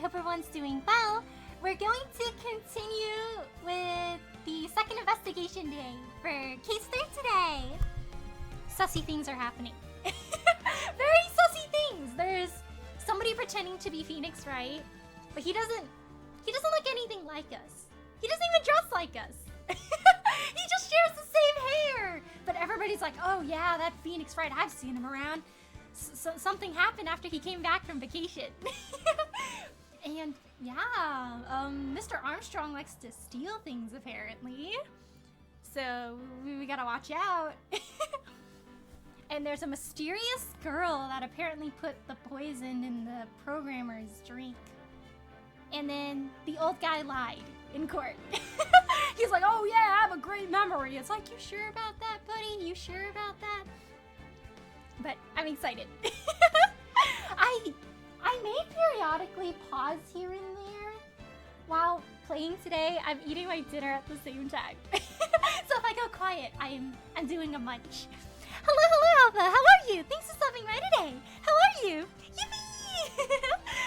hope everyone's doing well. We're going to continue with the second investigation day for case 3 today. Sussy things are happening. Very sussy things. There's somebody pretending to be Phoenix Wright, but he doesn't look anything like us. He doesn't even dress like us. He just shares the same hair. But everybody's like, oh yeah, that Phoenix Wright, I've seen him around. Something happened after he came back from vacation. And yeah, Mr. Armstrong likes to steal things apparently. So we gotta watch out. And there's a mysterious girl that apparently put the poison in the programmer's drink. And then the old guy lied in court. He's like, oh yeah, I have a great memory. It's like, you sure about that, buddy? You sure about that? But I'm excited. I may periodically pause here and there while playing today. I'm eating my dinner at the same time. So if I go quiet, I'm doing a munch. Hello, Alpha. How are you? Thanks for stopping by today. How are you? Yippee!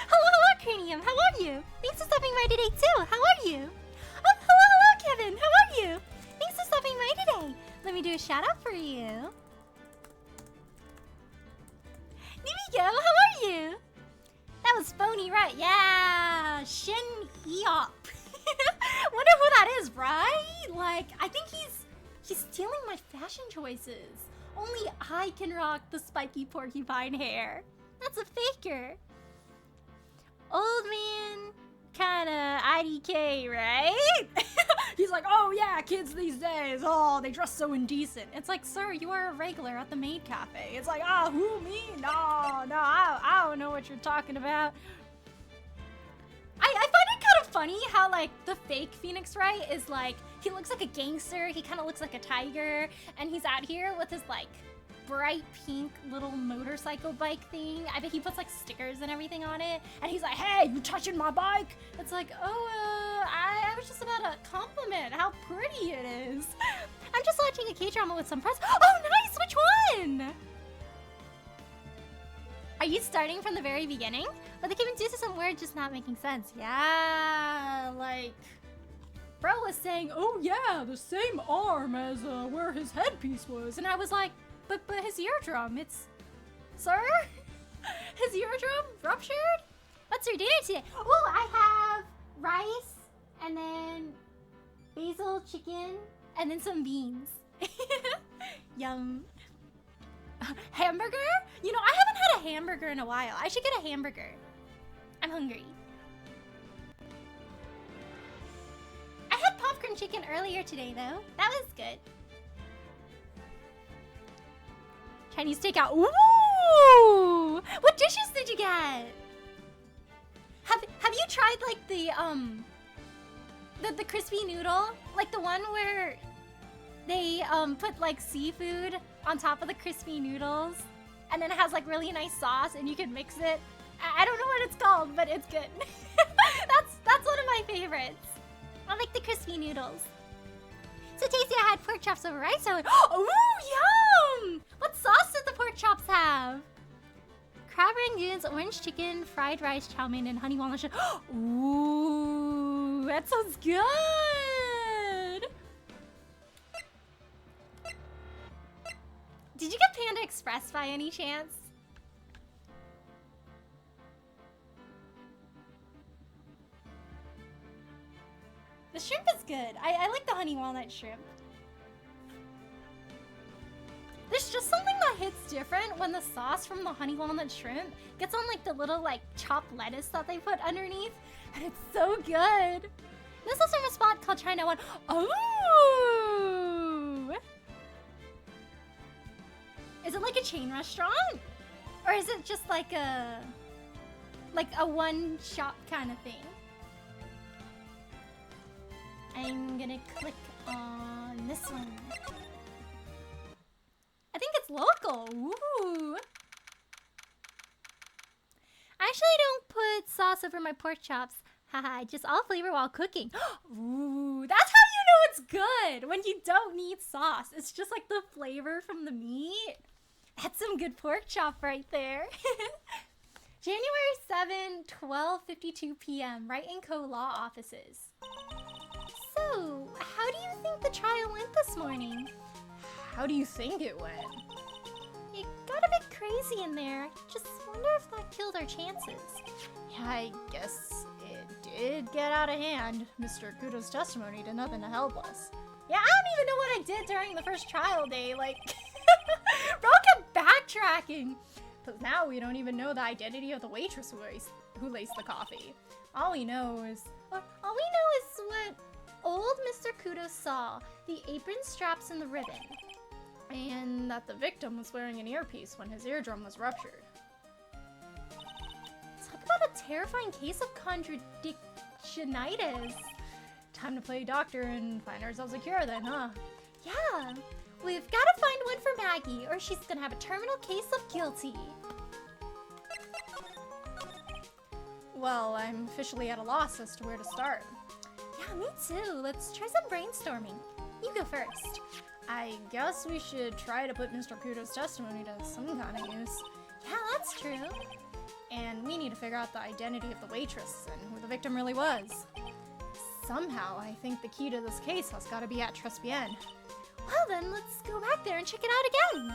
Hello, Cranium. How are you? Thanks for stopping by today too. How are you? Oh, hello, Kevin. How are you? Thanks for stopping by today. Let me do a shout out for you. Nimiko, how are you? That was phony, right? Yeah, Shin Eop. Wonder who that is, right? Like, I think he's stealing my fashion choices. Only I can rock the spiky porcupine hair. That's a faker. Old man, kinda IDK, right? He's like, oh yeah, kids these days, oh, they dress so indecent. It's like, sir, you are a regular at the maid cafe. It's like, who, me? No, I don't know what you're talking about. I find it kind of funny how, like, the fake Phoenix Wright is like, he looks like a gangster, he kind of looks like a tiger, and he's out here with his, like, bright pink little motorcycle bike thing. I bet he puts, like, stickers and everything on it, and he's like, hey, you touching my bike? It's like, oh, I was just about to compliment how pretty it is. I'm just watching a K-drama with some friends. Oh, nice! Which one? Are you starting from the very beginning? But they keep inducing some words just not making sense. Yeah, like... Bro was saying, oh yeah, the same arm as where his headpiece was. And I was like, but his eardrum, it's... Sir? His eardrum ruptured? What's for dinner today? Oh, I have rice, and then basil chicken, and then some beans. Yum. Hamburger? You know, I haven't had a hamburger in a while. I should get a hamburger. I'm hungry. I had popcorn chicken earlier today, though. That was good. Chinese takeout. Ooh! What dishes did you get? Have you tried, like, the crispy noodle? Like the one where they put, like, seafood on top of the crispy noodles, and then it has, like, really nice sauce, and you can mix it. I don't know what it's called, but it's good. That's one of my favorites. I like the crispy noodles. So tasty, I had pork chops over rice. Ooh, yum! What sauce did the pork chops have? Crab rangoons, orange chicken, fried rice, chow mein, and honey walnut shrimp. Ooh, that sounds good! Did you get Panda Express by any chance? The shrimp is good. I like the honey walnut shrimp. There's just something that hits different when the sauce from the honey walnut shrimp gets on, like, the little, like, chopped lettuce that they put underneath. And it's so good. This is from a spot called China One. Oh! Is it like a chain restaurant? Or is it just like a one shop kind of thing? I'm gonna click on this one. I think it's local. Ooh. I actually don't put sauce over my pork chops. Haha, just all flavor while cooking. Ooh, that's how you know it's good. When you don't need sauce. It's just like the flavor from the meat. That's some good pork chop right there. January 7, 12:52 p.m., right in Co-Law offices. So, how do you think the trial went this morning? How do you think it went? It got a bit crazy in there. I just wonder if that killed our chances. Yeah, I guess it did get out of hand. Mr. Kudo's testimony did nothing to help us. Yeah, I don't even know what I did during the first trial day. Like, bro kept backtracking. But now we don't even know the identity of the waitress who laced the coffee. All we know is what old Mr. Kudo saw, the apron straps and the ribbon. and that the victim was wearing an earpiece when his eardrum was ruptured. Talk about a terrifying case of contradictionitis. Time to play doctor and find ourselves a cure then, huh? Yeah, we've got to find one for Maggie or she's gonna have a terminal case of guilty. Well, I'm officially at a loss as to where to start. Yeah, me too. Let's try some brainstorming. You go first. I guess we should try to put Mr. Kudo's testimony to some kind of use. Yeah, that's true. And we need to figure out the identity of the waitress and who the victim really was. Somehow, I think the key to this case has got to be at Trespian. Well then, let's go back there and check it out again.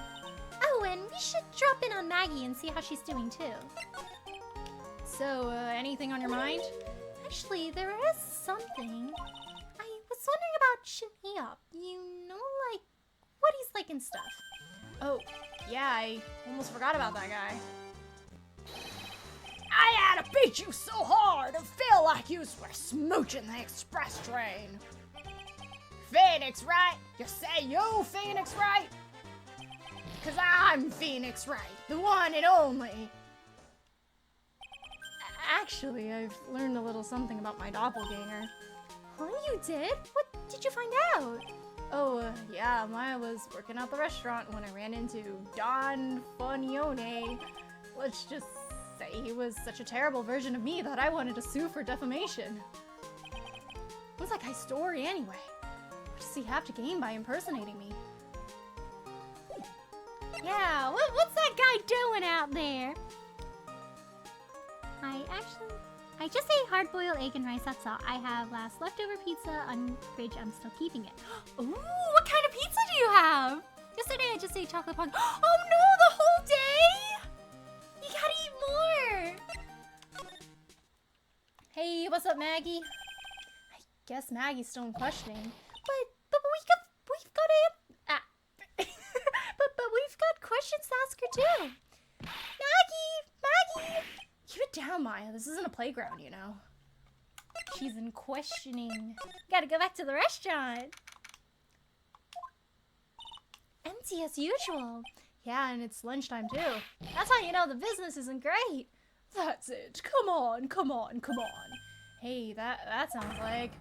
Oh, and we should drop in on Maggie and see how she's doing too. So, anything on your mind? Actually, there is something. I was wondering about Shinhyop. You know, like, what he's like and stuff. Oh, yeah, I almost forgot about that guy. I had to beat you so hard, I feel like you were smooching the express train. Phoenix, right? You say you Phoenix, right? 'Cause I'm Phoenix, right? The one and only. Actually, I've learned a little something about my doppelganger. Oh, you did? What did you find out? Oh, yeah, Maya was working at the restaurant when I ran into Don Fonione. Let's just say he was such a terrible version of me that I wanted to sue for defamation. What's that guy's story anyway? What does he have to gain by impersonating me? Yeah, what's that guy doing out there? I just ate hard-boiled egg and rice, that's all. I have last leftover pizza on fridge, I'm still keeping it. Ooh, what kind of pizza do you have? Yesterday I just ate chocolate punk. Oh no, the whole day? You gotta eat more. Hey, what's up, Maggie? I guess Maggie's still in questioning. But we've got but we've got questions to ask her too. Maggie! Keep it down, Maya. This isn't a playground, you know. She's in questioning. Gotta go back to the restaurant. Empty as usual. Yeah, and it's lunchtime too. That's how you know the business isn't great. That's it. Come on. Hey, that sounds like...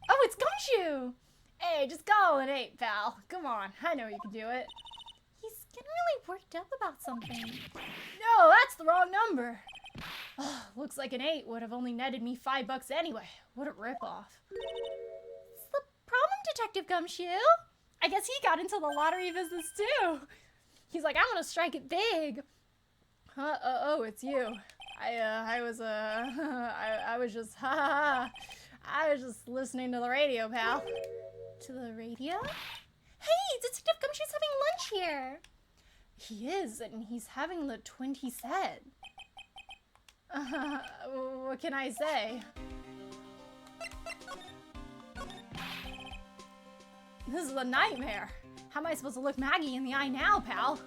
Oh, it's Gumshoe! Hey, just call it 8, pal. Come on, I know you can do it. He's getting really worked up about something. No, that's the wrong number. Looks like an 8 would have only netted me $5 anyway. What a ripoff. What's the problem, Detective Gumshoe? I guess he got into the lottery business too. He's like, I'm gonna strike it big. Oh, it's you. I was just listening to the radio, pal. To the radio? Hey, Detective Gumshoe's having lunch here. He is, and he's having the 20 said. What can I say? This is a nightmare. How am I supposed to look Maggie in the eye now, pal?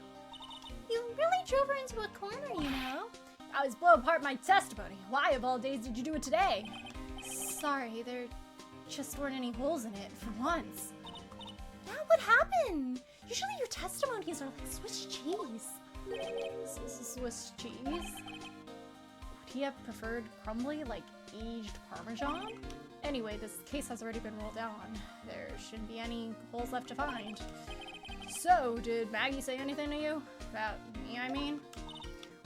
You really drove her into a corner, you know? I always blow apart my testimony. Why of all days did you do it today? Sorry, there just weren't any holes in it for once. Yeah, what happened? Usually your testimonies are like Swiss cheese. Swiss cheese? Would he have preferred crumbly, like aged Parmesan? Anyway, this case has already been rolled on. There shouldn't be any holes left to find. So, did Maggie say anything to you? About me, I mean?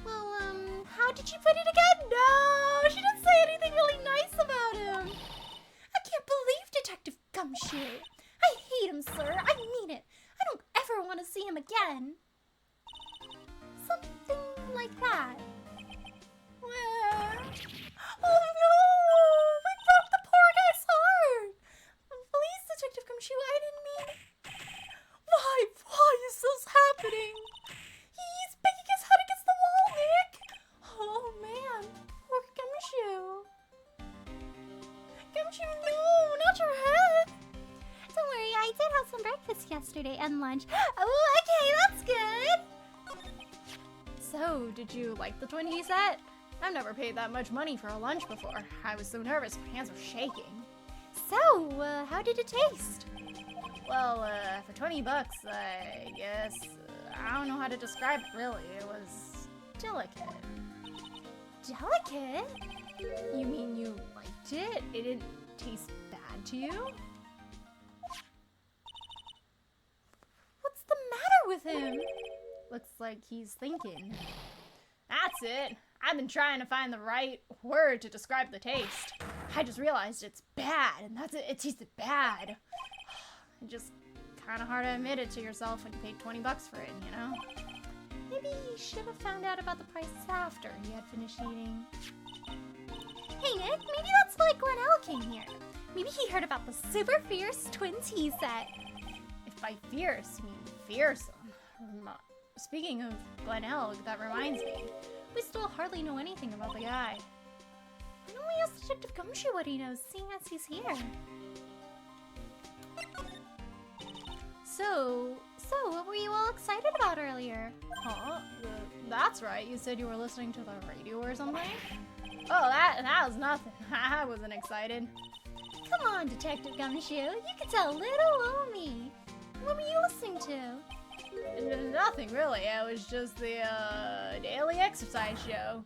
Well, how did she put it again? No, she didn't say anything really nice about him. I can't believe Detective Gumshoe. I hate him, sir. I mean it. I don't ever want to see him again. Something like that. Gumshoe, no, not your head. Don't worry, I did have some breakfast yesterday and lunch. Oh, okay, that's good. So, did you like the Twin set? I've never paid that much money for a lunch before. I was so nervous, my hands were shaking. So, how did it taste? Well, for 20 bucks, I guess, I don't know how to describe it really. It was delicate. Delicate? You mean you liked it? It didn't taste bad to you? What's the matter with him? Looks like he's thinking. That's it. I've been trying to find the right word to describe the taste. I just realized it's bad, and that's it. It tasted bad. It's just kind of hard to admit it to yourself when you paid 20 bucks for it, you know? Maybe he should have found out about the prices after he had finished eating. Hey Nick, maybe that's why Glenelle came here. Maybe he heard about the super fierce T&T set. If by fierce you mean fearsome. Speaking of Glenelle, that reminds me. We still hardly know anything about the guy. Why don't we ask Detective Gumshoe what he knows, seeing as he's here? So what were you all excited about earlier? Huh? That's right, you said you were listening to the radio or something? Oh, that was nothing. I wasn't excited. Come on, Detective Gumshoe, you can tell little old me. What were you listening to? Nothing really, it was just the daily exercise show.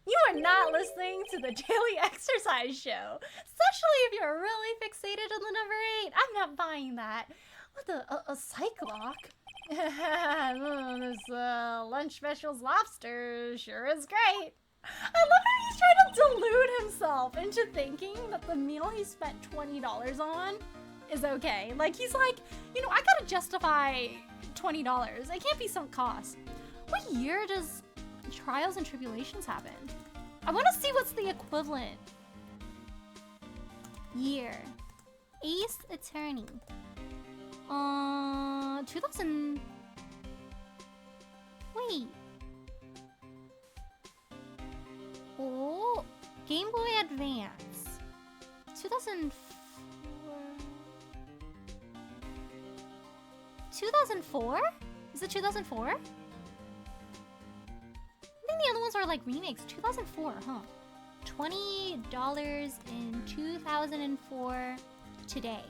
You are not listening to the daily exercise show. Especially if you're really fixated on the number 8. I'm not buying that. What a psych lock? This lunch specials lobster sure is great. I love how he's trying to delude himself into thinking that the meal he spent $20 on is okay. Like, he's like, you know, I gotta justify $20. It can't be sunk cost. What year does Trials and Tribulations happen? I want to see what's the equivalent. Year. Ace Attorney. 2000... Wait. Oh, Game Boy Advance. 2004. 2004? Is it 2004? I think the other ones are like remakes. 2004, huh? $20 in 2004 today.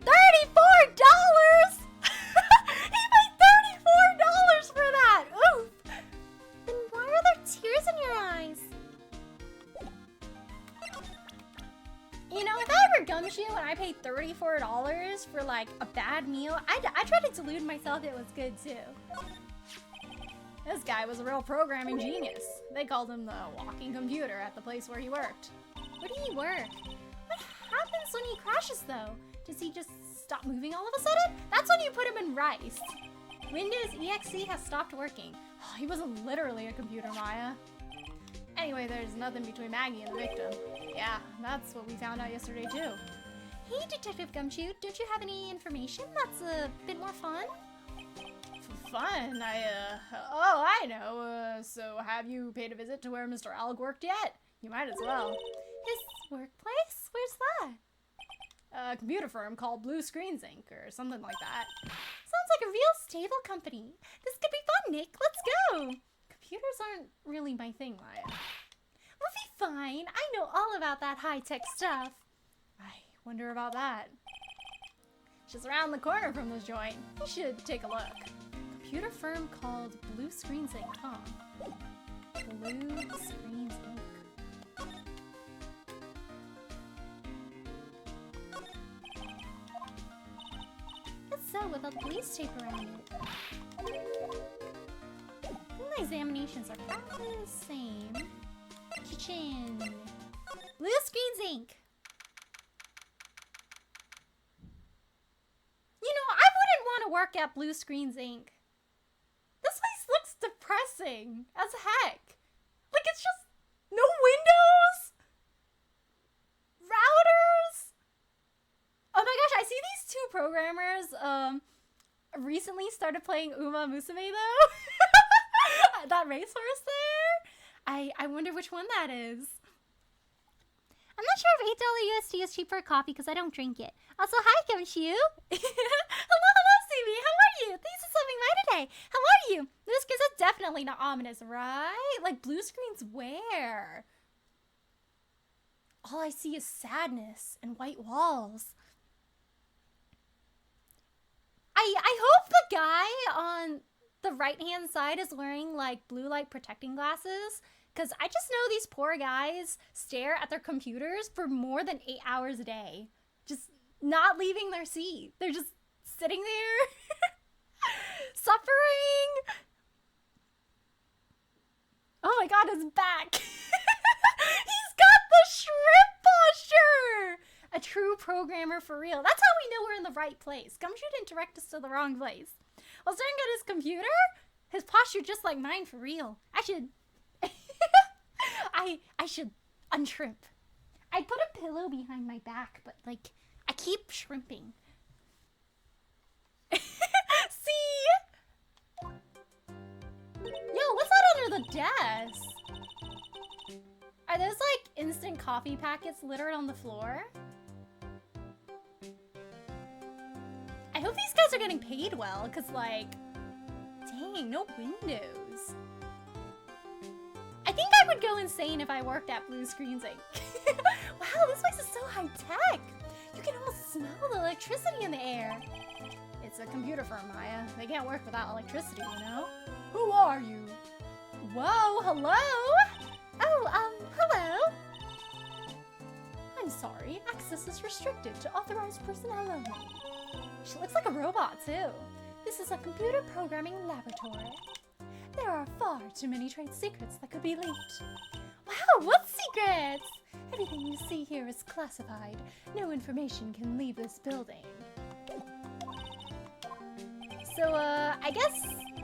$34! He paid $34 for that! Oof! Then why are there tears in your eyes? You know, if I were Gumshoe and I paid $34 for like a bad meal, I tried to delude myself it was good too. This guy was a real programming genius. They called him the walking computer at the place where he worked. Where did he work? What happens when he crashes though? Does he just stop moving all of a sudden? That's when you put him in rice. Windows EXE has stopped working. Oh, he wasn't literally a computer, Maya. Anyway, there's nothing between Maggie and the victim. Yeah, that's what we found out yesterday too. Hey, Detective Gumshoe, don't you have any information that's a bit more fun? Fun? I know. So have you paid a visit to where Mr. Alg worked yet? You might as well. His workplace? Where's that? A computer firm called Blue Screens Inc. or something like that. Sounds like a real stable company. This could be fun, Nick. Let's go. Computers aren't really my thing, Maya. We'll be fine. I know all about that high-tech stuff. I wonder about that. Just around the corner from this joint. You should take a look. Computer firm called Blue Screens Inc., huh? Blue Screens Inc. It's so with all the police tape around it. The examinations are practically the same. Kitchen. Blue Screens Inc. You know, I wouldn't want to work at Blue Screens Inc. This place looks depressing as heck. Like, it's just no windows, routers. Oh my gosh, I see these two programmers recently started playing Uma Musume though. That racehorse there. I wonder which one that is. I'm not sure if $8 USD is cheap for a coffee because I don't drink it. Also, hi, Gumshoe. Hello, Stevie. How are you? Thanks for stopping by today. How are you? This is definitely not ominous, right? Like, blue screens where? All I see is sadness and white walls. I hope the guy on the right-hand side is wearing, like, blue light protecting glasses. Because I just know these poor guys stare at their computers for more than 8 hours a day. Just not leaving their seat. They're just sitting there, suffering. Oh my god, his back. He's got the shrimp posture. A true programmer for real. That's how we know we're in the right place. Gumshoe didn't direct us to the wrong place. While staring at his computer, his posture just like mine for real. I should unshrimp. I put a pillow behind my back, but like I keep shrimping. See? Yo, what's that under the desk? Are those like instant coffee packets littered on the floor? I hope these guys are getting paid well, because like, dang, no windows. I think I would go insane if I worked at Blue Screens Inc. Wow, this place is so high-tech. You can almost smell the electricity in the air. It's a computer firm, Maya. They can't work without electricity, you know? Who are you? Whoa, hello? Oh, hello? I'm sorry, access is restricted to authorized personnel only. She looks like a robot, too. This is a computer programming laboratory. There are far too many trade secrets that could be leaked. Wow, what secrets? Everything you see here is classified. No information can leave this building. So, I guess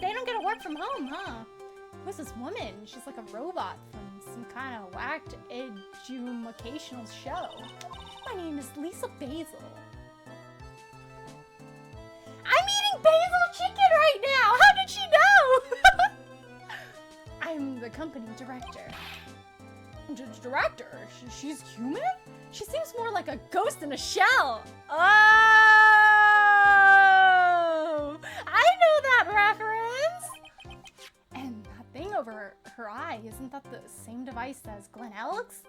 they don't get to work from home, huh? Who's this woman? She's like a robot from some kind of whacked educational show. My name is Lisa Basil. I'm eating basil chicken right now! How did she know? I'm the company director. Director? She's human? She seems more like a ghost in a shell. Oh! I know that reference! And that thing over her eye, isn't that the same device as Glenn Elks?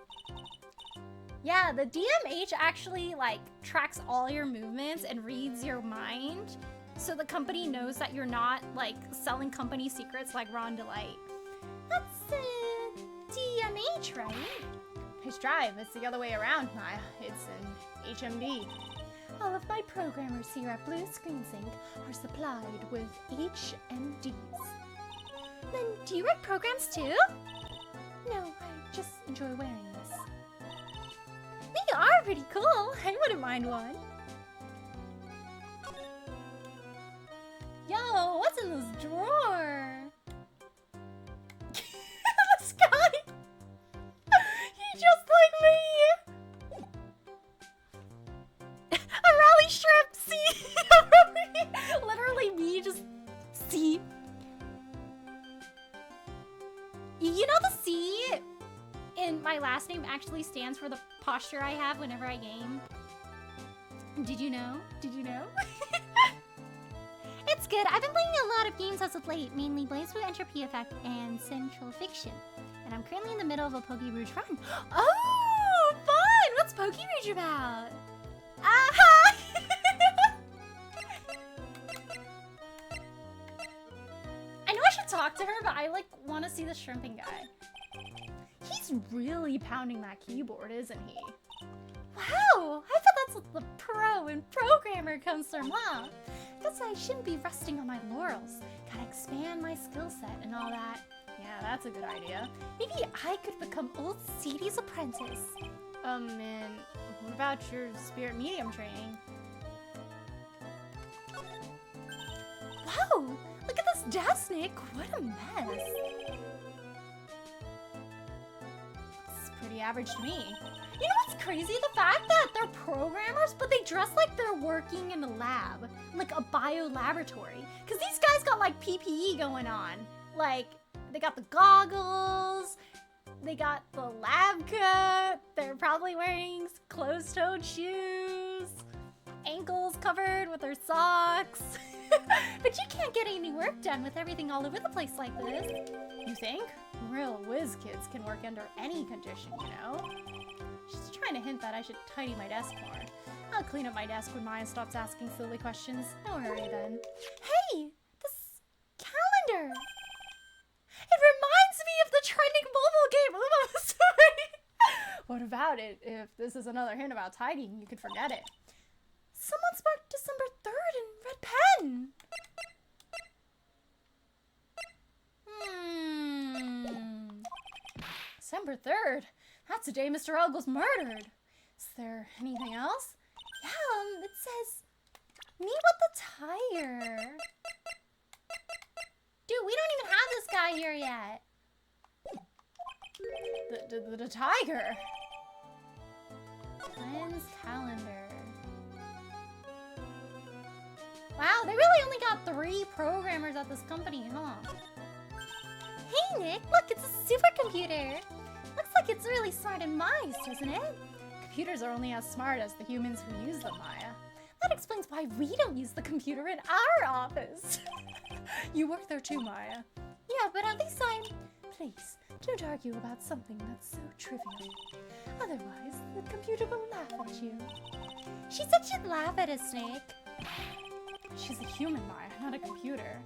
Yeah, the DMH actually, like, tracks all your movements and reads your mind. So the company knows that you're not, like, selling company secrets like Ron Delight. That's, DMH, right? Nice drive. It's the other way around, Maya. It's an HMD. All of my programmers here at Blue Screens Inc. are supplied with HMDs. Then, do you write programs too? No, I just enjoy wearing this. They are pretty cool. I wouldn't mind one. Yo, what's in this drawer? This guy! He's just like me! A rally shrimp, see? Literally me, just see. You know the C in my last name actually stands for the posture I have whenever I game? Did you know? Did you know? It's good. I've been playing a lot of games as of late, mainly Blaze Blue Entropy Effect and Central Fiction. And I'm currently in the middle of a Poke Rouge run. Oh, fun! What's Poke Rouge about? Aha! I know I should talk to her, but I, like, want to see the shrimping guy. He's really pounding that keyboard, isn't he? Wow! I thought that's what the pro and programmer comes from, huh? Guess I shouldn't be resting on my laurels. Gotta expand my skill set and all that. Yeah, that's a good idea. Maybe I could become old Sadie's apprentice. And what about your spirit medium training? Wow! Look at this desk, Nick! What a mess! It's pretty average to me. You know what's crazy? The fact that they're programmers, but they dress like they're working in a lab. Like a bio laboratory. Because these guys got like PPE going on. Like, they got the goggles, They got the lab coat. They're probably wearing closed-toed shoes. Ankles covered with their socks. But you can't get any work done with everything all over the place like this. You think? Real whiz kids can work under any condition, you know? She's trying to hint that I should tidy my desk more. I'll clean up my desk when Maya stops asking silly questions. No hurry then. Hey! This calendar! It reminds me of the trending mobile game! Oh, I'm sorry! What about it? If this is another hint about tidying, you could forget it. Someone's marked December 3rd in red pen! December 3rd? That's the day Mr. Elg was murdered. Is there anything else? Yeah, it says, meet with the tiger. Dude, we don't even have this guy here yet. The tiger? Glenn's calendar. Wow, they really only got 3 programmers at this company, huh? Hey, Nick, look, it's a supercomputer. Looks like it's really smart and nice, doesn't it? Computers are only as smart as the humans who use them, Maya. That explains why we don't use the computer in our office. You work there too, Maya. Yeah, but at least I'm... Please, don't argue about something that's so trivial. Otherwise, the computer will laugh at you. She said she'd laugh at us, Nick. She's a human, Maya, not a computer.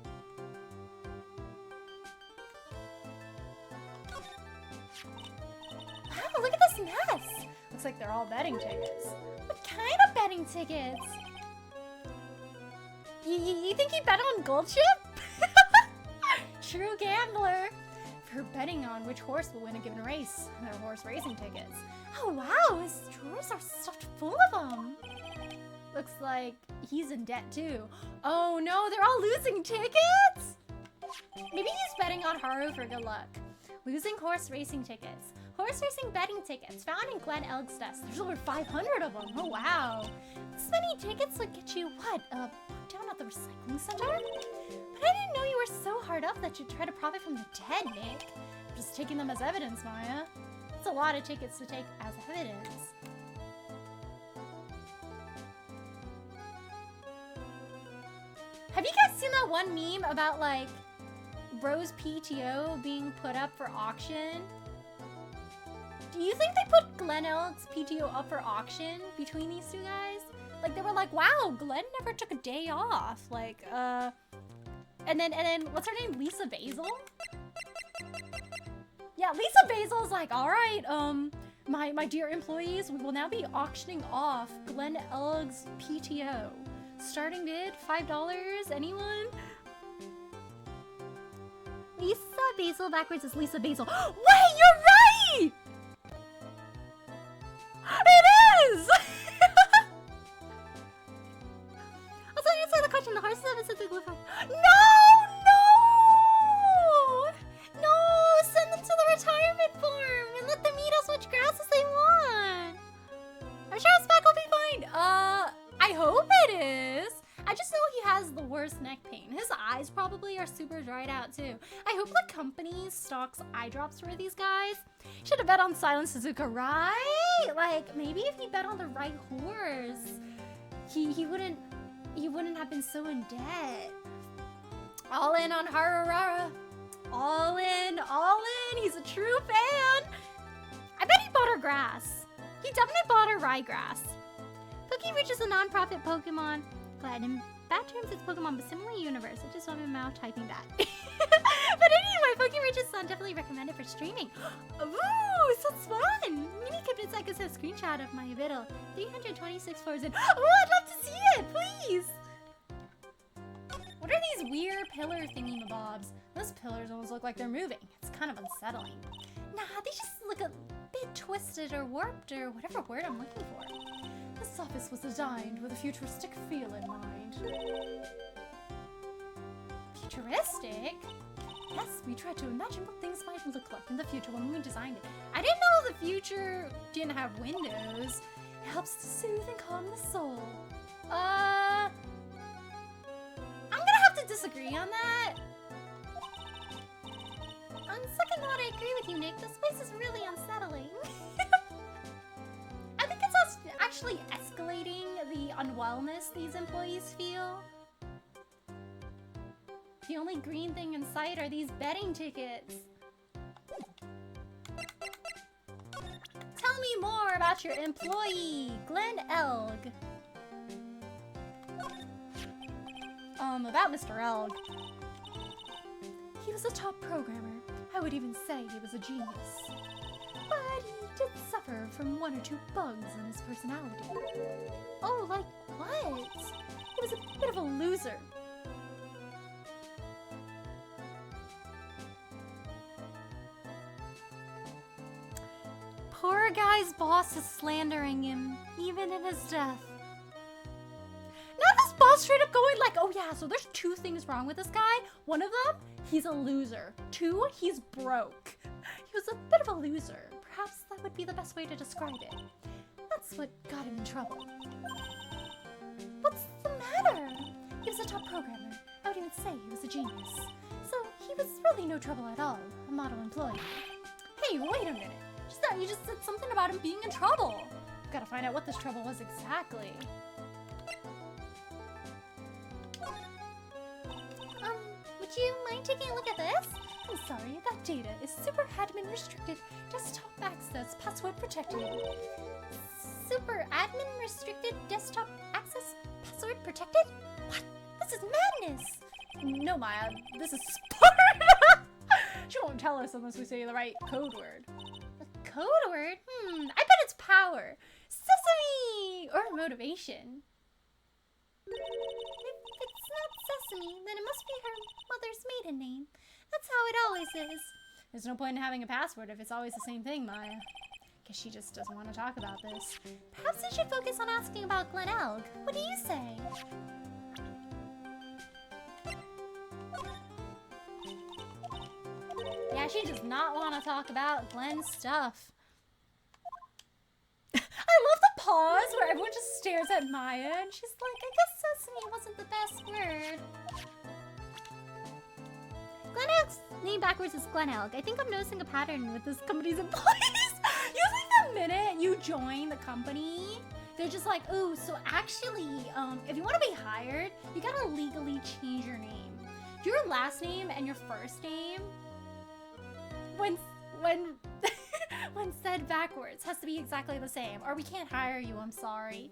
Wow, look at this mess. Looks like they're all betting tickets. What kind of betting tickets? You think he bet on Gold Chip? True gambler. For betting on which horse will win a given race. They're horse racing tickets. Oh wow, his drawers are stuffed full of them. Looks like he's in debt too. Oh no, they're all losing tickets? Maybe he's betting on Haru for good luck. Losing horse racing tickets. Horse racing betting tickets found in Glenn Elg's desk. There's over 500 of them. Oh wow. This many tickets would get you what? Down at the recycling center? But I didn't know you were so hard up that you'd try to profit from the dead, Nick. Just taking them as evidence, Maya. It's a lot of tickets to take as evidence. Have you guys seen that one meme about like Bro's PTO being put up for auction? Do you think they put Glenn Elg's PTO up for auction between these two guys? Like they were like, wow, Glenn never took a day off. Like, and then what's her name? Lisa Basil? Yeah, Lisa Basil's like, all right, my dear employees, we will now be auctioning off Glenn Elg's PTO. Starting bid, $5, anyone? Lisa Basil backwards is Lisa Basil. Wait, you're right! It is! Also, answer the question, the horses have a specific glue. No! Send them to the retirement farm and let them eat as much grass as they want. I'm sure his back will be fine. I hope it is. I just know he has the worst neck pain. His eyes probably are super dried out too. I hope the company stocks eye drops for these guys. Should have bet on Silent Suzuka, right? Like maybe if he bet on the right horse, he wouldn't have been so in debt. All in on Harurara. All in. He's a true fan. I bet he bought her grass. He definitely bought her ryegrass. PokeReach is a non-profit Pokemon. Glad in bad terms it's Pokemon but similar universe. I just want my mouth typing that. But anyway, PokeReach is definitely recommended for streaming. Ooh, sounds fun! Mini Cryptid Psycho says screenshot of my video. 326 floors in. Oh, I'd love to see it, please! What are these weird pillar thingy-mabobs? Those pillars almost look like they're moving. It's kind of unsettling. Nah, they just look a bit twisted or warped or whatever word I'm looking for. This office was designed with a futuristic feel in mind. Futuristic? Yes, we tried to imagine what things might look like in the future when we designed it. I didn't know the future didn't have windows. It helps to soothe and calm the soul. I'm gonna have to disagree on that. On second thought, I agree with you, Nick. This place is really unsettling. I think it's us actually escalating the unwellness these employees feel. The only green thing in sight are these betting tickets. Tell me more about your employee, Glenn Elg. About Mr. Elg. He was a top programmer. I would even say he was a genius. But he did suffer from 1 or 2 bugs in his personality. Oh, like what? He was a bit of a loser. Poor guy's boss is slandering him, even in his death. Now this boss straight up going like, oh yeah, so there's 2 things wrong with this guy. One of them, he's a loser. 2, he's broke. He was a bit of a loser. Perhaps that would be the best way to describe it. That's what got him in trouble. What's the matter? He was a top programmer. I would even say he was a genius. So he was really no trouble at all. A model employee. Hey, wait a minute. You just said something about him being in trouble. Gotta find out what this trouble was exactly. Would you mind taking a look at this? I'm sorry, that data is super admin restricted, desktop access, password protected. Super admin restricted, desktop access, password protected? What? This is madness! No, Maya, this is Sparta! She won't tell us unless we say the right code word. The code word? I bet it's power. Sesame! Or motivation. If it's not Sesame, then it must be her mother's maiden name. That's how it always is. There's no point in having a password if it's always the same thing, Maya. Guess she just doesn't want to talk about this. Perhaps we should focus on asking about Glen Elg. What do you say? Yeah, she does not want to talk about Glen's stuff. I love the pause where everyone just stares at Maya and she's like, I guess Sesame wasn't the best word. Glen Elg's name backwards is Glen Elg. I think I'm noticing a pattern with this company's employees. Usually the minute you join the company, they're just like, oh, so actually, if you want to be hired, you gotta legally change your name. Your last name and your first name, when when said backwards, has to be exactly the same, or we can't hire you, I'm sorry.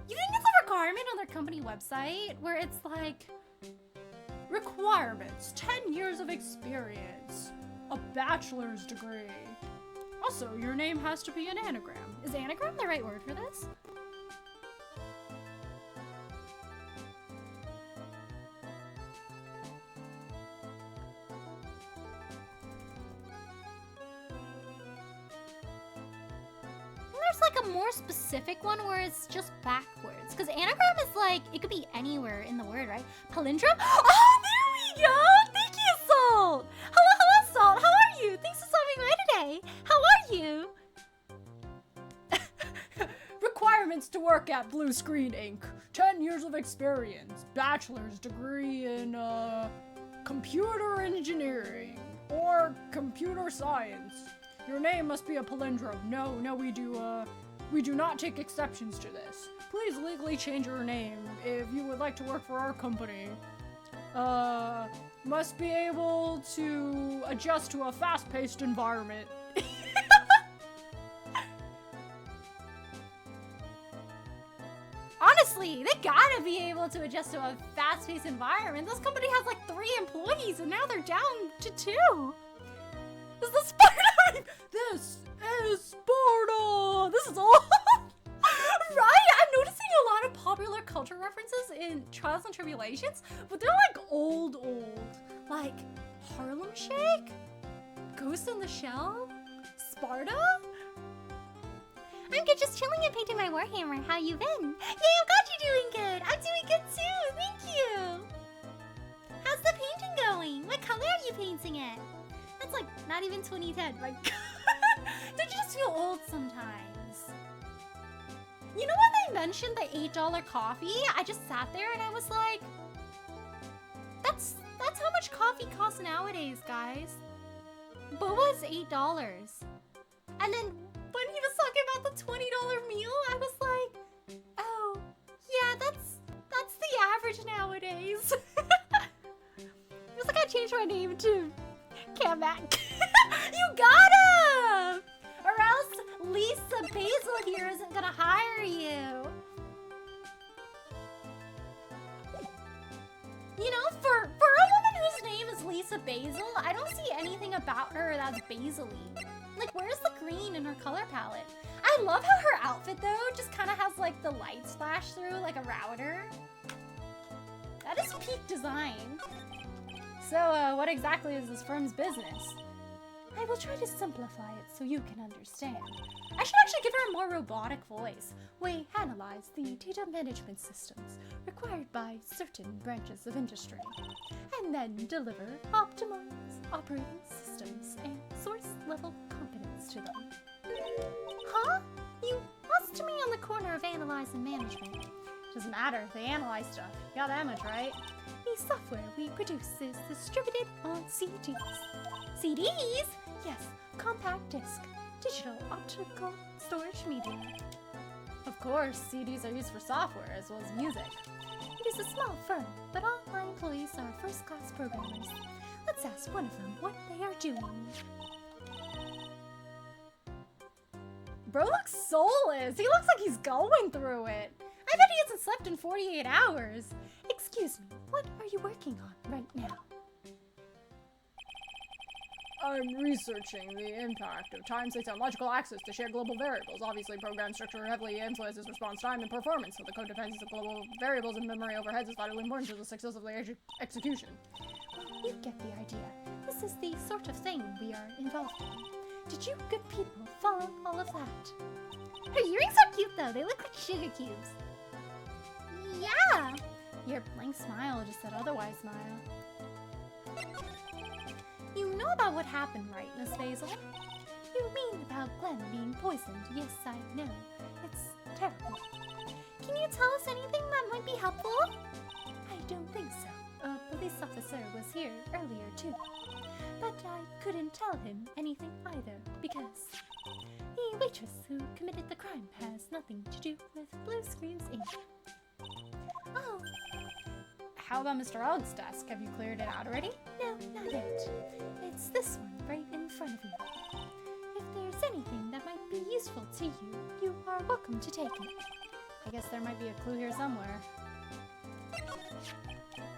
You think it's a requirement on their company website where it's like, requirements, 10 years of experience, a bachelor's degree. Also, your name has to be an anagram. Is anagram the right word for this? There's like a more specific one where it's just backwards. Because anagram is like, it could be anywhere in the word, right? Palindrome? Oh, there we go! Thank you, Salt! Hello, Salt! How are you? Thanks for stopping by today. How are you? Requirements to work at Blue Screen Inc. 10 years of experience. Bachelor's degree in, computer engineering. Or computer science. Your name must be a palindrome. No, we do not take exceptions to this. Please legally change your name if you would like to work for our company. Must be able to adjust to a fast-paced environment. Honestly, they gotta be able to adjust to a fast-paced environment. This company has like 3 employees and now they're down to 2. This is Sparta! This is Sparta! This is all. Right? I'm noticing a lot of popular culture references in Trials and Tribulations, but they're like old. Like Harlem Shake? Ghost in the Shell? Sparta? I'm good, just chilling and painting my Warhammer. How you been? Yay, I'm glad you're doing good. I'm doing good too. Thank you. How's the painting going? What color are you painting it? That's like not even 2010. My God. Don't you just feel old sometimes? You know when they mentioned the $8 coffee? I just sat there and I was like, that's how much coffee costs nowadays, guys. Boba's $8. And then when he was talking about the $20 meal, I was like, oh, yeah, that's the average nowadays. It was like I changed my name to Kamak. You gotta! Or else Lisa Basil here isn't gonna hire you. You know, for a woman whose name is Lisa Basil, I don't see anything about her that's basil-y. Like, where's the green in her color palette? I love how her outfit, though, just kind of has, like, the lights flash through like a router. That is peak design. So, what exactly is this firm's business? I will try to simplify it so you can understand. I should actually give her a more robotic voice. We analyze the data management systems required by certain branches of industry, and then deliver optimized operating systems and source-level competence to them. Huh? You lost me on the corner of analyze and management. Doesn't matter, they analyze stuff. You got that much, right? The software we produce is distributed on CDs. CDs? Yes, compact disc, digital optical storage medium. Of course, CDs are used for software as well as music. It is a small firm, but all my employees are first-class programmers. Let's ask one of them what they are doing. Bro looks soulless. He looks like he's going through it. I bet he hasn't slept in 48 hours. Excuse me, what are you working on right now? I'm researching the impact of time-space logical access to shared global variables. Obviously, program structure heavily influences response time and performance, so the codependence of global variables and memory overheads is vitally important to the success of the execution. You get the idea. This is the sort of thing we are involved in. Did you good people follow all of that? Her earrings are cute though. They look like sugar cubes. Yeah! Your blank smile just said otherwise smile. You know about what happened, right, Miss Basil? You mean about Glenn being poisoned? Yes, I know. It's terrible. Can you tell us anything that might be helpful? I don't think so. A police officer was here earlier, too. But I couldn't tell him anything either, because the waitress who committed the crime has nothing to do with Blue Screams Inc. Oh. How about Mr. Odd's desk? Have you cleared it out already? No, not yet. It's this one right in front of you. If there's anything that might be useful to you, you are welcome to take it. I guess there might be a clue here somewhere.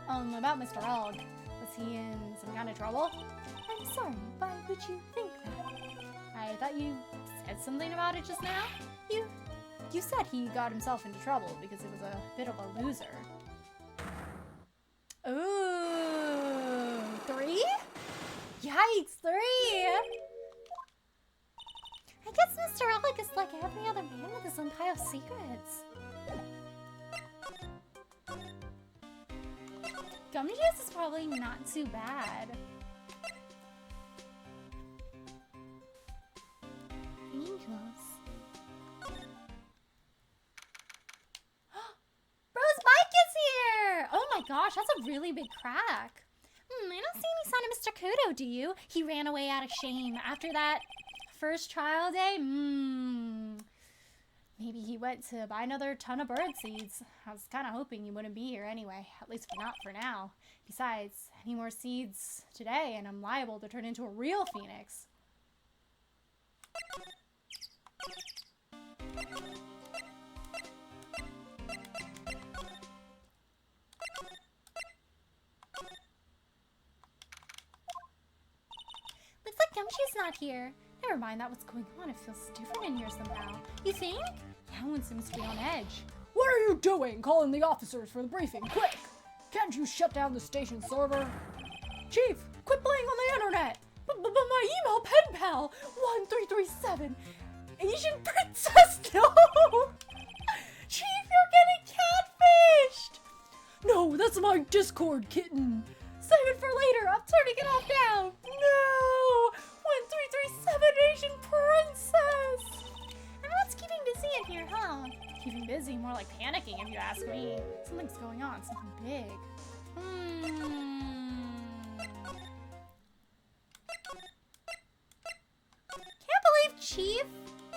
About Mr. Odd. Was he in some kind of trouble? I'm sorry, why would you think that? I thought you said something about it just now. You said he got himself into trouble because he was a bit of a loser. Ooh, 3? Yikes, 3! I guess Mr. Alec is like every other man with his own pile of secrets. Gum juice is probably not too bad. Angels. Bro's bike is here! Oh my gosh, that's a really big crack. I don't see any sign of Mr. Kudo, do you? He ran away out of shame after that First trial day? Maybe he went to buy another ton of bird seeds. I was kind of hoping he wouldn't be here anyway, at least not for now. Besides, any more seeds today and I'm liable to turn into a real phoenix. Looks like Gumshoe's not here. Never mind that what's going on. It feels different in here somehow. You think? Everyone seems to be on edge. What are you doing? Calling the officers for the briefing, quick! Can't you shut down the station server? Chief, quit playing on the internet! But my email pen pal, 1337, Asian princess, no! Chief, you're getting catfished! No, that's my Discord kitten. Save it for later, I'm turning it off now. No! 1337 Asian princess! Everyone's keeping busy in here, huh? Keeping busy, more like panicking if you ask me. Something's going on, something big. chief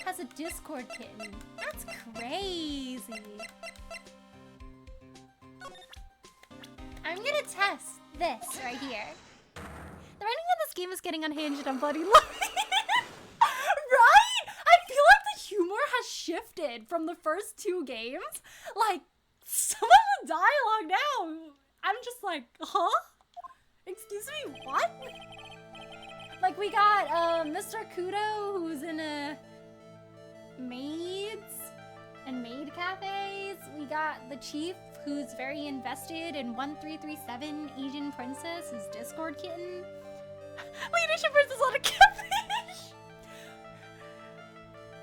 has a Discord kitten. That's crazy. I'm gonna test this right here. The writing of this game is getting unhinged on Bloody Love. Right? I feel like the humor has shifted from the first two games. Like, some of the dialogue now, I'm just like, huh? Excuse me, what? Like, we got Mr. Kudo, who's in a maids and maid cafes. We got the chief, who's very invested in 1337 Asian Princess, his Discord kitten. Wait, Asian Princess on a catfish!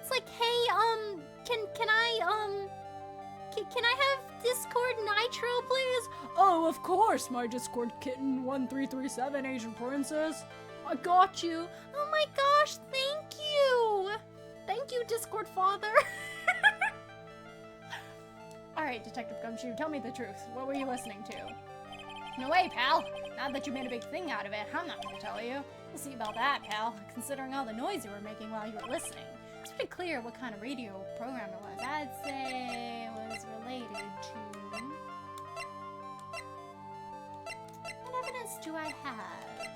It's like, hey, can I have Discord Nitro, please? Oh, of course, my Discord kitten, 1337 Asian Princess. I got you. Oh my gosh, thank you. Thank you, Discord father. Alright, Detective Gumshoe, tell me the truth. What were you listening to? No way, pal. Now that you made a big thing out of it, I'm not gonna tell you. We'll see about that, pal. Considering all the noise you were making while you were listening. It's pretty clear what kind of radio program it was. I'd say it was related to... What evidence do I have?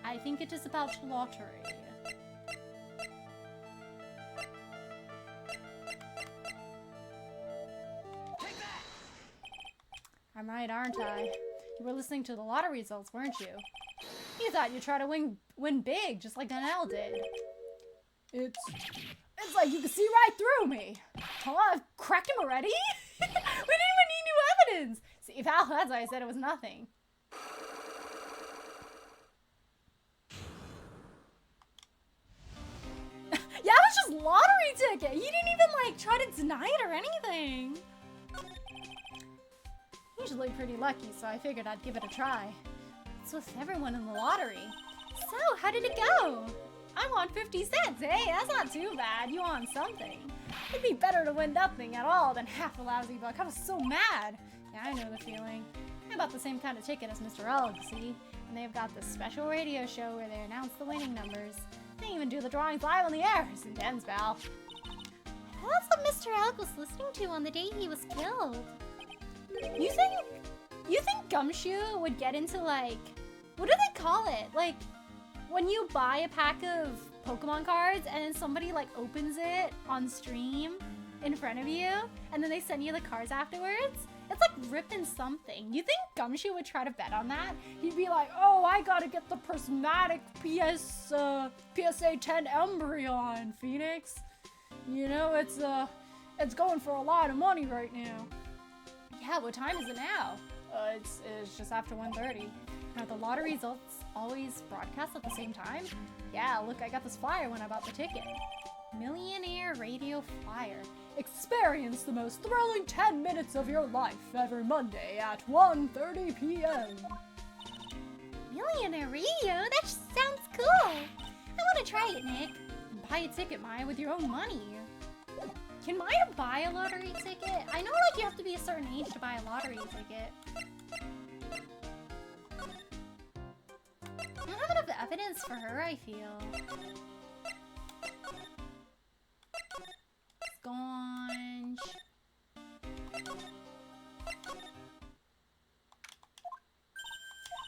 I think it is about lottery. I'm right, aren't I? You were listening to the lottery results, weren't you? You thought you'd try to win big, just like Donnell did. It's like you could see right through me. Oh, I've cracked him already? We didn't even need new evidence. See, pal, that's why I said it was nothing. Yeah, it was just lottery ticket. He didn't even, like, try to deny it or anything. Usually pretty lucky, so I figured I'd give it a try. It's with everyone in the lottery. So, how did it go? I won 50 cents. Hey, that's not too bad. You won something. It'd be better to win nothing at all than half a lousy buck. I was so mad. Yeah, I know the feeling. I bought the same kind of ticket as Mr. Elg, see? And they've got this special radio show where they announce the winning numbers. They even do the drawings live on the air. It's intense, pal. That's what Mr. Elk was listening to on the day he was killed. You think Gumshoe would get into, like, what do they call it? Like, when you buy a pack of Pokemon cards and then somebody, like, opens it on stream in front of you and then they send you the cards afterwards? It's like ripping something. You think Gumshoe would try to bet on that? He'd be like, oh, I gotta get the prismatic PSA 10 Embryon, Phoenix. You know, it's going for a lot of money right now. Yeah, what time is it now? It's just after 1:30. Are the lottery results always broadcast at the same time? Yeah, look, I got this flyer when I bought the ticket. Millionaire Radio Flyer. Experience the most thrilling 10 minutes of your life every Monday at 1:30 p.m. Millionaire Radio? That sounds cool. I want to try it, Nick. Buy a ticket, Maya, with your own money. Can Maya buy a lottery ticket? I know, like, you have to be a certain age to buy a lottery ticket. I don't have enough evidence for her, I feel. Sconge.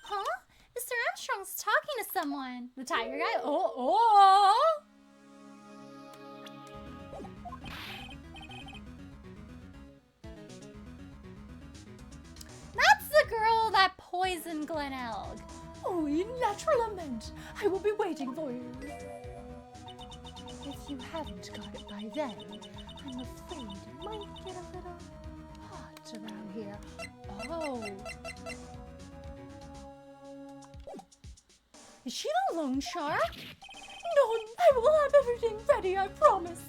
Huh? Mr. Armstrong's talking to someone. The tiger guy? Oh! That's the girl that poisoned Glen Elg. Oh, in natural lament. I will be waiting for you. If you haven't got it by then, I'm afraid it might get a little hot around here. Oh. Is she the loan shark? No, I will have everything ready, I promise.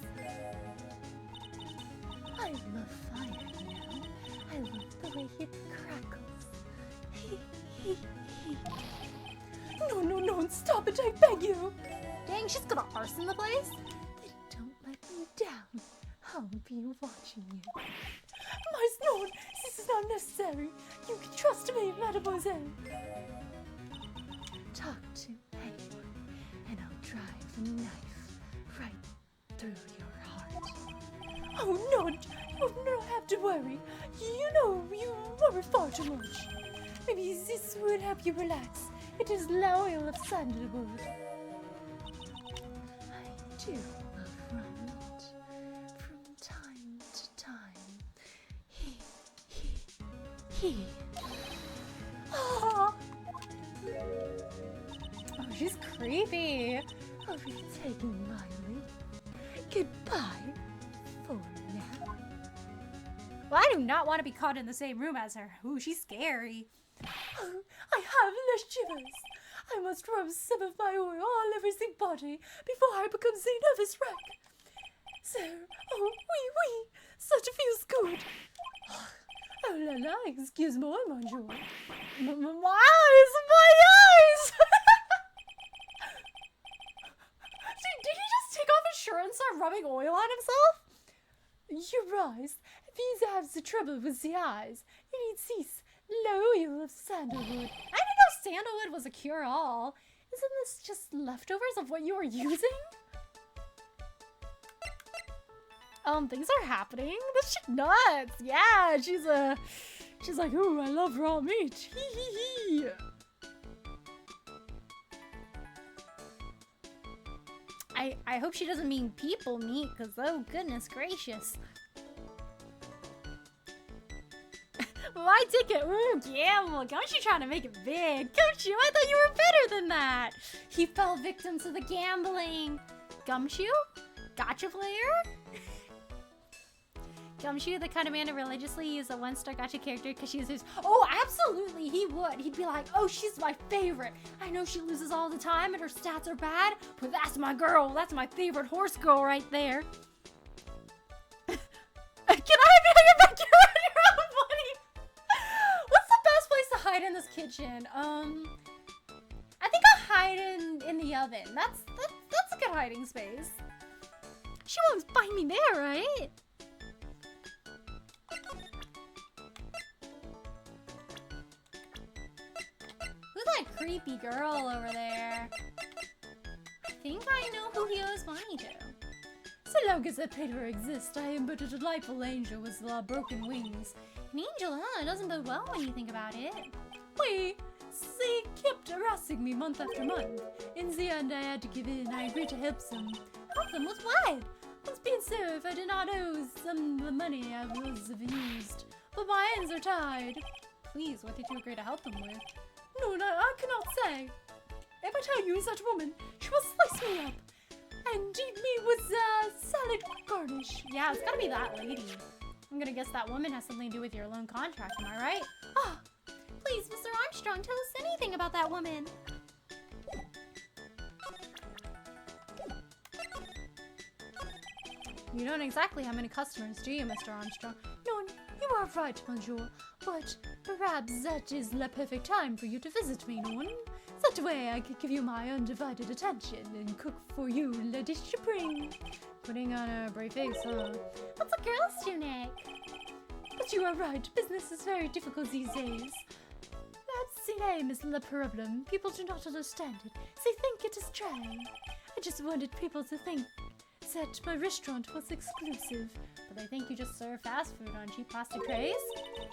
I love fire, you know. I love the way it crackles. No, stop it, I beg you. Dang, she's gonna arson the place. Then don't let me down. I'll be watching you. My Snow, this is not necessary. You can trust me, mademoiselle. Talk to anyone, and I'll drive a knife through your heart. Oh, no, you don't have to worry. You know, you worry far too much. Maybe this would help you relax. It is the oil of sandalwood. I do love Ronald. From time to time. He. Oh, she's creepy. I'll be taking my leave. Goodbye for now. Well, I do not want to be caught in the same room as her. Ooh, she's scary. Oh, I have the shivers. I must rub some of my oil all over the body before I become the nervous wreck. So, oh, wee, such feels good. Oh la la, excuse moi, bonjour. My eyes! My eyes! Did he just take off his shirt and start rubbing oil on himself? Your eyes, these have the trouble with the eyes. You need cease. The oil of sandalwood. I didn't know sandalwood was a cure-all. Isn't this just leftovers of what you were using? Things are happening. This chick nuts. Yeah, she's like, ooh, I love raw meat. Hee. I hope she doesn't mean people meat, because oh goodness gracious. My ticket, ooh, gamble. Gumshoe trying to make it big. Gumshoe, I thought you were better than that. He fell victim to the gambling. Gumshoe? Gotcha player? Gumshoe, the kind of man to religiously use a one-star gotcha character because she is oh, absolutely, he would. He'd be like, oh, she's my favorite. I know she loses all the time and her stats are bad, but that's my girl. That's my favorite horse girl right there. Can I have you back here on your own, buddy? What's the best place to hide in this kitchen? I think I'll hide in the oven. That's a good hiding space. She won't find me there, right? Who's that creepy girl over there? I think I know who he owes money to. So long as that paper exists, I am but a delightful angel with broken wings. An angel, huh? It doesn't bode well when you think about it. Wait, they kept harassing me month after month. In the end, I had to give in. I agreed to help them. Help them with what? Must be so if I did not owe some of the money I was used. But my hands are tied. Please, what did you agree to help them with? No, I cannot say. If I tell you such a woman, she will slice me up and eat me with salad garnish. Yeah, it's gotta be that lady. I'm gonna guess that woman has something to do with your loan contract, am I right? Ah, please, Mr. Armstrong, tell us anything about that woman. You don't exactly have many customers, do you, Mr. Armstrong? No, you are right, monsieur. But perhaps that is the perfect time for you to visit me, no one? That way I could give you my undivided attention and cook for you la dish supreme. Putting on a brave face, huh? What's a girl's tunic? But you are right, business is very difficult these days. That's the name is the problem. People do not understand it. They think it is trend. I just wanted people to think that my restaurant was exclusive. But they think you just serve fast food on cheap plastic trays?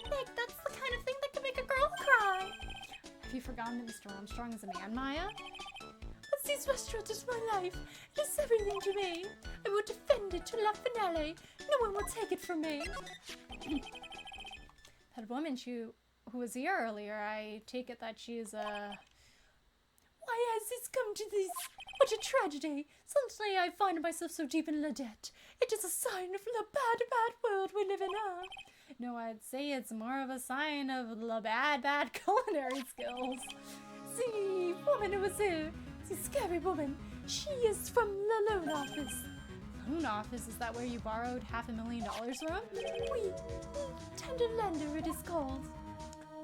Nick, that's the kind of thing that can make a girl cry. Have you forgotten that Mr. Armstrong is a man, Maya? But this restaurant is my life. It is everything to me. I will defend it to la finale. No one will take it from me. That woman who was here earlier, I take it that she is a... Why has this come to this? What a tragedy. Suddenly I find myself so deep in la debt. It is a sign of the bad world we live in, huh? No, I'd say it's more of a sign of the bad culinary skills. The woman who was here, the scary woman, she is from the loan office. Loan office? Is that where you borrowed $500,000 from? We tender lender it is called.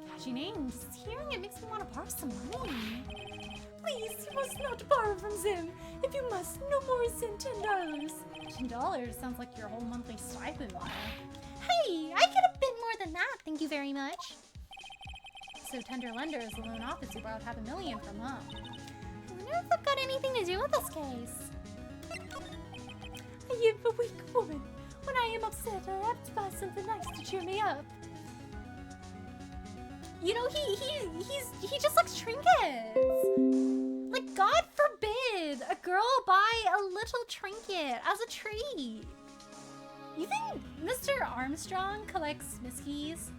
Catchy name. Just hearing it makes me want to borrow some money. Please, you must not borrow from them. If you must, no more than $10. $10 sounds like your whole monthly stipend, Maya. Hey, I get a bit more than that, thank you very much. So Tender Lender is the loan office you borrowed $500,000 from, huh? I wonder if they've got anything to do with this case. I am a weak woman. When I am upset, I have to buy something nice to cheer me up. You know, he just likes trinkets. Like, God forbid a girl buy a little trinket as a treat. You think Mr. Armstrong collects Smiskies?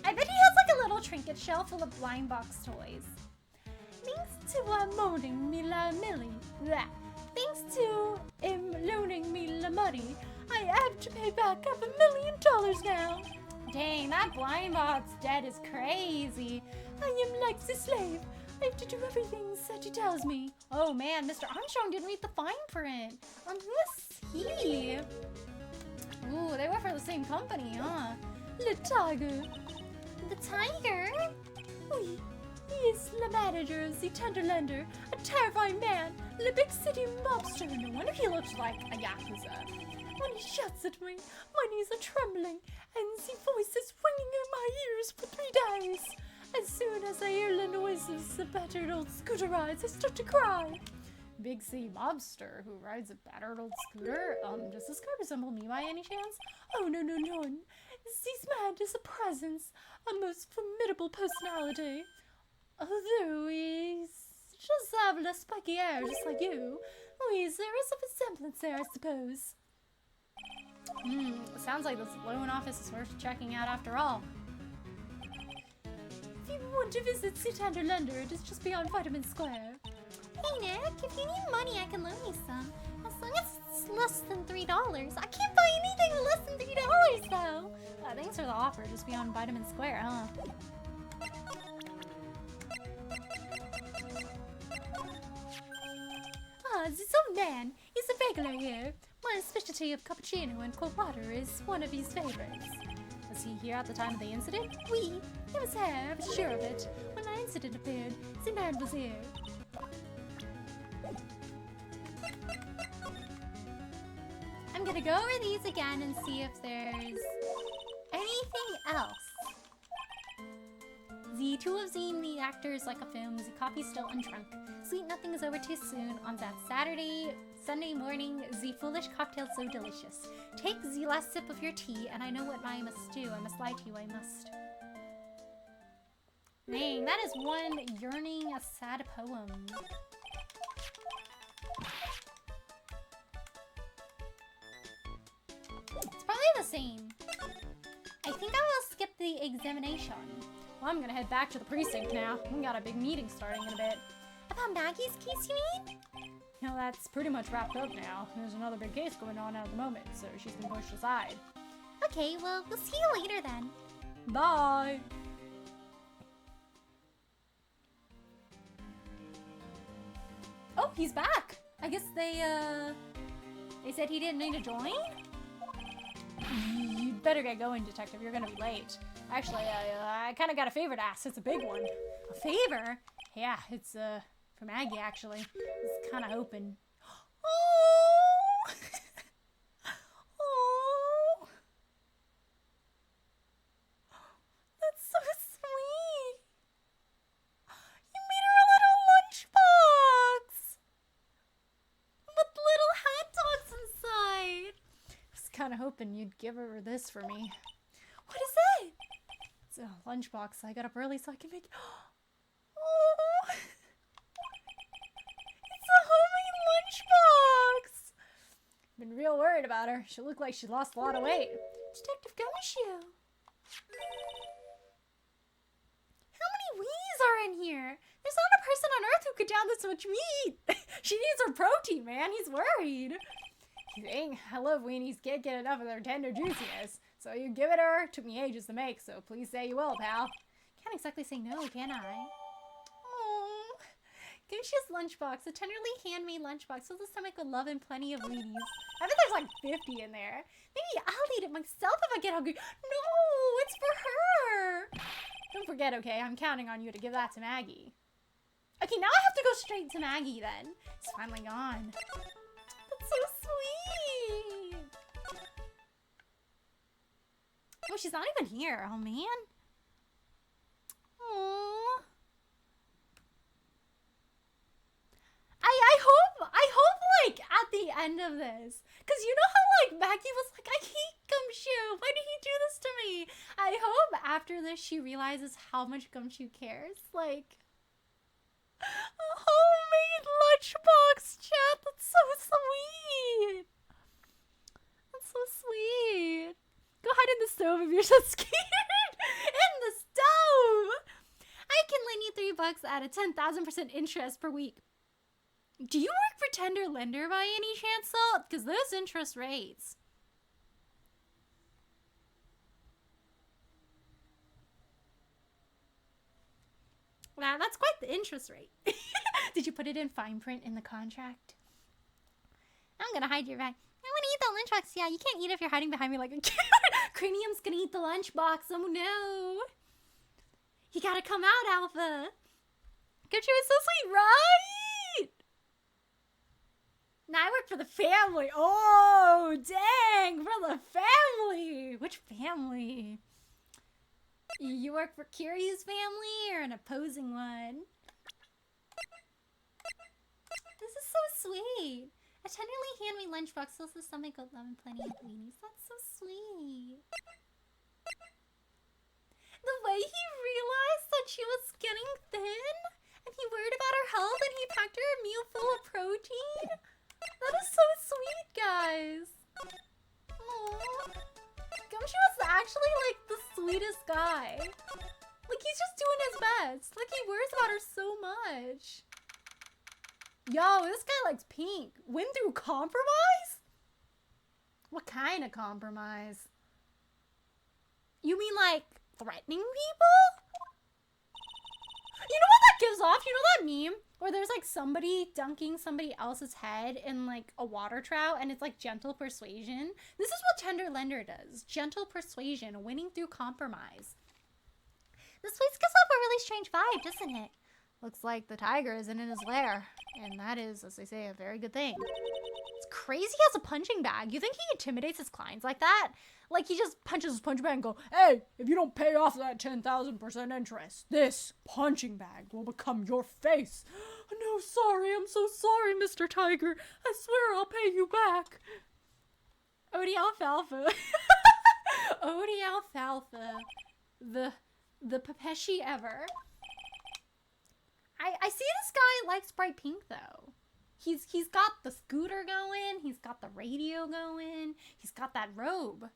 I bet he has like a little trinket shelf full of blind box toys. Thanks to loaning me la millie. Blah. Thanks to loaning me la money, I have to pay back $500,000 now. Dang, that blind box debt is crazy. I am like the slave. I have to do everything that he tells me. Oh man, Mr. Armstrong didn't read the fine print. Who is he? Ooh, they work for the same company, huh? Le tiger. The tiger? Oui. He is the manager of the Tenderlander, a terrifying man, the big city mobster. No wonder he looks like a Yakuza. When he shouts at me, my knees are trembling, and the voice is ringing in my ears for 3 days. As soon as I hear the noises the battered old scooter rides, I start to cry. Big C mobster who rides a battered old scooter? Does this guy resemble me by any chance? Oh, no. This man is a presence, a most formidable personality. Although he's just have the spiky hair, just like you. Louise, there is a resemblance there, I suppose. Sounds like this loan office is worth checking out after all. If you want to visit the Tenderlander, it is just beyond Vitamin Square. Hey Nick, if you need money, I can loan you some. As long as it's less than $3. I can't buy anything less than $3 though. Thanks for the offer, just beyond Vitamin Square, huh? This old man is a regular here. My specialty of cappuccino and cold water is one of his favorites. Was he here at the time of the incident? Oui, he was here, I was sure of it. When the incident appeared, the man was here. I'm gonna go over these again and see if there's anything else. The two of the actors like a film, the coffee's still unshrunk. Sweet nothing is over too soon. On that Sunday morning, the foolish cocktail so delicious. Take the last sip of your tea, and I know what I must do. I must lie to you, I must. Dang, that is one yearning, a sad poem. It's probably the same. I think I will skip the examination. Well, I'm gonna head back to the precinct now. We got a big meeting starting in a bit. About Maggie's case, you mean? You know, that's pretty much wrapped up now. There's another big case going on at the moment, so she's been pushed aside. Okay, well, we'll see you later then. Bye! Oh, he's back! I guess they said he didn't need to join? You'd better get going, detective. You're gonna be late. Actually, I kind of got a favor to ask. It's a big one. A favor? Yeah, it's for Maggie, actually. I was kind of hoping. Oh! Oh! That's so sweet! You made her a little lunchbox! With little hot dogs inside! I was kind of hoping you'd give her this for me. What is it? It's a lunchbox. I got up early so I can make. Oh! It's a homemade lunchbox! Been real worried about her. She looked like she lost a lot of weight. Detective Gumshoe! How many wees are in here? There's not a person on Earth who could down this much meat! She needs her protein, man. He's worried. Dang, I love weenies. Can't get enough of their tender juiciness. So you give it her. Took me ages to make, so please say you will, pal. Can't exactly say no, can I? Oh, Gumshoe's lunchbox, a tenderly handmade lunchbox filled with stomach with love and plenty of weenies. I bet there's like 50 in there. Maybe I'll eat it myself if I get hungry. No, it's for her. Don't forget, okay? I'm counting on you to give that to Maggie. Okay, now I have to go straight to Maggie then. It's finally gone. That's so sweet. Oh, she's not even here. Oh, man. Aww. I hope, like, at the end of this, Because you know how, like, Maggie was like, I hate Gumshoe. Why did he do this to me? I hope after this she realizes how much Gumshoe cares. Like, a homemade lunchbox, chat. That's so sweet. That's so sweet. Go hide in the stove if you're so scared. In the stove. I can lend you $3 at a 10,000% interest per week. Do you work for Tender Lender by any chance, Salt? Because those interest rates. Wow, that's quite the interest rate. Did you put it in fine print in the contract? I'm gonna hide your bag. I want to eat the lunchbox. Yeah, you can't eat if you're hiding behind me like a kid. Cranium's gonna eat the lunchbox. Oh no. You gotta come out, Alpha. Gumshoe is so sweet, right? Now I work for the family. Oh, dang, for the family. Which family? You work for Kiryu's family or an opposing one? This is so sweet. A tenderly handmade lunchbox fills the stomach with love and plenty of weenies. That's so sweet. The way he realized that she was getting thin and he worried about her health and he packed her a meal full of protein. That is so sweet, guys. Aww. Gumshoe is actually like the sweetest guy. Like he's just doing his best. Like he worries about her so much. Yo, this guy likes pink. Win through compromise? What kind of compromise? You mean like threatening people? You know what that gives off? You know that meme where there's like somebody dunking somebody else's head in like a water trout and it's like gentle persuasion? This is what Tender Lender does. Gentle persuasion, winning through compromise. This place gives off a really strange vibe, doesn't it? Looks like the tiger isn't in his lair. And that is, as they say, a very good thing. It's crazy he has a punching bag. You think he intimidates his clients like that? Like he just punches his punching bag and go, Hey, if you don't pay off that 10,000% interest, this punching bag will become your face. No, sorry, I'm so sorry, Mr. Tiger. I swear I'll pay you back. Odie Alfalfa. Odie Alfalfa. The Pepeshi ever. I see this guy likes bright pink though. He's got the scooter going, he's got the radio going, he's got that robe.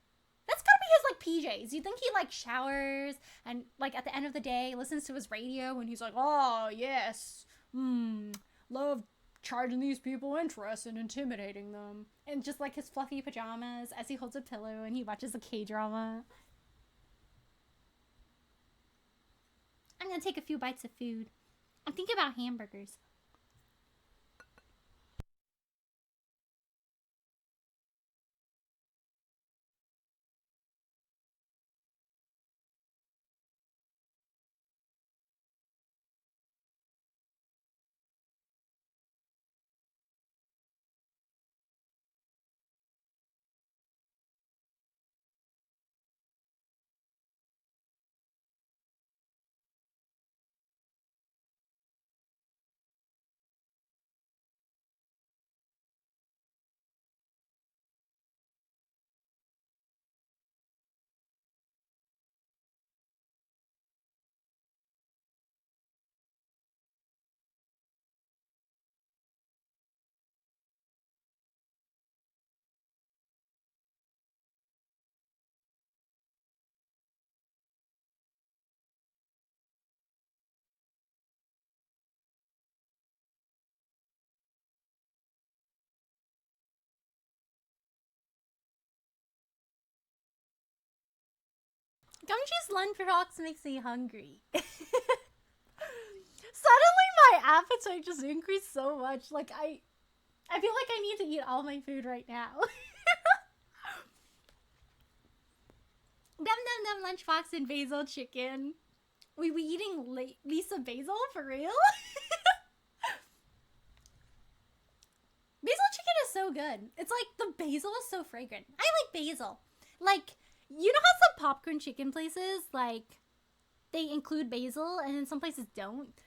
That's gotta be his like PJs. You think he like showers and like at the end of the day listens to his radio and he's like, oh yes, love charging these people interest and intimidating them. And just like his fluffy pajamas as he holds a pillow and he watches a K-drama. I'm gonna take a few bites of food. I'm thinking about hamburgers. Gumshoe's lunchbox makes me hungry. Suddenly my appetite just increased so much. Like I feel like I need to eat all my food right now. Dum dum dum lunchbox and basil chicken. We eating Lisa basil for real? Basil chicken is so good. It's like the basil is so fragrant. I like basil. Like, you know how some popcorn chicken places, like, they include basil and then some places don't?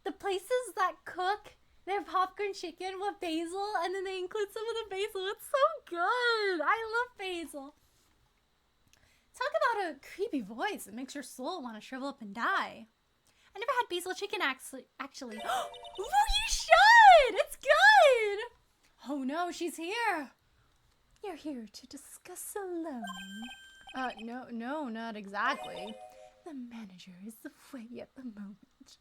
The places that cook their popcorn chicken with basil, and then they include some of the basil. It's so good. I love basil. Talk about a creepy voice that makes your soul want to shrivel up and die. I never had basil chicken actually. Oh, you should! It's good! Oh no, she's here. You're here to discuss a loan. No, not exactly. The manager is away at the moment.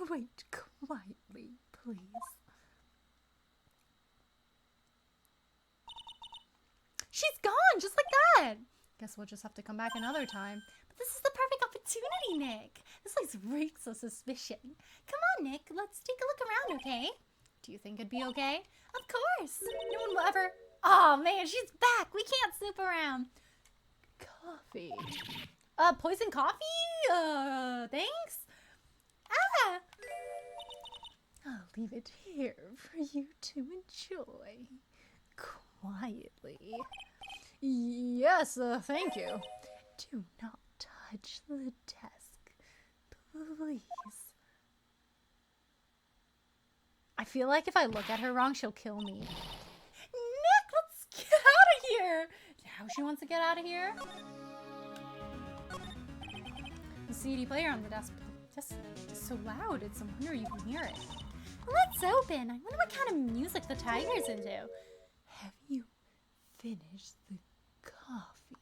Wait quietly, please. She's gone, just like that. Guess we'll just have to come back another time. But this is the perfect opportunity, Nick. This place reeks of suspicion. Come on, Nick, let's take a look around, okay? Do you think it'd be okay? Of course. No one will ever... Oh, man, she's back. We can't snoop around. Coffee. Poison coffee? Thanks? Ah! I'll leave it here for you to enjoy. Quietly. Yes, thank you. Do not touch the desk, please. I feel like if I look at her wrong, she'll kill me. Nick, let's get out of here. Now she wants to get out of here. The CD player on the desk, just so loud. It's no wonder you can hear it. Let's open. I wonder what kind of music the tiger's into. Have you finished the coffee?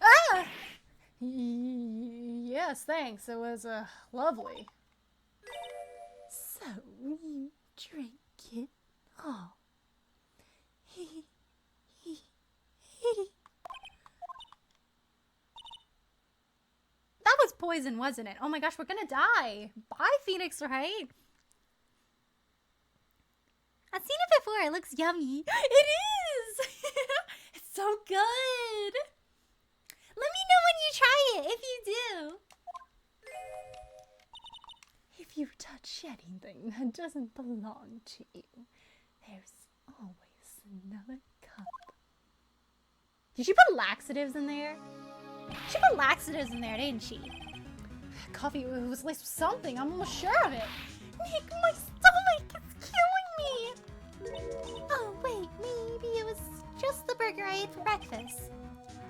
Ah! Yes, thanks. It was lovely. So you drank it all. That was poison, wasn't it? Oh my gosh, we're gonna die. Bye, Phoenix, right? I've seen it before. It looks yummy. It is! It's so good. Let me know when you try it, if you do. If you touch anything that doesn't belong to you, there's always another cup. Did she put laxatives in there? She put laxatives in there, didn't she? Coffee was laced with something. I'm almost sure of it. Nick, my stomach is killing me. Oh, wait, maybe it was just the burger I ate for breakfast.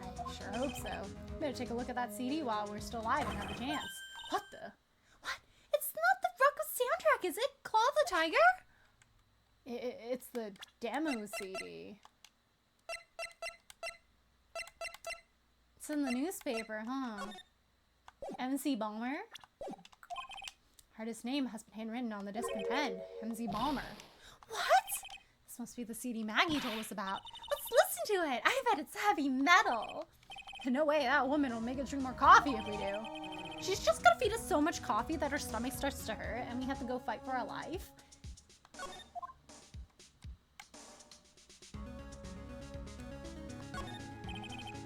I sure hope so. Better take a look at that CD while we're still alive and have a chance. What the? What? It's not the Rocco soundtrack, is it? Claw the Tiger? It's the demo CD. It's in the newspaper, huh? MC Balmer? Artist's name has been handwritten on the disc in pen. MC Balmer. What? This must be the CD Maggie told us about. Let's listen to it. I bet it's heavy metal. No way that woman will make us drink more coffee if we do. She's just gonna feed us so much coffee that our stomach starts to hurt and we have to go fight for our life.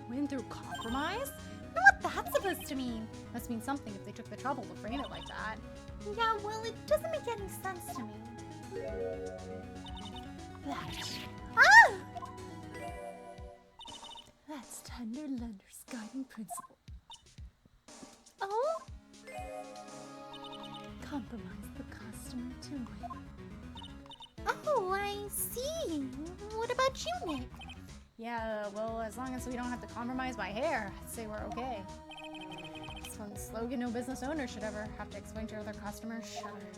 Win through compromise? I wonder what that's supposed to mean. Must mean something if they took the trouble to frame it like that. Yeah, well, it doesn't make any sense to me. Ah! That's Tender Lender's guiding principle. Oh? Compromise the customer to win. Oh, I see. What about you, Nick? Yeah, well, as long as we don't have to compromise by hair, I'd say we're okay. This one slogan no business owner should ever have to explain to other customers. Shudder.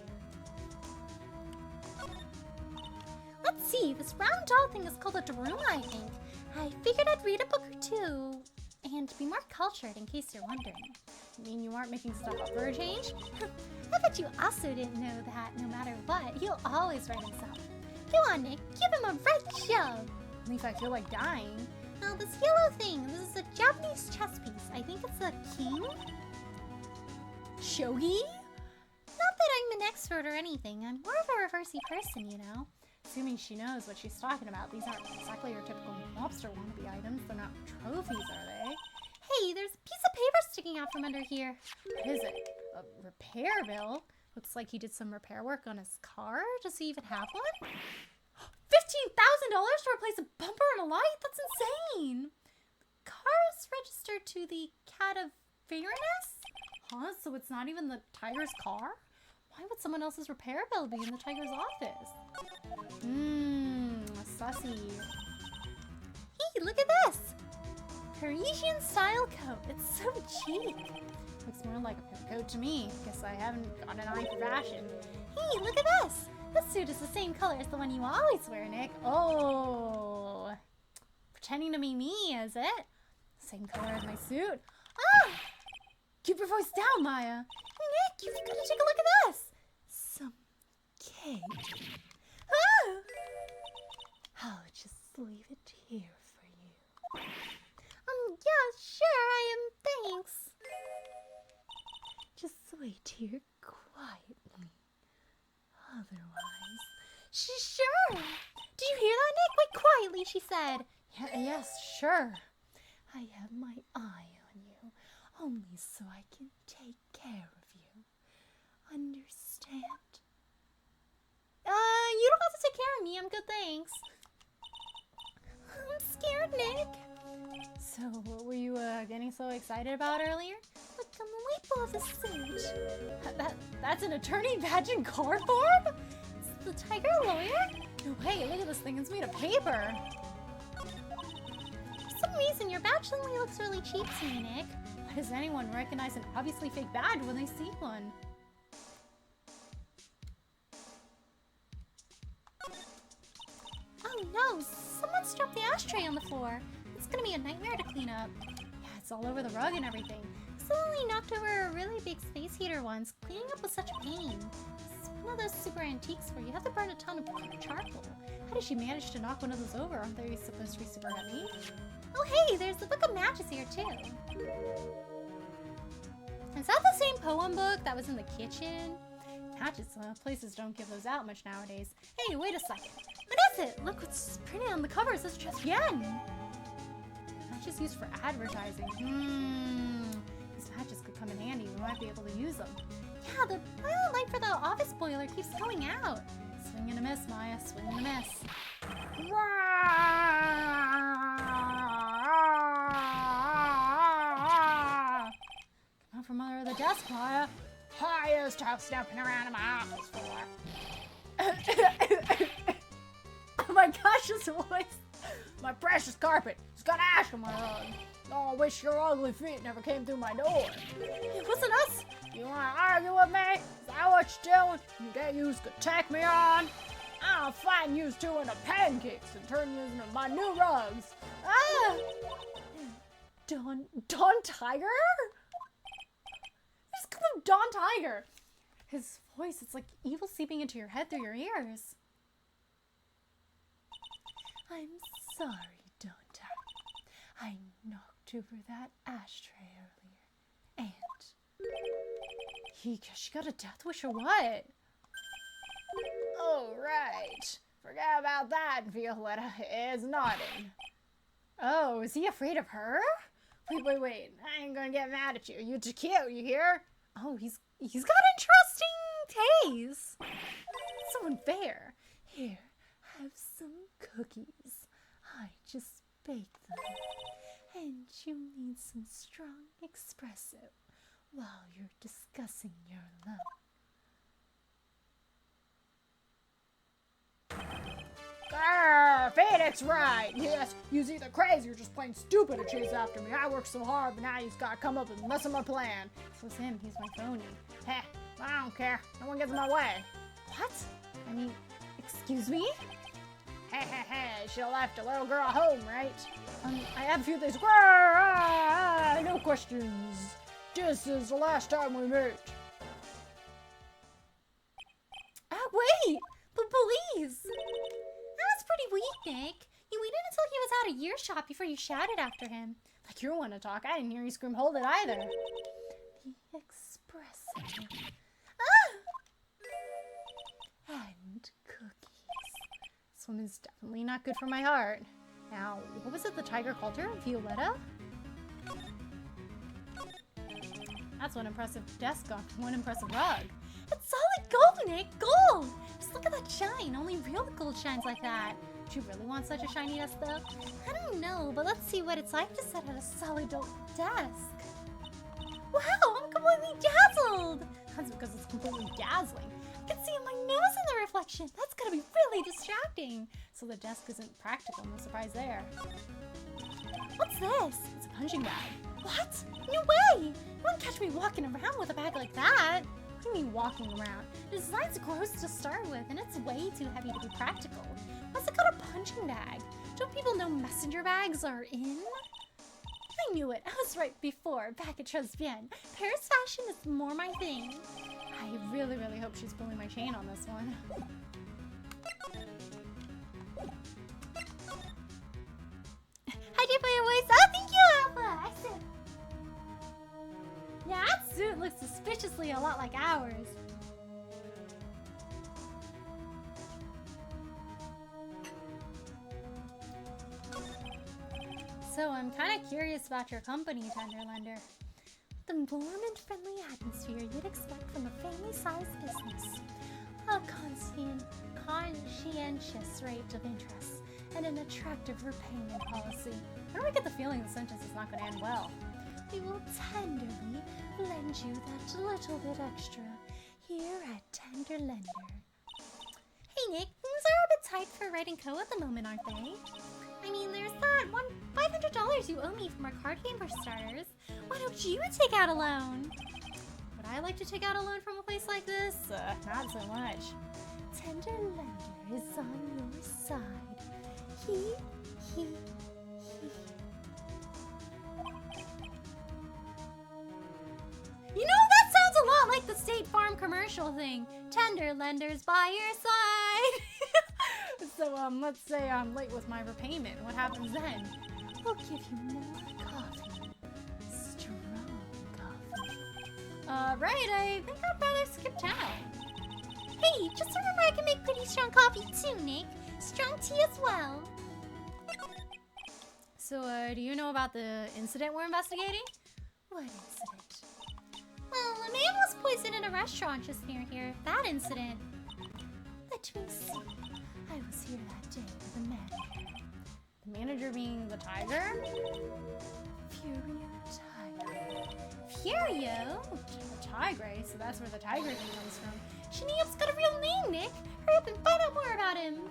Let's see, this round doll thing is called a Daruma, I think. I figured I'd read a book or two and be more cultured in case you're wondering. You mean you aren't making stuff up for a change? I bet you also didn't know that no matter what, he'll always write himself. Go on, Nick, give him a right shove. At least I feel like dying. Now, this yellow thing, this is a Japanese chess piece. I think it's a king? Shogi? Not that I'm an expert or anything. I'm more of a reversey person, you know. Assuming she knows what she's talking about, these aren't exactly your typical mobster wannabe items. They're not trophies, are they? Hey, there's a piece of paper sticking out from under here. What is it? A repair bill? Looks like he did some repair work on his car. Does he even have one? $15,000 to replace a bumper and a light? That's insane! The car's registered to the Cadaverous? Huh? So it's not even the tiger's car? Why would someone else's repair bill be in the tiger's office? Sussy. Hey, look at this! Parisian style coat. It's so cheap. Looks more like a pimp coat to me. Guess I haven't got an eye for fashion. Hey, look at this! This suit is the same color as the one you always wear, Nick. Oh. Pretending to be me, is it? Same color as my suit. Ah! Keep your voice down, Maya. Nick, you've got to take a look at this! Some cake. Ah! I'll just leave it here for you. Yeah, sure, I am. Thanks. Just wait here quietly. Otherwise, Sure. Did you hear that, Nick? Wait quietly, she said. Yes, sure. I have my eye on you, only so I can take care of you. Understand? You don't have to take care of me. I'm good, thanks. I'm scared, Nick. So, what were you getting so excited about earlier? Look, I'm the wipe off the suit. That's an attorney badge in cardboard? It's the tiger lawyer? No way, look at this thing. It's made of paper. For some reason, your badge suddenly looks really cheap to me, Nick. Why does anyone recognize an obviously fake badge when they see one? Oh no, someone's dropped the ashtray on the floor. It's gonna be a nightmare to clean up. Yeah, it's all over the rug and everything. Suddenly knocked over a really big space heater once. Cleaning up was such a pain. It's one of those super antiques where you have to burn a ton of charcoal. How did she manage to knock one of those over? Aren't they supposed to be super heavy? Oh hey, there's the book of matches here too. Is that the same poem book that was in the kitchen? Matches, places don't give those out much nowadays. Hey, wait a second. What is it? Look what's printed on the cover. It says just yen. Matches used for advertising. These matches could come in handy. We might be able to use them. Yeah, the pilot light for the office boiler keeps going out. Swing and a miss, Maya. Swing and a miss. Come out from under the desk, Maya. Highest house stepping around in my office floor. Oh my gosh, this voice. My precious carpet. It's got ash on my rug. Oh, I wish your ugly feet never came through my door. It wasn't us. You wanna argue with me? Is that what you're doing? You get used to take me on? I'll find you two into pancakes and turn you into my new rugs. Ah! Don Tiger? Just call him Don Tiger. His voice, it's like evil seeping into your head through your ears. I'm sorry, don't I knocked over that ashtray earlier. And She got a death wish or what? Oh, right. Forget about that, Violetta is nodding. Oh, is he afraid of her? Wait. I ain't gonna get mad at you. You're too cute, you hear? Oh, he's got interesting taste. So unfair. here, have some cookies. I just baked them. And you'll need some strong espresso while you're discussing your love. Phoenix, right. Yes, you's either crazy or just plain stupid to chase after me. I worked so hard, but now you's gotta come up and mess up my plan. So it's him, he's my phony. Heh, I don't care. No one gets in my way. What? I mean, excuse me? Hey, she left a little girl home, right? I have a few things. No questions. This is the last time we meet. Wait! But police! That was pretty weak, Nick. You waited until he was out of earshot before you shouted after him. Like you want to talk. I didn't hear you scream, hold it either. The espresso. And cookies. This woman's definitely not good for my heart. Now, what was it the tiger called her? Violetta? That's one impressive desk on one impressive rug. It's solid gold, Nick! Gold! Just look at that shine. Only real gold shines like that. Do you really want such a shiny desk, though? I don't know, but let's see what it's like to sit at a solid oak desk. Wow, I'm completely dazzled! That's because it's completely dazzling. I can see my nose in the reflection. That's gonna be really distracting. So the desk isn't practical, no surprise there. What's this? It's a punching bag. What? No way! You wouldn't catch me walking around with a bag like that. What do you mean walking around? The design's gross to start with, and it's way too heavy to be practical. What's it called a punching bag? Don't people know messenger bags are in? I knew it. I was right before, back at Très Bien. Paris fashion is more my thing. I really, really hope she's pulling my chain on this one. Hi, dear player voice. Oh, thank you, Alpha. Excellent. Yeah, that suit looks suspiciously a lot like ours. So I'm kind of curious about your company, Tenderlender. The warm and friendly atmosphere you'd expect from a family-sized business. A conscientious rate of interest and an attractive repayment policy. How do I get the feeling the sentence is not going to end well? We will tenderly lend you that little bit extra here at Tenderlender. Hey Nick, things are a bit tight for writing co at the moment, aren't they? I mean, there's that $500 you owe me from our card game for starters. Why don't you take out a loan? Would I like to take out a loan from a place like this? Not so much. Tenderlender is on your side. He. You know, that sounds a lot like the State Farm commercial thing. Tenderlender's by your side. So, let's say I'm late with my repayment. What happens then? We'll give you more coffee. Strong coffee. Right, I think I'd rather skip town. Hey, just remember I can make pretty strong coffee too, Nick. Strong tea as well. So, do you know about the incident we're investigating? What incident? Well, a man was poisoned in a restaurant just near here. That incident. Let me see. I was here that day with the manager. The manager being the tiger? Furio Tiger. Furio? Tigre, so that's where the tiger thing comes from. Shaniup's got a real name, Nick. Hurry up and find out more about him.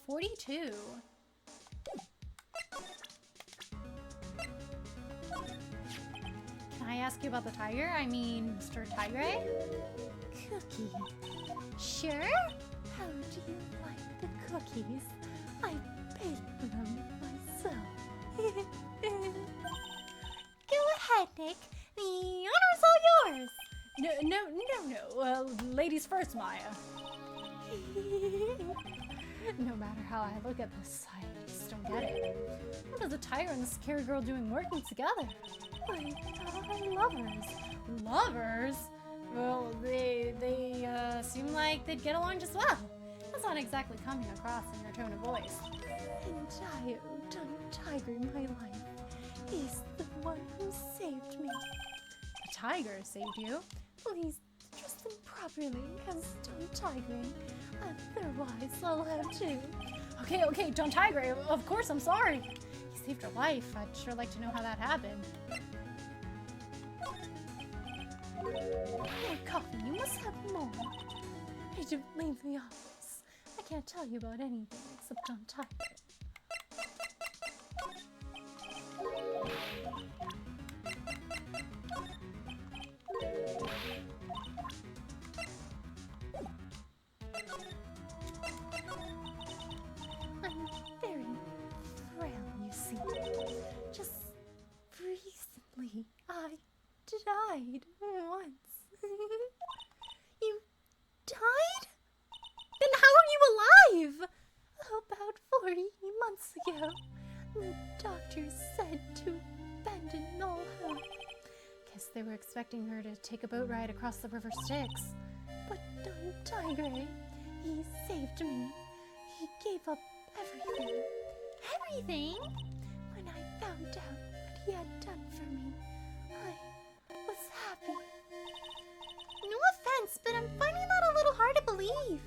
42. Can I ask you about the tiger? I mean, Mr. Tigre? Cookie. Sure? How do you like the cookies? I paid for them myself. Go ahead, Nick. The honor's all yours. No. Ladies first, Maya. No matter how I look at this, I just don't get it. What are the tiger and the scary girl doing working together? We're lovers. Lovers? Well, they seem like they'd get along just well. That's not exactly coming across in your tone of voice. And I owed Tiger my life. He's the one who saved me. The tiger saved you? Please dress them properly and don't tigering. Otherwise, I'll have to. Okay, John Tigre, of course, I'm sorry. He saved your life. I'd sure like to know how that happened. More coffee, you must have more. I don't leave the office. I can't tell you about anything except John Tiger. I'm very frail, you see. Just recently, I died once. You died? Then how are you alive? About 40 months ago, the doctors said to abandon all hope. Guess they were expecting her to take a boat ride across the River Styx. But Don Tigre, he saved me. He gave up everything. Everything? When I found out what he had done for me, I was happy. No offense, but I'm finding that a little hard to believe.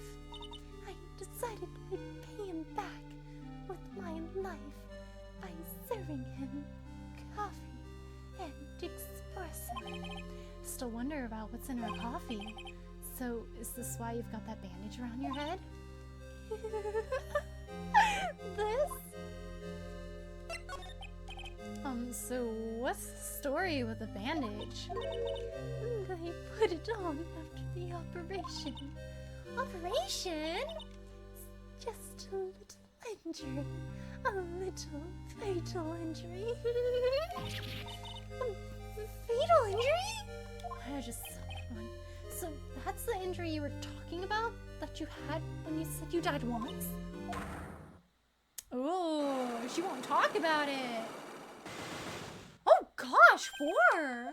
I decided I'd pay him back with my life by serving him coffee and what's in her coffee. So, is this why you've got that bandage around your head? This? So what's the story with the bandage? They put it on after the operation. Operation? It's just a little injury. A little fatal injury. Fatal injury? I just saw one. So that's the injury you were talking about that you had when you said you died once? Oh, she won't talk about it. Oh gosh, 4.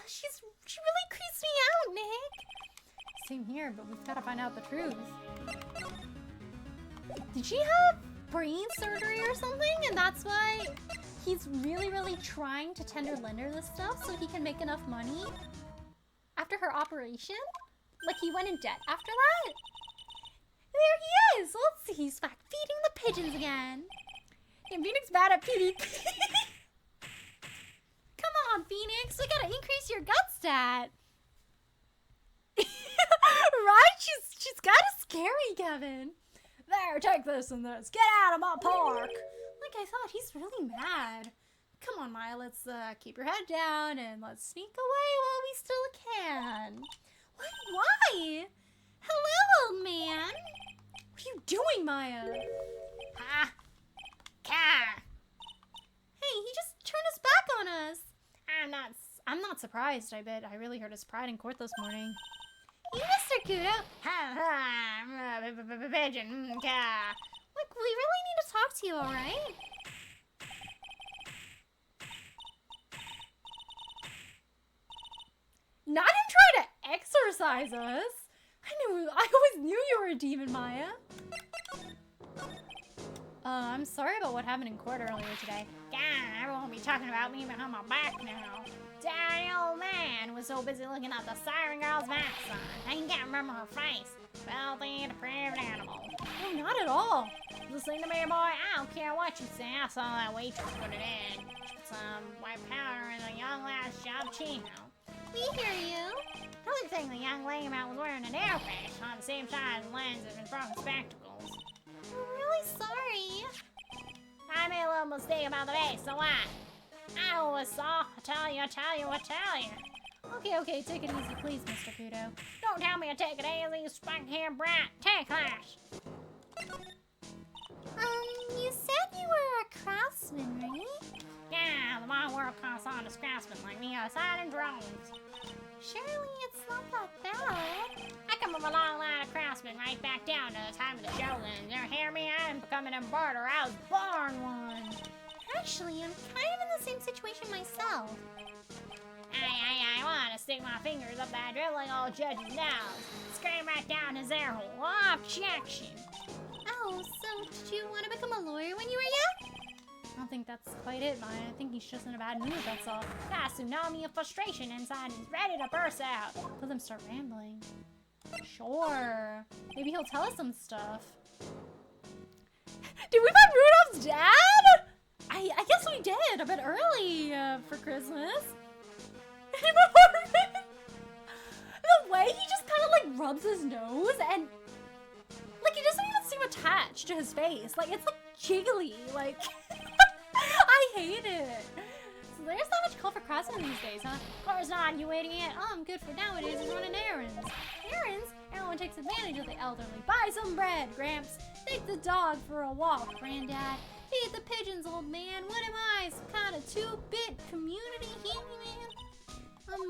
She really creeps me out, Nick. Same here, but we've got to find out the truth. Did she have brain surgery or something? And that's why he's really trying to tender lend her this stuff so he can make enough money after her operation? Like he went in debt after that? There he is! Let's see, he's back feeding the pigeons again. And Phoenix bad at PvP. Come on, Phoenix, we gotta increase your gut stat. Right? She's kinda scary, Kevin. There, take this and this. Get out of my park. Like I thought, he's really mad. Come on, Maya, let's keep your head down and let's sneak away while we still can. Why? Hello, old man. What are you doing, Maya? Ha! Ka! Hey, he just turned his back on us. I'm not surprised. I bet I really hurt his pride in court this morning. You, Mr. Kudo. Ha ha! Pigeon. Ka! Look, we really need to talk to you, alright? Not him trying to exorcise us. I always knew you were a demon, Maya. I'm sorry about what happened in court earlier today. God, everyone will be talking about me behind my back now. Daddy old man was so busy looking at the siren girl's backside. I can't remember her face. Filthy, depraved animal. No, not at all. Listen to me, boy. I don't care what you say. I saw that waitress put it in. She put some white powder in the young lad's cappuccino. We hear you. Another thing, the young lady was wearing an earpiece on the same size lens as his broken spectacles. I'm really sorry. I made a little mistake about the base, so what? I always saw. I tell you. Okay, take it easy, please, Mr. Kudo. Don't tell me to take it easy, you spike-haired brat. Take clash. You said you were a craftsman, right? Yeah, the modern world calls on to craftsmen like me outside and drones. Surely it's not that bad. I come from a long line of craftsmen right back down to the time of the Shoguns. You hear me? I'm becoming a barter. I was born one. Actually, I'm kind of in the same situation myself. I want to stick my fingers up that dribbling old judge's nose. Scream right down his air hole. Objection. Oh, so did you want to become a lawyer when you were young? I don't think that's quite it, Maya. I think he's just in a bad mood, that's all. Got a tsunami of frustration inside. He's ready to burst out. Let them start rambling. Sure. Maybe he'll tell us some stuff. Did we find Rudolph's dad? I guess we did a bit early for Christmas. The way he just kind of like rubs his nose and like it doesn't even seem attached to his face. Like it's like jiggly. Like I hate it. So there's not much call for craftsmen these days, huh? Of course not, you idiot. All I'm good for nowadays is running errands. Errands? Everyone takes advantage of the elderly. Buy some bread, Gramps. Take the dog for a walk, Granddad. Feed the pigeons, old man. What am I, some kind of 2-bit community handyman?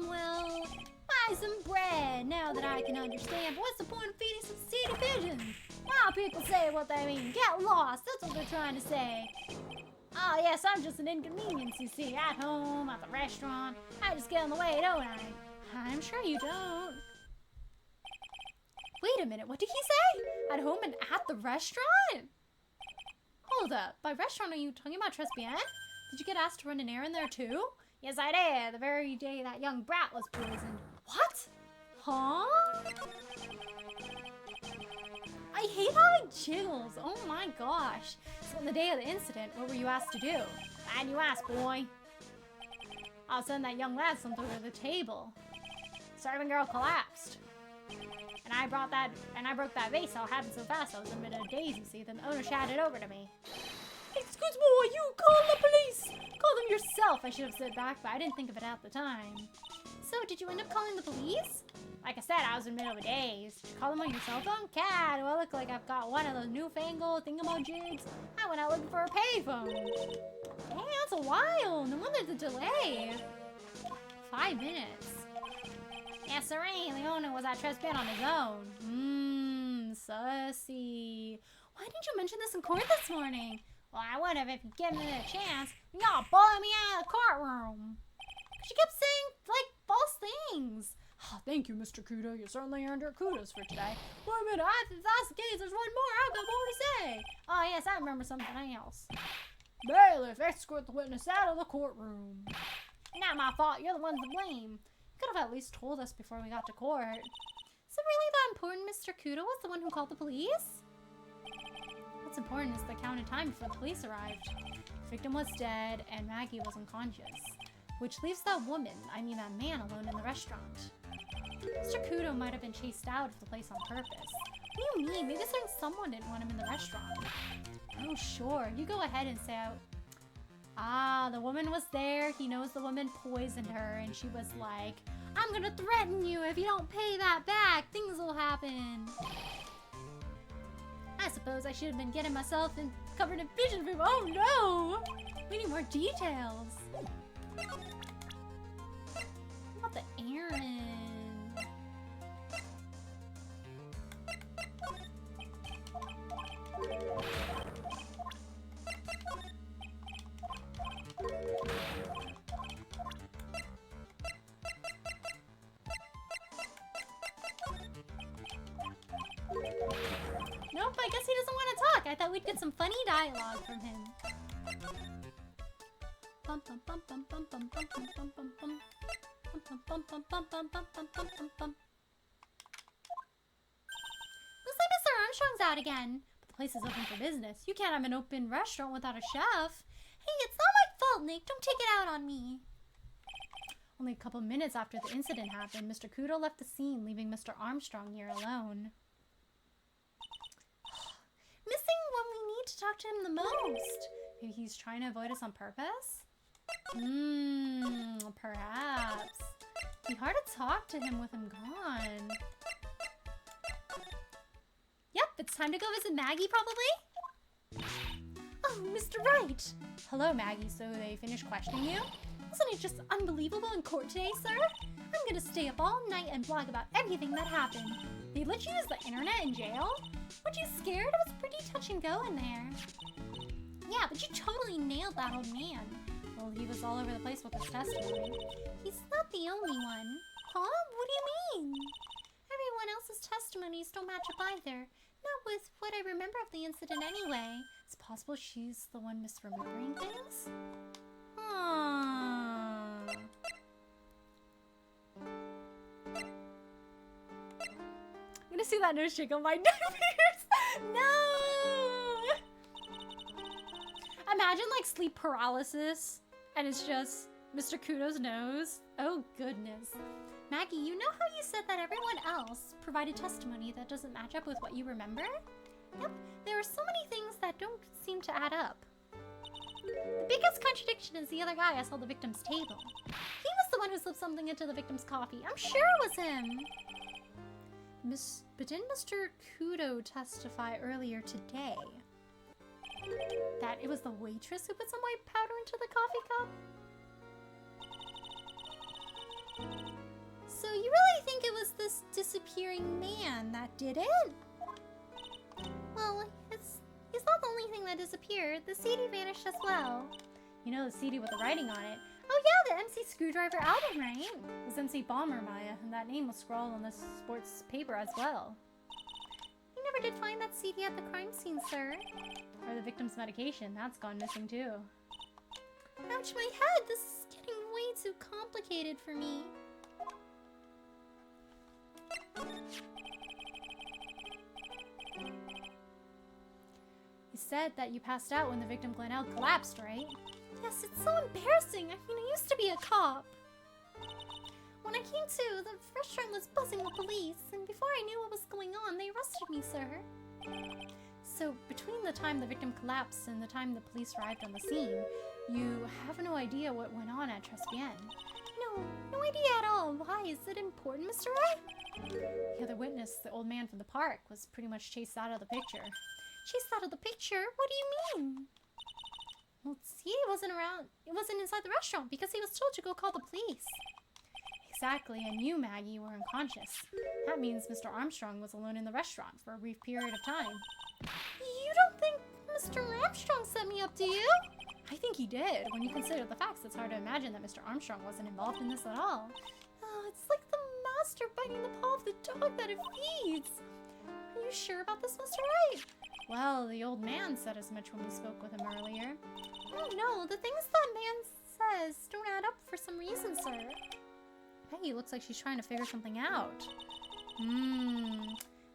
Well, buy some bread now that I can understand. But what's the point of feeding some city pigeons? Wow, people say what they mean. Get lost. That's what they're trying to say. Oh, yes, I'm just an inconvenience, you see. At home, at the restaurant. I just get in the way, don't I? I'm sure you don't. Wait a minute, what did he say? At home and at the restaurant? Hold up. By restaurant, are you talking about Trespian? Did you get asked to run an errand there too? Yes, I did. The very day that young brat was poisoned. What? Huh? I hate how it jiggles. Oh my gosh. So on the day of the incident, what were you asked to do? Glad you asked, boy. All of a sudden, that young lad slumped over the table. Serving girl collapsed. And I broke that vase. All happened so fast, I was in a bit of a daze, you see. Then the owner shouted over to me. Excuse me, you call the police! Call them yourself, I should have said back, but I didn't think of it at the time. So, did you end up calling the police? Like I said, I was in the middle of a daze. Did you call them on your cell phone? Cat, do I look like I've got one of those newfangled thingamajigs? I went out looking for a payphone. Dang, that's a while. No wonder the delay. 5 minutes. Yes, sirree, the owner was at trespass on his own. Sussy. Why didn't you mention this in court this morning? Well, I would have if you'd given me a chance. Y'all bullied me out of the courtroom. She kept saying, like, false things. Oh, thank you, Mr. Kudo. You certainly earned your kudos for today. Wait a minute, if that's the case, there's one more. I've got more to say. Oh, yes, I remember something else. Bailiff, escort the witness out of the courtroom. Not my fault. You're the ones to blame. You could have at least told us before we got to court. Is it really that important Mr. Kudo was the one who called the police? What's important is the counted time before the police arrived. The victim was dead and Maggie was unconscious, which leaves that man alone in the restaurant. Mr. Kudo might have been chased out of the place on purpose. What do you mean? Maybe someone didn't want him in the restaurant. Oh, sure. You go ahead and say, the woman was there. He knows the woman poisoned her, and she was like, I'm gonna threaten you. If you don't pay that back, things will happen. I suppose I should have been getting myself covered in vision film. Oh, no! We need more details. What about the errand? Nope, I guess he doesn't want to talk. I thought we'd get some funny dialogue from him. Bum bum bum bum bum bum bum bum bum bum bum. Bum bum bum bum bum bum bum bum bum bum. Looks like Mr. Armstrong's out again. But the place is open for business. You can't have an open restaurant without a chef. Hey, it's not my fault, Nick. Don't take it out on me. Only a couple minutes after the incident happened, Mr. Kudo left the scene, leaving Mr. Armstrong here alone. Missing when we need to talk to him the most. Maybe he's trying to avoid us on purpose? Perhaps. It'd be hard to talk to him with him gone. Yep, it's time to go visit Maggie, probably. Oh, Mr. Wright. Hello, Maggie. So they finished questioning you? Wasn't it just unbelievable in court today, sir? I'm gonna stay up all night and blog about everything that happened. They let you use the internet in jail? Weren't you scared? It was pretty touch and go in there. Yeah, but you totally nailed that old man. Well, he was all over the place with his testimony. He's not the only one. Huh? What do you mean? Everyone else's testimonies don't match up either. Not with what I remember of the incident anyway. It's possible she's the one misremembering things? I'm gonna see that nose shake on my nightmares. No! Imagine like sleep paralysis and it's just Mr. Kudo's nose. Oh goodness. Maggie, you know how you said that everyone else provided testimony that doesn't match up with what you remember? Yep, there are so many things that don't seem to add up. The biggest contradiction is the other guy I saw at the victim's table. He was the one who slipped something into the victim's coffee. I'm sure it was him. But didn't Mr. Kudo testify earlier today that it was the waitress who put some white powder into the coffee cup? So you really think it was this disappearing man that did it? Well, he's not the only thing that disappeared. The CD vanished as well. You know the CD with the writing on it. Oh yeah, the MC Screwdriver album, right? It was MC Bomber, Maya, and that name was scrawled on this sports paper as well. You never did find that CD at the crime scene, sir. Or the victim's medication. That's gone missing too. Ouch, my head! This is getting way too complicated for me. You said that you passed out when the victim Glenelle collapsed, right? Yes, it's so embarrassing. I mean, I used to be a cop. When I came to, the restaurant was buzzing with police, and before I knew what was going on, they arrested me, sir. So, between the time the victim collapsed and the time the police arrived on the scene, you have no idea what went on at Trespian. No idea at all. Why? Is it important, Mr. Wright? The other witness, the old man from the park, was pretty much chased out of the picture. Chased out of the picture? What do you mean? Well, see, it wasn't inside the restaurant because he was told to go call the police. Exactly, and you, Maggie, were unconscious. That means Mr. Armstrong was alone in the restaurant for a brief period of time. You don't think Mr. Armstrong set me up, do you? I think he did. When you consider the facts, it's hard to imagine that Mr. Armstrong wasn't involved in this at all. Oh, it's like the master biting the paw of the dog that it feeds. Are you sure about this, Mr. Wright? Well, the old man said as much when we spoke with him earlier. Oh no, the things that man says don't add up for some reason, sir. Maggie looks like she's trying to figure something out. Maybe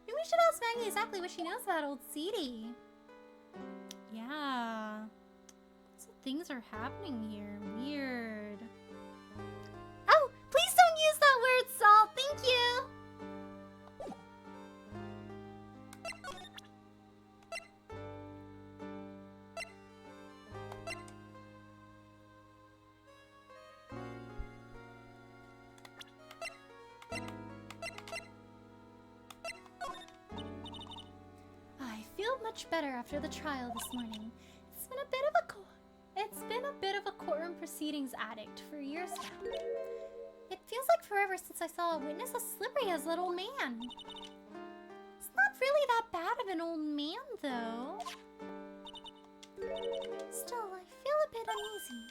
we should ask Maggie exactly what she knows about old Seedy. Yeah. So things are happening here. Weird. Oh, please don't use that word, Salt. Thank you. I feel much better after the trial this morning. It's been a bit of a courtroom proceedings addict for years now. It feels like forever since I saw a witness as slippery as that old man. It's not really that bad of an old man, though. Still, I feel a bit uneasy.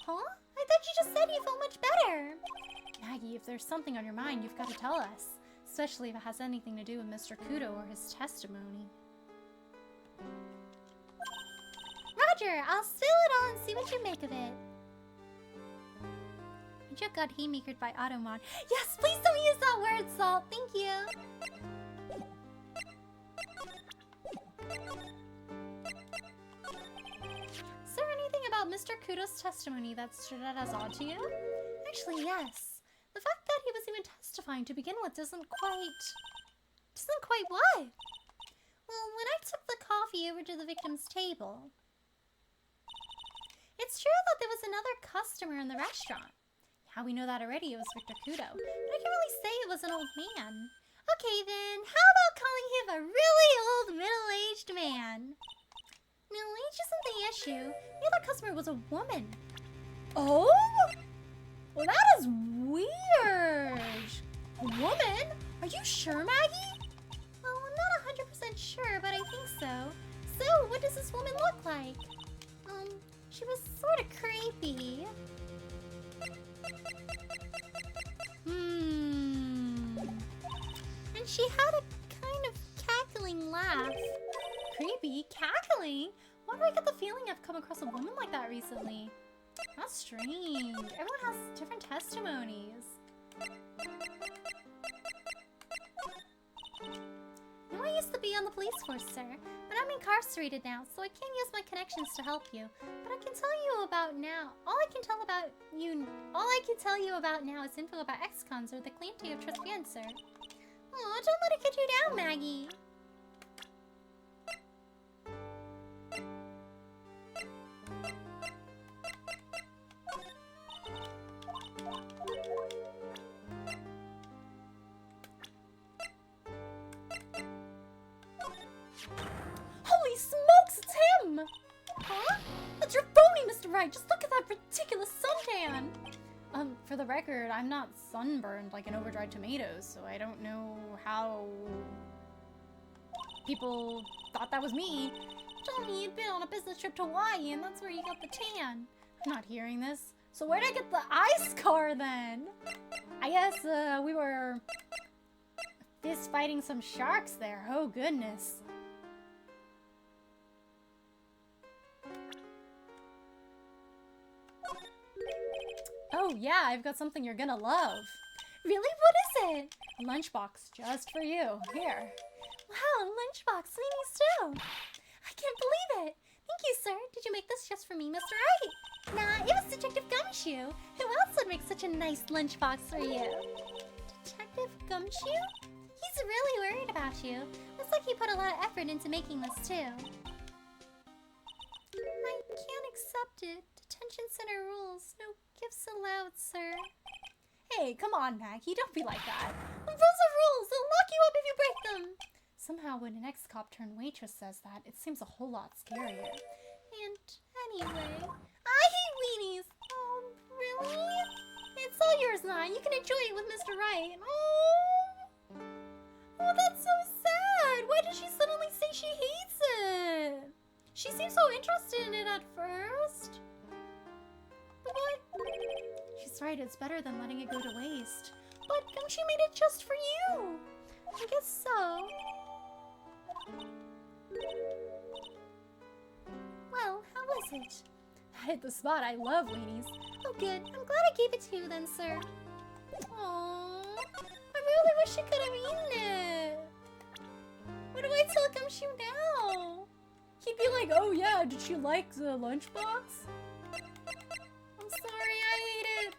Huh? I thought you just said you felt much better. Maggie, if there's something on your mind, you've got to tell us. Especially if it has anything to do with Mr. Kudo or his testimony. Roger, I'll spill it all and see what you make of it. I just got haymakered by Automod. Yes, please don't use that word, Salt. Thank you. Is there anything about Mr. Kudo's testimony that stood out as odd to you? Actually, yes. The fact that he was even testifying to begin with doesn't quite what? Well, when I took the coffee over to the victim's table, it's true that there was another customer in the restaurant. How we know that already? It was Victor Kudo. But I can't really say it was an old man. Okay then, how about calling him a really old middle-aged man? No, age isn't the issue. The other customer was a woman. Oh? Well, that is weird. A woman? Are you sure, Maggie? Well, I'm not 100% sure, but I think so. So, what does this woman look like? She was sort of creepy. And she had a kind of cackling laugh. Creepy? Cackling? Why do I get the feeling I've come across a woman like that recently? That's strange. Everyone has different testimonies. I used to be on the police force, sir, but I'm incarcerated now, so I can't use my connections to help you. But I can tell you about now. All I can tell you about now is info about ex-cons or the Cliente of Trespian, sir. Oh, don't let it get you down, Maggie. Holy smokes, it's him! Huh? That's your phony, Mr. Wright. Just look at that ridiculous suntan. For the record, I'm not sunburned like an overdried tomato, so I don't know how people thought that was me. Told me you'd been on a business trip to Hawaii, and that's where you got the tan. I'm not hearing this. So where'd I get the eye scar then? I guess we were fist fighting some sharks there. Oh goodness. Oh yeah, I've got something you're gonna love. Really? What is it? A lunchbox just for you. Here. Wow, lunchbox. Sweeties too. I can't believe it. Thank you, sir. Did you make this just for me, Mr. Wright? Nah, it was Detective Gumshoe. Who else would make such a nice lunchbox for you? Detective Gumshoe? He's really worried about you. Looks like he put a lot of effort into making this, too. I can't accept it. Detention center rules. No gifts allowed, sir. Hey, come on, Maggie, don't be like that. Rules are rules. They'll lock you up if you break them. Somehow when an ex-cop turned waitress says that, it seems a whole lot scarier. And anyway, I hate weenies. Oh, really? It's all yours now. You can enjoy it with Mr. Wright. Oh, that's so sad. Why did she suddenly say she hates it? She seemed so interested in it at first. But what? She's right, it's better than letting it go to waste. But she made it just for you. I guess so. Well, how was it? I hit the spot. I love weenies. Oh, good. I'm glad I gave it to you then, sir. Aww. I really wish I could have eaten it. What do I tell Gumshoe now? He'd be like, oh yeah, did she like the lunchbox? I'm sorry, I ate it.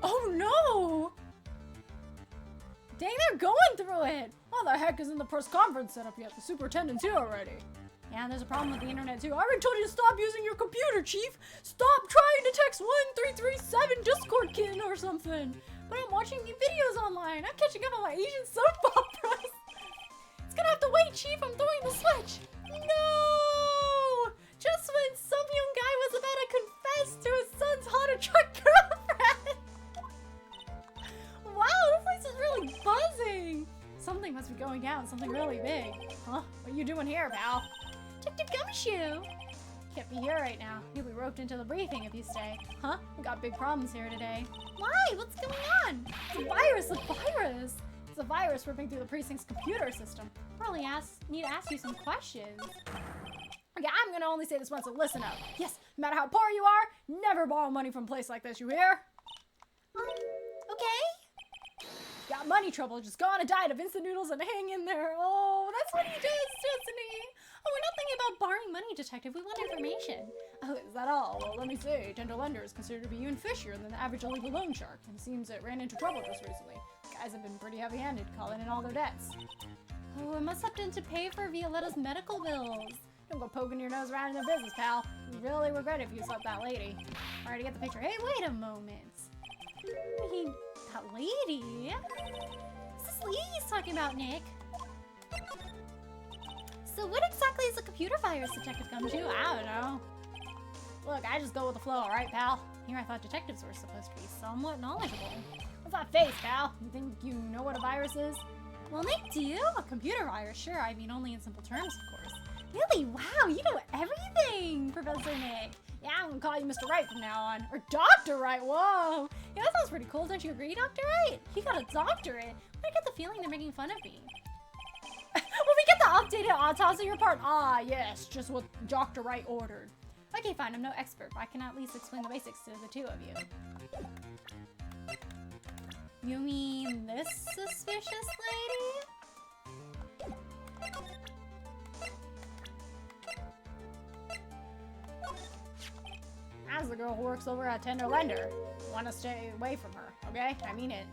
Oh no! Dang, they're going through it! How the heck isn't the press conference set up yet? The superintendent's here already. Yeah, there's a problem with the internet too. I already told you to stop using your computer, Chief! Stop trying to text 1337 Discord kitten or something! But I'm watching videos online. I'm catching up on my Asian soap operas. It's gonna have to wait, Chief. I'm throwing the switch. No! Just when some young guy was about to confess to his son's hot attract girlfriend. Wow, this place is really buzzing. Something must be going down. Something really big. Huh? What are you doing here, pal? Detective Gumshoe. Can't be here right now. You'll be roped into the briefing if you stay. Huh? We got big problems here today. Why? What's going on? It's a virus! A virus! It's a virus ripping through the precinct's computer system. Probably need to ask you some questions. Okay, I'm gonna only say this once, so listen up. Yes, no matter how poor you are, never borrow money from a place like this, you hear? Okay. Got money trouble, just go on a diet of instant noodles and hang in there. Oh, that's what he does, doesn't he? Oh, we're not thinking about borrowing money, Detective. We want information. Oh, is that all? Well, let me see. Tender Lender is considered to be even fishier than the average illegal loan shark, and seems it ran into trouble just recently. Guys have been pretty heavy-handed, calling in all their debts. Oh, it must have been to pay for Violetta's medical bills. Don't go poking your nose around in their business, pal. You really regret it if you slept that lady. Alright, to get the picture. Hey, wait a moment. That lady? Is this lady he's talking about, Nick? So what exactly is a computer virus, Detective Gumshoe? I don't know. Look, I just go with the flow, alright, pal? Here, I thought detectives were supposed to be somewhat knowledgeable. What's that face, pal? You think you know what a virus is? Well, Nick, do you? A computer virus, sure. I mean, only in simple terms, of course. Really? Wow, you know everything, Professor Nick. Yeah, I'm gonna call you Mr. Wright from now on. Or Dr. Wright, whoa! Yeah, that sounds pretty cool, don't you agree, Dr. Wright? He got a doctorate. I get the feeling they're making fun of me. Will we get the updated autopsy report? Ah, yes, just what Dr. Wright ordered. Okay, fine, I'm no expert, but I can at least explain the basics to the two of you. You mean this suspicious lady? As the girl who works over at Tender Lender. Want to stay away from her, okay? I mean it.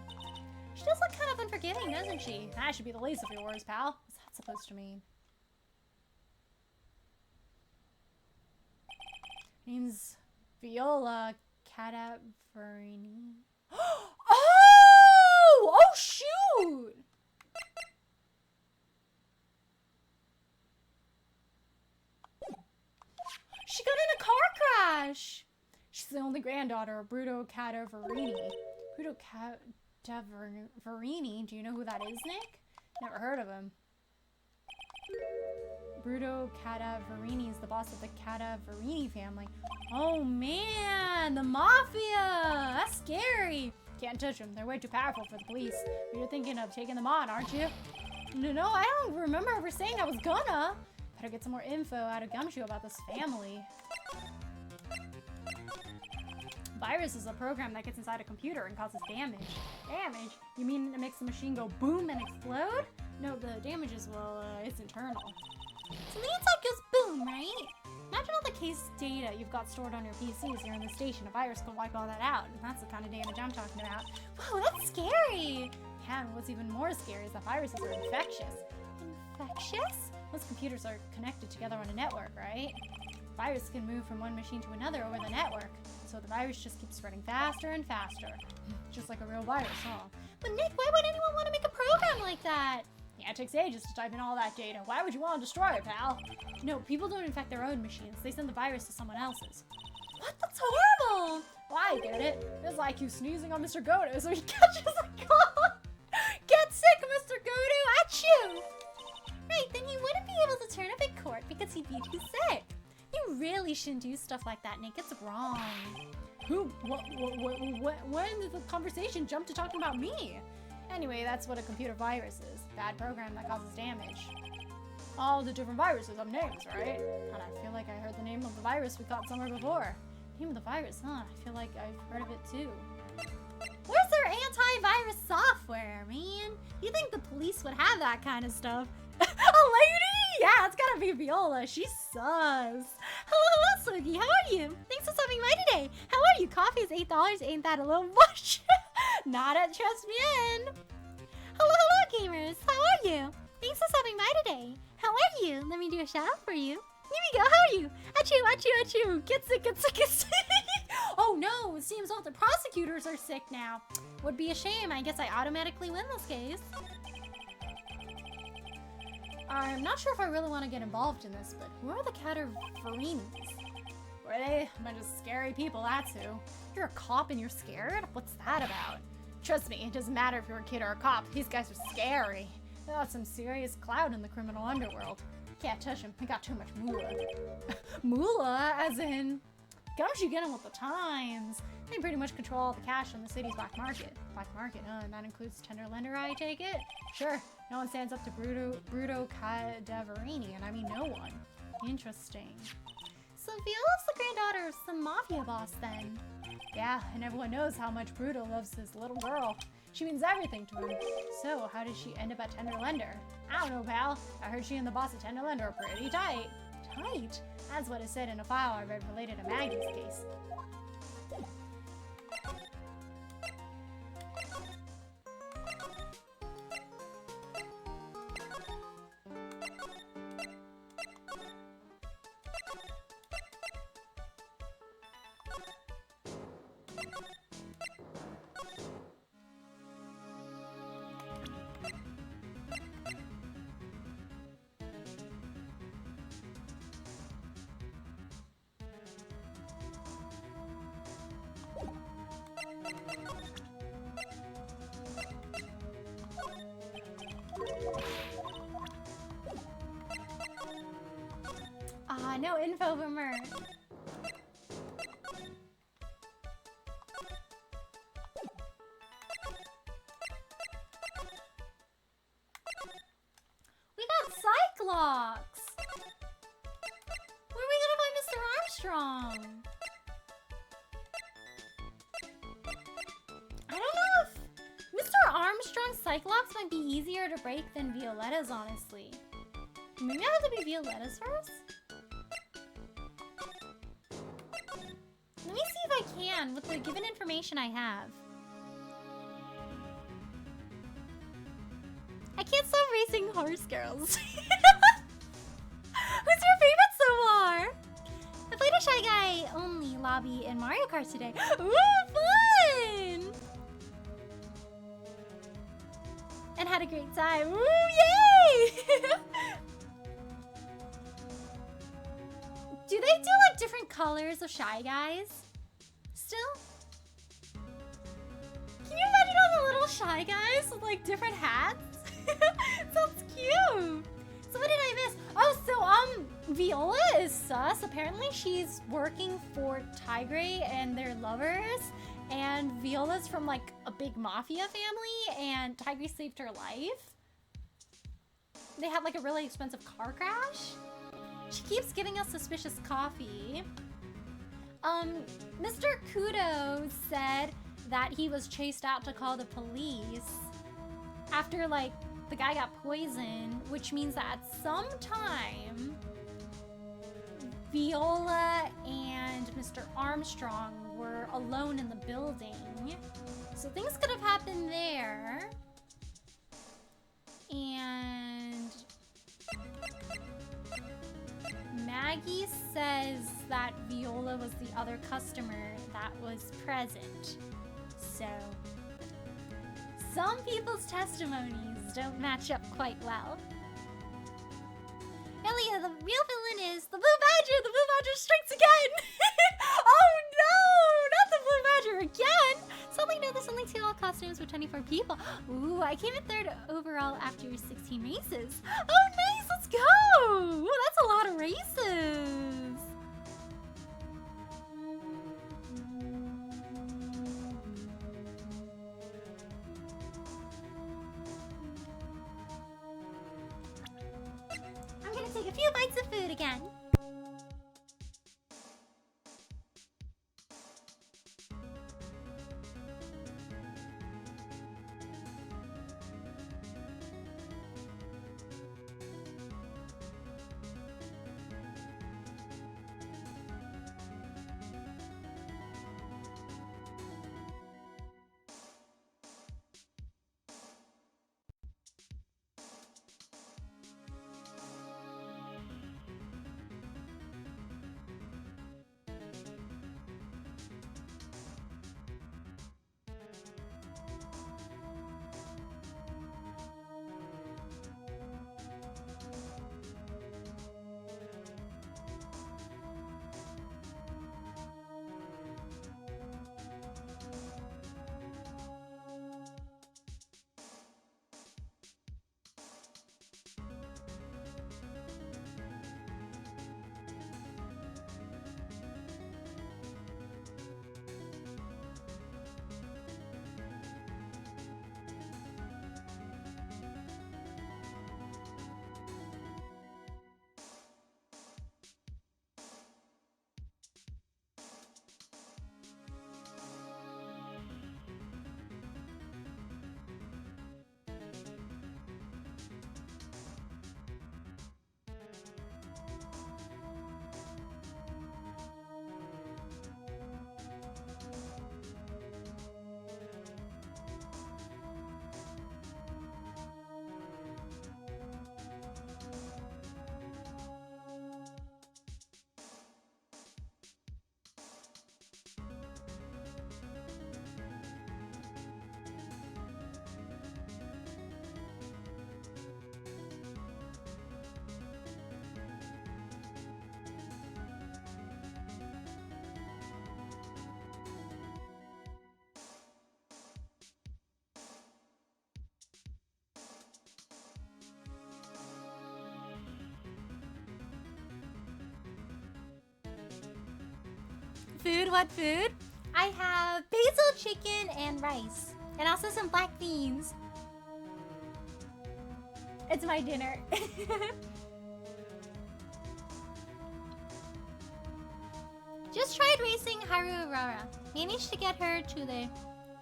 She does look kind of unforgiving, doesn't she? That should be the least of your worries, pal. What's that supposed to mean? Means Viola Cadaverini. Oh! Oh, shoot! She got in a car crash! She's the only granddaughter of Bruto Cadaverini. Cadaverini. Do you know who that is, Nick? Never heard of him. Bruto Cadaverini is the boss of the Cadaverini family. Oh man, the mafia! That's scary. Can't touch them. They're way too powerful for the police. But you're thinking of taking them on, aren't you? No, I don't remember ever saying I was gonna. Better get some more info out of Gumshoe about this family. Virus is a program that gets inside a computer and causes damage. Damage? You mean it makes the machine go boom and explode? No, the damage is, well, it's internal. So the inside goes boom, right? Imagine all the case data you've got stored on your PCs here in the station. A virus can wipe all that out, and that's the kind of damage I'm talking about. Whoa, that's scary. Yeah, and what's even more scary is that viruses are infectious. Infectious? Most computers are connected together on a network, right? Virus can move from one machine to another over the network, so the virus just keeps spreading faster and faster. Just like a real virus, huh? But Nick, why would anyone want to make a program like that? Yeah, it takes ages to type in all that data. Why would you want to destroy it, pal? No, people don't infect their own machines. They send the virus to someone else's. What? That's horrible. Well, I get it. It's like you sneezing on Mr. Godo so he catches a cold. Get sick, Mr. Godo! Achoo! Right, then he wouldn't be able to turn up in court because he'd be too sick. You really shouldn't do stuff like that, Nick. It's wrong. Who? When did the conversation jump to talking about me? Anyway, that's what a computer virus is. Bad program that causes damage. All the different viruses have names, right? And I feel like I heard the name of the virus we caught somewhere before. Name of the virus, huh? I feel like I've heard of it too. Where's their antivirus software, man? You think the police would have that kind of stuff? A lady? Yeah, it's gotta be Viola. She sus. Hello, Swiggy. How are you? Thanks for stopping by today. How are you? Coffee is $8. Ain't that a little much? Not at Trust Me In. Hello, gamers. How are you? Thanks for stopping by today. How are you? Let me do a shout out for you. Here we go. How are you? Achoo, achoo, achoo. Get sick, get sick, get sick. Oh no, it seems all the prosecutors are sick now. Would be a shame. I guess I automatically win this case. I'm not sure if I really want to get involved in this, but who are the Cataverinis? Were they a bunch of scary people? That's who. You're a cop and you're scared? What's that about? Trust me, it doesn't matter if you're a kid or a cop. These guys are scary. They got some serious clout in the criminal underworld. Can't touch them. They got too much moolah. Moolah? As in, Gumshoe get them with the times. They pretty much control all the cash in the city's black market. Black market, huh? And that includes tender lender, I take it? Sure. No one stands up to Bruto Cadaverini, and I mean no one. Interesting. So Viola's the granddaughter of some mafia boss, then? Yeah, and everyone knows how much Bruto loves his little girl. She means everything to him. So, how did she end up at Tender Lender? I don't know, pal. I heard she and the boss at Tender Lender are pretty tight. Tight? That's what it said in a file I read related to Maggie's case. No info from her. We got Cyclops! Where are we gonna find Mr. Armstrong? I don't know if Mr. Armstrong's Cyclops might be easier to break than Violetta's, honestly. Maybe I have to be Violetta's first? Let me see if I can with the given information I have. I can't stop racing horse girls. Who's your favorite so far? I played a Shy Guy only lobby in Mario Kart today. Ooh, fun! And had a great time. Ooh, yay! Do they do like different colors of Shy Guys? Still? Can you imagine all the little Shy Guys with like different hats. Sounds cute. So what did I miss? Oh, so Viola is sus. Apparently she's working for Tigray and they're lovers. And Viola's from like a big mafia family and Tigray saved her life. They had like a really expensive car crash. She keeps giving us suspicious coffee. Mr. Kudo said that he was chased out to call the police after like the guy got poisoned, which means that at some time Viola and Mr. Armstrong were alone in the building. So things could have happened there. And Maggie says that Viola was the other customer that was present. So some people's testimonies don't match up quite well. Elia, the real villain is the Blue Badger! The Blue Badger strikes again! Oh no! Not the Blue Badger again! Suddenly no, there's only 2 all costumes with 24 people. Ooh, I came in 3rd overall after 16 races. Oh nice, let's go! Ooh, that's a lot of races! I'm gonna take a few bites of food again. Food, what food? I have basil chicken and rice. And also some black beans. It's my dinner. Just tried racing Haru Urara. Managed to get her to the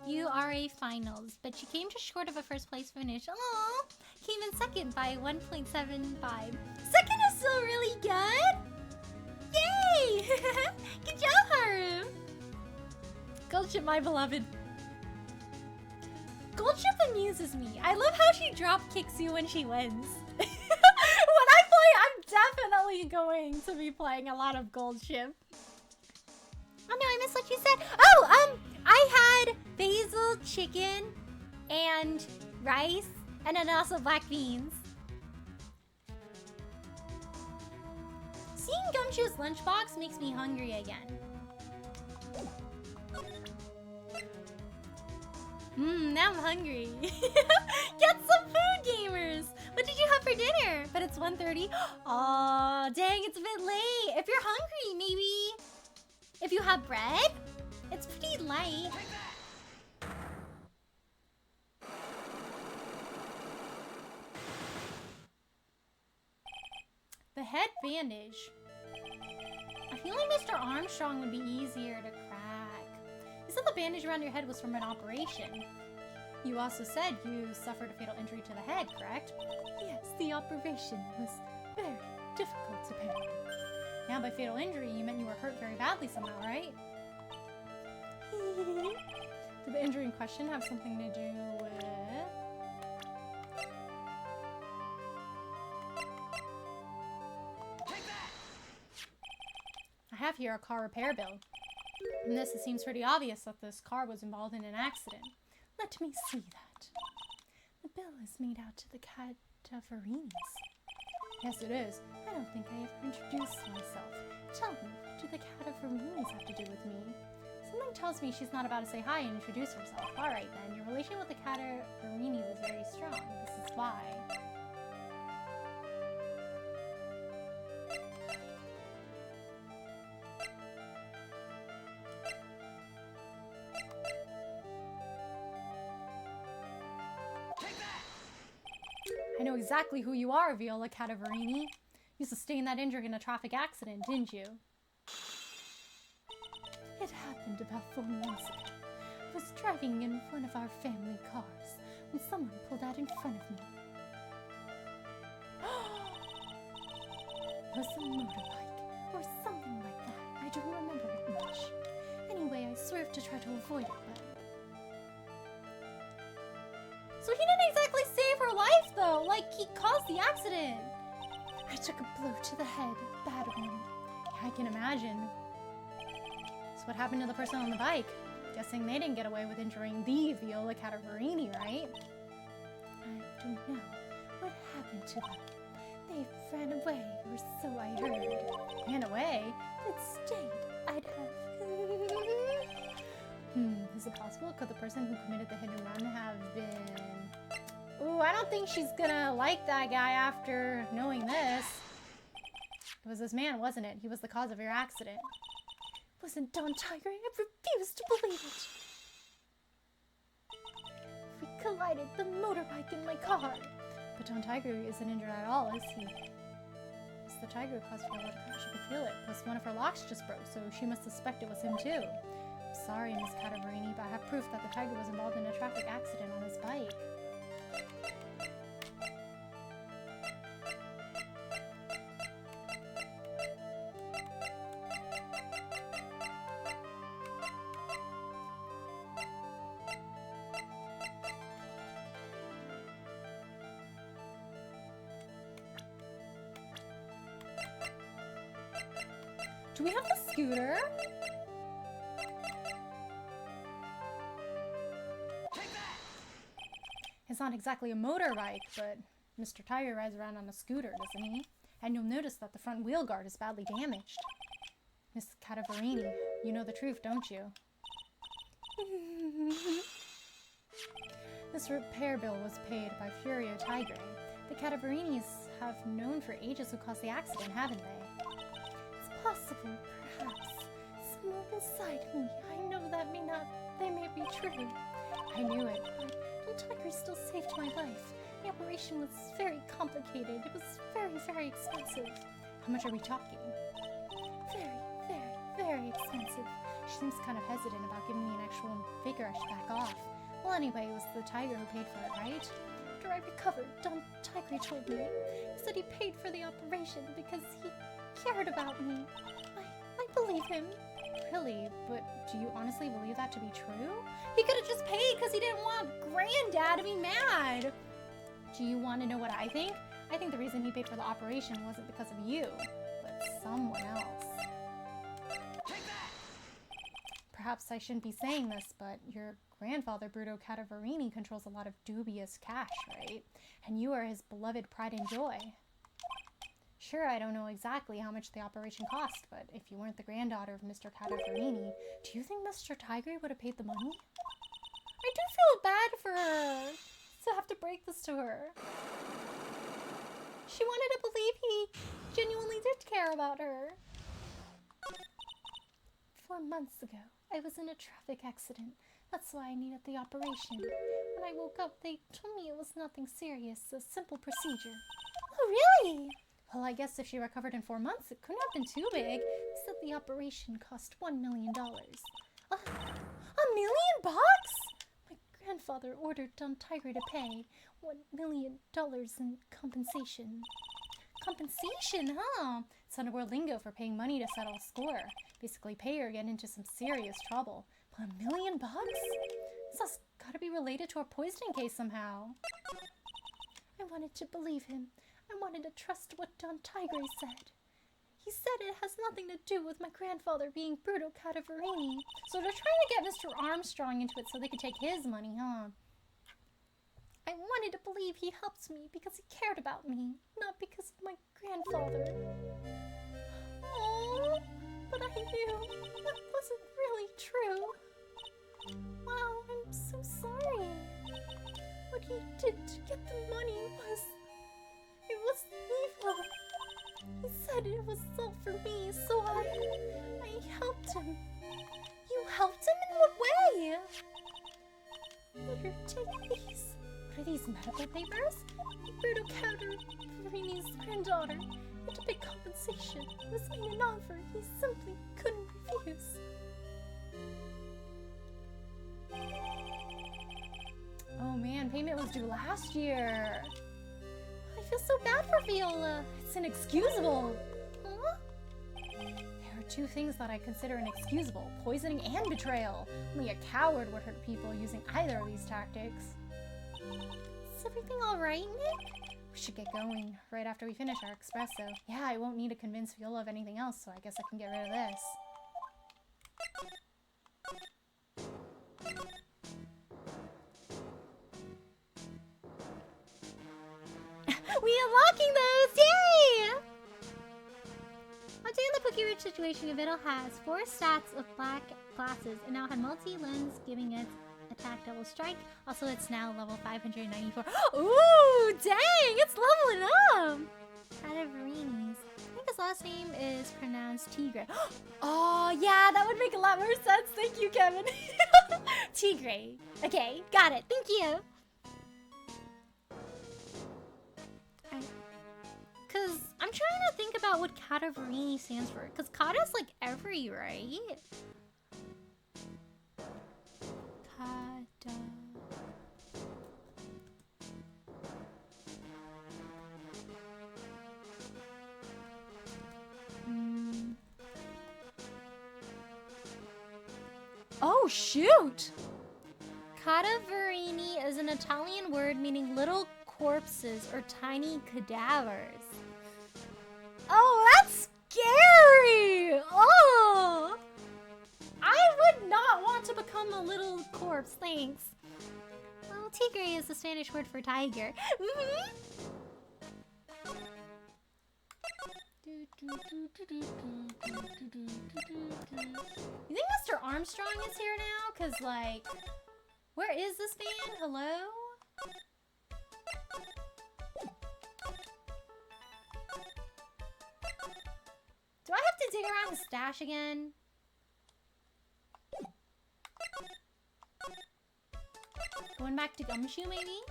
URA finals, but she came just short of a first place finish. Aww! Came in second by 1.75. Second is still really good! Yay! Good job, Haru! Goldship, my beloved. Goldship amuses me. I love how she drop kicks you when she wins. When I play, I'm definitely going to be playing a lot of Goldship. Oh no, I missed what you said. Oh, I had basil chicken and rice, and then also black beans. Seeing Gumshoe's lunchbox makes me hungry again. Now I'm hungry. Get some food, gamers! What did you have for dinner? But it's 1:30. Aw, dang, it's a bit late. If you're hungry, maybe... If you have bread? It's pretty light. The head bandage. I feel like Mr. Armstrong would be easier to crack. You said the bandage around your head was from an operation. You also said you suffered a fatal injury to the head, correct? Yes, the operation was very difficult to bear. Now, by fatal injury, you meant you were hurt very badly somehow, right? Did the injury in question have something to do with... I have here a car repair bill. From this, it seems pretty obvious that this car was involved in an accident. Let me see that. The bill is made out to the Cataverinis. Yes, it is. I don't think I ever introduced myself. Tell me, what do the Cataverinis have to do with me? Something tells me she's not about to say hi and introduce herself. Alright then, your relation with the Cataverinis is very strong. This is why. I know exactly who you are, Viola Cataverini. You sustained that injury in a traffic accident, didn't you? It happened about 4 months ago. I was driving in one of our family cars when someone pulled out in front of me. It was a motorbike or something like that. I don't remember it much. Anyway, I swerved to try to avoid it, but... So he didn't exactly save her life, though. Like, he caused the accident. I took a blow to the head, bad one. I can imagine. So what happened to the person on the bike? Guessing they didn't get away with injuring the Viola Cataverini, right? I don't know what happened to them. They ran away, or so I heard. Ran away? It stayed. I'd have... Is it possible? Could the person who committed the hit and run have been... Ooh, I don't think she's gonna like that guy after knowing this. It was this man, wasn't it? He was the cause of your accident. Wasn't Don Tiger? I refuse to believe it. We collided the motorbike in my car. But Don Tiger isn't injured at all, is he? It's the tiger who caused Viola to crash. She could feel it. Plus, one of her locks just broke, so she must suspect it was him too. Sorry, Miss Cataverini, but I have proof that the tiger was involved in a traffic accident on his bike. Do we have the scooter? It's not exactly a motorbike, but Mr. Tiger rides around on a scooter, doesn't he? And you'll notice that the front wheel guard is badly damaged. Miss Cataverini, you know the truth, don't you? This repair bill was paid by Furio Tigre. The Cataverinis have known for ages who caused the accident, haven't they? It's possible, perhaps. Somewhere inside me, I know that they may be true. I knew it. But Tiger still saved my life. The operation was very complicated. It was very, very expensive. How much are we talking? Very, very, very expensive. She seems kind of hesitant about giving me an actual figure. I should back off. Well, anyway, it was the tiger who paid for it, right? After I recovered, Don Tiger told me. He said he paid for the operation because he cared about me. I believe him. Really? But do you honestly believe that to be true? He could have just paid because he didn't want Granddad to be mad. Do you want to know what I think? I think the reason he paid for the operation wasn't because of you, but someone else. Perhaps I shouldn't be saying this, but your grandfather, Bruto Cataverini, controls a lot of dubious cash, right? And you are his beloved pride and joy. Sure, I don't know exactly how much the operation cost, but if you weren't the granddaughter of Mr. Cataverini, do you think Mr. Tigre would have paid the money? I do feel bad for her to have to break this to her. She wanted to believe he genuinely did care about her. 4 months ago, I was in a traffic accident. That's why I needed the operation. When I woke up, they told me it was nothing serious, a simple procedure. Oh, really? Well, I guess if she recovered in 4 months, it couldn't have been too big. He said the operation cost $1 million. $1 million bucks? My grandfather ordered Don Tiger to pay $1 million in compensation. Compensation, huh? It's underworld lingo for paying money to settle a score. Basically pay or get into some serious trouble. But $1 million bucks? This has gotta be related to our poisoning case somehow. I wanted to believe him. I wanted to trust what Don Tigre said. He said it has nothing to do with my grandfather being Bruto Cadaverini. So they're trying to get Mr. Armstrong into it so they could take his money, huh? I wanted to believe he helped me because he cared about me, not because of my grandfather. Oh, but I knew that wasn't really true. Wow, I'm so sorry. What he did to get the money was... it was evil. He said it was all for me, so I helped him. You helped him in what way? Here, take these. What are these medical papers? Bruto Cadaverini's granddaughter had to pay compensation. It was made an offer he simply couldn't refuse. Oh man, payment was due last year. I feel so bad for Viola. It's inexcusable. Huh? There are 2 things that I consider inexcusable: poisoning and betrayal. Only a coward would hurt people using either of these tactics. Is everything alright, Nick? We should get going right after we finish our espresso. Yeah, I won't need to convince Viola of anything else, so I guess I can get rid of this. We unlocking those! Yay! On day in the Pookie Rich situation, Vidal has 4 stats of black glasses and now had multi-lens, giving it attack double strike. Also, it's now level 594. Ooh, dang! It's leveling up! Cadaverini's. I think his last name is pronounced Tigre. Oh, yeah, that would make a lot more sense. Thank you, Kevin. Tigre. Okay, got it. Thank you. Because I'm trying to think about what Cadaverini stands for. Because Cada's like every, right? Cada. Oh, shoot! Cadaverini is an Italian word meaning little corpses or tiny cadavers. Oh, that's scary! Oh! I would not want to become a little corpse, thanks. Well, tigre is the Spanish word for tiger. You think Mr. Armstrong is here now? Cause like, where is this man? Hello? Do I have to dig around the stash again? Going back to Gumshoe, maybe?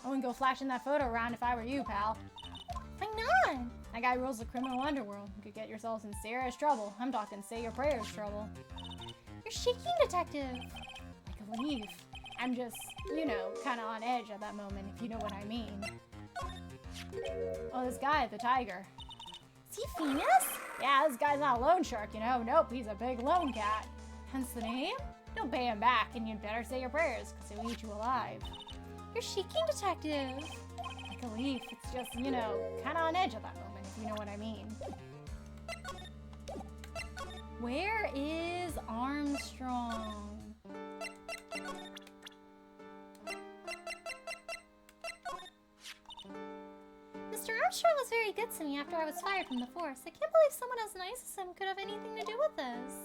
I wouldn't go flashing that photo around if I were you, pal. Why not? That guy rules the criminal underworld. You could get yourselves in serious trouble. I'm talking say your prayers trouble. You're shaking, detective. Like a leaf. I'm just, you know, kind of on edge at that moment, if you know what I mean. Oh, this guy, the tiger. Is he famous? Yeah, this guy's not a loan shark, you know. Nope, he's a big loan cat. Hence the name. Don't pay him back, and you'd better say your prayers, because he'll eat you alive. You're shaking, detective. Like a leaf. It's just, you know, kind of on edge at that moment, if you know what I mean. Where is Armstrong? Armstrong was very good to me after I was fired from the force. I can't believe someone as nice as him could have anything to do with this.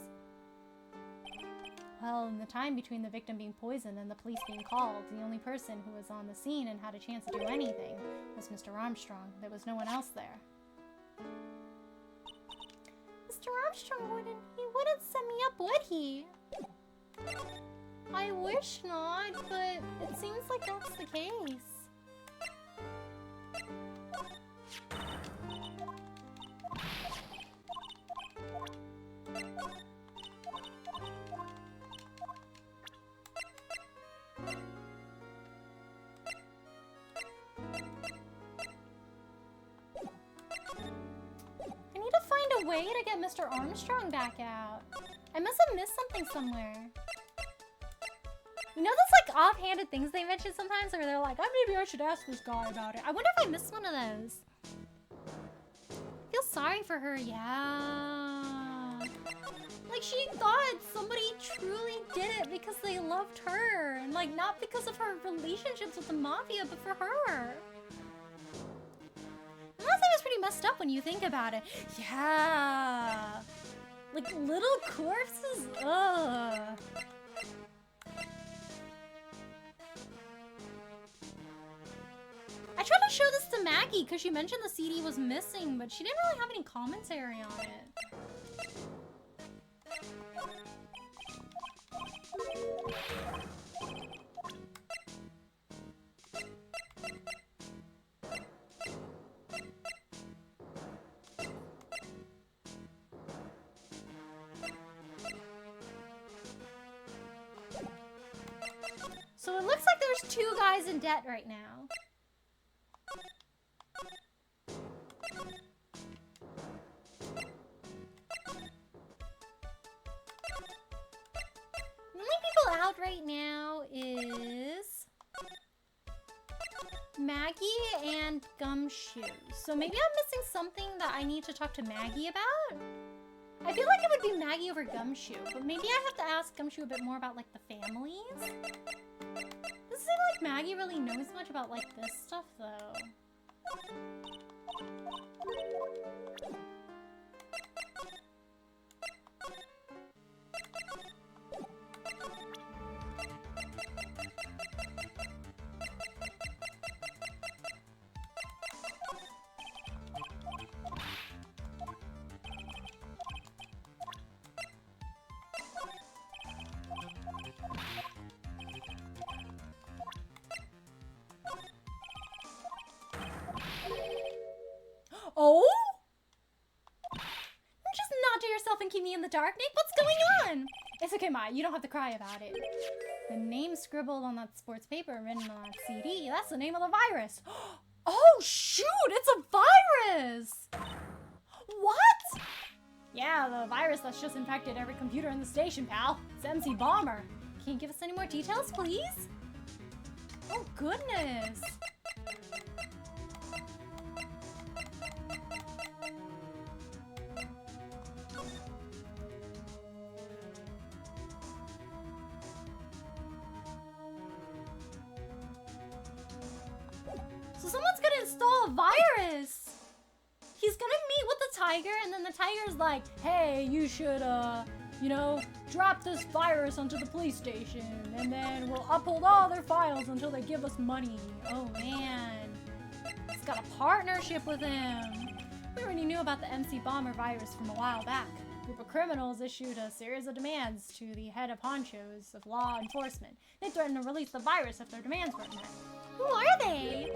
Well, in the time between the victim being poisoned and the police being called, the only person who was on the scene and had a chance to do anything was Mr. Armstrong. There was no one else there. Mr. Armstrong wouldn't set me up, would he? I wish not, but it seems like that's the case. Way to get Mr. Armstrong back out. I must have missed something somewhere. You know those like offhanded things they mention sometimes where they're like, oh, maybe I should ask this guy about it. I wonder if I missed one of those. I feel sorry for her, yeah. Like she thought somebody truly did it because they loved her. And like not because of her relationships with the mafia, but for her. Last time was pretty messed up when you think about it. Yeah. Like little corpses? Ugh. I tried to show this to Maggie because she mentioned the CD was missing, but she didn't really have any commentary on it. So it looks like there's 2 guys in debt right now. The only people out right now is Maggie and Gumshoe. So maybe I'm missing something that I need to talk to Maggie about? I feel like it would be Maggie over Gumshoe, but maybe I have to ask Gumshoe a bit more about like the families? Doesn't seem like Maggie really knows much about like this stuff though. Oh? Just nod to yourself and keep me in the dark, Nick. What's going on? It's okay, Ma. You don't have to cry about it. The name scribbled on that sports paper written on that CD, that's the name of the virus. Oh, shoot! It's a virus! What? Yeah, the virus that's just infected every computer in the station, pal. It's MC Bomber. Can you give us any more details, please? Oh, goodness. So someone's gonna install a virus! He's gonna meet with the tiger, and then the tiger's like, hey, you should, you know, drop this virus onto the police station, and then we'll uphold all their files until they give us money. Oh, man. He's got a partnership with him. We already knew about the MC Bomber virus from a while back. A group of criminals issued a series of demands to the head of honchos of law enforcement. They threatened to release the virus if their demands weren't met. Who are they?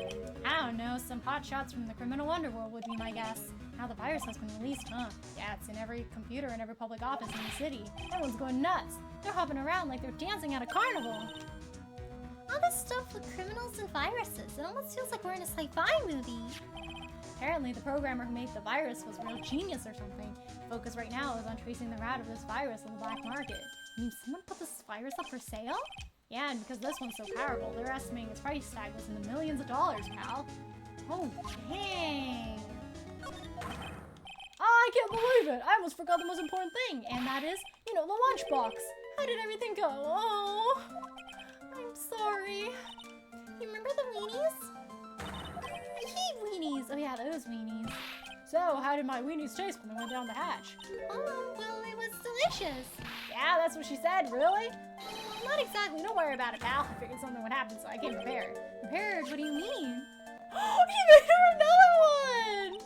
I don't know, some hotshots from the criminal underworld would be my guess. Now the virus has been released, huh? Yeah, it's in every computer in every public office in the city. Everyone's going nuts. They're hopping around like they're dancing at a carnival. All this stuff with criminals and viruses, it almost feels like we're in a sci-fi movie. Apparently the programmer who made the virus was a real genius or something. The focus right now is on tracing the route of this virus on the black market. You mean someone put this virus up for sale? Yeah, and because this one's so powerful, they're estimating its price tag was in the millions of dollars, pal. Oh, dang. I can't believe it! I almost forgot the most important thing, and that is, you know, the lunchbox. How did everything go? Oh, I'm sorry. You remember the weenies? I hate weenies. Oh yeah, those weenies. So, how did my weenies taste when they went down the hatch? Oh, well, it was delicious. Yeah, that's what she said, really? Not exactly, don't worry about it, pal. I figured something would happen, so I came prepared. Prepared? What do you mean? He made her another one!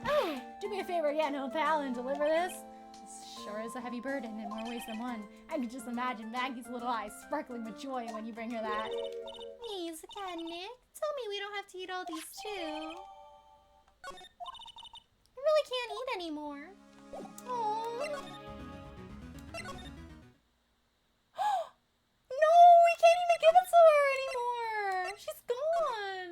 Oh, do me a favor again, huh, pal, and deliver this? This sure is a heavy burden in more ways than one. I can just imagine Maggie's little eyes sparkling with joy when you bring her that. Please, again, Nick. Tell me we don't have to eat all these too. I really can't eat anymore. Oh. No, we can't even give it to her anymore. She's gone.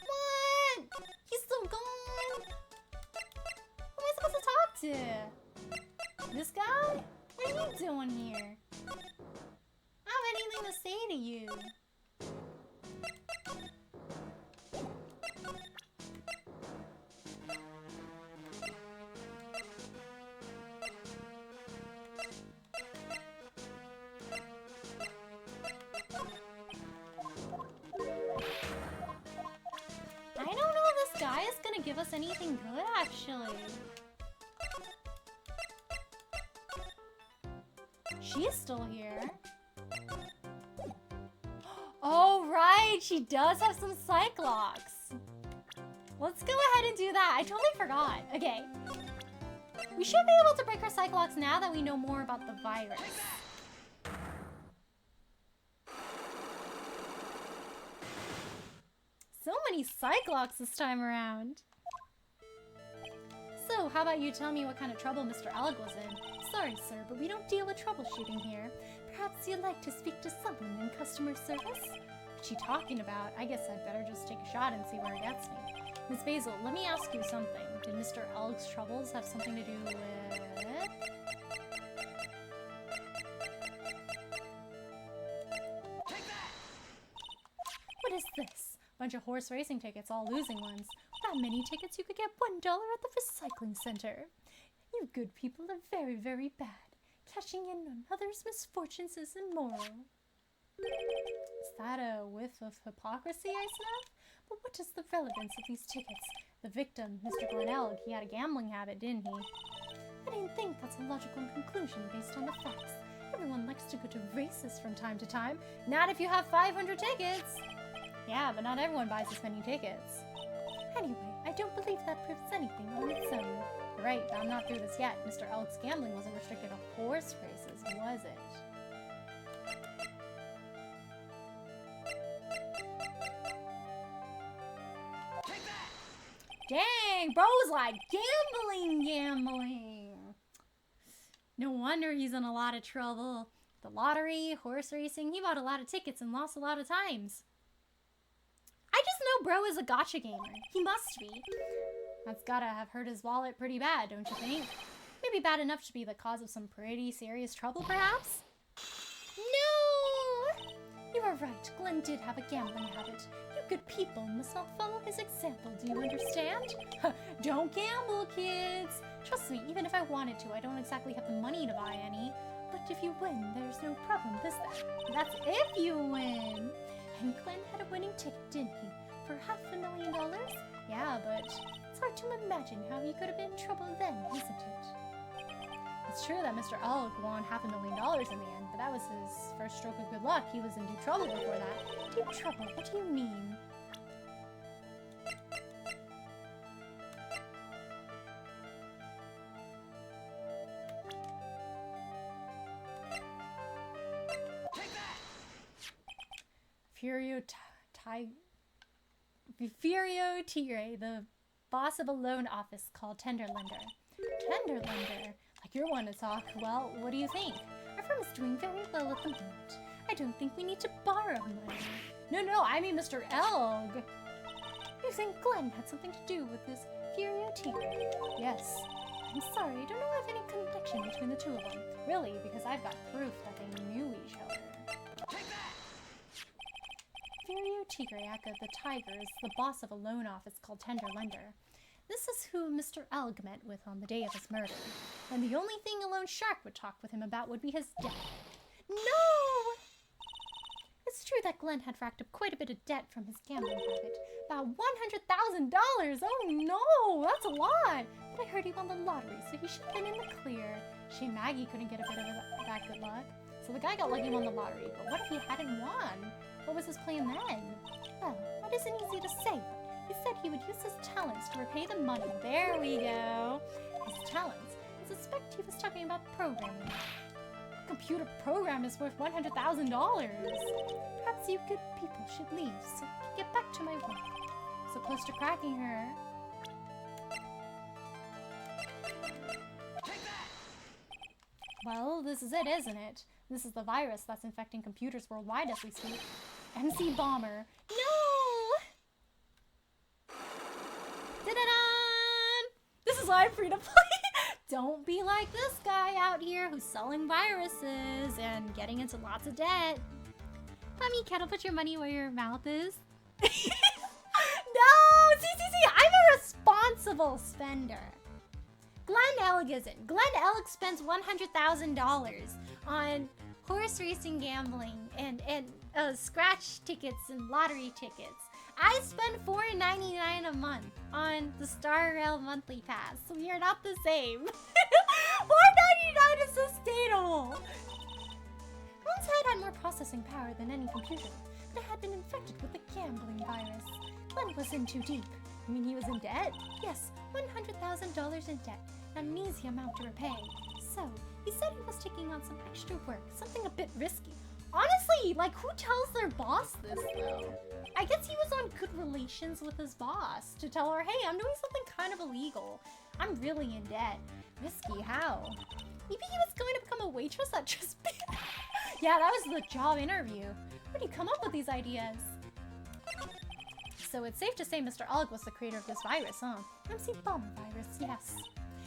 What? He's still gone? Who am I supposed to talk to? This guy? What are you doing here? I don't have anything to say to you. I don't know if this guy is gonna give us anything good, actually. She's still here. Oh, right. She does have some Cyclops. Let's go ahead and do that. I totally forgot. Okay. We should be able to break her Cyclops now that we know more about the virus. So many Cyclops this time around. So, how about you tell me what kind of trouble Mr. Alec was in? Sorry, sir, but we don't deal with troubleshooting here. Perhaps you'd like to speak to someone in customer service? What's she talking about? I guess I'd better just take a shot and see where it gets me. Miss Basil, let me ask you something. Did Mr. Alec's troubles have something to do with... What is this? Bunch of horse racing tickets, all losing ones. That many tickets, you could get $1 at the recycling center. You good people are very, very bad. Cashing in on others' misfortunes is immoral. Is that a whiff of hypocrisy I snuff? But what is the relevance of these tickets? The victim, Mr. Glenelg, he had a gambling habit, didn't he? I didn't think that's a logical conclusion based on the facts. Everyone likes to go to races from time to time. Not if you have 500 tickets! Yeah, but not everyone buys as many tickets. Anyway, I don't believe that proves anything on its own. You're right, but I'm not through this yet. Mr. Elk's gambling wasn't restricted to horse races, was it? Dang, bro was like gambling. No wonder he's in a lot of trouble. The lottery, horse racing, he bought a lot of tickets and lost a lot of times. I just know bro is a gotcha gamer. He must be. That's gotta have hurt his wallet pretty bad, don't you think? Maybe bad enough to be the cause of some pretty serious trouble, perhaps? No! You are right. Glenn did have a gambling habit. You good people must not follow his example, do you understand? Don't gamble, kids! Trust me, even if I wanted to, I don't exactly have the money to buy any. But if you win, there's no problem, is there? That's if you win! And Glenn had a winning ticket, didn't he? For $500,000? Yeah, but it's hard to imagine how he could have been in trouble then, isn't it? It's true that Mr. Elk won $500,000 in the end, but that was his first stroke of good luck. He was in deep trouble before that. Deep trouble? What do you mean? Furio Tigre, the boss of a loan office called Tenderlender. Tenderlender? Like you're one to talk. Well, what do you think? Our firm is doing very well at the moment. I don't think we need to borrow money. No, I mean Mr. Elg. You think Glenn had something to do with this Furio Tigre? Yes. I'm sorry, I don't know of any connection between the two of them. Really, because I've got proof that they knew each other. Furio Tigreaka the Tiger is the boss of a loan office called Tenderlender. This is who Mr. Elg met with on the day of his murder. And the only thing a loan shark would talk with him about would be his death. No! It's true true that Glenn had racked up quite a bit of debt from his gambling habit. About $100,000! Oh no, that's a lot! But I heard he won the lottery, so he should have been in the clear. Shame Maggie couldn't get a bit of that good luck. So the guy got lucky won the lottery, but what if he hadn't won? What was his plan then? Well, that isn't easy to say. He said he would use his talents to repay the money. There we go. His talents. I suspect he was talking about programming. A computer program is worth $100,000. Perhaps you good people should leave so I can get back to my work. So close to cracking her. Well, this is it, isn't it? This is the virus that's infecting computers worldwide as we speak. MC Bomber. No! Da-da-da! This is why I'm free to play. Don't be like this guy out here who's selling viruses and getting into lots of debt. Mommy, can't put your money where your mouth is? No! See, I'm a responsible spender. Glenn Elg isn't. Glenn Elg spends $100,000 on horse racing gambling and scratch tickets and lottery tickets. I spend $4.99 a month on the Star Rail monthly pass, so we are not the same. $4.99 is sustainable. Glenn's head had more processing power than any computer, but it had been infected with the gambling virus. Glenn was in too deep. You mean he was in debt? Yes, $100,000 in debt, an amazing amount to repay. So, he said he was taking on some extra work, something a bit risky. Honestly, like, who tells their boss this, though? I guess he was on good relations with his boss to tell her, hey, I'm doing something kind of illegal. I'm really in debt. Risky, how? Maybe he was going to become a waitress at just... Yeah, that was the job interview. Where do you come up with these ideas? So it's safe to say Mr. Elg was the creator of this virus, huh? MC Bomber virus, yes.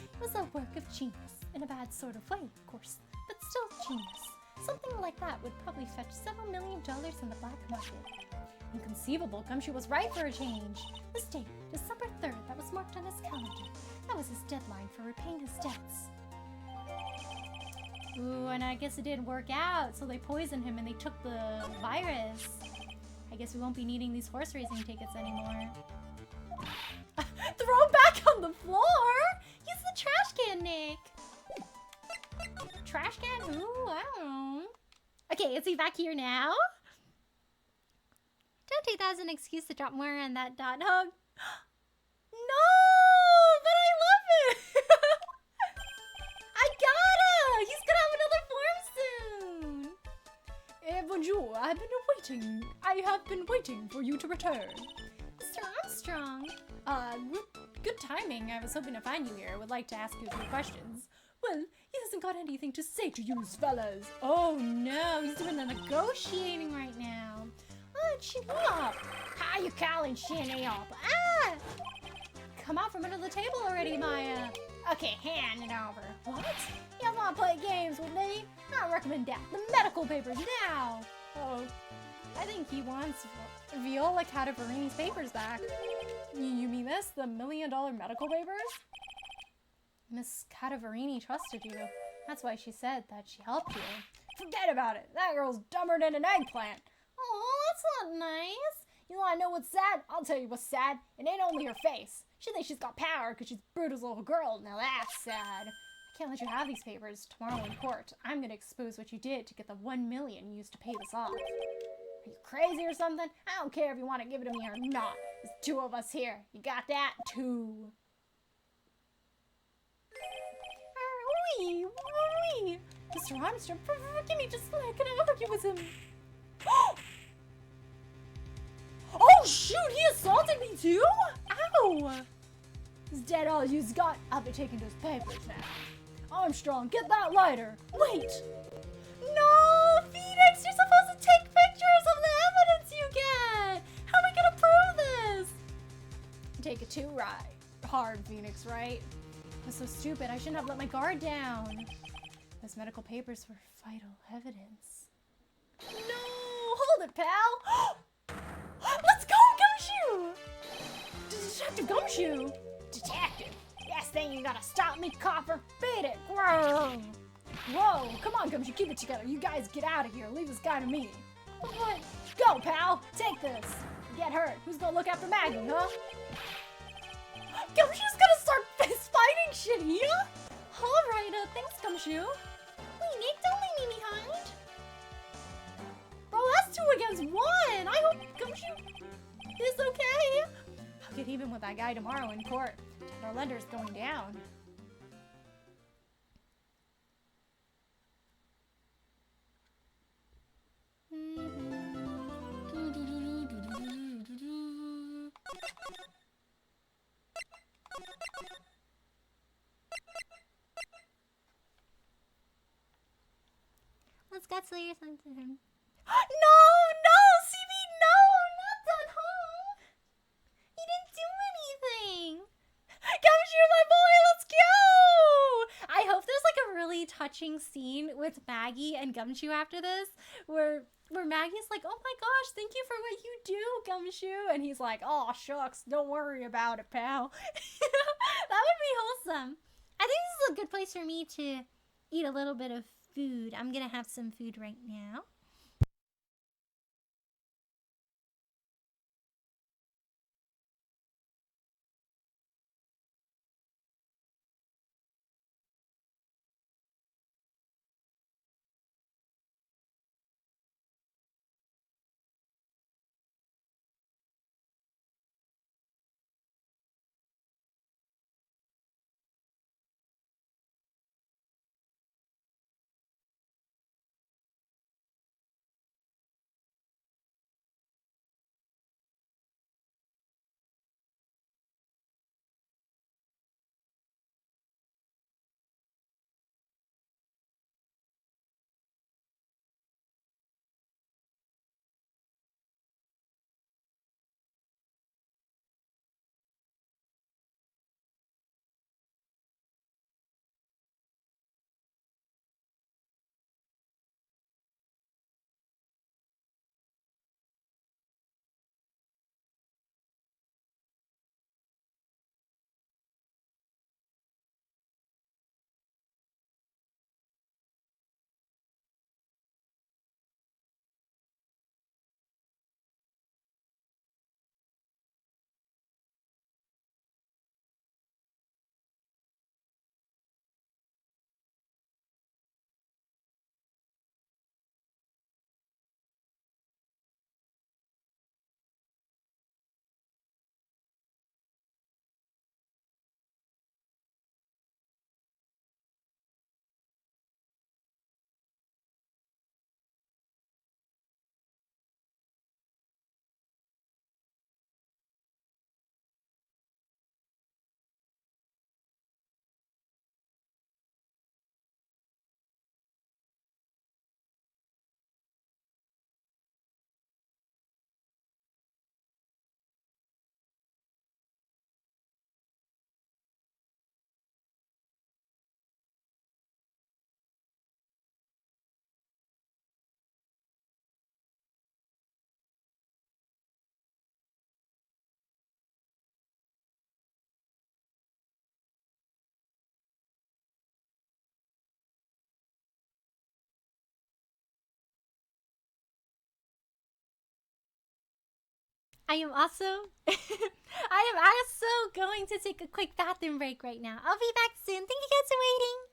It was a work of genius, in a bad sort of way, of course, but still genius. Something like that would probably fetch several $1 million in the black market. Inconceivable, Gumshoe was right for a change. This date, December 3rd, that was marked on his calendar. That was his deadline for repaying his debts. Ooh, and I guess it didn't work out, so they poisoned him and they took the virus. I guess we won't be needing these horse racing tickets anymore. Throw him back on the floor! Use the trash can, Nick! Trash can? Ooh, I don't know. Okay, is he back here now? Don't take that as an excuse to drop more on that dot hug. No! But I love it! I gotta! He's gonna have another form soon! Bonjour, I have been waiting for you to return. Mr. Armstrong. Good timing. I was hoping to find you here. I would like to ask you a few questions. Well, he hasn't got anything to say to you fellas. Oh no, he's doing the negotiating right now. Oh, chin up. How you calling shinny up? Ah! Come out from under the table already, Maya. Okay, hand it over. What? You want to play games with me? I recommend that. The medical papers now. Oh, I think he wants Viola Catavarini's papers back. You mean this? The $1 million medical papers? Miss Catavarini trusted you. That's why she said that she helped you. Forget about it. That girl's dumber than an eggplant. Oh, that's not nice. You want to know what's sad? I'll tell you what's sad. It ain't only her face. She thinks she's got power because she's Bruto's little girl. Now that's sad. I can't let you have these papers tomorrow in court. I'm going to expose what you did to get the $1 million you used to pay this off. Are you crazy or something? I don't care if you want to give it to me or not. There's two of us here. You got that? Two. Mr. Armstrong, forgive me, just like, can I argue with him? Oh shoot, he assaulted me too? Ow! Is that all you've got? I'll be taking those papers now. Armstrong, get that lighter. Wait! No, Phoenix, you're supposed to take pictures of the evidence you get. How are we gonna prove this? Take it too hard, Phoenix, right? I'm so stupid. I shouldn't have let my guard down. Those medical papers were vital evidence. No, hold it, pal. Let's go, Gumshoe! Detective Gumshoe! Detective? Yes, thing you gotta stop me, copper. Beat it. Whoa, come on, Gumshoe, keep it together. You guys get out of here. Leave this guy to me. What? Go, pal! Take this! Get hurt. Who's gonna look after Maggie, huh? Gumshoe's gonna start fist fighting shit here? Alright, thanks, Gumshoe. Wait, Nick, don't leave me behind. Bro, that's 2 against 1! I hope Gumshoe is okay! I'll get even with that guy tomorrow in court. Our lender's going down. Let's go your something. No, CB, no! Not done home! He didn't do anything. Gumshoe, my boy, let's go! I hope there's like a really touching scene with Maggie and Gumshoe after this, where Maggie's like, oh my gosh, thank you for what you do, Gumshoe. And he's like, oh shucks, don't worry about it, pal. That would be wholesome. I think this is a good place for me to eat a little bit of food. I'm gonna have some food right now. I am also going to take a quick bathroom break right now. I'll be back soon. Thank you guys for waiting.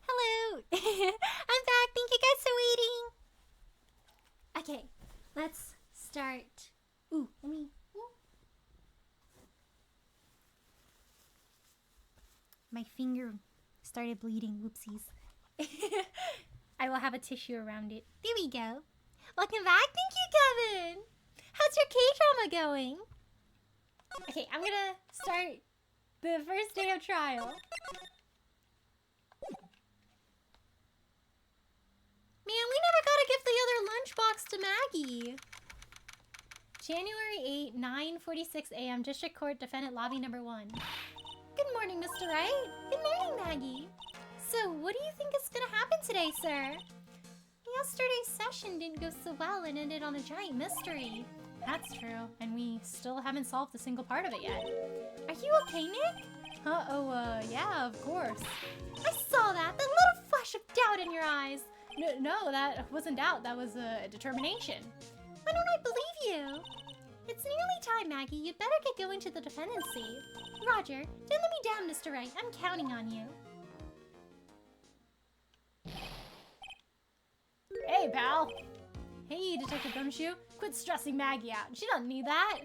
Hello! I'm back. Thank you guys for waiting. Okay, let's start. Ooh, let me. Ooh. My finger started bleeding. Whoopsies. I will have a tissue around it. There we go. Welcome back. Thank you, Kevin. How's your K-drama going? Okay, I'm gonna start the first day of trial. Man, we never got to give the other lunchbox to Maggie. January 8, 9:46 a.m. District Court Defendant Lobby Number 1. Good morning, Mr. Wright. Good morning, Maggie. So, what do you think is going to happen today, sir? Yesterday's session didn't go so well and ended on a giant mystery. That's true, and we still haven't solved a single part of it yet. Are you okay, Nick? Yeah, of course. I saw that little flash of doubt in your eyes. No, that wasn't doubt. That was determination. Why don't I believe you? It's nearly time, Maggie. You'd better get going to the dependency. Roger, don't let me down, Mr. Wright. I'm counting on you. Hey, pal. Hey, Detective Gumshoe. Quit stressing Maggie out. She doesn't need that.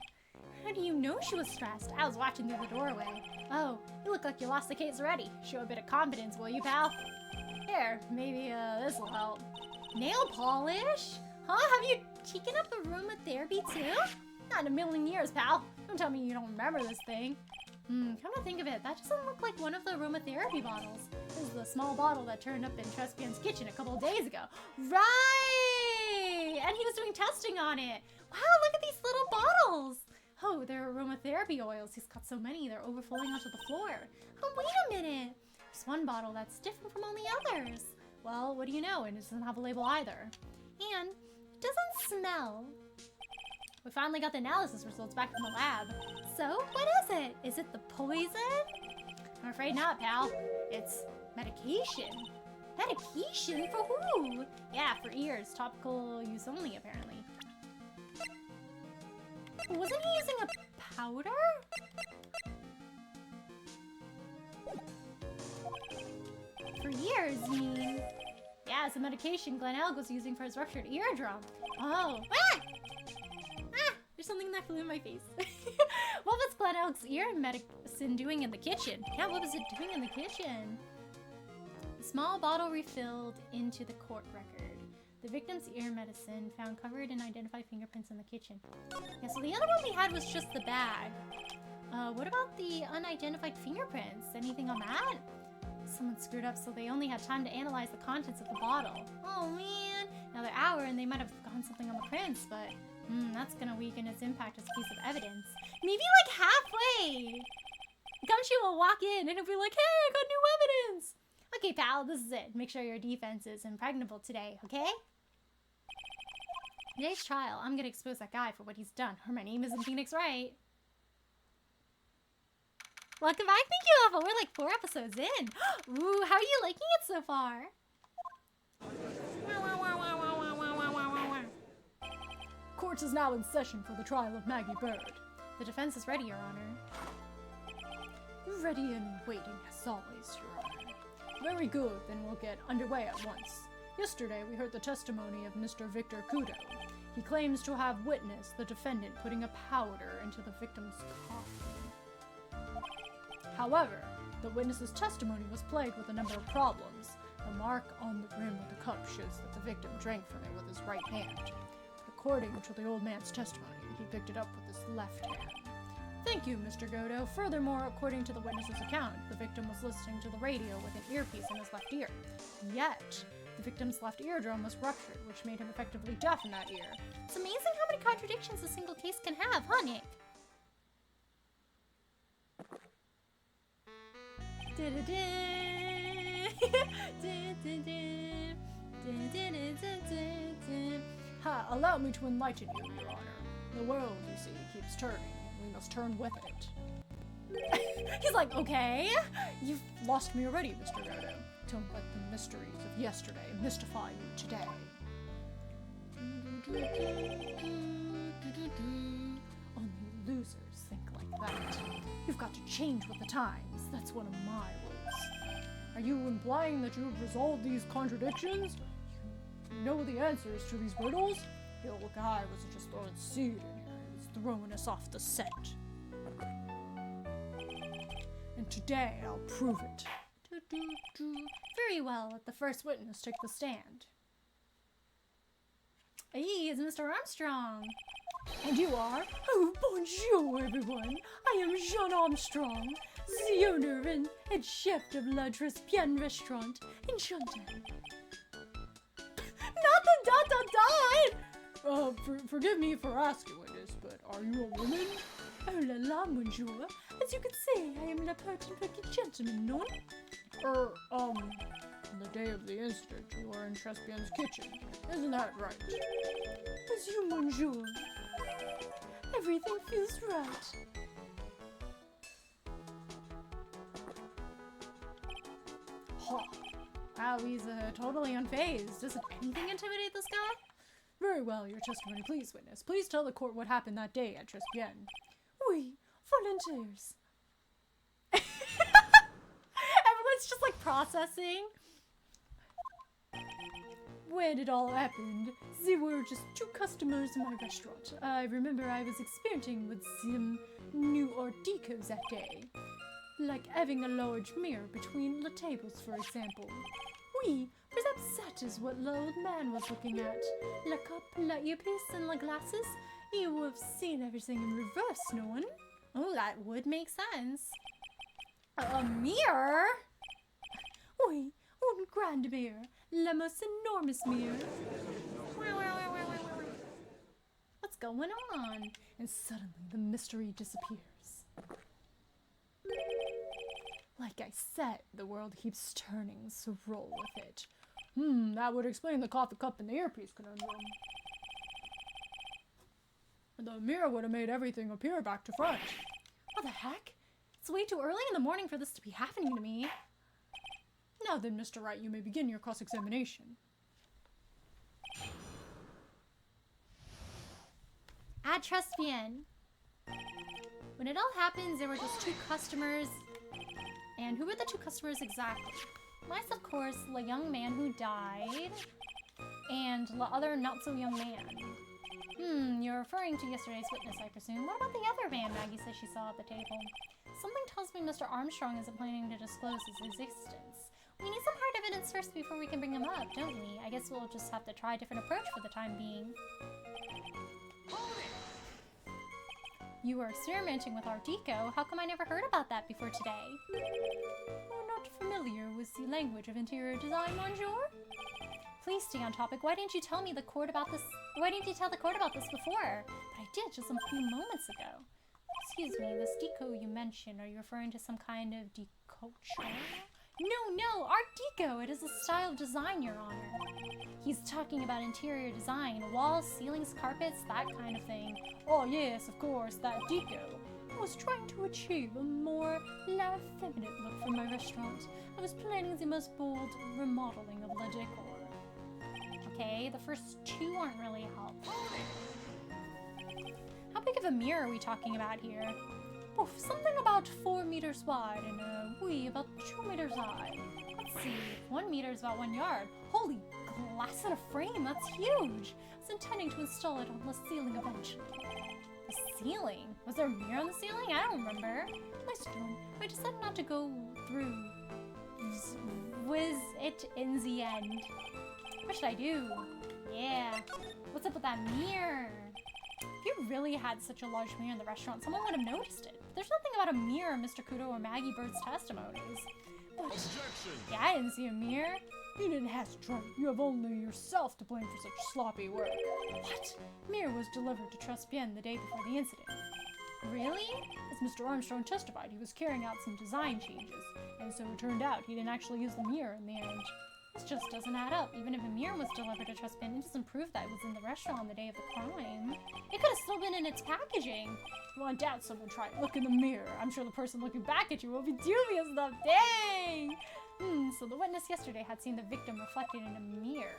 How do you know she was stressed? I was watching through the doorway. Oh, you look like you lost the case already. Show a bit of confidence, will you, pal? Here, maybe this'll help. Nail polish? Huh? Have you taken up aromatherapy too? Not in a million years, pal. Don't tell me you don't remember this thing. Come to think of it, that doesn't look like one of the aromatherapy bottles. This is the small bottle that turned up in Trespian's kitchen a couple of days ago. Right! And he was doing testing on it. Wow, look at these little bottles. Oh, they're aromatherapy oils. He's got so many, they're overflowing onto the floor. Oh, wait a minute. There's one bottle that's different from all the others. Well, what do you know? And it doesn't have a label either. And it doesn't smell. We finally got the analysis results back from the lab. So, what is it? Is it the poison? I'm afraid not, pal. It's medication. Medication? For who? Yeah, for ears. Topical use only, apparently. Wasn't he using a powder? For ears, you mean? Yeah, it's a medication Glenn Elg was using for his ruptured eardrum. Oh. Ah! There's something that flew in my face. What was Glenn Elg's ear medicine doing in the kitchen? Yeah, what was it doing in the kitchen? A small bottle refilled into the court record. The victim's ear medicine found covered in identified fingerprints in the kitchen. Yeah, so the other one we had was just the bag. What about the unidentified fingerprints? Anything on that? Someone screwed up, so they only had time to analyze the contents of the bottle. Oh man! Another hour and they might have gotten something on the prints, but that's gonna weaken its impact as a piece of evidence. Maybe like halfway! Gumshoe will walk in and he'll be like, hey, I got new evidence! Okay, pal, this is it. Make sure your defense is impregnable today, okay? Today's trial, I'm gonna expose that guy for what he's done, or my name isn't Phoenix Wright. Welcome back, thank you, Alpha. We're like 4 episodes in. Ooh, how are you liking it so far? Court is now in session for the trial of Maggie Bird. The defense is ready, Your Honor. Ready and waiting as always, Your Honor. Very good, then we'll get underway at once. Yesterday, we heard the testimony of Mr. Victor Kudo. He claims to have witnessed the defendant putting a powder into the victim's coffee. However, the witness's testimony was plagued with a number of problems. The mark on the rim of the cup shows that the victim drank from it with his right hand. According to the old man's testimony, he picked it up with his left hand. Thank you, Mr. Godo. Furthermore, according to the witness's account, the victim was listening to the radio with an earpiece in his left ear. Yet, the victim's left eardrum was ruptured, which made him effectively deaf in that ear. It's amazing how many contradictions a single case can have, huh, Nick? Ha! Allow me to enlighten you, Your Honor. The world, you see, keeps turning. We must turn with it. He's like, okay. You've lost me already, Mr. Godo. Don't let the mysteries of yesterday mystify you today. Only losers think like that. You've got to change with the times. That's one of my rules. Are you implying that you've resolved these contradictions? You know the answers to these riddles? The old guy was just throwing seed in here. He's throwing us off the scent. And today I'll prove it. Very well, let the first witness take the stand. Hey, it's Mr. Armstrong. And you are? Oh, bonjour, everyone. I am Jean Armstrong, the owner and head chef of La Trespienne restaurant in Chantal. Not the ... Forgive me for asking this, but are you a woman? Oh la la, bonjour. As you can see, I am la potent gentleman, no? On the day of the incident, you were in Trespienne's kitchen. Isn't that right? As you, bonjour. Everything feels right. Ha! Wow, he's totally unfazed. Doesn't anything intimidate this guy? Very well, your testimony, please, witness. Please tell the court what happened that day at Trespienne. Oui, volunteers. Everyone's just like processing. When it all happened, there were just 2 customers in my restaurant. I remember I was experimenting with some new art deco that day. Like having a large mirror between the tables, for example. Oui, perhaps that is what the old man was looking at. La cup, la earpiece, and la glasses. You have seen everything in reverse, no one? Oh, that would make sense. A mirror? Oui, one grand mirror. La most enormous mirror. What's going on? And suddenly the mystery disappears. Like I said, the world keeps turning, so roll with it. That would explain the coffee cup and the earpiece conundrum. The mirror would have made everything appear back to front. What the heck? It's way too early in the morning for this to be happening to me. Now then, Mr. Wright, you may begin your cross-examination. At Trespienne. When it all happens, there were just 2 customers. And who were the 2 customers exactly? Was, of course, the young man who died. And the other not-so-young man. You're referring to yesterday's witness, I presume. What about the other man Maggie says she saw at the table? Something tells me Mr. Armstrong isn't planning to disclose his existence. We need some hard evidence first before we can bring him up, don't we? I guess we'll just have to try a different approach for the time being. You were experimenting with Art Deco. How come I never heard about that before today? You're not familiar with the language of interior design, monsieur? Please stay on topic. Why didn't you tell me the court about this? Why didn't you tell the court about this before? But I did just a few moments ago. Excuse me, this deco you mentioned, are you referring to some kind of deculture? No, Art Deco. It is a style of design, Your Honor. He's talking about interior design, walls, ceilings, carpets, that kind of thing. Oh yes, of course, that deco. I was trying to achieve a more feminine look for my restaurant. I was planning the most bold remodeling of la decor. Okay, the first 2 aren't really helpful. How big of a mirror are we talking about here? Oh, something about 4 meters wide and about 2 meters high. Let's see, 1 meter is about 1 yard. Holy glass in a frame, that's huge. I was intending to install it on the ceiling eventually. The ceiling? Was there a mirror on the ceiling? I don't remember. My stone, I decided not to go through whiz it in the end. What should I do? Yeah. What's up with that mirror? If you really had such a large mirror in the restaurant, someone would have noticed it. There's nothing about a mirror in Mr. Kudo or Maggie Bird's testimonies. Objection! Yeah, I didn't see a mirror. You didn't have to try. You have only yourself to blame for such sloppy work. What? Mirror was delivered to Trespien the day before the incident. Really? As Mr. Armstrong testified, he was carrying out some design changes, and so it turned out he didn't actually use the mirror in the end. This just doesn't add up. Even if a mirror was delivered to Trespin, it doesn't prove that it was in the restaurant on the day of the crime. It could have still been in its packaging. Well, I doubt someone tried. Look in the mirror. I'm sure the person looking back at you will be dubious enough. Dang! So the witness yesterday had seen the victim reflected in a mirror.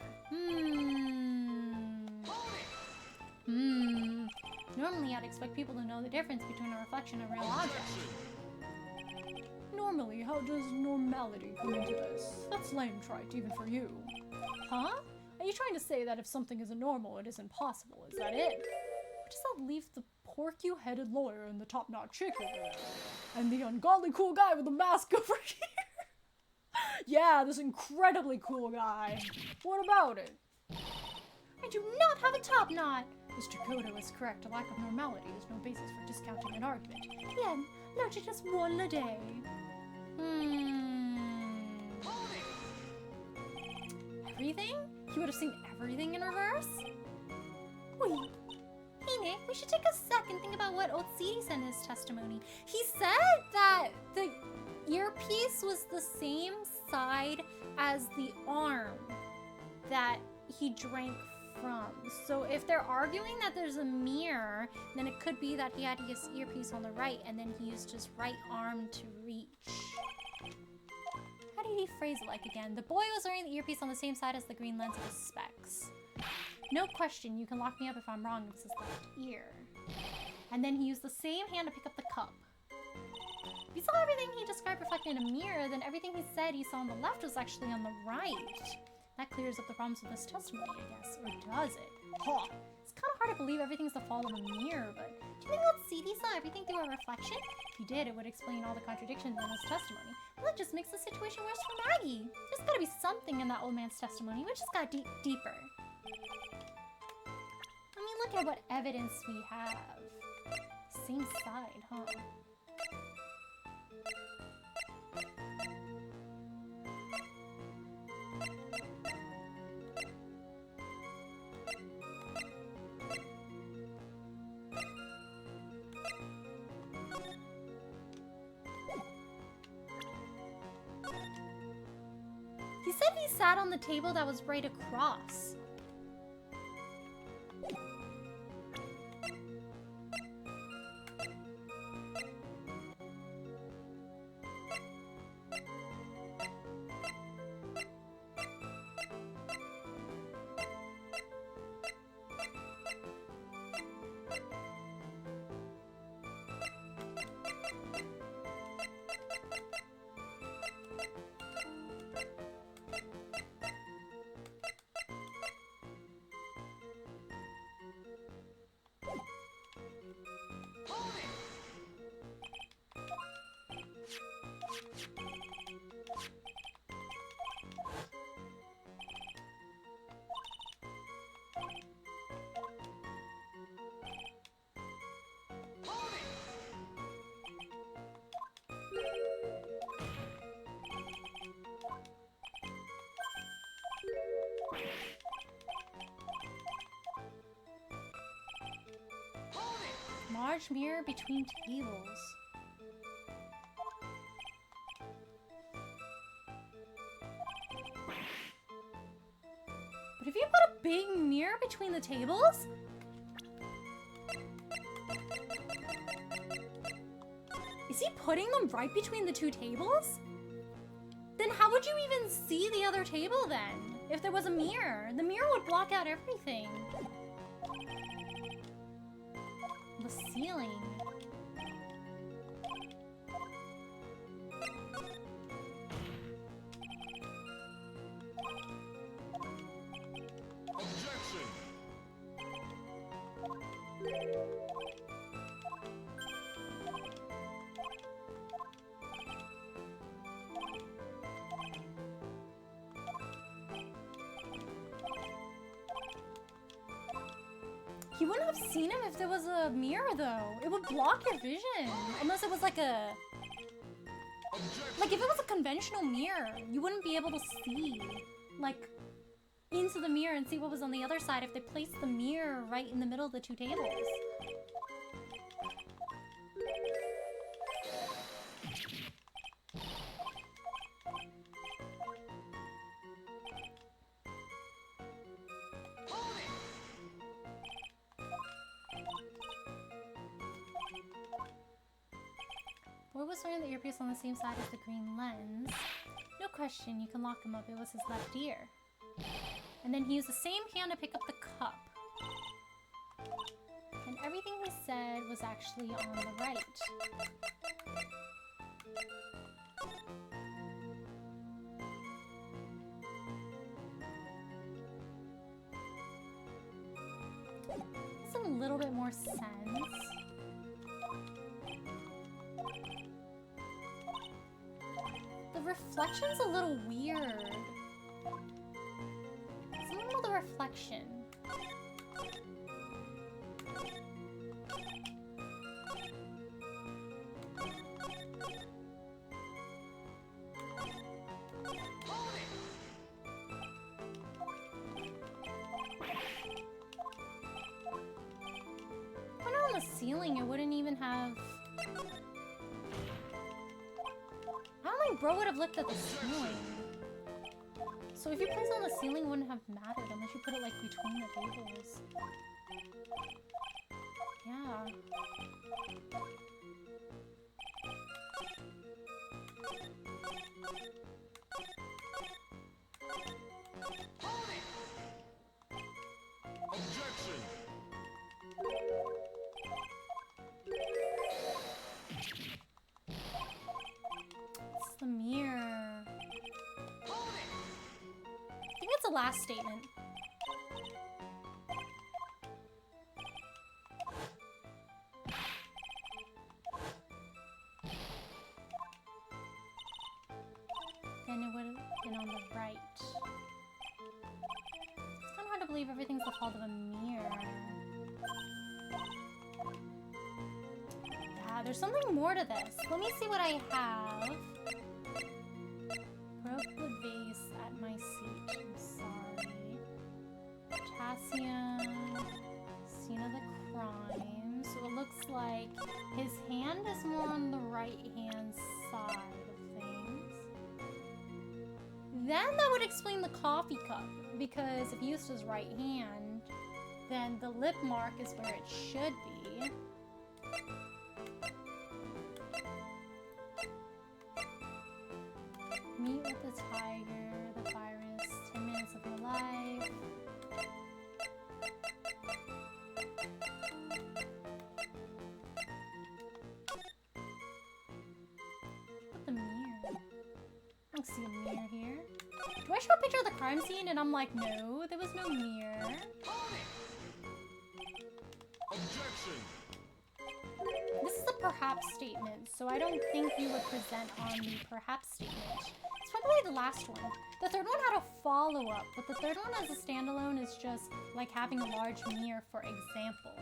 Normally, I'd expect people to know the difference between a reflection and a real object. Normally, how does normality come into this? That's lame trite, even for you. Huh? Are you trying to say that if something isn't normal, it isn't possible? Is that it? Or does that leave the porky-headed lawyer and the top-notch chick over there? And the ungodly cool guy with the mask over here? Yeah, this incredibly cool guy. What about it? I do not have a top knot. Mr. Kodo is correct. A lack of normality is no basis for discounting an argument. Bien, not just one a day. Everything? He would have seen everything in reverse? Wait. Hey Nick, we should take a sec and think about what Otsiri said in his testimony. He said that the earpiece was the same side as the arm that he drank from. So if they're arguing that there's a mirror, then it could be that he had his earpiece on the right and then he used his right arm to reach. How did he phrase it like again? The boy was wearing the earpiece on the same side as the green lens of his specs. No question, you can lock me up if I'm wrong, it's his left ear. And then he used the same hand to pick up the cup. If you saw everything he described reflected in a mirror, then everything he said he saw on the left was actually on the right. That clears up the problems with this testimony, I guess. Or does it? Huh. It's kind of hard to believe everything's the fault of a mirror, but do you think Otsiri saw everything through a reflection? If he did, it would explain all the contradictions in his testimony. Well, that just makes the situation worse for Maggie. There's gotta be something in that old man's testimony. We just got deeper. I mean, look at what evidence we have. Same side, huh? He said he sat on the table that was right across. Large mirror between tables. But if you put a big mirror between the tables? Is he putting them right between the two tables? Then how would you even see the other table then? If there was a mirror, the mirror would block out everything. The ceiling. Objection! He wouldn't have seen him if there was a mirror, though. It would block your vision. Unless it was like a... Like, if it was a conventional mirror, you wouldn't be able to see, like, into the mirror and see what was on the other side if they placed the mirror right in the middle of the two tables. Boy was wearing the earpiece on the same side as the green lens. No question, you can lock him up. It was his left ear. And then he used the same hand to pick up the cup. And everything he said was actually on the right. Makes a little bit more sense. The reflection's a little weird. Something about the reflection. Put it on the ceiling, it wouldn't even have... I don't think bro would have looked at the ceiling. So if you place it on the ceiling, it wouldn't have mattered unless you put it like between the tables. Yeah. Objection! It's the mirror. I think it's the last statement. Then it would have been on the right. It's kind of hard to believe everything's the fault of a mirror. Yeah, there's something more to this. Let me see what I have. Broke the vase at my seat. I'm sorry. Potassium. Scene of the crime. So it looks like his hand is more on the right-hand side of things. Then that would explain the coffee cup. Because if he used his right hand, then the lip mark is where it should be. Meet with the tiger, the virus, 10 minutes of your life. Put the mirror. I don't see a mirror here. Do I show a picture of the crime scene and I'm like, no, there was no mirror. Objection! This is the perhaps statement, so I don't think you would present on the perhaps statement. It's probably the last one. The third one had a follow-up, but the third one as a standalone is just like having a large mirror, for example.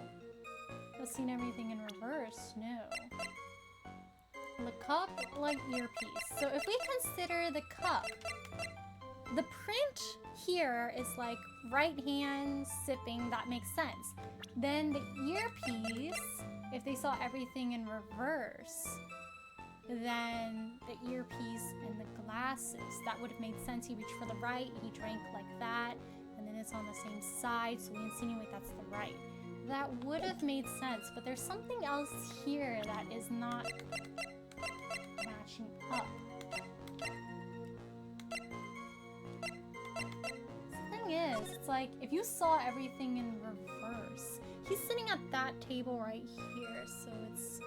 I've seen everything in reverse, no. The cup, like earpiece. So if we consider the cup, the print here is like right hand sipping, that makes sense. Then the earpiece, if they saw everything in reverse, then the earpiece and the glasses, that would have made sense. He reached for the right, he drank like that, and then it's on the same side, so we insinuate that's the right. That would have made sense, but there's something else here that is not matching up. The thing is, it's like, if you saw everything in reverse, he's sitting at that table right here, so it's...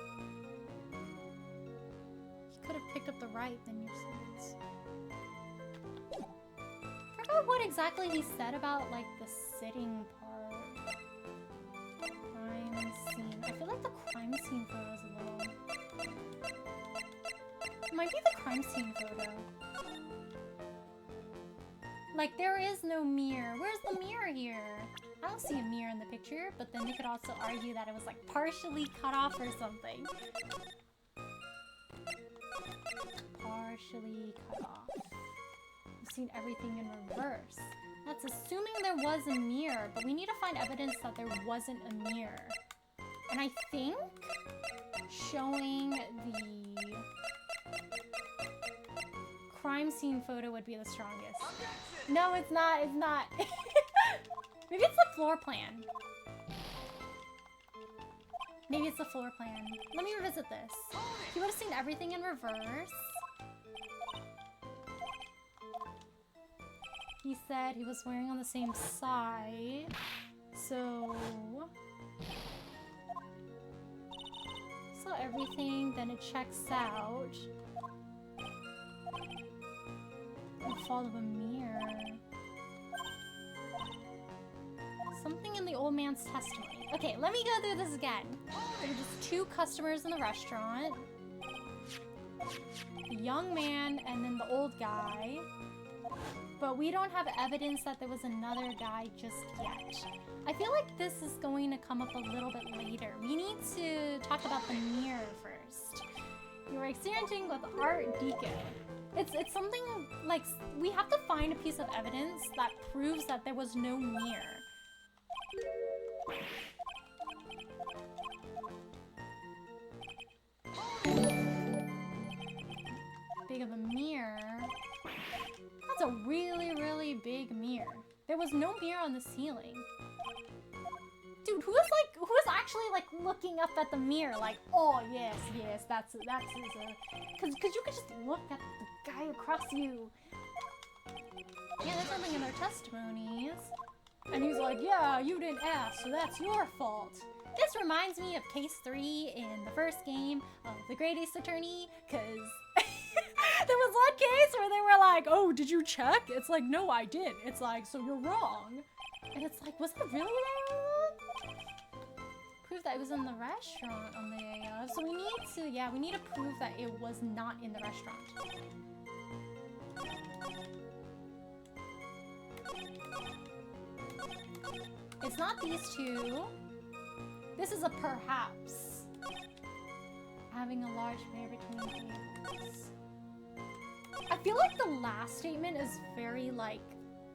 He could have picked up the right, then you're saying. I forgot what exactly he said about, like, the sitting part. Crime scene. I feel like the crime scene photo is a little... It might be the crime scene photo. Like, there is no mirror. Where's the mirror here? I don't see a mirror in the picture, but then they could also argue that it was like partially cut off or something. Partially cut off. We've seen everything in reverse. That's assuming there was a mirror, but we need to find evidence that there wasn't a mirror. And I think showing the crime scene photo would be the strongest. No, it's not. It's not. Maybe it's the floor plan. Maybe it's the floor plan. Let me revisit this. He would have seen everything in reverse. He said he was wearing on the same side. So... saw everything, then it checks out. The fall of a mirror. Something in the old man's testimony. Okay, let me go through this again. There were just two customers in the restaurant. The young man and then the old guy. But we don't have evidence that there was another guy just yet. I feel like this is going to come up a little bit later. We need to talk about the mirror first. You were experimenting with Art Deco. It's something like we have to find a piece of evidence that proves that there was no mirror. Big of a mirror. That's a really, really big mirror. There was no mirror on the ceiling. Dude, who was actually like looking up at the mirror like, oh yes, that's his, cause you could just look at the guy across you. Yeah, there's something in their testimonies. And he's like, yeah, you didn't ask, so that's your fault. This reminds me of case 3 in the first game of The Great Ace Attorney, cause there was one case where they were like, oh, did you check? It's like, no, I didn't. It's like, so you're wrong. And it's like, was it really wrong? Prove that it was in the restaurant on the AF. So we need to prove that it was not in the restaurant. It's not these two. This is a perhaps. Having a large mirror between tables. I feel like the last statement is very like,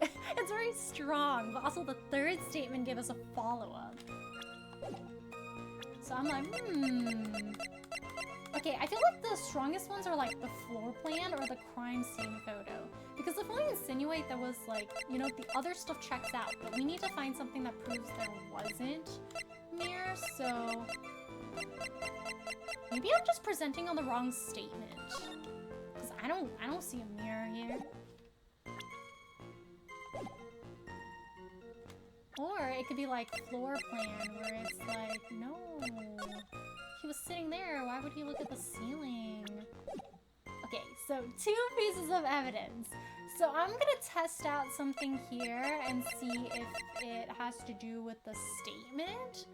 it's very strong, but also the third statement gave us a follow-up. So I'm like, Okay, I feel like the strongest ones are like the floor plan or the crime scene photo. Because if we insinuate there was like, you know, the other stuff checks out, but we need to find something that proves there wasn't mirror, so... Maybe I'm just presenting on the wrong statement. Because I don't see a mirror here. Or it could be like floor plan where it's like, no. He was sitting there, why would he look at the ceiling? Okay, so 2 pieces of evidence. So I'm gonna test out something here and see if it has to do with the statement.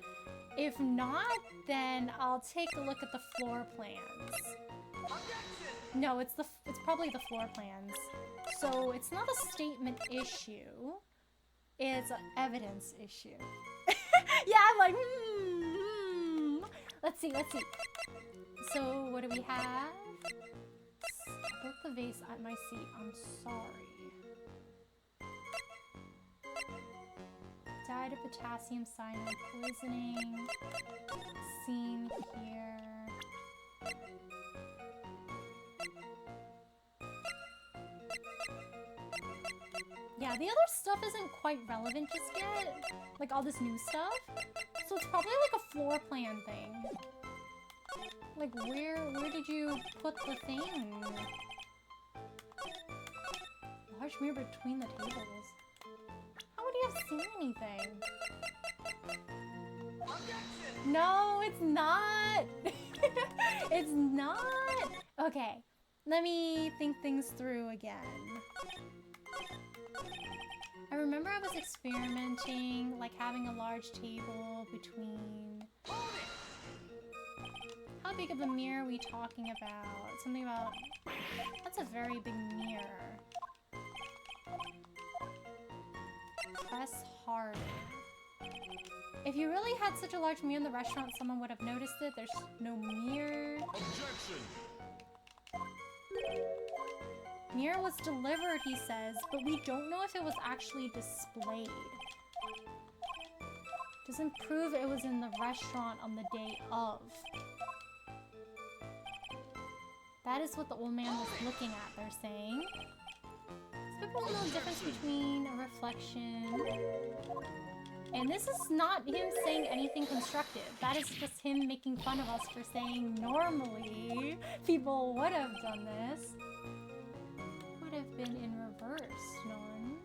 If not, then I'll take a look at the floor plans. No, it's probably the floor plans. So it's not a statement issue. It's an evidence issue. Yeah, I'm like, Let's see. So what do we have? I broke the vase at my seat. I'm sorry. Died of potassium cyanide poisoning. Seen here. Yeah, the other stuff isn't quite relevant just yet. Like all this new stuff. So it's probably like a floor plan thing. Like where did you put the thing? Large mirror between the tables. How would you have seen anything? No, it's not. It's not. Okay, let me think things through again. I remember I was experimenting, like having a large table between... How big of a mirror are we talking about? Something about... That's a very big mirror. Press harder. If you really had such a large mirror in the restaurant, someone would have noticed it. There's no mirror. Objection! Mirror was delivered, he says, but we don't know if it was actually displayed. Doesn't prove it was in the restaurant on the day of. That is what the old man was looking at, they're saying. So people know the difference between a reflection. And this is not him saying anything constructive. That is just him making fun of us for saying normally people would have done this. Would have been in reverse, Norm.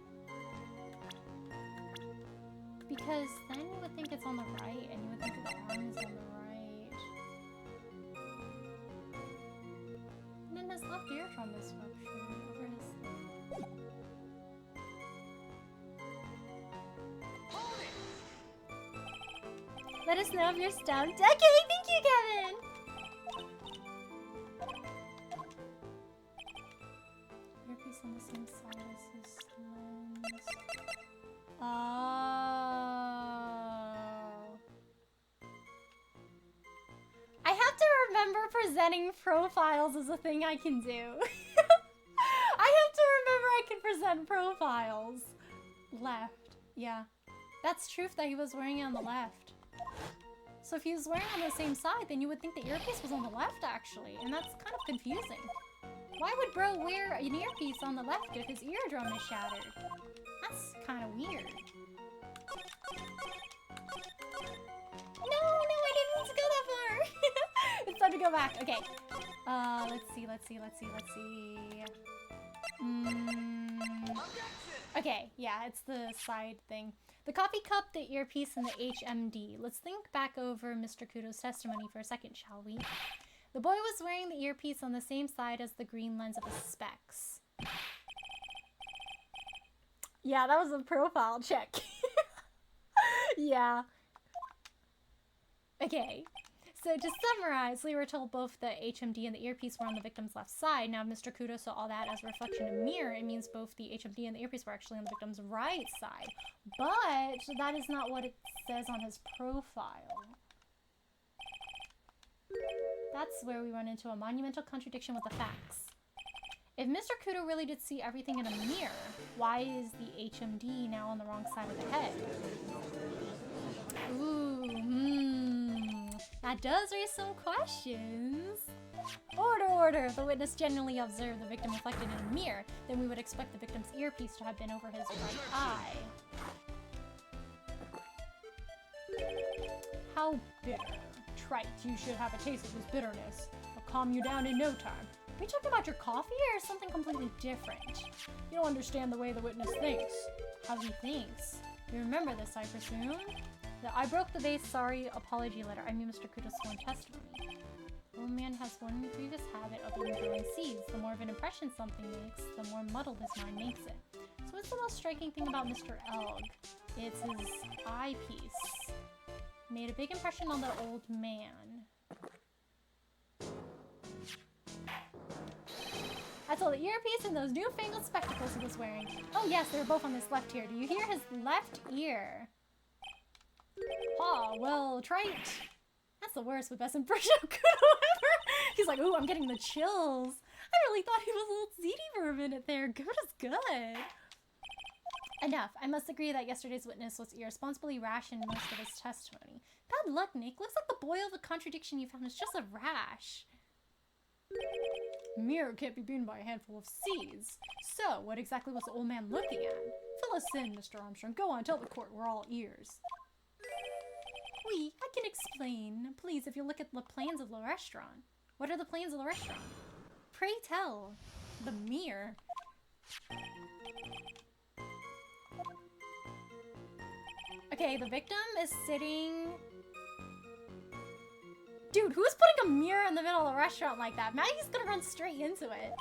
Because then you would think it's on the right, and you would think that the arm is on the right. And then his left eardrum is ruptured over his thing. Let us know if you're stumped. Okay, thank you, Kevin! Earpiece on the same side as his lens. Oh. I have to remember presenting profiles as a thing I can do. I have to remember I can present profiles. Left. Yeah. That's true that he was wearing it on the left. So if he was wearing it on the same side, then you would think the earpiece was on the left, actually. And that's kind of confusing. Why would bro wear an earpiece on the left if his eardrum is shattered? That's kind of weird. No, I didn't mean to go that far. It's time to go back. Okay. Let's see. Okay, yeah, it's the side thing. The coffee cup, the earpiece, and the HMD. Let's think back over Mr. Kudo's testimony for a second, shall we? The boy was wearing the earpiece on the same side as the green lens of his specs. Yeah, that was a profile check. Yeah. Okay. So to summarize, we were told both the HMD and the earpiece were on the victim's left side. Now, if Mr. Kudo saw all that as a reflection in a mirror, it means both the HMD and the earpiece were actually on the victim's right side. But that is not what it says on his profile. That's where we run into a monumental contradiction with the facts. If Mr. Kudo really did see everything in a mirror, why is the HMD now on the wrong side of the head? That does raise some questions. Order! If the witness genuinely observed the victim reflected in a mirror, then we would expect the victim's earpiece to have been over his right eye. How bitter. Trite, you should have a taste of his bitterness. It'll calm you down in no time. Are we talking about your coffee or something completely different? You don't understand the way the witness thinks. How he thinks. You remember this, I presume? I broke the vase, sorry, apology letter. I mean Mr. Kudo's sworn testimony. The old man has one previous habit of enjoying seeds. The more of an impression something makes, the more muddled his mind makes it. So what's the most striking thing about Mr. Elg? It's his eyepiece. Made a big impression on the old man. That's all the earpiece and those newfangled spectacles he was wearing. Oh yes, they were both on his left ear. Do you hear his left ear? Oh, well, trite. That's the worst but best impression of Kudo ever. He's like, ooh, I'm getting the chills. I really thought he was a little ziti for a minute there. Good is good. Enough. I must agree that yesterday's witness was irresponsibly rash in most of his testimony. Bad luck, Nick. Looks like the boil of a contradiction you found is just a rash. Mirror can't be beaten by a handful of seeds. So, what exactly was the old man looking at? Fill us in, Mr. Armstrong. Go on, tell the court. We're all ears. Oui, I can explain. Please, if you look at the plans of the restaurant. What are the plans of the restaurant? Pray tell. The mirror. Okay, the victim is sitting... Dude, who's putting a mirror in the middle of the restaurant like that? Maggie's gonna run straight into it.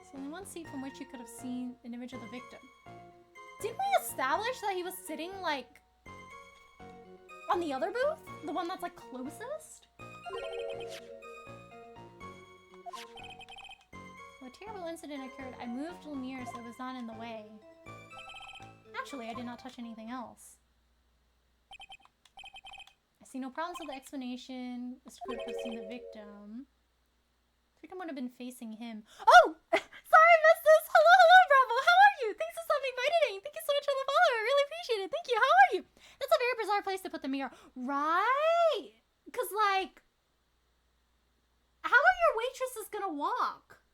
So only one seat from which you could have seen an image of the victim. Didn't we establish that he was sitting, like, on the other booth? The one that's, like, closest? When a terrible incident occurred, I moved the mirror so it was not in the way. Actually, I did not touch anything else. See no problems with the explanation. This could have seen the victim. The victim would have been facing him. Oh! Sorry, I missed this! Hello, hello, Bravo! How are you? Thanks for stopping by today. Thank you so much for the follow. I really appreciate it. Thank you. How are you? That's a very bizarre place to put the mirror. Right? Because, like, how are your waitresses gonna walk?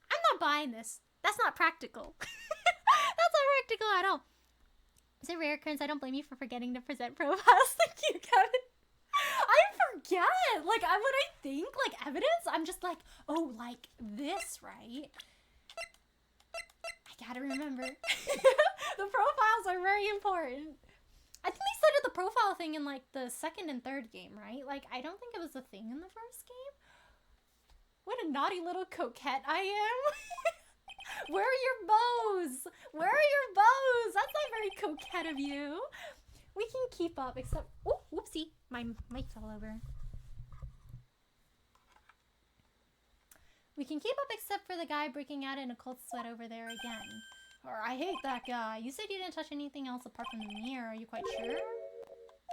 I'm not buying this. That's not practical. That's not practical at all. It's a rare occurrence. I don't blame you for forgetting to present profiles. Thank you, Kevin. I forget. Like, when I think, like, evidence, I'm just like, oh, like, this, right? I gotta remember. The profiles are very important. I think they started the profile thing in, like, the second and third game, right? Like, I don't think it was a thing in the first game. What a naughty little coquette I am. Where are your bows? Where are your bows? That's not very coquette of you. We can keep up, except... Oh, whoopsie. My mic fell over. We can keep up except for the guy breaking out in a cold sweat over there again. Or I hate that guy. You said you didn't touch anything else apart from the mirror. Are you quite sure?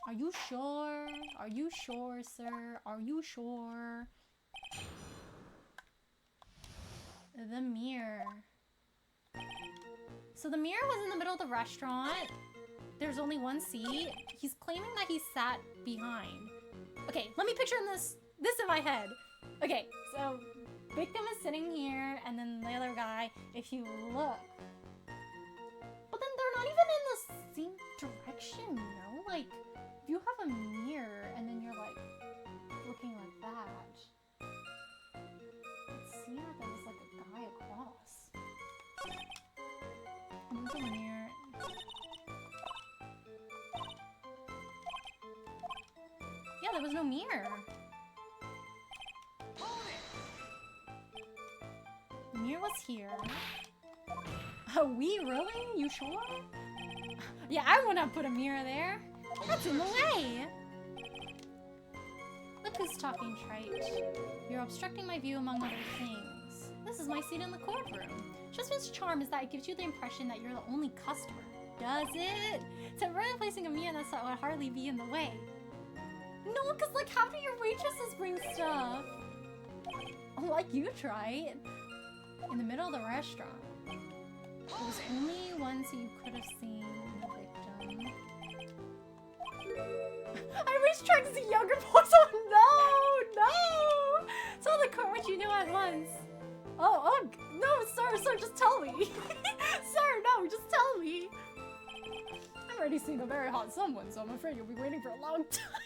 Are you sure? Are you sure, sir? Are you sure? The mirror. So the mirror was in the middle of the restaurant. There's only one seat. He's claiming that he sat behind. Okay, let me picture this in my head. Okay, so victim is sitting here, and then the other guy, if you look. But then they're not even in the same direction, you know? Like, if you have a mirror, and then you're like, looking like that. It seemed like there was like a guy across. Move the mirror. Yeah, there was no mirror. The mirror was here. Are we really? You sure? Yeah, I wouldn't put a mirror there. That's in the way. Look who's talking trite. You're obstructing my view among other things. This is my seat in the courtroom. Justin's charm is that it gives you the impression that you're the only customer. Does it? Temporarily placing a mirror that would hardly be in the way. No, because like how do your waitresses bring stuff? Like you tried. In the middle of the restaurant. There was only one so you could have seen the victim. I wish Trunks the younger voice. Oh no! Tell the court what you knew at once. Oh, no, sir, just tell me. Sir, no, just tell me. I'm already seeing a very hot someone, so I'm afraid you'll be waiting for a long time.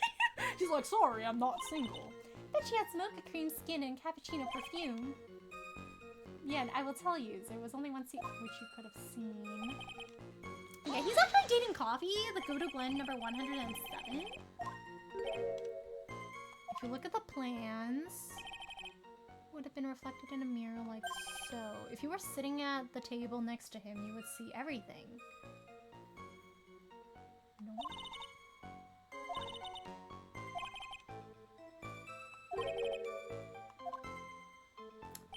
She's like, sorry, I'm not single. But she had mocha cream skin and cappuccino perfume. Yeah, and I will tell you, there was only one seat which you could have seen. Yeah, he's actually dating Coffee, the go-to blend number 107. If you look at the plans, it would have been reflected in a mirror like so. If you were sitting at the table next to him, you would see everything. No?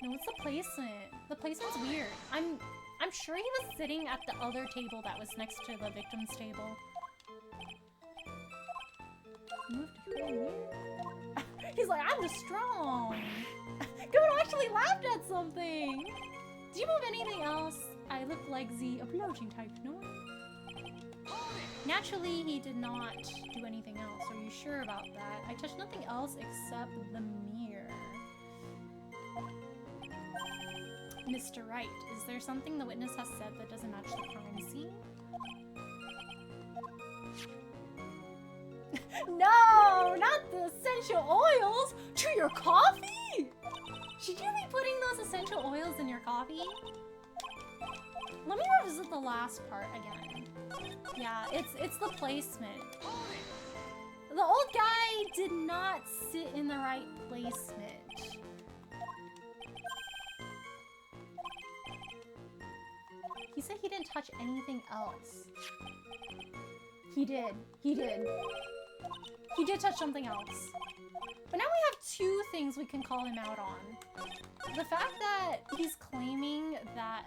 No, it's the placement. The placement's weird. I'm sure he was sitting at the other table that was next to the victim's table. Moved here. He's like, I'm just strong. Goat actually laughed at something. Do you move anything else? I look like the approaching type, no? Naturally, he did not do anything else. Are you sure about that? I touched nothing else except the mirror. Mr. Wright, is there something the witness has said that doesn't match the crime scene? No, not the essential oils! To your coffee? Should you be putting those essential oils in your coffee? Let me revisit the last part again. Yeah, it's the placement. The old guy did not sit in the right placement. He said he didn't touch anything else. He did. He did. He did touch something else. But now we have two things we can call him out on. The fact that he's claiming that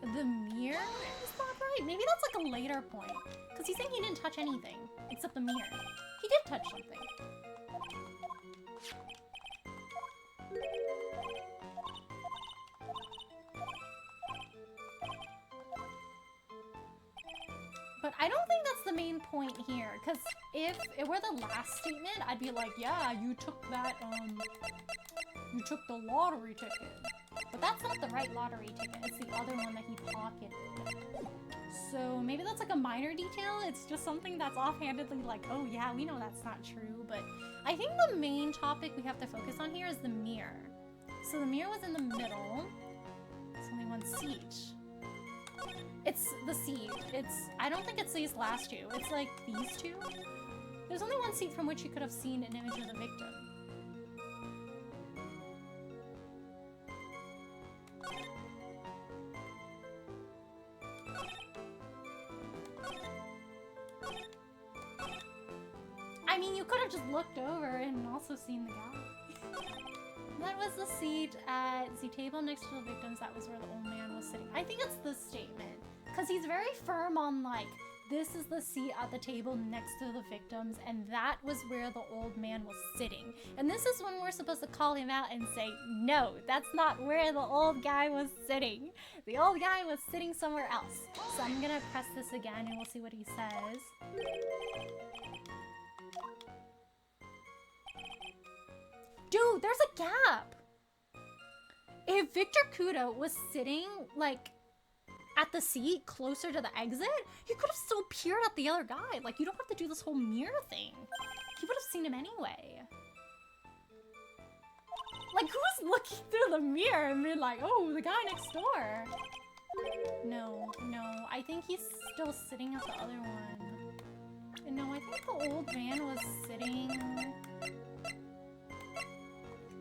the mirror is not right. Maybe that's like a later point. Because he's saying he didn't touch anything except the mirror. he did touch something. But I don't think that's the main point here, because if it were the last statement, I'd be like, yeah, you took that, you took the lottery ticket. But that's not the right lottery ticket, it's the other one that he pocketed. So maybe that's like a minor detail, it's just something that's offhandedly like, oh yeah, we know that's not true, but I think the main topic we have to focus on here is the mirror. So the mirror was in the middle, it's only one seat. It's the seat. I don't think it's these last two. It's like these two. There's only one seat from which you could have seen an image of the victim. I mean, you could have just looked over and also seen the guy. That was the seat at the table next to the victims. That was where the old man was sitting. I think it's this statement. Because he's very firm on, like, this is the seat at the table next to the victims, and that was where the old man was sitting. And this is when we're supposed to call him out and say, no, that's not where the old guy was sitting. The old guy was sitting somewhere else. So I'm gonna press this again and we'll see what he says. Dude, there's a gap! If Victor Kudo was sitting, like, at the seat closer to the exit, he could have still peered at the other guy. Like, you don't have to do this whole mirror thing. He would have seen him anyway. Like, who's looking through the mirror and being like, oh, the guy next door? No, I think he's still sitting at the other one. No, I think the old man was sitting...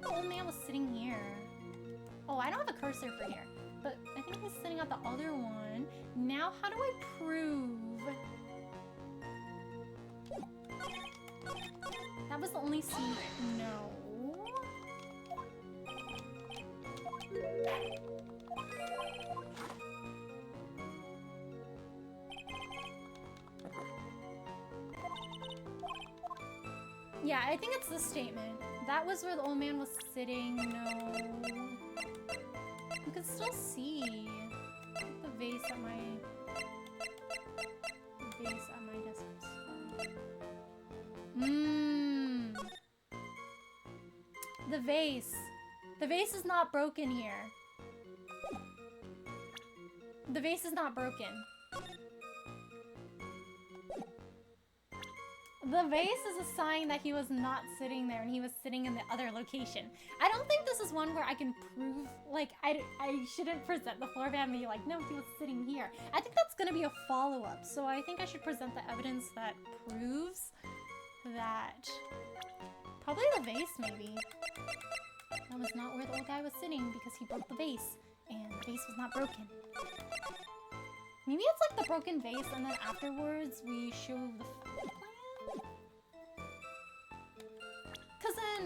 The old man was sitting here. Oh, I don't have a cursor for here. But I think he's sitting at the other one. Now, how do I prove? That was the only seat. No. Yeah, I think it's this statement. That was where the old man was sitting. No. You can still see the vase at my distance. The vase. The vase is not broken here. The vase is not broken. The vase is a sign that he was not sitting there and he was sitting in the other location. I don't think this is one where I can prove, like, I shouldn't present the floor plan and be like, no, he was sitting here. I think that's gonna be a follow-up, so I think I should present the evidence that proves that. Probably the vase, maybe. That was not where the old guy was sitting because he broke the vase, and the vase was not broken. Maybe it's like the broken vase and then afterwards we show the floor plan? Because then,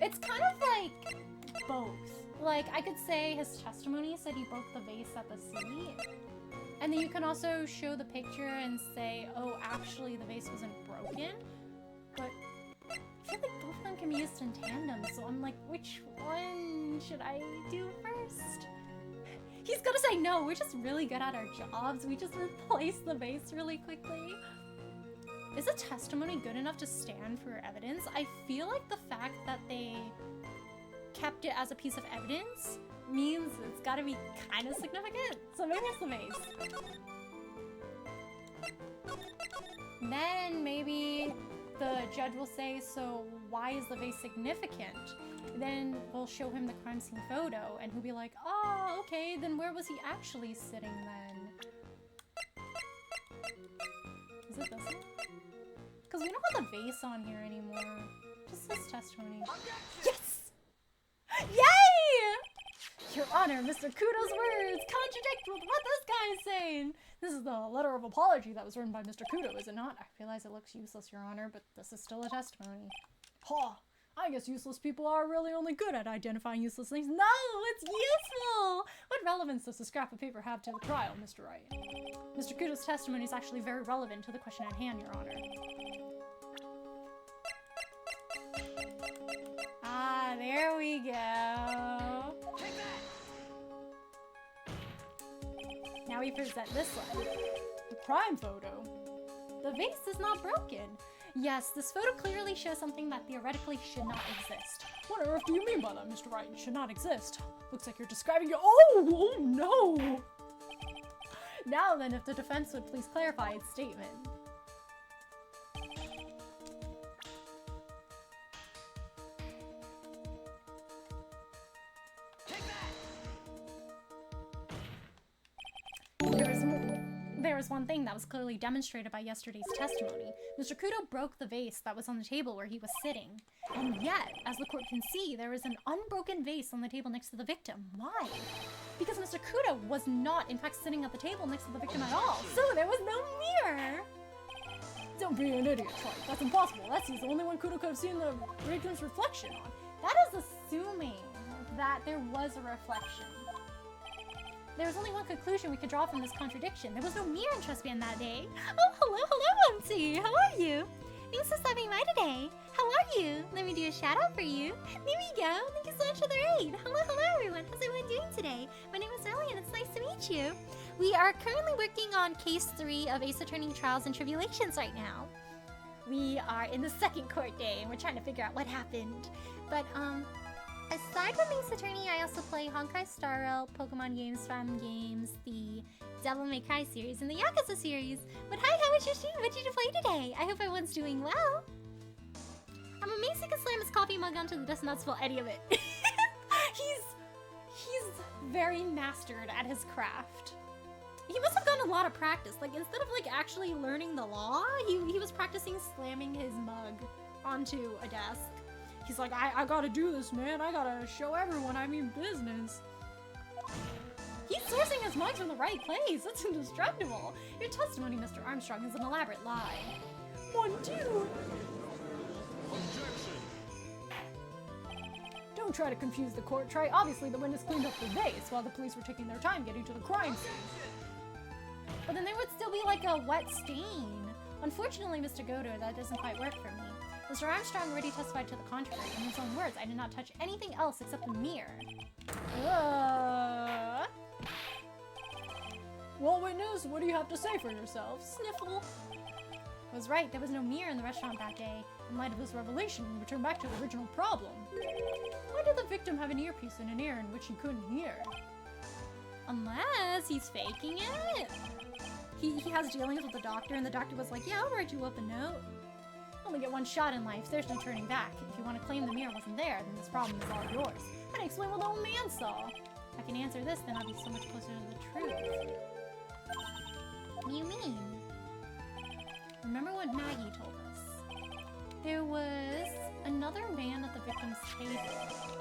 it's kind of like both. Like, I could say his testimony said he broke the vase at the seat. And then you can also show the picture and say, oh, actually the vase wasn't broken. But I feel like both of them can be used in tandem. So I'm like, which one should I do first? He's gonna say, no, we're just really good at our jobs. We just replace the vase really quickly. Is a testimony good enough to stand for evidence? I feel like the fact that they kept it as a piece of evidence means it's gotta be kind of significant. So maybe it's the vase. Then maybe the judge will say, so why is the vase significant? Then we'll show him the crime scene photo and he'll be like, oh, okay, then where was he actually sitting then? Is it this one? Because we don't have the vase on here anymore. Just this testimony. Yes! Yay! Your Honor, Mr. Kudo's words contradict with what this guy is saying. This is the letter of apology that was written by Mr. Kudo, is it not? I realize it looks useless, Your Honor, but this is still a testimony. Ha! I guess useless people are really only good at identifying useless things. No, it's useful! What relevance does the scrap of paper have to the trial, Mr. Wright? Mr. Kudo's testimony is actually very relevant to the question at hand, Your Honor. there we go. Now we present this one. The crime photo. The vase is not broken. Yes, this photo clearly shows something that theoretically should not exist. What on earth do you mean by that, Mr. Wright? Should not exist. Looks like you're describing your— Oh no! Now then, if the defense would please clarify its statement. There was one thing that was clearly demonstrated by yesterday's testimony. Mr. Kudo broke the vase that was on the table where he was sitting. And yet, as the court can see, there is an unbroken vase on the table next to the victim. Why? Because Mr. Kudo was not, in fact, sitting at the table next to the victim at all. So there was no mirror. Don't be an idiot, Troy. That's impossible. That's the only one Kudo could have seen the victim's reflection on. That is assuming that there was a reflection. There was only one conclusion we could draw from this contradiction. There was no mirror in Trespian that day. Oh, hello, Auntie. How are you? Thanks for stopping by today. How are you? Let me do a shout out for you. There we go. Thank you so much for the raid. Hello, everyone. How's everyone doing today? My name is Ellie, and it's nice to meet you. We are currently working on case 3 of Ace Attorney Trials and Tribulations right now. We are in the second court day, and we're trying to figure out what happened. But, aside from Ace Attorney, I also play Honkai Star Rail, Pokemon games, Farm games, the Devil May Cry series, and the Yakuza series. But hi, how was your stream? What did you play today? I hope everyone's doing well. I'm amazed he can slam his coffee mug onto the desk and not spill any of it. He's very mastered at his craft. He must have gotten a lot of practice. Like, instead of, like, actually learning the law, he was practicing slamming his mug onto a desk. He's like, I gotta do this, man. I gotta show everyone I mean business. He's sourcing his mugs from the right place. That's indestructible. Your testimony, Mr. Armstrong, is an elaborate lie. Mon Dieu! Objection! Don't try to confuse the court, Trey. Obviously, the witness cleaned up the vase while the police were taking their time getting to the crime scene. But then there would still be like a wet stain. Unfortunately, Mr. Godo, that doesn't quite work for me. Mr. Armstrong already testified to the contrary. In his own words, I did not touch anything else except the mirror. Well, witness, what do you have to say for yourself? Sniffle. I was right, there was no mirror in the restaurant that day. In light of this revelation, we return back to the original problem. Why did the victim have an earpiece in an ear in which he couldn't hear? Unless he's faking it. He has dealings with the doctor, and the doctor was like, yeah, I'll write you up a note. Only get one shot in life, there's no turning back. If you want to claim the mirror wasn't there, then this problem is all yours. How to explain what the old man saw? If I can answer this, then I'll be so much closer to the truth. What do you mean? Remember what Maggie told us? There was another man at the victim's table,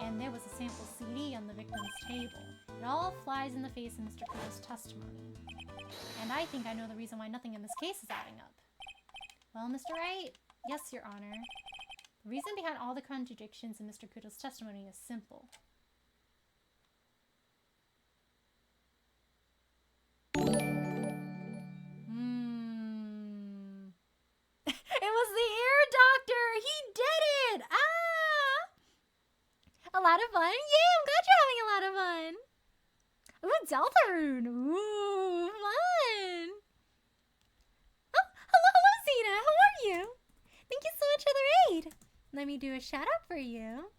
and there was a sample CD on the victim's table. It all flies in the face of Mr. Kudo's testimony. And I think I know the reason why nothing in this case is adding up. Well, Mr. Wright? Yes, Your Honor. The reason behind all the contradictions in Mr. Kudo's testimony is simple. It was the ear doctor! He did it! Ah! A lot of fun? Yay, I'm glad you're having a lot of fun! Ooh, Deltarune! Ooh, fun! Oh, hello, Zena! How are you? Thank you so much for the raid! Let me do a shout out for you.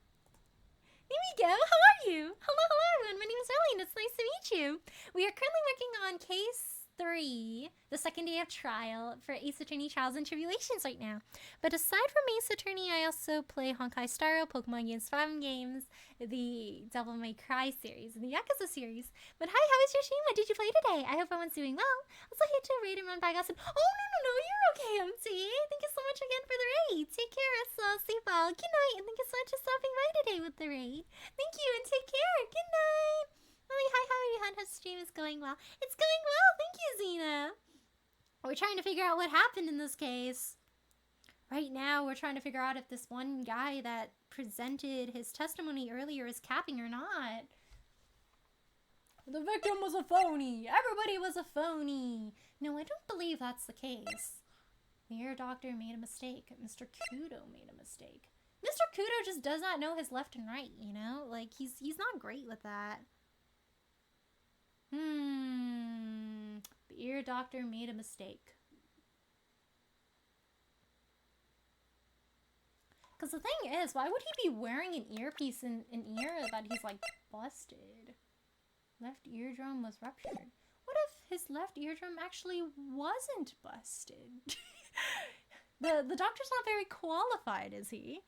There we go! How are you? Hello, everyone! My name is Ellie and it's nice to meet you! We are currently working on case 3, the second day of trial for Ace Attorney Trials and Tribulations right now. But aside from Ace Attorney, I also play Honkai Star Rail, Pokemon games, Farm games, the Devil May Cry series, and the Yakuza series. But hi, how was your stream? What did you play today? I hope everyone's doing well. Also here to raid and run by gossip. Oh, no, you're okay, MT. Thank you so much again for the raid. Take care, Russell. Sleep well. Good night, and thank you so much for stopping by today with the raid. Thank you, and take care. Good night. Hi, how are you? How stream is going well? It's going well, thank you, Zena. We're trying to figure out what happened in this case. Right now, we're trying to figure out if this one guy that presented his testimony earlier is capping or not. The victim was a phony. Everybody was a phony. No, I don't believe that's the case. The ear doctor made a mistake. Mr. Kudo made a mistake. Mr. Kudo just does not know his left and right, you know? Like, he's not great with that. The ear doctor made a mistake. Because the thing is, why would he be wearing an earpiece in an ear that he's, like, busted? Left eardrum was ruptured. What if his left eardrum actually wasn't busted? The doctor's not very qualified, is he?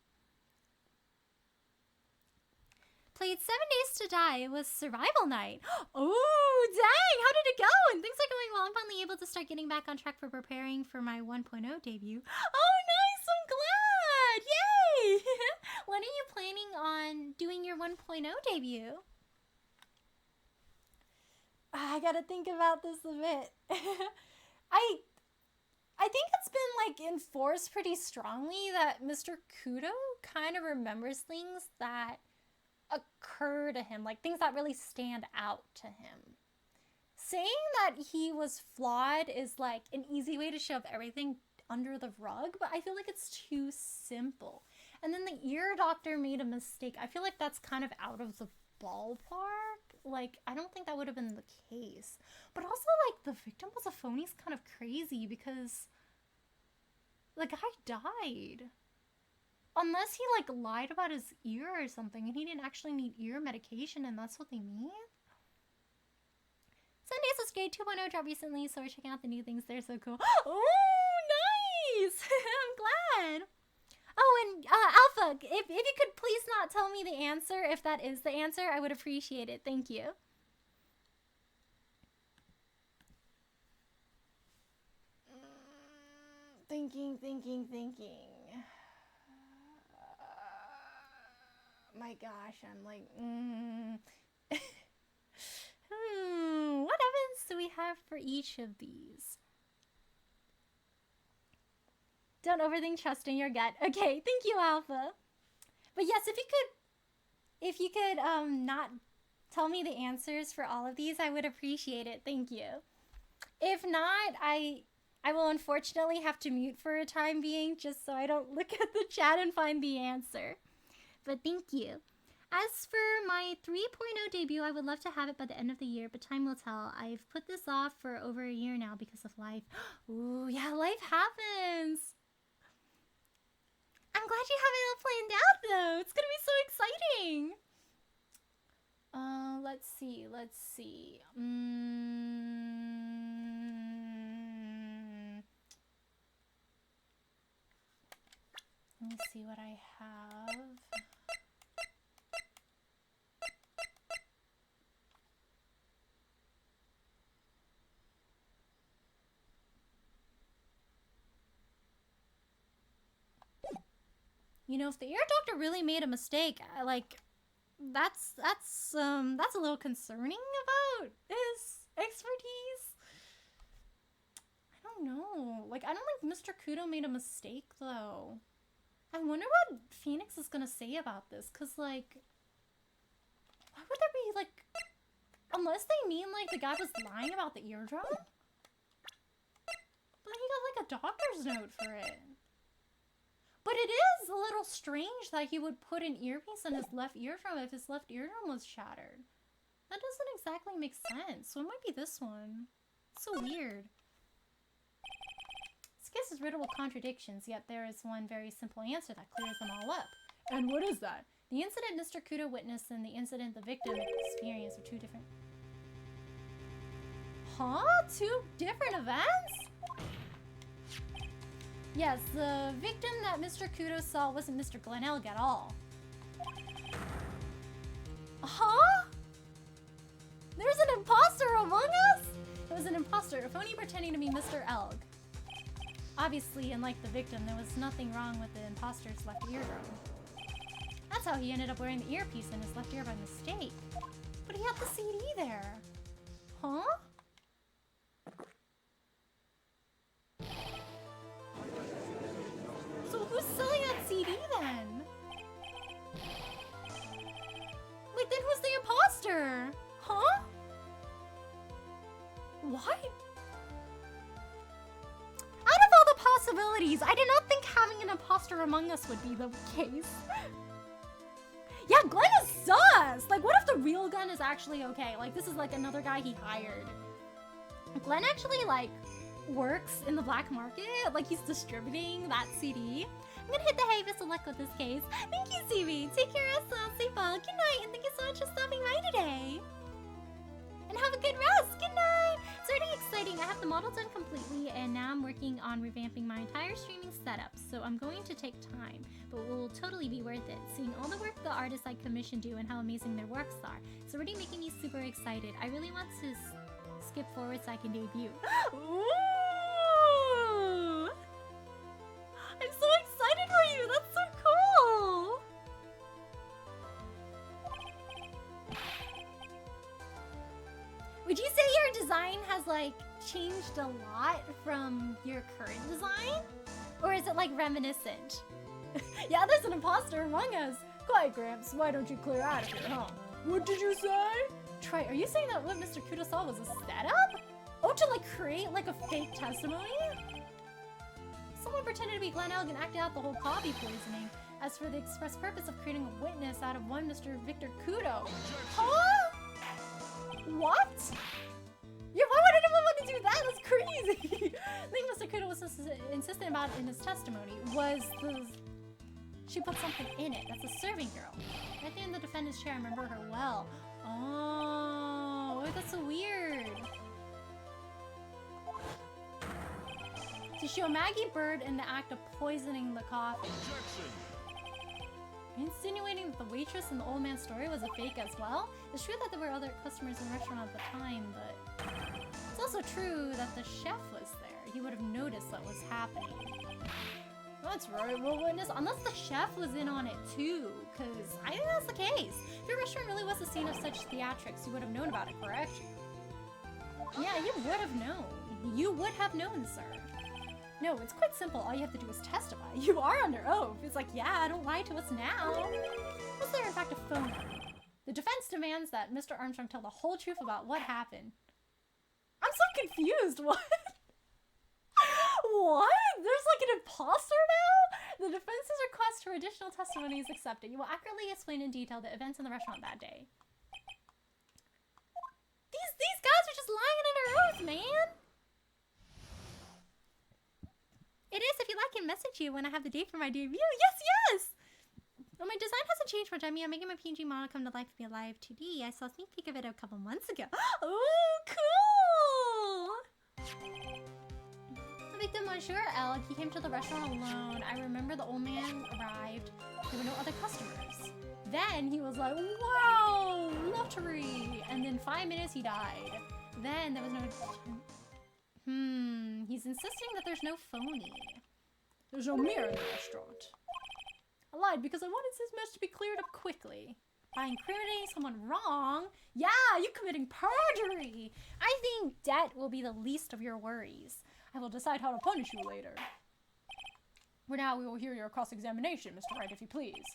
Played 7 Days to Die. It was survival night. Oh, dang! How did it go? And things are going well. I'm finally able to start getting back on track for preparing for my 1.0 debut. Oh, nice! I'm glad! Yay! When are you planning on doing your 1.0 debut? I gotta think about this a bit. I think it's been, like, enforced pretty strongly that Mr. Kudo kind of remembers things that occur to him, like things that really stand out to him. Saying that he was flawed is like an easy way to shove everything under the rug, but I feel like it's too simple. And then the ear doctor made a mistake. I feel like that's kind of out of the ballpark. Like, I don't think that would have been the case. But also, like, the victim was a phony is kind of crazy because the guy died. Unless he, like, lied about his ear or something and he didn't actually need ear medication and that's what they mean? Sundays was Grade 2.0 dropped recently, so we're checking out the new things. They're so cool. Oh, nice! I'm glad. Oh, and Alpha, if you could please not tell me the answer, if that is the answer, I would appreciate it. Thank you. Thinking. My gosh, I'm like, What evidence do we have for each of these? Don't overthink, trust in your gut. Okay, thank you, Alpha. But yes, if you could not tell me the answers for all of these, I would appreciate it. Thank you. If not, I will unfortunately have to mute for a time being just so I don't look at the chat and find the answer. But thank you. As for my 3.0 debut, I would love to have it by the end of the year, but time will tell. I've put this off for over a year now because of life. Ooh, yeah, life happens. I'm glad you have it all planned out, though. It's gonna be so exciting. Let's see. Let me see what I have. You know, if the ear doctor really made a mistake, that's a little concerning about his expertise. I don't know. Like, I don't think Mr. Kudo made a mistake, though. I wonder what Phoenix is gonna say about this, because, like, why would there be, like, unless they mean, like, the guy was lying about the eardrum? But he got, like, a doctor's note for it. But it is a little strange that he would put an earpiece in his left eardrum if his left eardrum was shattered. That doesn't exactly make sense, so it might be this one. It's so weird. This case is riddled with contradictions, yet there is one very simple answer that clears them all up. and what is that? The incident Mr. Kudo witnessed and the incident the victim experienced are two different... Huh? Two different events? Yes, the victim that Mr. Kudo saw wasn't Mr. Glenelg at all. Huh? There's an imposter among us? It was an imposter, a phony pretending to be Mr. Elg. Obviously, unlike the victim, there was nothing wrong with the imposter's left eardrum. That's how he ended up wearing the earpiece in his left ear by mistake. But he had the CD there. Huh? So who's selling that CD then? Wait, then who's the imposter? Huh? What? Out of all the possibilities. I did not think having an imposter among us would be the case. Yeah, Glenn is sus! Like, what if the real Glenn is actually okay? Like, this is like another guy he hired. Glenn actually, like, works in the black market. Like, he's distributing that CD. I'm gonna hit the hay for select with this case. Thank you, CV. Take care of yourself. Stay well. Good night, and thank you so much for stopping by today. And have a good rest. Good night. It's already exciting. I have the model done completely, and now I'm working on revamping my entire streaming setup. So I'm going to take time, but it will totally be worth it. Seeing all the work the artists I commissioned do and how amazing their works are. It's already making me super excited. I really want to skip forward so I can debut. Ooh! I'm so excited for you. That's so cool. Would you say your design has like changed a lot from your current design? Or is it like reminiscent? Yeah, there's an imposter among us. Quiet, Gramps. Why don't you clear out of here, huh? What did you say? Trey, are you saying that what Mr. Kudo saw was a setup? Oh, to like create like a fake testimony? Someone pretended to be Glenn Elg and acted out the whole coffee poisoning. As for the express purpose of creating a witness out of one Mr. Victor Kudo. Huh? What? Yeah, why would anyone want to do that? That's crazy. The thing Mr. Kudo was insistent about in his testimony was she put something in it. That's a serving girl. Right there in the defendant's chair, I remember her well. Oh, that's so weird. To show Maggie Bird in the act of poisoning the coffee. Insinuating that the waitress in the old man's story was a fake as well? It's true that there were other customers in the restaurant at the time, but it's also true that the chef was there. He would have noticed what was happening. That's right, we'll witness, unless the chef was in on it too, because I think that's the case. If your restaurant really was the scene of such theatrics, you would have known about it, correct? Yeah, you would have known. You would have known, sir. No, it's quite simple. All you have to do is testify. You are under oath. It's like, yeah, don't lie to us now. Was there in fact a phone call? The defense demands that Mr. Armstrong tell the whole truth about what happened. I'm so confused. What? What? There's like an imposter now? The defense's request for additional testimony is accepted. You will accurately explain in detail the events in the restaurant that day. These guys are just lying under oath, man. It is. If you like, I can message you when I have the date for my debut. Yes, yes! Well, my design hasn't changed much. I mean, I'm making my PNG model come to life and be alive 2D. I saw a sneak peek of it a couple months ago. Oh, cool! The victim, Monsieur Elg, he came to the restaurant alone. I remember the old man arrived. There were no other customers. Then he was like, wow, lottery! And then 5 minutes he died. Then there was no... He's insisting that there's no phony. There's no mirror in the restaurant. I lied because I wanted this mess to be cleared up quickly. By incriminating someone wrong, yeah, you're committing perjury. I think debt will be the least of your worries. I will decide how to punish you later. For now, we will hear your cross-examination, Mr. Wright, if you please.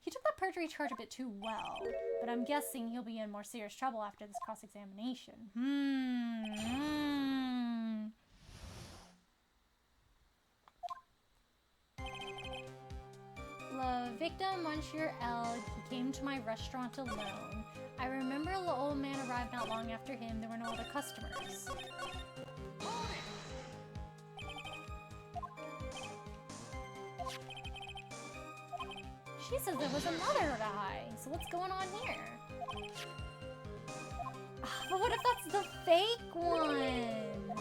He took that perjury charge a bit too well, but I'm guessing he'll be in more serious trouble after this cross-examination. The victim, Monsieur Elg, he came to my restaurant alone. I remember the old man arrived not long after him. There were no other customers. She says there was another guy. So what's going on here? But what if that's the fake one?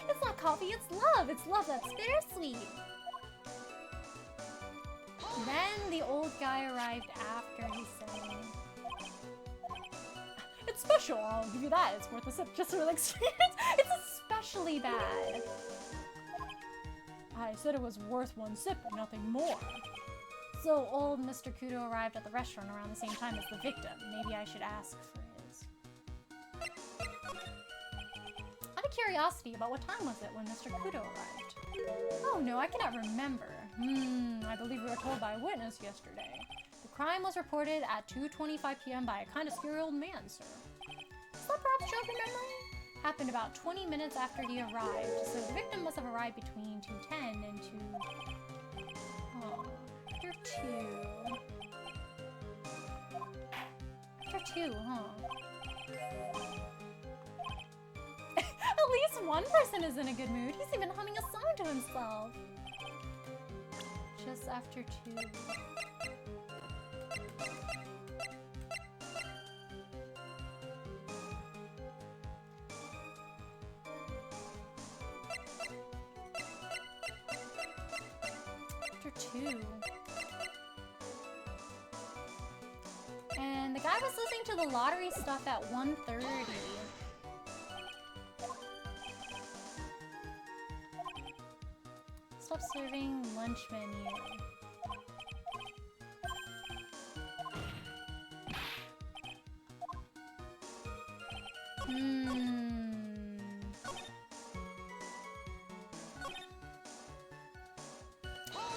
It's not coffee, it's love. It's love that's bittersweet. Then the old guy arrived after, he said. It's special, I'll give you that. It's worth a sip just for the experience. It's especially bad. I said it was worth one sip, but nothing more. So old Mr. Kudo arrived at the restaurant around the same time as the victim. Maybe I should ask for his. Out of curiosity, about what time was it when Mr. Kudo arrived? Oh no, I cannot remember. I believe we were told by a witness yesterday. The crime was reported at 2:25 p.m. by a kind of scary old man, sir. Is that perhaps jogging memory? happened about 20 minutes after he arrived. So the victim must have arrived between 2:10 and 2... Oh, after 2... After 2, huh? At least one person is in a good mood. He's even humming a song to himself. Just after 2. After 2. And the guy was listening to the lottery stuff at 1:30. Stop serving lunch menu.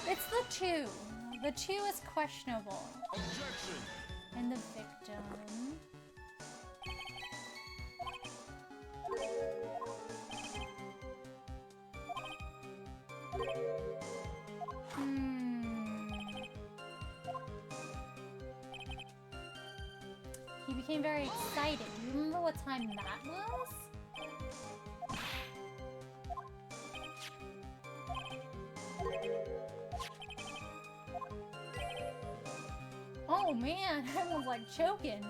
It's the 2. The 2 is questionable. Objection. And the victim... He became very excited. Do you remember what time that was? Oh man, everyone's like choking.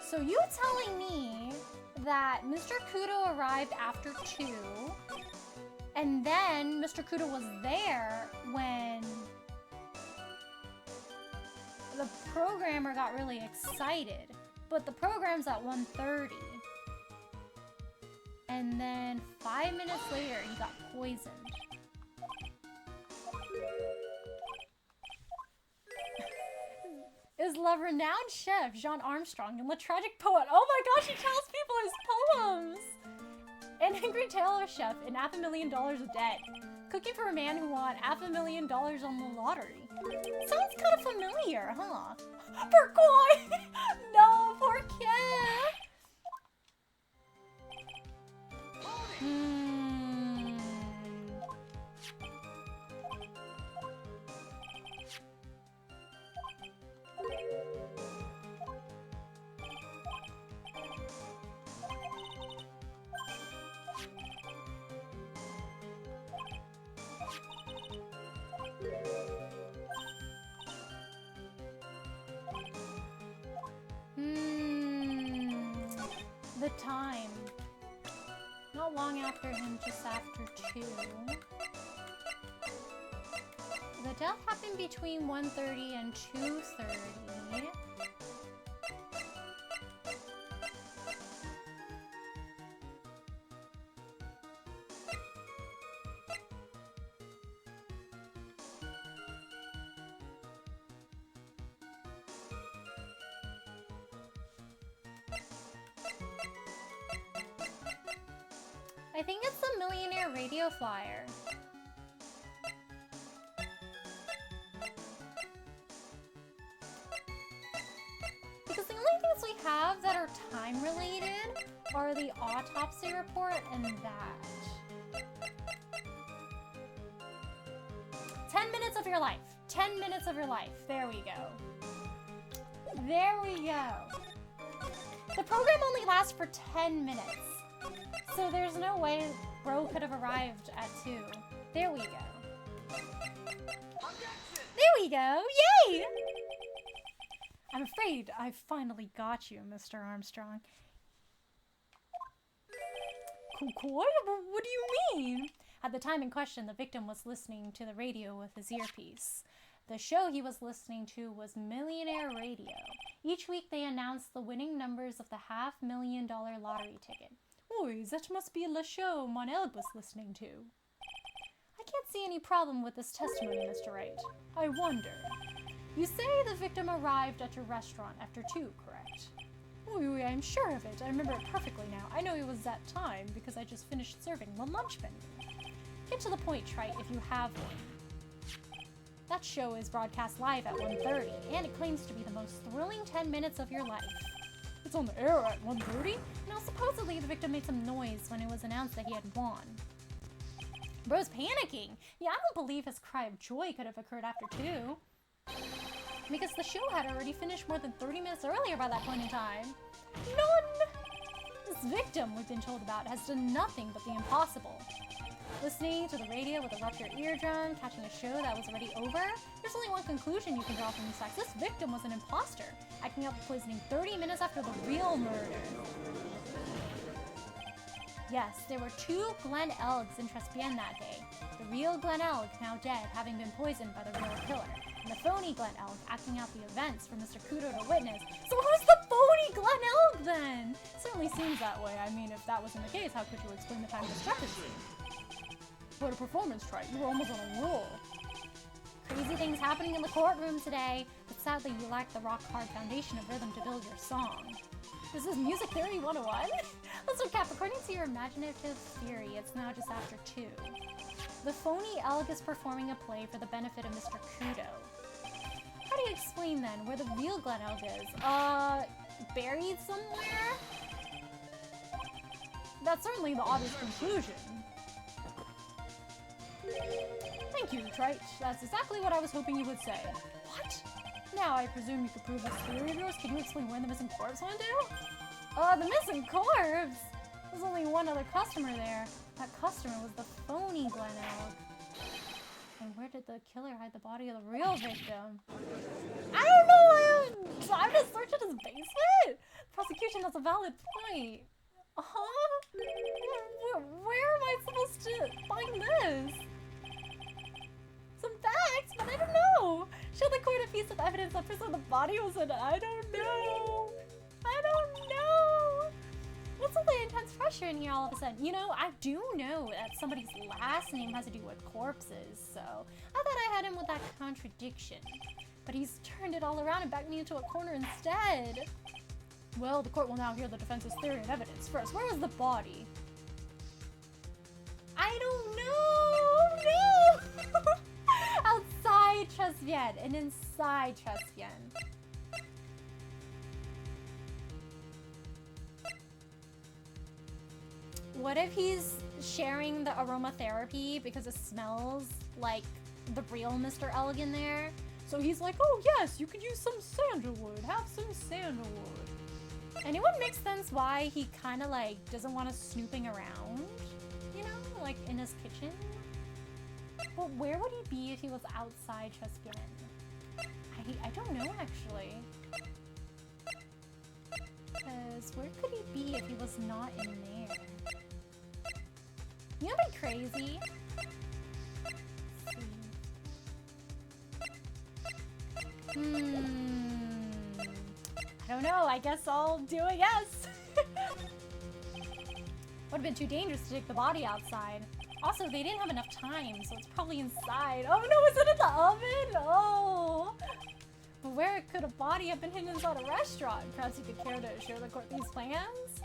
So you telling me that Mr. Kudo arrived after 2, and then Mr. Kudo was there when the programmer got really excited, but the program's at 1:30. And then 5 minutes later, he got poisoned. Is the renowned chef Jean Armstrong and the tragic poet. Oh my gosh, he tells people his poems! An angry tailor chef in $500,000 of debt. Cooking for a man who won $500,000 on the lottery. Sounds kind of familiar, huh? Pourquoi? No, pourquoi? The time. Not long after him, just after 2. The death happened between 1:30 and 2:30. I think it's the Millionaire Radio Flyer. Because the only things we have that are time related are the autopsy report and that. 10 minutes of your life. 10 minutes of your life. There we go. There we go. The program only lasts for 10 minutes. So there's no way Bro could have arrived at 2. There we go. There we go! Yay! I'm afraid I finally got you, Mr. Armstrong. What do you mean? At the time in question, the victim was listening to the radio with his earpiece. The show he was listening to was Millionaire Radio. Each week they announced the winning numbers of the $500,000 lottery ticket. Oi, that must be the show Monelg was listening to. I can't see any problem with this testimony, Mr. Wright. I wonder. You say the victim arrived at your restaurant after 2, correct? Oi, I'm sure of it. I remember it perfectly now. I know it was that time because I just finished serving the lunch menu. Get to the point, Trite, if you have one. That show is broadcast live at 1:30, and it claims to be the most thrilling 10 minutes of your life. It's on the air at 1:30? Now, supposedly, the victim made some noise when it was announced that he had won. Bro's panicking. Yeah, I don't believe his cry of joy could have occurred after 2. Because the show had already finished more than 30 minutes earlier by that point in time. None! This victim we've been told about has done nothing but the impossible. Listening to the radio with a ruptured eardrum, catching a show that was already over, there's only one conclusion you can draw from these facts. This victim was an imposter, acting out the poisoning 30 minutes after the real murder. Yes, there were 2 Glen Elgs in Trespian that day. The real Glen Elg, now dead, having been poisoned by the real killer. And the phony Glen Elg acting out the events for Mr. Kudo to witness. So who's the phony Glen Elg then? Certainly seems that way. I mean, if that wasn't the case, how could you explain the time discrepancy? What a performance trait. You were almost on a roll. Crazy things happening in the courtroom today, but sadly you lack the rock-hard foundation of rhythm to build your song. This is Music Theory 101? Let's recap. According to your imaginative theory, it's now just after 2. The phony Elg is performing a play for the benefit of Mr. Kudo. How do you explain then where the real Glen Elg is? Buried somewhere? That's certainly the obvious conclusion. Thank you, Trite. That's exactly what I was hoping you would say. What? Now I presume you could prove this theory of yours. Can you explain where the missing corpse went to? The missing corpse? There's only one other customer there. That customer was the phony Glen Elg. And where did the killer hide the body of the real victim? I don't know! I'm just searching his basement? Prosecution has a valid point. Huh? Where am I supposed to find this? Some facts, but I don't know. Show the court a piece of evidence that proves the body was in. I don't know. I don't know. What's all the intense pressure in here all of a sudden? You know, I do know that somebody's last name has to do with corpses, so I thought I had him with that contradiction. But he's turned it all around and backed me into a corner instead. Well, the court will now hear the defense's theory and evidence. First, where is the body? I don't know! No! Outside Trespian and inside Trespian. What if he's sharing the aromatherapy because it smells like the real Mr. Elg in there? So he's like, oh yes, you could use some sandalwood. Have some sandalwood. And it would make sense why he kind of like doesn't want us snooping around, you know, like in his kitchen. But where would he be if he was outside Trespian? I don't know actually. Because where could he be if he was not in there? You know what'd be crazy? Let's see. I don't know. I guess I'll do a yes. Would have been too dangerous to take the body outside. Also, they didn't have enough time, so it's probably inside. Oh no, is it in the oven? Oh. But where could a body have been hidden inside a restaurant? Perhaps you could care to share the court these plans?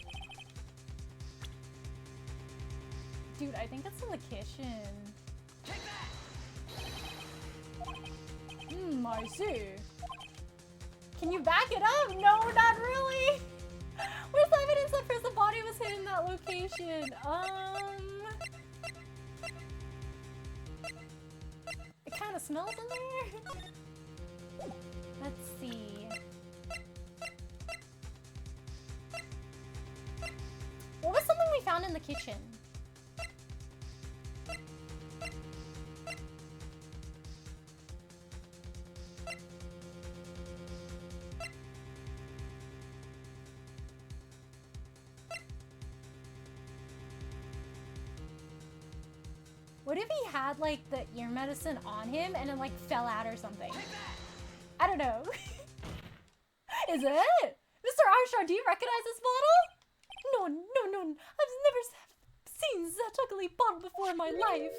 Dude, I think it's in the kitchen. I see. Can you back it up? No, not really. Where's the evidence that proves the body was hidden in that location? It kind of smells in there. Let's see. What was something we found in the kitchen? What if he had like the ear medicine on him and it like fell out or something? I don't know. Is it? Mr. Armstrong, do you recognize this bottle? No. I've never seen that ugly bottle before in my life.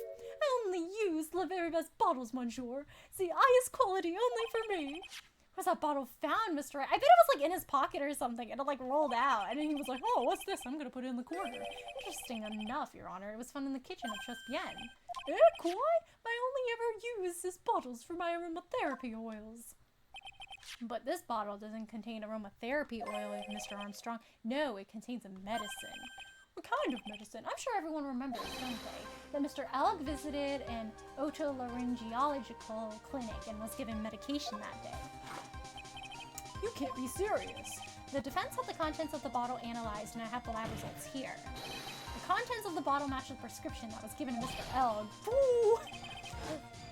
I only use the very best bottles, monsieur. The highest quality only for me. Where's that bottle found, Mr. Right? I bet it was like in his pocket or something, and it like rolled out, and then he was like, oh, what's this? I'm gonna put it in the corner. Interesting enough, Your Honor. It was found in the kitchen of Trust Bien. Quoi? I only ever use these bottles for my aromatherapy oils. But this bottle doesn't contain aromatherapy oil, Mr. Armstrong. No, it contains a medicine. What kind of medicine? I'm sure everyone remembers, don't they? That Mr. Elk visited an otolaryngological clinic and was given medication that day. You can't be serious. The defense had the contents of the bottle analyzed, and I have the lab results here. The contents of the bottle match the prescription that was given to Mr. Elk. Ooh!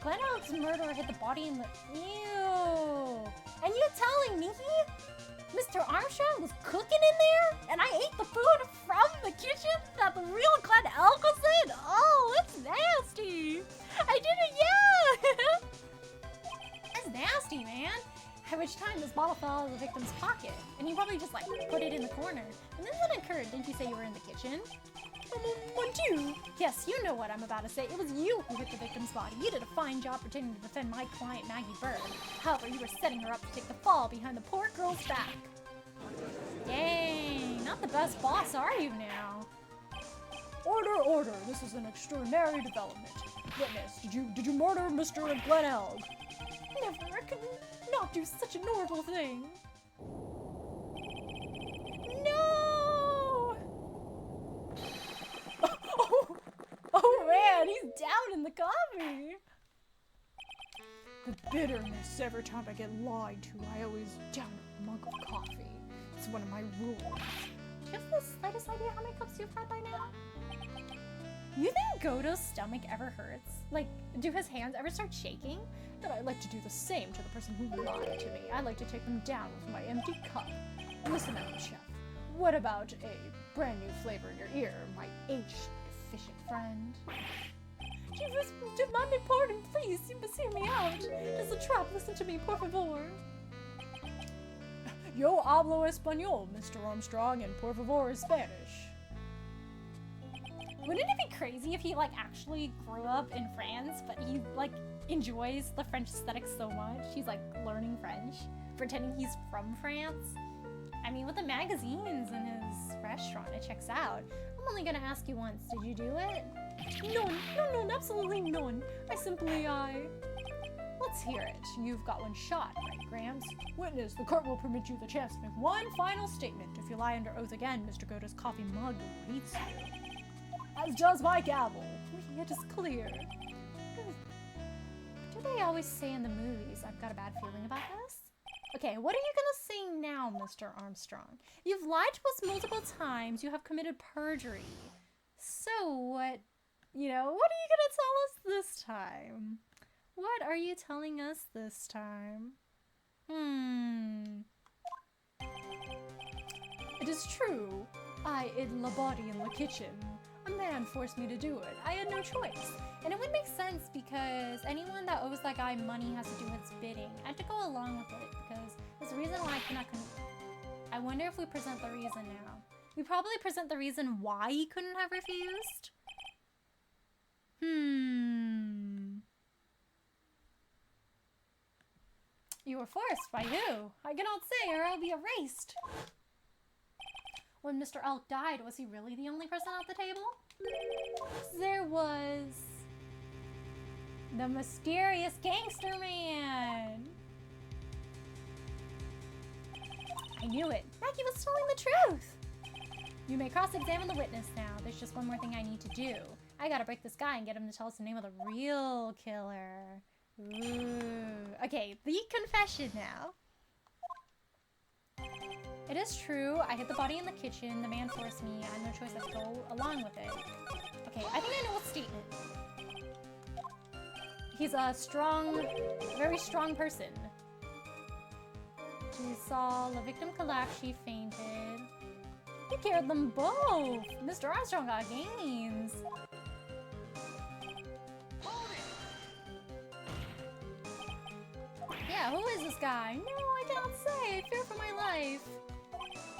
Glenn Elk's murderer hid the body in the... Ew! And you're telling me Mr. Armstrong was cooking in there? And I ate the food from the kitchen that the real Glenn Elk was in? Oh, it's nasty! I did it, yeah! That's nasty, man. At which time this bottle fell out of the victim's pocket. And he probably just like put it in the corner. And then what occurred? Didn't you say you were in the kitchen? Mon Dieu! Yes, you know what I'm about to say. It was you who hit the victim's body. You did a fine job pretending to defend my client, Maggie Bird. However, you were setting her up to take the fall behind the poor girl's back. Dang, not the best boss, are you now? Order, order. This is an extraordinary development. Witness, did you murder Mr. Glenn Elk? Never. I could not do such a horrible thing. No! Oh man, he's down in the coffee. The bitterness every time I get lied to, I always down a mug of coffee. It's one of my rules. Do you have the slightest idea how many cups you've had by now? You think Goto's stomach ever hurts? Like, do his hands ever start shaking? Then I like to do the same to the person who lied to me. I like to take them down with my empty cup. Listen out, chef. What about a brand new flavor in your ear, my age-efficient friend? Jesus, demand my pardon, please. You must hear me out. It's a trap. Listen to me, por favor. Yo hablo español, Mr. Armstrong, and por favor is Spanish. Wouldn't it be crazy if he, like, actually grew up in France, but he, like, enjoys the French aesthetic so much? He's, like, learning French, pretending he's from France. I mean, with the magazines in his restaurant, it checks out. I'm only gonna ask you once, did you do it? None, absolutely none. Let's hear it. You've got one shot, right, Gramps? Witness, the court will permit you the chance to make one final statement. If you lie under oath again, Mr. Goto's coffee mug awaits you. As does my gavel. It is clear. Do they always say in the movies, I've got a bad feeling about this? Okay, what are you gonna say now, Mr. Armstrong? You've lied to us multiple times. You have committed perjury. So what, what are you gonna tell us this time? What are you telling us this time? It is true. I ate the body in the kitchen. A man forced me to do it. I had no choice. And it would make sense because anyone that owes that guy money has to do its bidding. I had to go along with it because there's a reason why I cannot I wonder if we present the reason now. We probably present the reason why he couldn't have refused. You were forced by who? I cannot say or I'll be erased. When Mr. Elk died, was he really the only person at the table? There was the mysterious gangster man. I knew it. Maggie was telling the truth. You may cross-examine the witness now. There's just one more thing I need to do. I gotta break this guy and get him to tell us the name of the real killer. Ooh. Okay, the confession now. It is true, I hid the body in the kitchen, the man forced me, I had no choice but to go along with it. Okay, I think I know what statement. He's a strong, very strong person. She saw the victim collapse, she fainted. He carried them both! Mr. Armstrong got gains! Yeah, who is this guy? No, I cannot say. I fear for my life.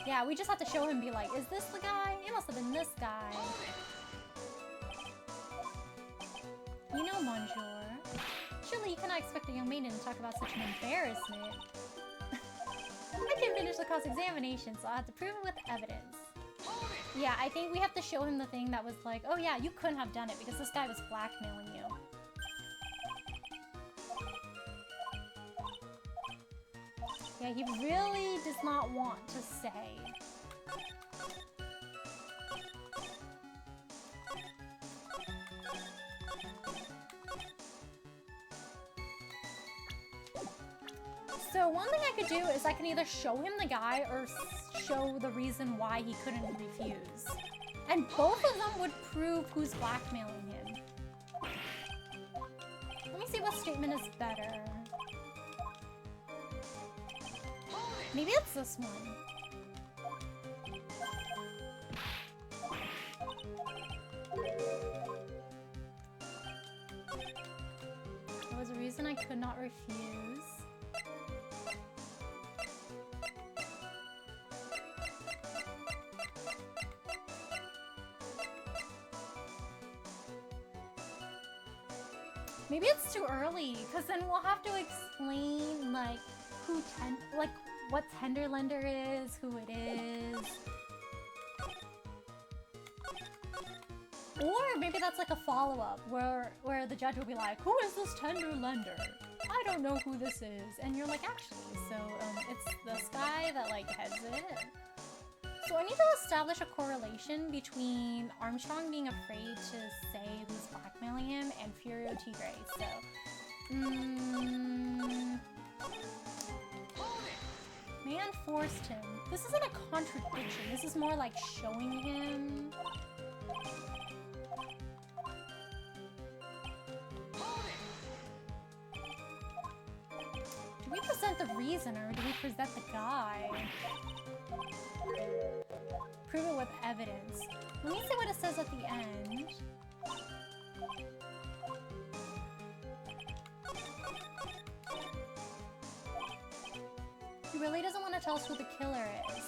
Yeah, we just have to show him, be like, is this the guy? It must have been this guy. You know, Monsieur. Surely you cannot expect a young maiden to talk about such an embarrassment. can finish the cross-examination, so I'll have to prove it with evidence. Yeah, I think we have to show him the thing that was like, oh yeah, you couldn't have done it because this guy was blackmailing you. Yeah, he really does not want to say. So one thing I could do is I can either show him the guy or show the reason why he couldn't refuse. And both of them would prove who's blackmailing him. Let me see what statement is better. Maybe it's this one. There was a reason I could not refuse. Maybe it's too early, because then we'll have to explain, like, what Tenderlender is, who it is. Or maybe that's like a follow-up, where the judge will be like, who is this Tenderlender? I don't know who this is. And you're like, actually, so, it's this guy that, like, heads it. So I need to establish a correlation between Armstrong being afraid to say who's blackmailing him and Furio Tigre. So, man forced him. This isn't a contradiction. This is more like showing him. Do we present the reason or do we present the guy? Prove it with evidence. Let me see what it says at the end. He really doesn't want to tell us who the killer is.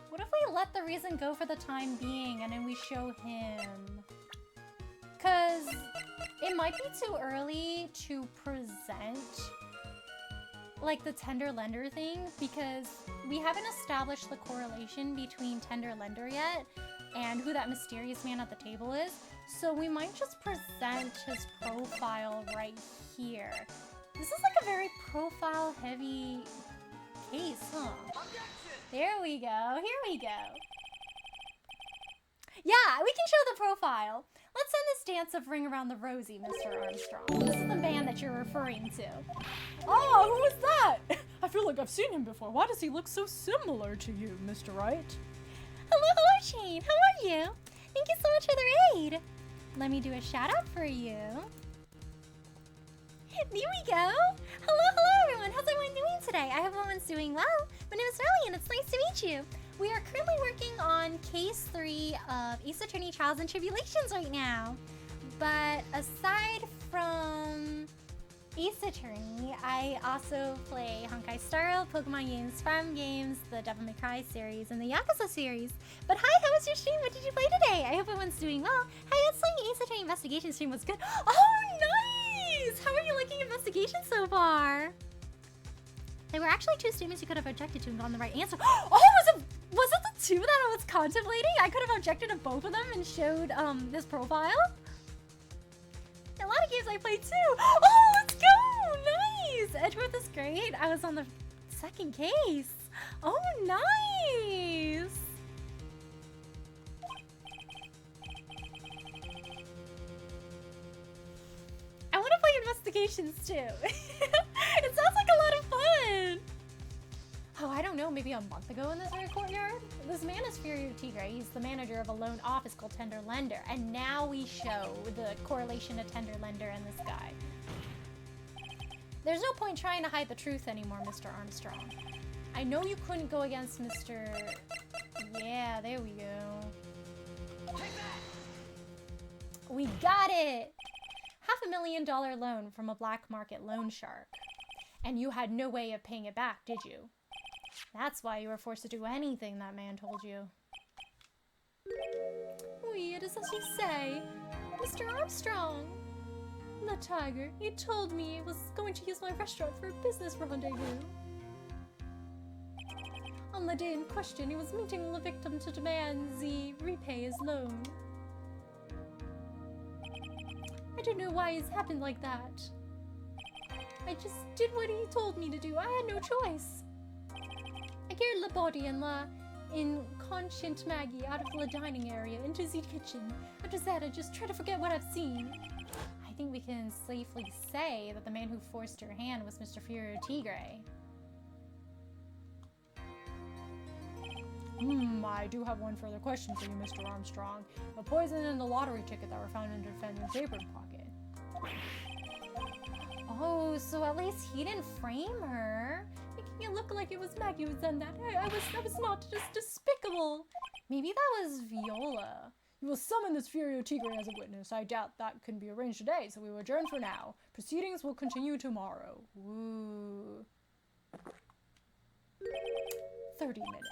What if we let the reason go for the time being and then we show him? Because it might be too early to present like the Tenderlender thing because we haven't established the correlation between Tenderlender yet and who that mysterious man at the table is. So we might just present his profile right here. This is like a very profile heavy case, huh? There we go. Here we go. Yeah, we can show the profile. Let's end this dance of Ring Around the Rosie, Mr. Armstrong. This is the man that you're referring to. Oh, who was that? I feel like I've seen him before. Why does he look so similar to you, Mr. Wright? Hello, Shane. How are you? Thank you so much for the raid. Let me do a shout out for you. There we go. Hello, everyone. How's everyone doing today? I hope everyone's doing well. My name is Riley, and it's nice to meet you. We are currently working on Case 3 of Ace Attorney Trials and Tribulations right now. But aside from Ace Attorney, I also play Honkai Star Rail, Pokemon games, Farm games, the Devil May Cry series, and the Yakuza series. But hi, how was your stream? What did you play today? I hope everyone's doing well. Hi, it's like Ace Attorney Investigation stream was good. Oh, nice! How are you liking Investigation so far? There were actually 2 statements you could have objected to and gotten the right answer. Oh, was it the 2 that I was contemplating? I could have objected to both of them and showed this profile. A lot of games I played too. Oh, let's go! Nice! Edgeworth is great. I was on the 2nd case. Oh, nice! I want to play investigations too. It sounds like a lot of fun. Oh, I don't know, maybe a month ago in this very courtyard? This man is Furio Tigre. He's the manager of a loan office called Tenderlender. And now we show the correlation of Tenderlender and this guy. There's no point trying to hide the truth anymore, Mr. Armstrong. I know you couldn't go against Mr. Yeah, there we go. We got it! $500,000 loan from a black market loan shark. And you had no way of paying it back, did you? That's why you were forced to do anything that man told you. Just as you say, Mr. Armstrong. The tiger, he told me he was going to use my restaurant for a business rendezvous. On the day in question, he was meeting the victim to demand he repay his loan. I don't know why it's happened like that. I just did what he told me to do. I had no choice. I carried the body and the inconscient Maggie out of the dining area into the kitchen. After that, I just try to forget what I've seen. I think we can safely say that the man who forced her hand was Mr. Furio Tigre. I do have one further question for you, Mr. Armstrong. The poison and the lottery ticket that were found in the defendant's apron pocket. Oh, so at least he didn't frame her. Making it look like it was Maggie who's done that. That was not just despicable. Maybe that was Viola. You will summon this Furio Tigre as a witness. I doubt that can be arranged today, so we will adjourn for now. Proceedings will continue tomorrow. Woo. 30 minutes.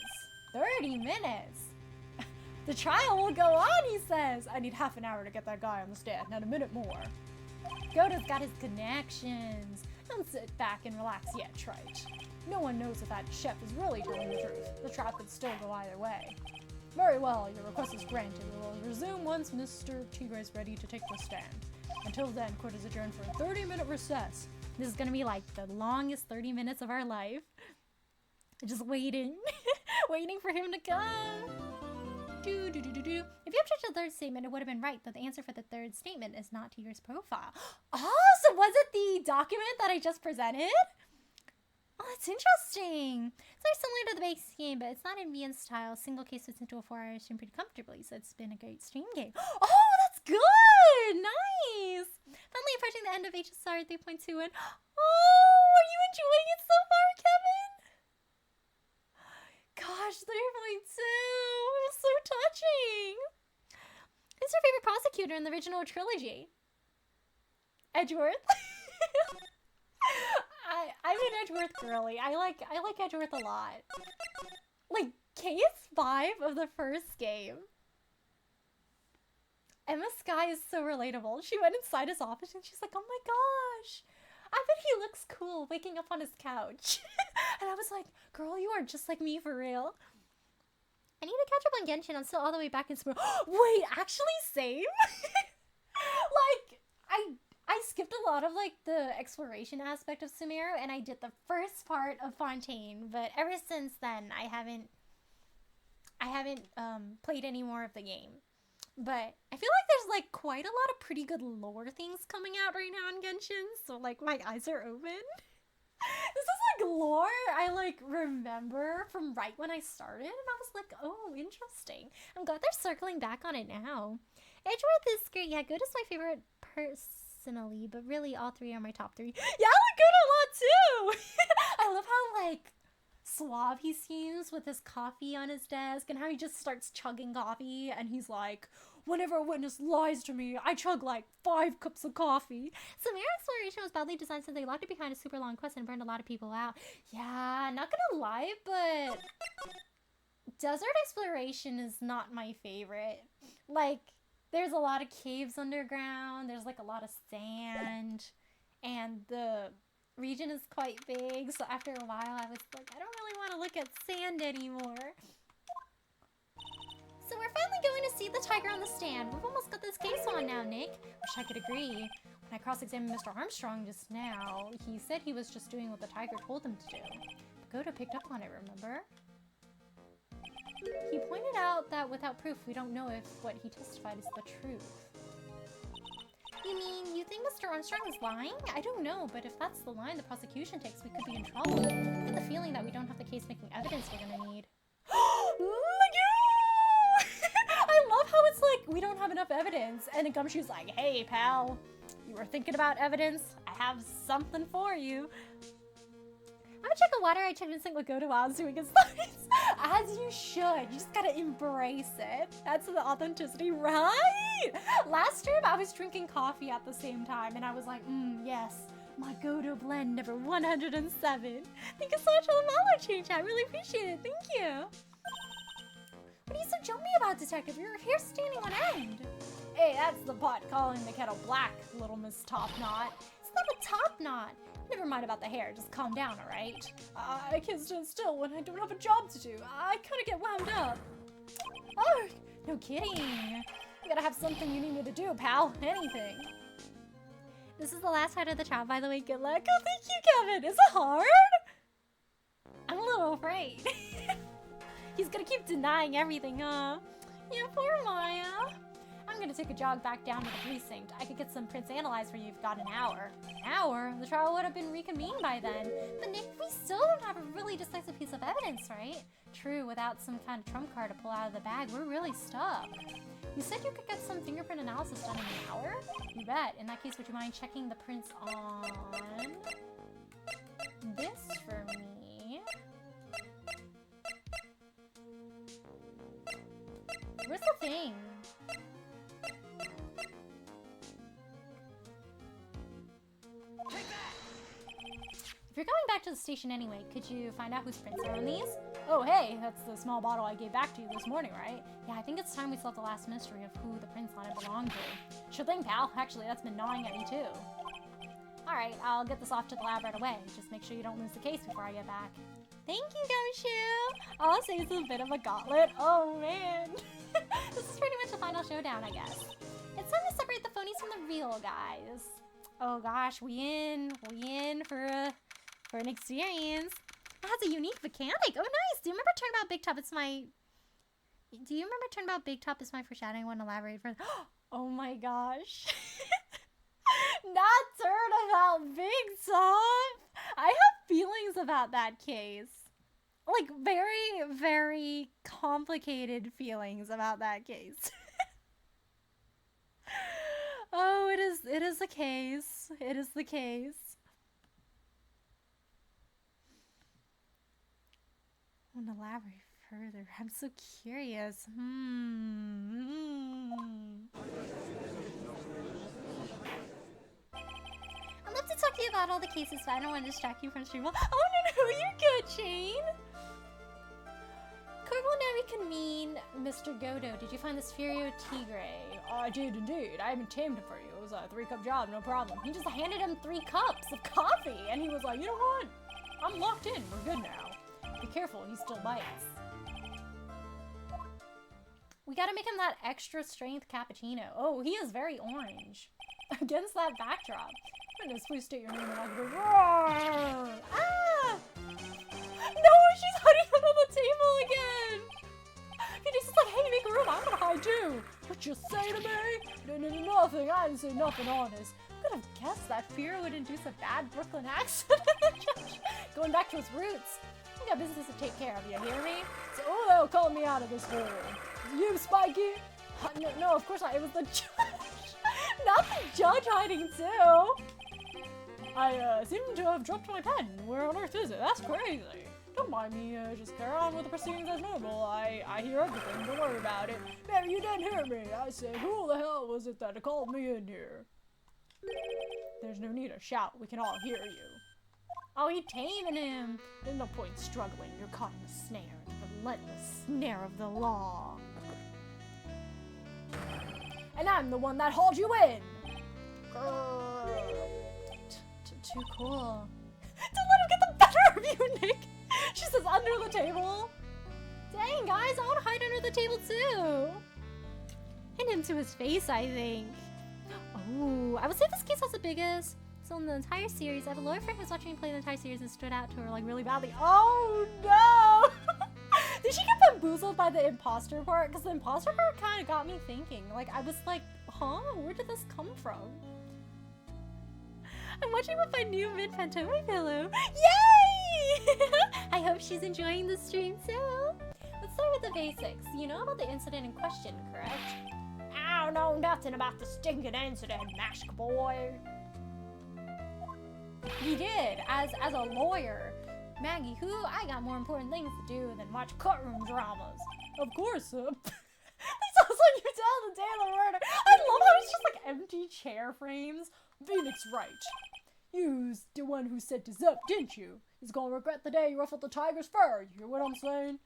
30 minutes? The trial will go on, he says. I need half an hour to get that guy on the stand, and a minute more. Goto's got his connections. Don't sit back and relax yet, Trite. No one knows if that chef is really telling the truth. The trial could still go either way. Very well, your request is granted. We will resume once Mr. Tigre is ready to take the stand. Until then, court is adjourned for a 30-minute recess. This is gonna be like the longest 30 minutes of our life. Just waiting. Waiting for him to come. If you object to the third statement, it would have been right that the answer for the third statement is not Tigre's profile. Oh, so was it the document that I just presented? Oh, that's interesting. It's very similar to the base game, but it's not in VN style. Single case fits into a 4-hour stream pretty comfortably, so it's been a great stream game. Oh, that's good! Nice! Finally approaching the end of HSR 3.2 and oh, are you enjoying it so far, Kevin? Gosh, 3.2! It was so touching! Who's your favorite prosecutor in the original trilogy? Edgeworth? I'm an Edgeworth girly. I like Edgeworth a lot. Like, case 5 of the first game. Emma Skye is so relatable. She went inside his office and she's like, oh my gosh, I bet he looks cool waking up on his couch. And I was like, girl, you are just like me for real. I need to catch up on Genshin. I'm still all the way back in Spring. Wait, actually same? Like, I skipped a lot of like the exploration aspect of Sumeru and I did the first part of Fontaine, but ever since then I haven't played any more of the game. But I feel like there's like quite a lot of pretty good lore things coming out right now in Genshin, so like my eyes are open. This is like lore I like remember from right when I started, and I was like, oh, interesting. I'm glad they're circling back on it now. Edgeworth is great. Yeah, Goto's my favorite personally, but really all three are my top 3. Yeah, I like Goto a lot too! I love how like suave he seems with his coffee on his desk and how he just starts chugging coffee and he's like, whenever a witness lies to me, I chug like 5 cups of coffee. Sumeru exploration was badly designed since they locked it behind a super long quest and burned a lot of people out. Yeah, not gonna lie, but desert exploration is not my favorite. Like, there's a lot of caves underground, there's like a lot of sand, and the region is quite big, so after a while I was like, I don't really want to look at sand anymore. So we're finally going to see the tiger on the stand. We've almost got this case on now, Nick. Wish I could agree. When I cross-examined Mr. Armstrong just now, he said he was just doing what the tiger told him to do. But Goto picked up on it, remember? He pointed out that without proof, we don't know if what he testified is the truth. You mean, you think Mr. Armstrong is lying? I don't know, but if that's the line the prosecution takes, we could be in trouble. I get the feeling that we don't have the case-making evidence we're gonna need. I love how it's like, we don't have enough evidence, and then Gumshoe's like, hey, pal, you were thinking about evidence? I have something for you. I'm gonna check the water. I checked instant with Goto while I was doing his slides. As you should. You just gotta embrace it. That's the authenticity, right? Last stream, I was drinking coffee at the same time, and I was like, yes, my Goto blend number 107. Thank you so much for the knowledge change. I really appreciate it. Thank you. What are you so jumpy about, Detective? Your hair's standing on end. Hey, that's the pot calling the kettle black, little Miss Top Knot. It's not a top knot. Never mind about the hair. Just calm down, all right? I can't stand still when I don't have a job to do. I kind of get wound up. Oh, no kidding. You gotta have something you need me to do, pal. Anything. This is the last fight of the trial, by the way. Good luck. Oh, thank you, Kevin. Is it hard? I'm a little afraid. He's gonna keep denying everything, huh? Yeah, poor Maya. I'm gonna take a jog back down to the precinct. I could get some prints analyzed for you if you've got an hour. An hour? The trial would have been reconvened by then. But Nick, we still don't have a really decisive piece of evidence, right? True, without some kind of trump card to pull out of the bag, we're really stuck. You said you could get some fingerprint analysis done in an hour? You bet. In that case, would you mind checking the prints on this for me? Where's the thing? If you're going back to the station anyway, could you find out whose prints are on these? Oh, hey, that's the small bottle I gave back to you this morning, right? Yeah, I think it's time we solved the last mystery of who the prints on it belong to. Sure thing, pal. Actually, that's been gnawing at me, too. Alright, I'll get this off to the lab right away. Just make sure you don't lose the case before I get back. Thank you, Gumshoe! I'll say it's a bit of a gauntlet. Oh, man. This is pretty much the final showdown, I guess. It's time to separate the phonies from the real guys. Oh, gosh, we in for an experience. It has a unique mechanic. Oh, nice. Do you remember Turnabout Big Top? Do you remember Turnabout Big Top is my foreshadowing? I want to elaborate further. Oh my gosh. Not Turnabout Big Top. I have feelings about that case. Like, very, very complicated feelings about that case. Oh, it is the case. It is the case. I want to elaborate further. I'm so curious. I'd love to talk to you about all the cases, but I don't want to distract you from stream. Oh, no, you're good, Shane. Corporal Neri can mean Mr. Godo. Did you find this Furio Tigre? I did indeed. I even tamed him for you. It was a 3-cup job, no problem. He just handed him 3 cups of coffee. And he was like, you know what? I'm locked in. We're good now. Be careful, he still bites. We gotta make him that extra strength cappuccino. Oh, he is very orange. Against that backdrop. Goodness, please state your name and I'll give a roar. Ah! No, she's hiding under the table again! And he's just like, hey, make room, I'm gonna hide too! What you say to me? No, nothing. I didn't say nothing honest. I could have guessed that Fear would induce a bad Brooklyn accent. Going back to his roots. We got business to take care of, you hear me? So, they'll call me out of this hole. You, Spiky? No, of course not. It was the judge. Not the judge hiding too. I seem to have dropped my pen. Where on earth is it? That's crazy. Don't mind me. Just carry on with the proceedings as normal. I hear everything. Don't worry about it. Maybe you didn't hear me. I said, who the hell was it that called me in here? There's no need to shout. We can all hear you. Oh, he taming him. There's no point struggling. You're caught in the snare, the relentless snare of the law. And I'm the one that hauled you in. Too cool. Don't let him get the better of you, Nick. She says under the table. Dang, guys, I want to hide under the table too. Hit him to his face, I think. Oh, I would say this case has the biggest. So in the entire series, I have a lawyer friend who's watching me play the entire series and stood out to her like really badly. Oh no! Did she get bamboozled by the imposter part? Because the imposter part kind of got me thinking. Like, I was like, huh? Where did this come from? I'm watching with my new mint Fantome pillow. Yay! I hope she's enjoying the stream too. Let's start with the basics. You know about the incident in question, correct? I don't know nothing about the stinking incident, Mask Boy. He did, as a lawyer. Maggie, who I got more important things to do than watch courtroom dramas. Of course, This sounds like you tell the day of the murder. I love how it's just like empty chair frames. Phoenix right. You's the one who set this up, didn't you? He's gonna regret the day you ruffled the tiger's fur. You hear what I'm saying?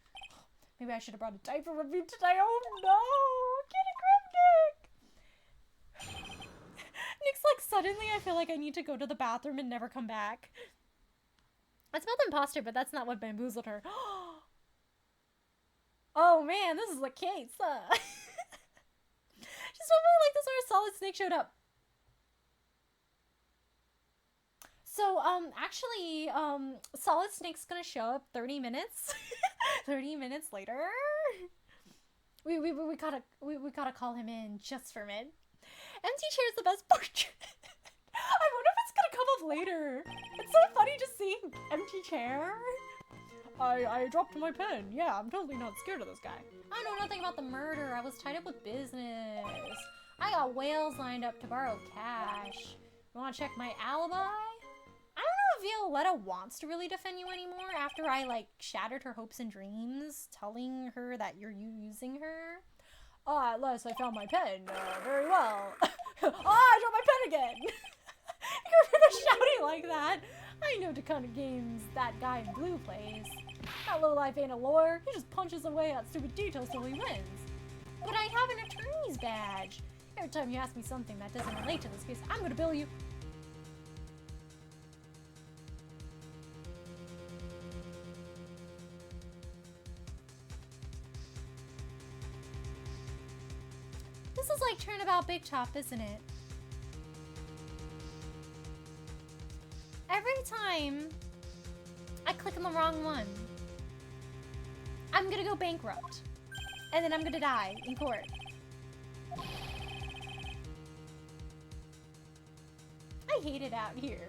Maybe I should have brought a diaper with me today. Oh no! Get a grip, Nick! Nick's like, suddenly I feel like I need to go to the bathroom and never come back. I smelled imposter, but that's not what bamboozled her. Oh man, this is a case. Just something like this where a solid snake showed up. So, actually, Solid Snake's gonna show up 30 minutes. 30 minutes later. We gotta call him in just for a minute. Empty chair is the best portrait. I wonder if it's gonna come up later. It's so funny to see empty chair. I dropped my pen. Yeah, I'm totally not scared of this guy. I know nothing about the murder. I was tied up with business. I got whales lined up to borrow cash. You wanna check my alibi? I don't know if Violetta wants to really defend you anymore after I, like, shattered her hopes and dreams, telling her that you're using her. At last I found my pen. Very well. I dropped my pen again! You remember shouting like that? I know the kind of games that guy in blue plays. That lowlife ain't a lawyer. He just punches away at stupid details till he wins. But I have an attorney's badge. Every time you ask me something that doesn't relate to this case, I'm gonna bill you. This is like Turnabout Big Top, isn't it? Every time I click on the wrong one, I'm gonna go bankrupt. And then I'm gonna die in court. I hate it out here.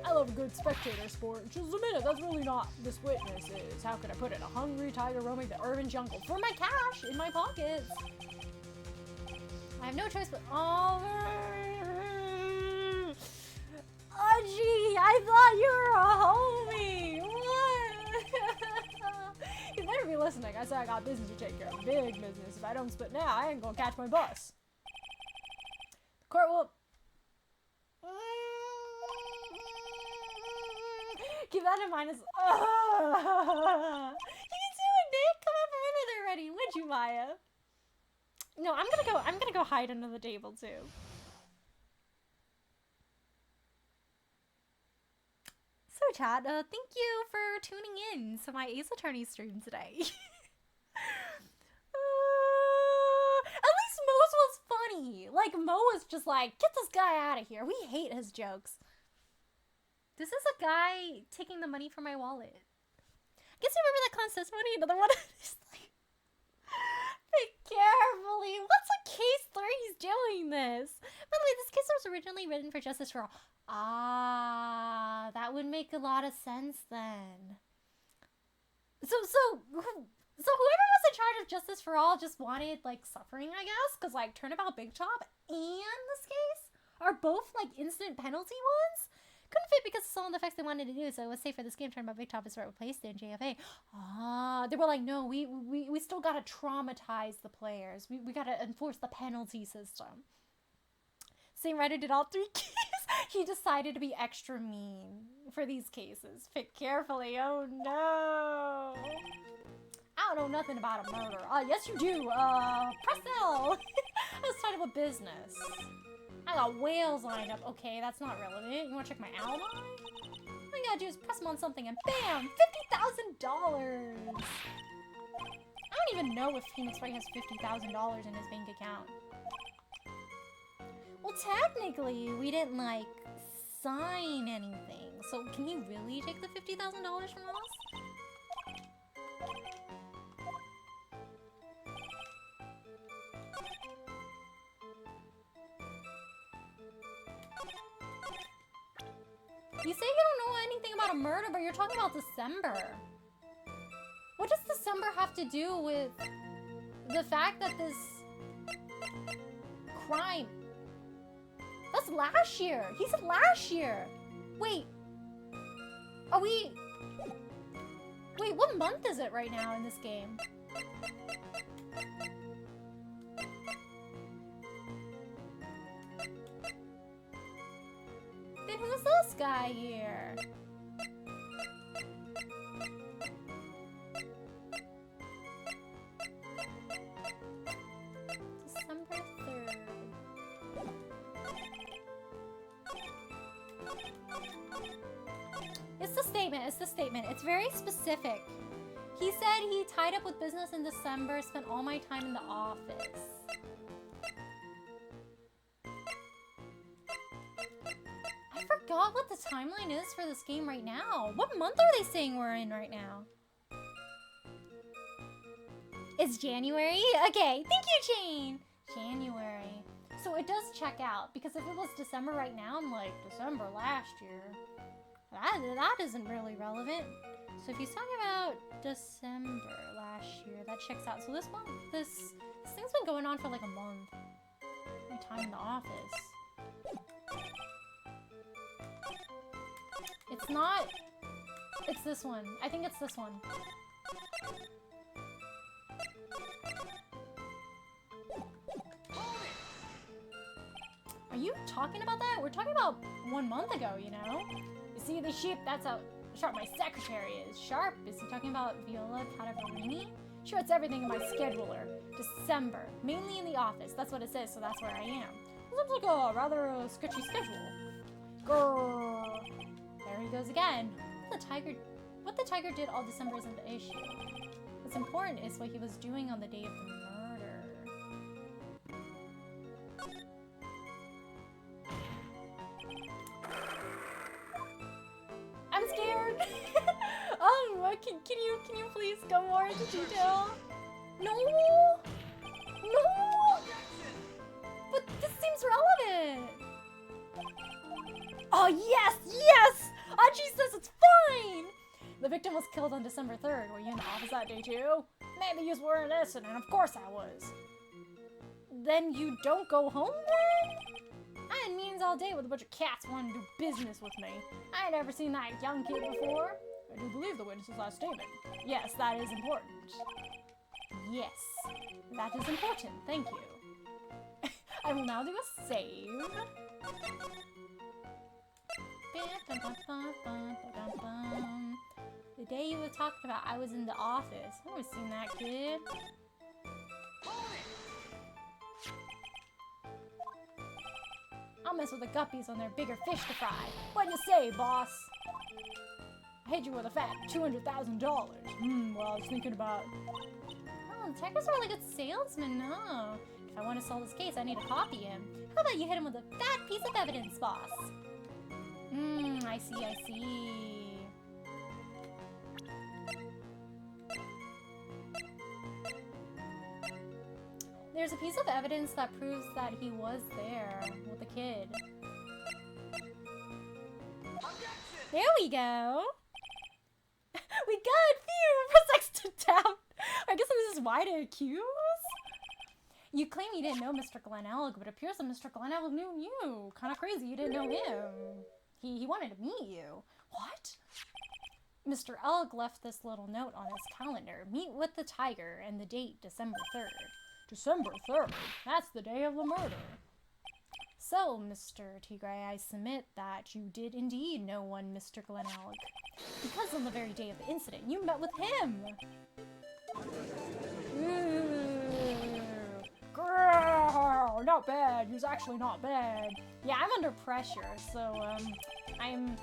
I love a good spectator sport. Just a minute, that's really not this witness is. How could I put it? A hungry tiger roaming the urban jungle for my cash in my pockets. I have no choice but... Oh, gee, I thought you were a homie. What? You better be listening. I said I got business to take care of. Big business. If I don't split now, I ain't gonna catch my bus. The court will... Keep that in mind as... You can do it, Nick! Come on for dinner there already, would you, Maya? No, I'm gonna go hide under the table too. So chat, thank you for tuning in to my Ace Attorney stream today. At least Mo's was funny. Like, Mo was just like, get this guy out of here. We hate his jokes. This is a guy taking the money from my wallet. I guess you remember that contest money? Another one. Just like, think carefully. What's a case 3? He's doing this. By the way, this case was originally written for Justice for All. Ah, that would make a lot of sense then. So whoever was in charge of Justice for All just wanted, like, suffering, I guess? Because, like, Turnabout Big Top and this case are both, like, instant penalty ones? Couldn't fit because of some of the effects they wanted to do, so it was safe for this game. Turnabout Big Top is right replaced in JFA. Ah, they were like, no, we still gotta traumatize the players. We gotta enforce the penalty system. Same writer did all 3 cases. He decided to be extra mean for these cases. Pick carefully. Oh no. I don't know nothing about a murder. Yes you do. Press L. I was tied up with business. I got whales lined up. Okay, that's not relevant. You wanna check my alibi? All you gotta do is press them on something and bam! $50,000! I don't even know if Phoenix Wright has $50,000 in his bank account. Well, technically, we didn't, like, sign anything. So, can he really take the $50,000 from us? You say you don't know anything about a murder, but you're talking about December. What does December have to do with the fact that this crime... That's last year. He said last year. Wait. Are we... Wait, what month is it right now in this game? then who's this guy here? December 3rd. It's the statement. It's the statement. It's very specific. He said he tied up with business in December, spent all my time in the office. I forgot what the timeline is for this game right now. What month are they saying we're in right now? It's January? Okay, thank you, Jane! January. So it does check out, because if it was December right now, I'm like, December last year. That isn't really relevant. So if he's talking about December last year, that checks out. So this thing's been going on for like a month. My time in the office. It's not... It's this one. I think it's this one. Are you talking about that? We're talking about 1 month ago, you know? You see the sheep? That's how sharp my secretary is. Sharp? Is he talking about Viola Cadaverini? Sure, it's everything in my scheduler. December. Mainly in the office. That's what it says, so that's where I am. Looks like a rather sketchy schedule. Grrr. There he goes again. What the tiger did all December isn't the issue. What's important is what he was doing on the day of the murder. I'm scared. Can you please go more into detail? No. But this seems relevant. Oh yes, yes. Archie says it's fine. The victim was killed on December 3rd. Were you in the office that day too? Maybe you were innocent, and of course I was. Then you don't go home then? I had meetings all day with a bunch of cats wanting to do business with me. I had never seen that young kid before. I do believe the witness's last statement. Yes, that is important. Yes, that is important. Thank you. I will now do a save. The day you were talking about, I was in the office. I've never seen that kid. I'll mess with the guppies when they're bigger fish to fry. What'd you say, boss? I hit you with a fat $200,000. Well, I was thinking about... Oh, the Tiger's a really good salesman, no. If I want to solve this case, I need to copy him. How about you hit him with a fat piece of evidence, boss? I see. There's a piece of evidence that proves that he was there with the kid. There we go. We good. Phew. Persistent doubt. I guess this is why to accuse. You claim you didn't know Mr. Glenelg, but it appears that Mr. Glenelg knew you. Kind of crazy you didn't know him. He wanted to meet you. What? Mr. Elg left this little note on his calendar. Meet with the tiger and the date, December 3rd. December 3rd? That's the day of the murder. So, Mr. Tigray, I submit that you did indeed know one Mr. Glenelg. Because on the very day of the incident, you met with him. Grrr, not bad. He's actually not bad. Yeah, I'm under pressure, so I'm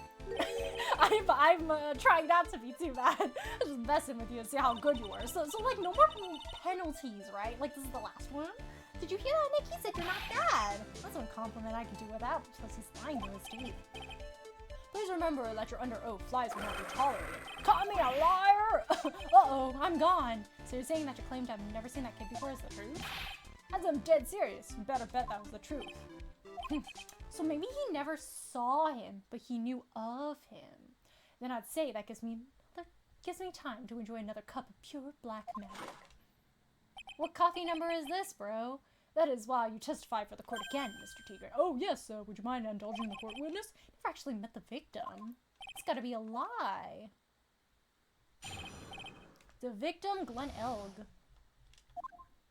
trying not to be too bad. I'm just messing with you and see how good you were. So like no more penalties, right? Like this is the last one. Did you hear that, Nick? He said you're not bad. That's one compliment I can do without, because he's lying to his teeth. Please remember that you're under oath. Lies will not be tolerated. Call me a liar! Uh-oh, I'm gone. So you're saying that you claimed to have never seen that kid before is the truth? I'm dead serious. You better bet that was the truth. So maybe he never saw him, but he knew of him. Then I'd say that gives me time to enjoy another cup of pure black magic. What coffee number is this, bro? That is why you testify for the court again, Mr. Tigray. Oh, yes, would you mind indulging the court witness? Never actually met the victim. It's gotta be a lie. The victim, Glenelg.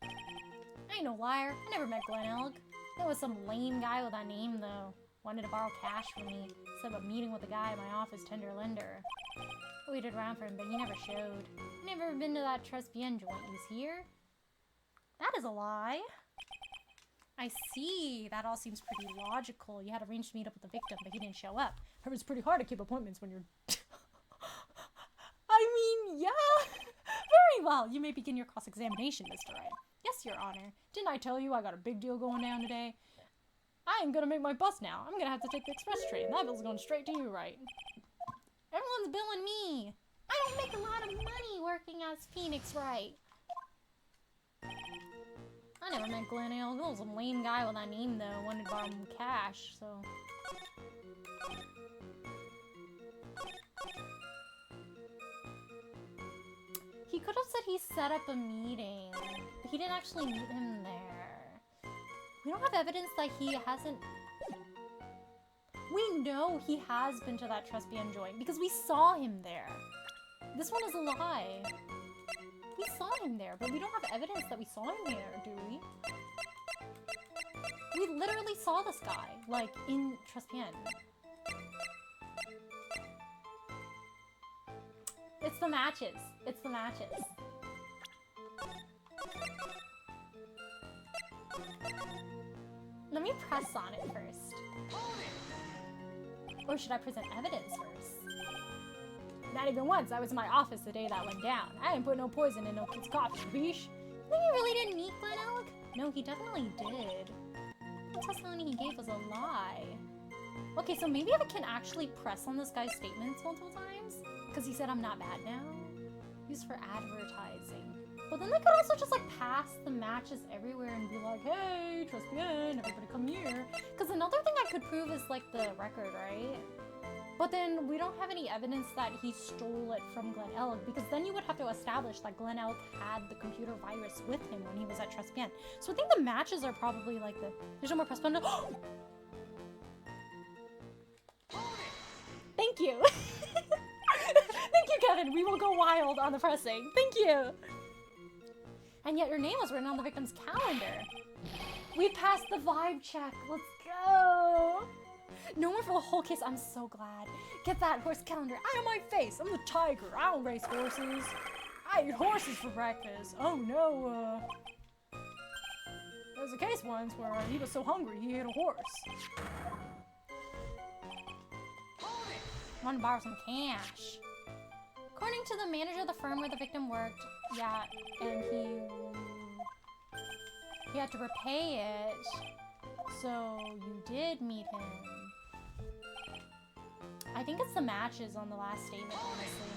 I ain't no liar. I never met Glenelg. That was some lame guy with that name, though. Wanted to borrow cash from me. Set up a meeting with a guy at my office, tender lender. I waited around for him, but he never showed. Never been to that Trespian joint. He's here? That is a lie. I see. That all seems pretty logical. You had arranged to meet up with the victim, but he didn't show up. It was pretty hard to keep appointments when you're... I mean, yeah. Very well. You may begin your cross-examination, Mr. Wright. Yes, Your Honor. Didn't I tell you I got a big deal going down today? I am gonna make my bus now. I'm gonna have to take the express train. That bill's going straight to you, Wright. Everyone's billing me. I don't make a lot of money working as Phoenix Wright. I never met Glenn L. He was some lame guy with that name, though. Wanted to borrow him cash, so... He could have said he set up a meeting, but he didn't actually meet him there. We don't have evidence that he hasn't... We know he has been to that Trespian joint because we saw him there. This one is a lie. We saw him there, but we don't have evidence that we saw him there, do we? We literally saw this guy, like, in Trespian. It's the matches. It's the matches. Let me press on it first. Or should I present evidence first? Not even once. I was in my office the day that went down. I didn't put no poison in no kid's coffee, bish. Think he really didn't meet Glenn Elk? No, he definitely did. The testimony he gave was a lie. Okay, so maybe I can actually press on this guy's statements multiple times? Because he said I'm not bad now. Used for advertising. But then they could also just like pass the matches everywhere and be like, hey, trust me in, everybody come here. Because another thing I could prove is like the record, right? But then we don't have any evidence that he stole it from Glenn Elk, because then you would have to establish that Glenn Elk had the computer virus with him when he was at Trespian. So I think the matches are probably like the... There's no more press button. Thank you. Thank you, Kevin. We will go wild on the pressing. Thank you. And yet your name was written on the victim's calendar. We passed the vibe check. Let's go. No one for the whole case. I'm so glad. Get that horse calendar out of my face. I'm the tiger. I don't race horses. I eat horses for breakfast. Oh no. There was a case once where he was so hungry he ate a horse. I want to borrow some cash. According to the manager of the firm where the victim worked, yeah, and he had to repay it. So you did meet him. I think it's the matches on the last statement, honestly.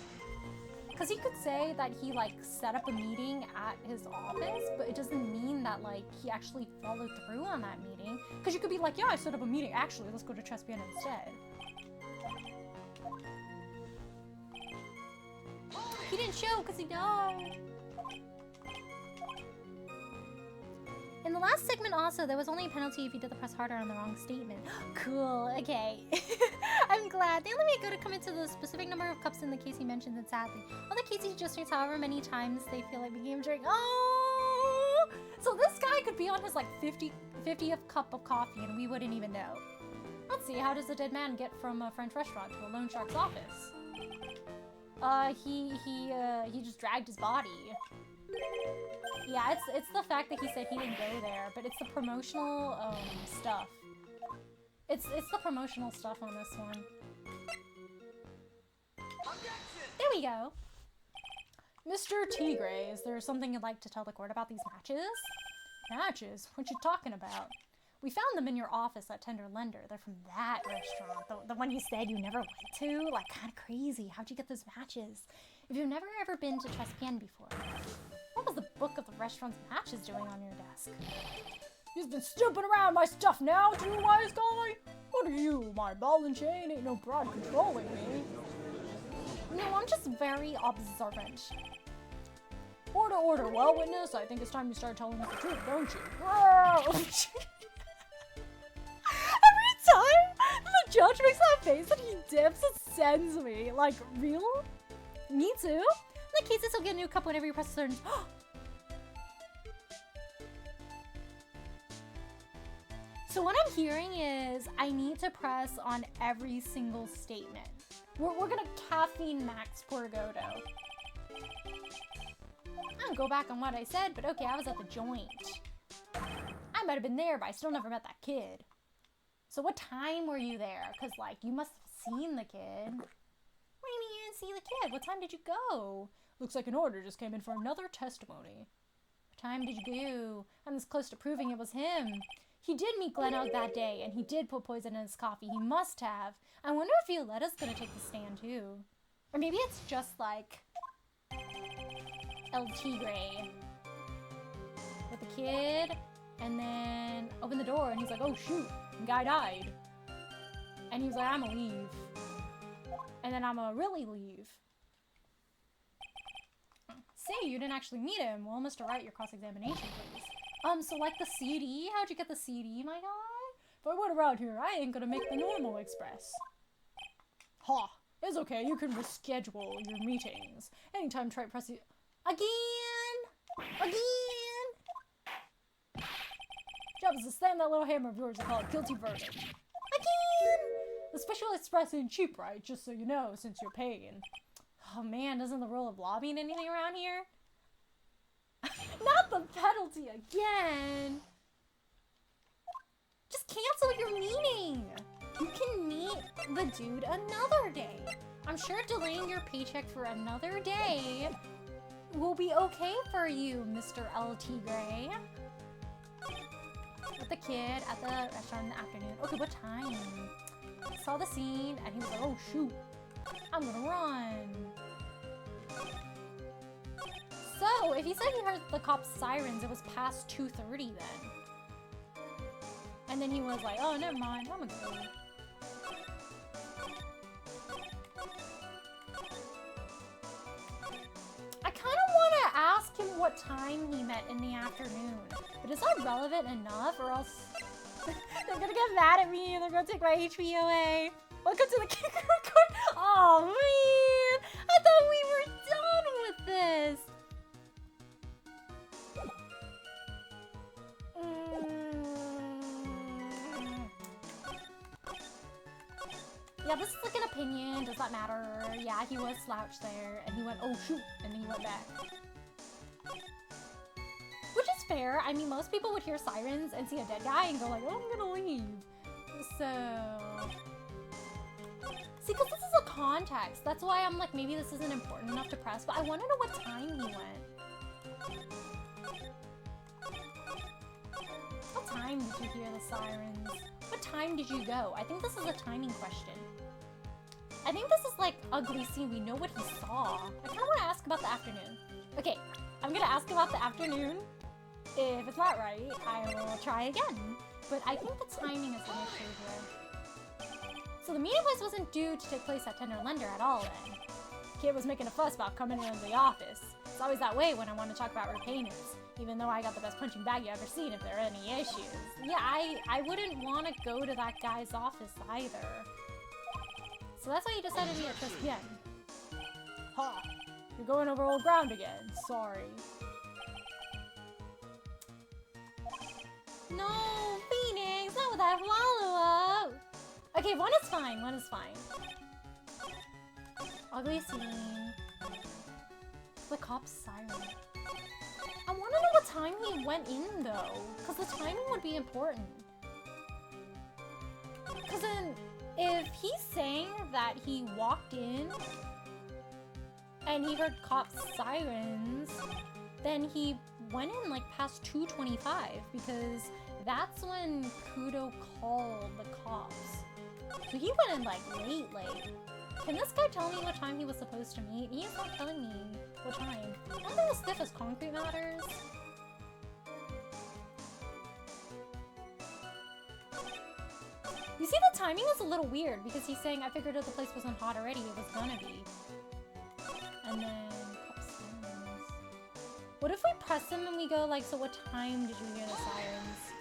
Because he could say that he, like, set up a meeting at his office, but it doesn't mean that, like, he actually followed through on that meeting. Because you could be like, yeah, I set up a meeting. Actually, let's go to Trespian instead. He didn't show because he died. In the last segment also, there was only a penalty if you did the press harder on the wrong statement. Cool, okay. I'm glad. They only make go to commit to the specific number of cups in the case he mentioned, and sadly. Other cases just drinks however many times they feel like making him drink. Oh! So this guy could be on his like 50th cup of coffee and we wouldn't even know. Let's see, how does a dead man get from a French restaurant to a loan shark's office? He just dragged his body. Yeah, it's the fact that he said he didn't go there, but it's the promotional stuff. It's the promotional stuff on this one. There we go. Mr. Tigre, is there something you'd like to tell the court about these matches? Matches? What you talking about? We found them in your office at Tender Lender. They're from that restaurant, the one you said you never went to. Like, kind of crazy. How'd you get those matches? If you've never ever been to Trespian before, what was the book of the restaurant's matches doing on your desk? You've been snooping around my stuff now, too, wise guy? What are you, my ball and chain? Ain't no broad controlling me. No, I'm just very observant. Order, order. Well, witness, I think it's time you start telling us the truth, don't you? Every time the judge makes that face and he dips, it sends me. Like, real? Me too? In the cases, he'll get a new cup whenever you press a certain... So what I'm hearing is I need to press on every single statement. We're gonna caffeine max poor Godo. I don't go back on what I said, but okay, I was at the joint. I might have been there, but I still never met that kid. So what time were you there? Because, like, you must have seen the kid. What do you mean you didn't see the kid? What time did you go? Looks like an order just came in for another testimony. What time did you go? I'm this close to proving it was him. He did meet Glenelg that day, and he did put poison in his coffee. He must have. I wonder if Violetta's gonna take the stand, too. Or maybe it's just, like, El Tigre. With the kid, and then open the door, and he's like, oh, shoot, the guy died. And he was like, I'm gonna leave. And then I'm gonna really leave. Say, you didn't actually meet him. Well, Mr. Wright, your cross-examination, please. So like the CD? How'd you get the CD, my guy? If I went around here, I ain't gonna make the normal express. Ha! It's okay, you can reschedule your meetings. Anytime try pressing... Again! Again! Job is to slam that little hammer of yours and call it guilty verdict. Again! The special express ain't cheap, right? Just so you know, since you're paying. Oh man, doesn't the rule of law mean anything around here? Not the penalty again! Just cancel your meeting! You can meet the dude another day. I'm sure delaying your paycheck for another day will be okay for you, Mr. El Tigre. With the kid at the restaurant in the afternoon. Okay, what time? Saw the scene and he was like, oh shoot, I'm gonna run. So, if he said he heard the cops' sirens, it was past 2:30 then. And then he was like, oh, never mind, I'm gonna go. I kind of want to ask him what time he met in the afternoon, but it's not relevant enough or else they're gonna get mad at me and they're gonna take my HP away. Welcome to the Kicker Court. Oh man, I thought we were done with this. Yeah, this is like an opinion, does that matter? Yeah, he was slouched there, and he went, oh shoot, and then he went back. Which is fair, I mean, most people would hear sirens and see a dead guy and go like, oh, I'm gonna leave. So... See, because this is a context, that's why I'm like, maybe this isn't important enough to press, but I want to know what time he went. What time did you hear the sirens? What time did you go? I think this is a timing question. I think this is like ugly scene. We know what he saw. I kind of want to ask about the afternoon. Okay, I'm going to ask about the afternoon. If it's not right, I will try again. But I think the timing is an issue here. So the meeting place wasn't due to take place at Tender Lender at all then. Kid was making a fuss about coming into the office. It's always that way when I want to talk about repayments. Even though I got the best punching bag you ever seen if there are any issues. Yeah, I wouldn't want to go to that guy's office either. So that's why you decided to be at Trust again. Ha! You're going over old ground again. Sorry. No, Phoenix, not with that follow-up. Okay, one is fine, one is fine. Ugly scene. The cop's siren. I want to know what time he went in, though, because the timing would be important. Because then, if he's saying that he walked in and he heard cops' sirens, then he went in, like, past 2:25, because that's when Kudo called the cops. So he went in, like, late. Can this guy tell me what time he was supposed to meet? He is not telling me what time. I don't think as stiff as concrete matters. You see, the timing is a little weird because he's saying, I figured if the place wasn't hot already, it was gonna be. And then, cops sirens. What if we press him and we go like, so what time did you hear the sirens?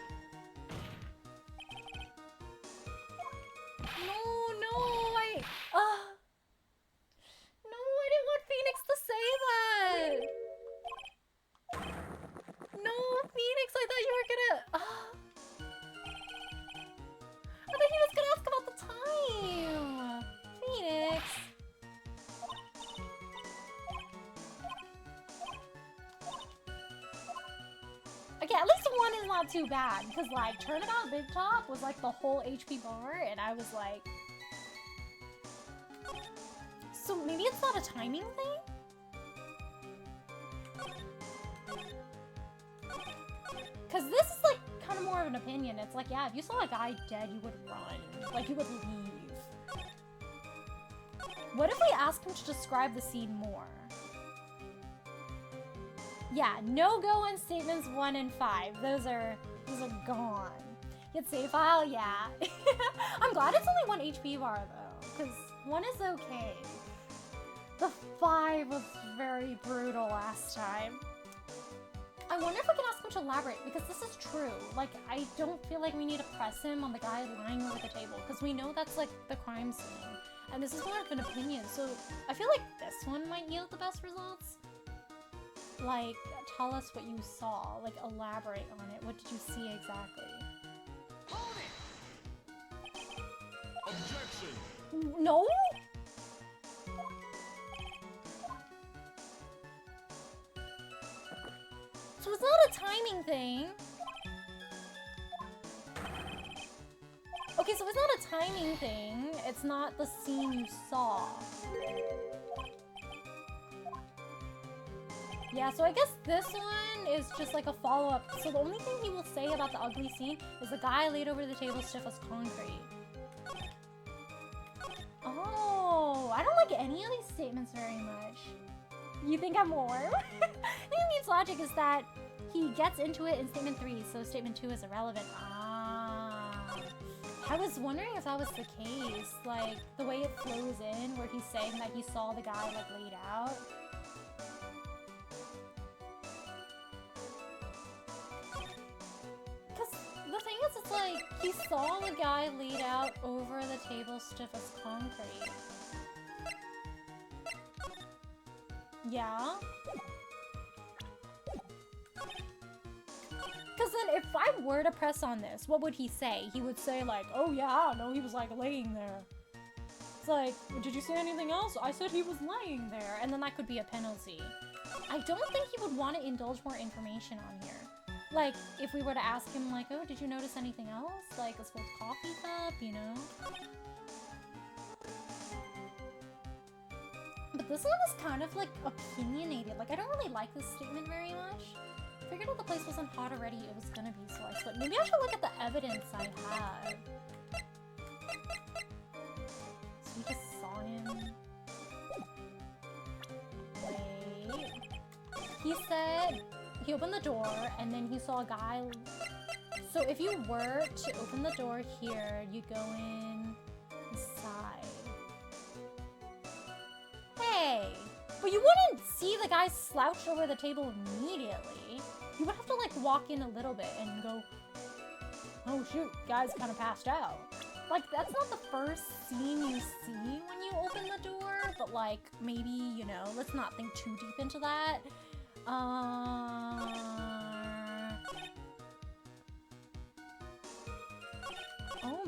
No, I didn't want Phoenix to say that! No, Phoenix, I thought you were gonna... Okay, at least one is not too bad. Because, like, Turnabout Big Top was, like, the whole HP bar, and I was like... So maybe it's not a timing thing? Because this is, like, kind of more of an opinion. It's like, yeah, if you saw a guy dead, you would run. Like, you would leave. What if we ask him to describe the scene more? Yeah, no-go on statements 1 and 5. Those are gone. Get save file, yeah. I'm glad it's only 1 HP bar, though. Because 1 is okay. The 5 was very brutal last time. I wonder if we can ask him to elaborate, because this is true. Like, I don't feel like we need to press him on the guy lying over the table, because we know that's, like, the crime scene. And this is more of an opinion, so I feel like this one might yield the best results. Like, tell us what you saw. Like, elaborate on it. What did you see exactly? Hold it! Objection! No? So it's not a timing thing. Okay, so it's not a timing thing. It's not the scene you saw. Yeah, so I guess this one is just like a follow-up. So the only thing he will say about the ugly scene is the guy laid over the table stiff as concrete. Oh, I don't like any of these statements very much. You think I'm more? I think Means logic is that he gets into it in statement 3, so statement 2 is irrelevant. Ah. I was wondering if that was the case. Like, the way it flows in, where he's saying that he saw the guy, like, laid out. The thing is, it's like, he saw the guy laid out over the table stiff as concrete. Yeah? Because then if I were to press on this, what would he say? He would say like, oh yeah, no, he was like laying there. It's like, did you say anything else? I said he was laying there. And then that could be a penalty. I don't think he would want to indulge more information on here. Like, if we were to ask him, like, oh, did you notice anything else? Like a spilled coffee cup, you know? But this one is kind of, like, opinionated. Like, I don't really like this statement very much. I figured if the place wasn't hot already, it was gonna be, so I slipped. Maybe I should look at the evidence I have. So we just saw him. Wait. He said... He opened the door, and then he saw a guy... So if you were to open the door here, you go in inside. Hey! But you wouldn't see the guy slouched over the table immediately. You would have to, like, walk in a little bit and go, oh shoot, guy's kind of passed out. Like, that's not the first scene you see when you open the door, but, like, maybe, you know, let's not think too deep into that. Oh,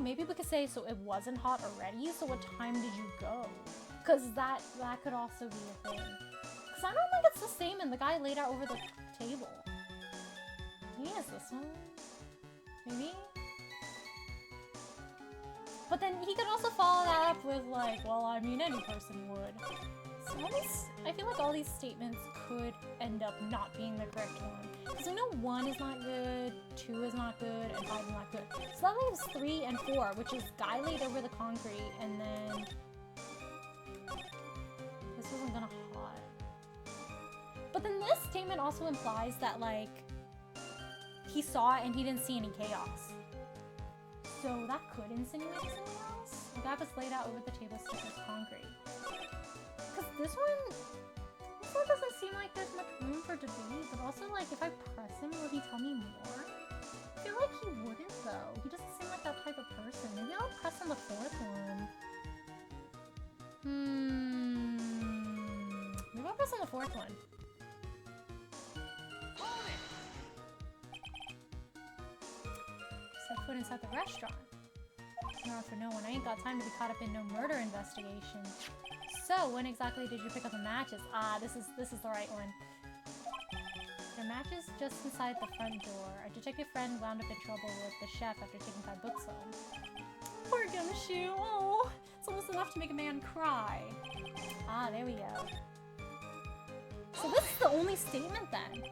maybe we could say, so it wasn't hot already, so what time did you go? Because that could also be a thing. Because I don't think it's the same, and the guy laid out over the table. Maybe it's this one? Maybe? But then he could also follow that up with like, well, I mean, any person would. So I feel like all these statements could end up not being the correct one. Because I know 1 is not good, 2 is not good, and 5 is not good. So that leaves 3 and 4, which is guy laid over the concrete, and then... This wasn't gonna hot. But then this statement also implies that, like, he saw it and he didn't see any chaos. So that could insinuate something else. The guy was laid out over the table stiff as concrete. Because this one doesn't seem like there's much room for debate, but also, like, if I press him, will he tell me more? I feel like he wouldn't, though. He doesn't seem like that type of person. Maybe I'll press on the 4th one. Maybe I'll press on the 4th one. Set foot inside the restaurant. Not for no one. I ain't got time to be caught up in no murder investigation. So, when exactly did you pick up the matches? Ah, this is the right one. There are matches just inside the front door. A detective friend wound up in trouble with the chef after taking 5 books home. Poor Gumshoe. Oh, it's almost enough to make a man cry. Ah, there we go. So this is the only statement then.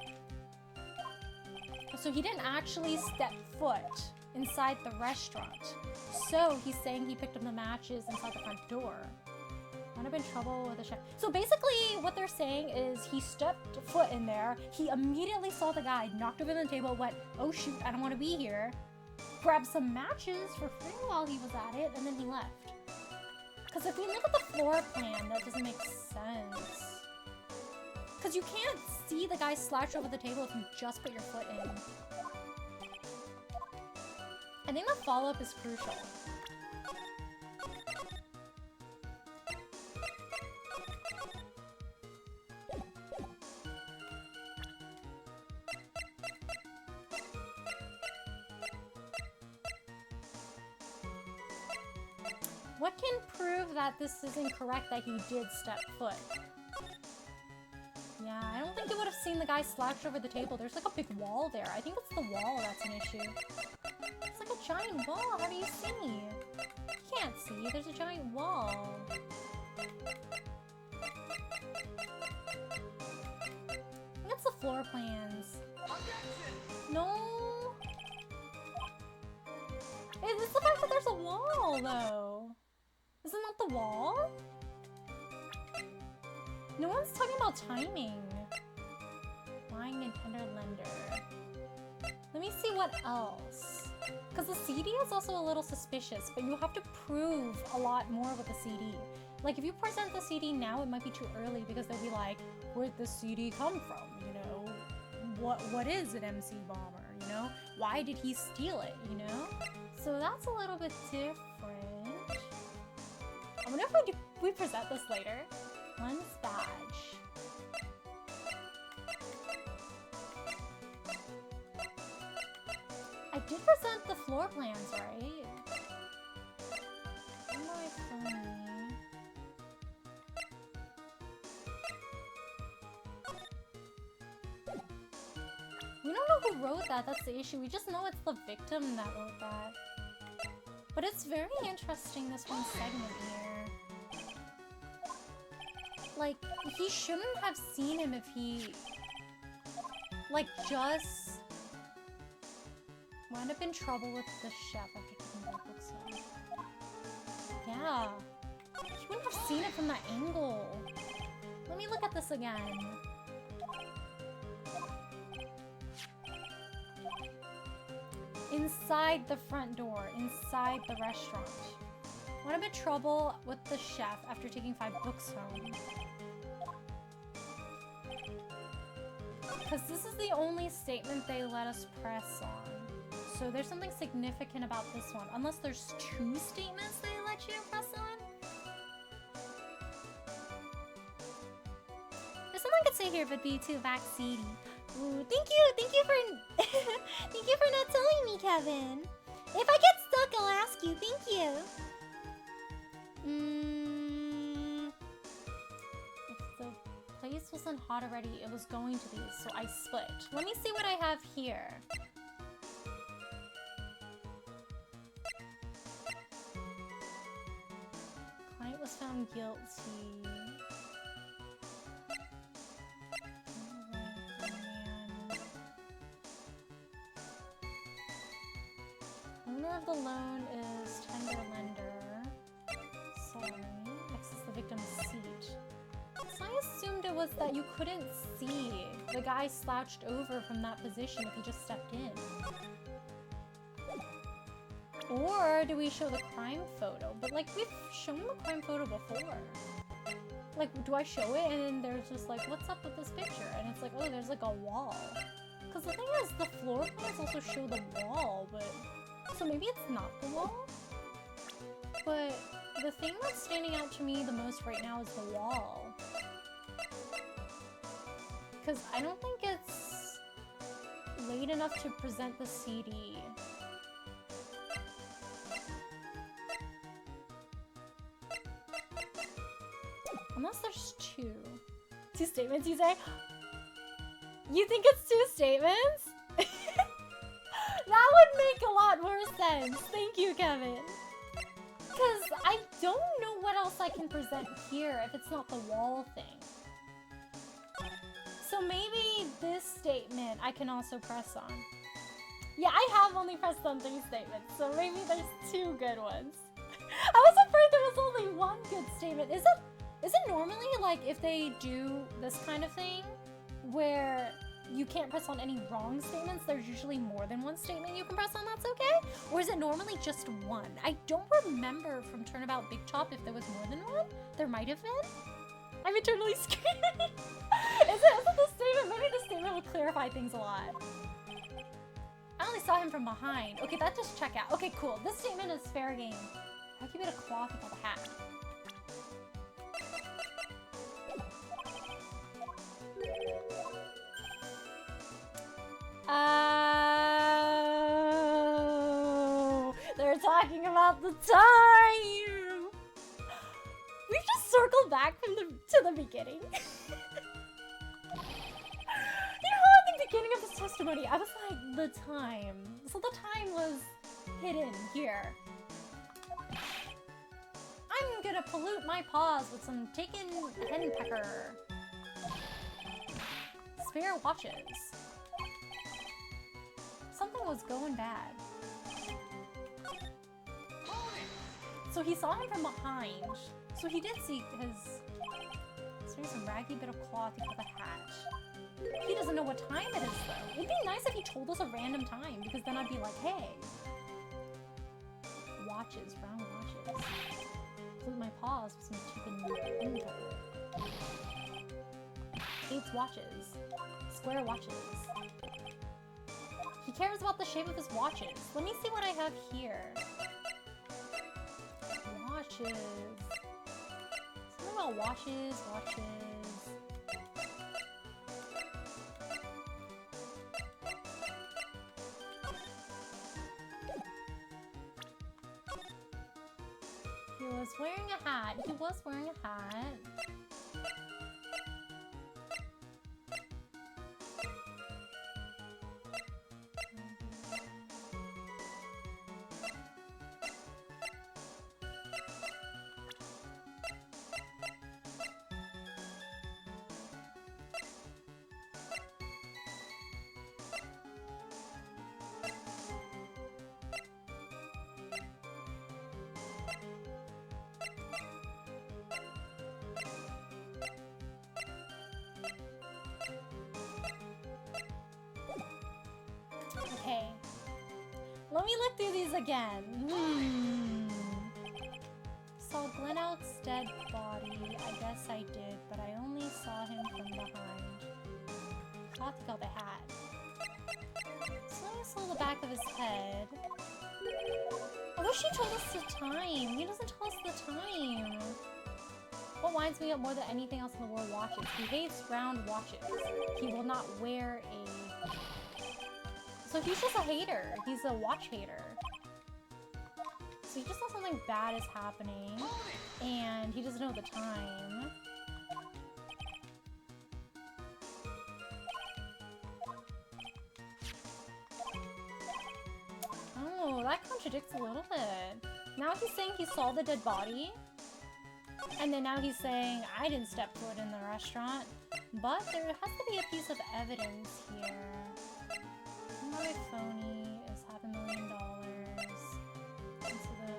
So he didn't actually step foot inside the restaurant. So he's saying he picked up the matches inside the front door. Wound up in trouble with the chef. So basically what they're saying is he stepped foot in there, he immediately saw the guy, knocked over the table, went, oh shoot, I don't want to be here, grabbed some matches for free while he was at it, and then he left. Because if we look at the floor plan, that doesn't make sense. Because you can't see the guy slouch over the table if you just put your foot in. I think the follow-up is crucial. What can prove that this is incorrect, that he did step foot? Yeah, I don't think you would have seen the guy slouch over the table. There's like a big wall there. I think it's the wall that's an issue. It's like a giant wall. How do you see? You can't see. There's a giant wall. That's the floor plans. No. It's the fact that there's a wall, though. Isn't that the wall? No one's talking about timing. Lying and tender lender. Let me see what else. Because the CD is also a little suspicious, but you have to prove a lot more with the CD. Like, if you present the CD now, it might be too early because they'll be like, where'd the CD come from? You know? What is an MC Bomber? You know? Why did he steal it? You know? So that's a little bit different. I wonder if we present this later. Lens badge. I did present the floor plans, right? On my phone. We don't know who wrote that, that's the issue. We just know it's the victim that wrote that. But it's very interesting, this one segment here. Like, he shouldn't have seen him if he, like, just wound up in trouble with the chef after taking the books home. Yeah. He wouldn't have seen it from that angle. Let me look at this again. Inside the front door, inside the restaurant. Wound up in trouble with the chef after taking 5 books home. Because this is the only statement they let us press on. So there's something significant about this one. Unless there's 2 statements they let you press on. There's something I could say here if it'd be too backseaty. Ooh, thank you for thank you for not telling me, Kevin. If I get stuck, I'll ask you. Thank you. If the place wasn't hot already, it was going to be, so I split. Let me see what I have here. Client was found guilty. Owner of the loan is tender lender. Sorry. X is the victim's seat. So I assumed it was that you couldn't see the guy slouched over from that position if he just stepped in. Or do we show the crime photo? But like, we've shown the crime photo before. Like, do I show it and then there's just like, what's up with this picture? And it's like, oh, there's like a wall. Because the thing is, the floor plans also show the wall, but... So maybe it's not the wall? But the thing that's standing out to me the most right now is the wall. Because I don't think it's late enough to present the CD. Unless there's 2. 2 statements, you say? You think it's 2 statements? That would make a lot more sense. Thank you, Kevin. Because I don't know what else I can present here if it's not the wall thing. So maybe this statement I can also press on. Yeah, I have only pressed on 3 statements, so maybe there's 2 good ones. I was afraid there was only 1 good statement. Is it normally like if they do this kind of thing where you can't press on any wrong statements, there's usually more than 1 statement you can press on that's okay? Or is it normally just 1? I don't remember from Turnabout Big Chop if there was more than 1. There might have been. I'm eternally scared. Is it the statement? Maybe the statement will clarify things a lot. I only saw him from behind. Okay, that just check out. Okay, cool. This statement is fair game. How can you get a cloth without a hat? Oh, they're talking about the time. We've just circled back from to the beginning. You know, at the beginning of this testimony, I was like, the time. So the time was hidden here. I'm gonna pollute my paws with some taken henpecker. Spare watches. Something was going bad. So he saw him from behind. So he did see his... So here's a raggy bit of cloth with a hat. He doesn't know what time it is, though. It'd be nice if he told us a random time, because then I'd be like, hey. Watches, brown watches. Pollute my paws with some chicken henpecker. Hates watches. Square watches. He cares about the shape of his watches. Let me see what I have here. Watches. Something about watches. He was wearing a hat. He was wearing a hat. Okay. Let me look through these again. Saw Glenn Elk's dead body. I guess I did, but I only saw him from behind. Thought he got the hat. So I saw the back of his head. I wish he told us the time. He doesn't tell us the time. What winds me up more than anything else in the world? Watches. He hates round watches. He will not wear a... So he's just a hater. He's a watch hater. So he just knows something bad is happening, and he doesn't know the time. Oh, that contradicts a little bit. Now he's saying he saw the dead body, and then now he's saying, I didn't step foot in the restaurant, but there has to be a piece of evidence here. My phony is $500,000 into the...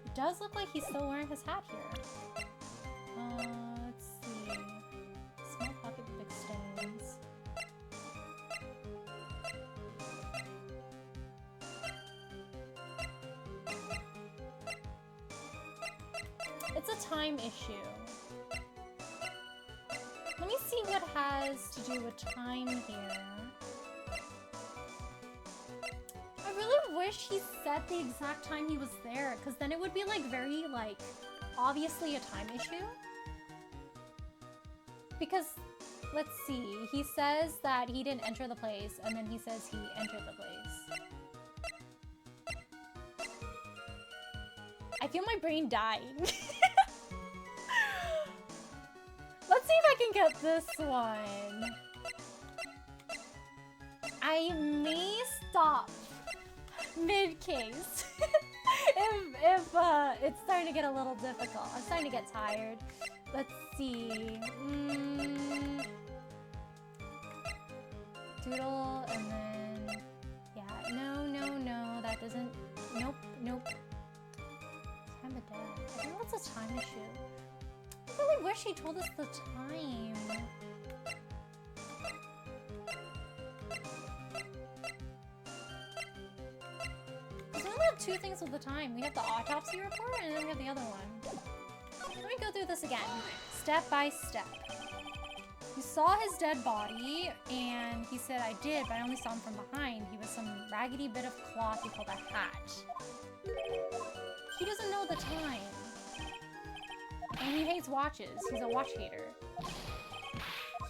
It does look like he's still wearing his hat here. Let's see. Small pocket, big stains. It's a time issue. Let me see what has to do with time here. I really wish he said the exact time he was there, because then it would be like very like obviously a time issue. Because let's see, he says that he didn't enter the place, and then he says he entered the place. I I feel my brain dying. Let's see if I can get this one. I may stop mid-case if it's starting to get a little difficult. I'm starting to get tired. Let's see. Doodle and then no, that doesn't. Nope. Time of death. I think that's a time issue. I really wish he told us the time. Because we only have two things with the time. We have the autopsy report and then we have the other one. Let me go through this again, step by step. You saw his dead body, and he said, I did, but I only saw him from behind. He was some raggedy bit of cloth he called a hat. He doesn't know the time. And he hates watches. He's a watch hater.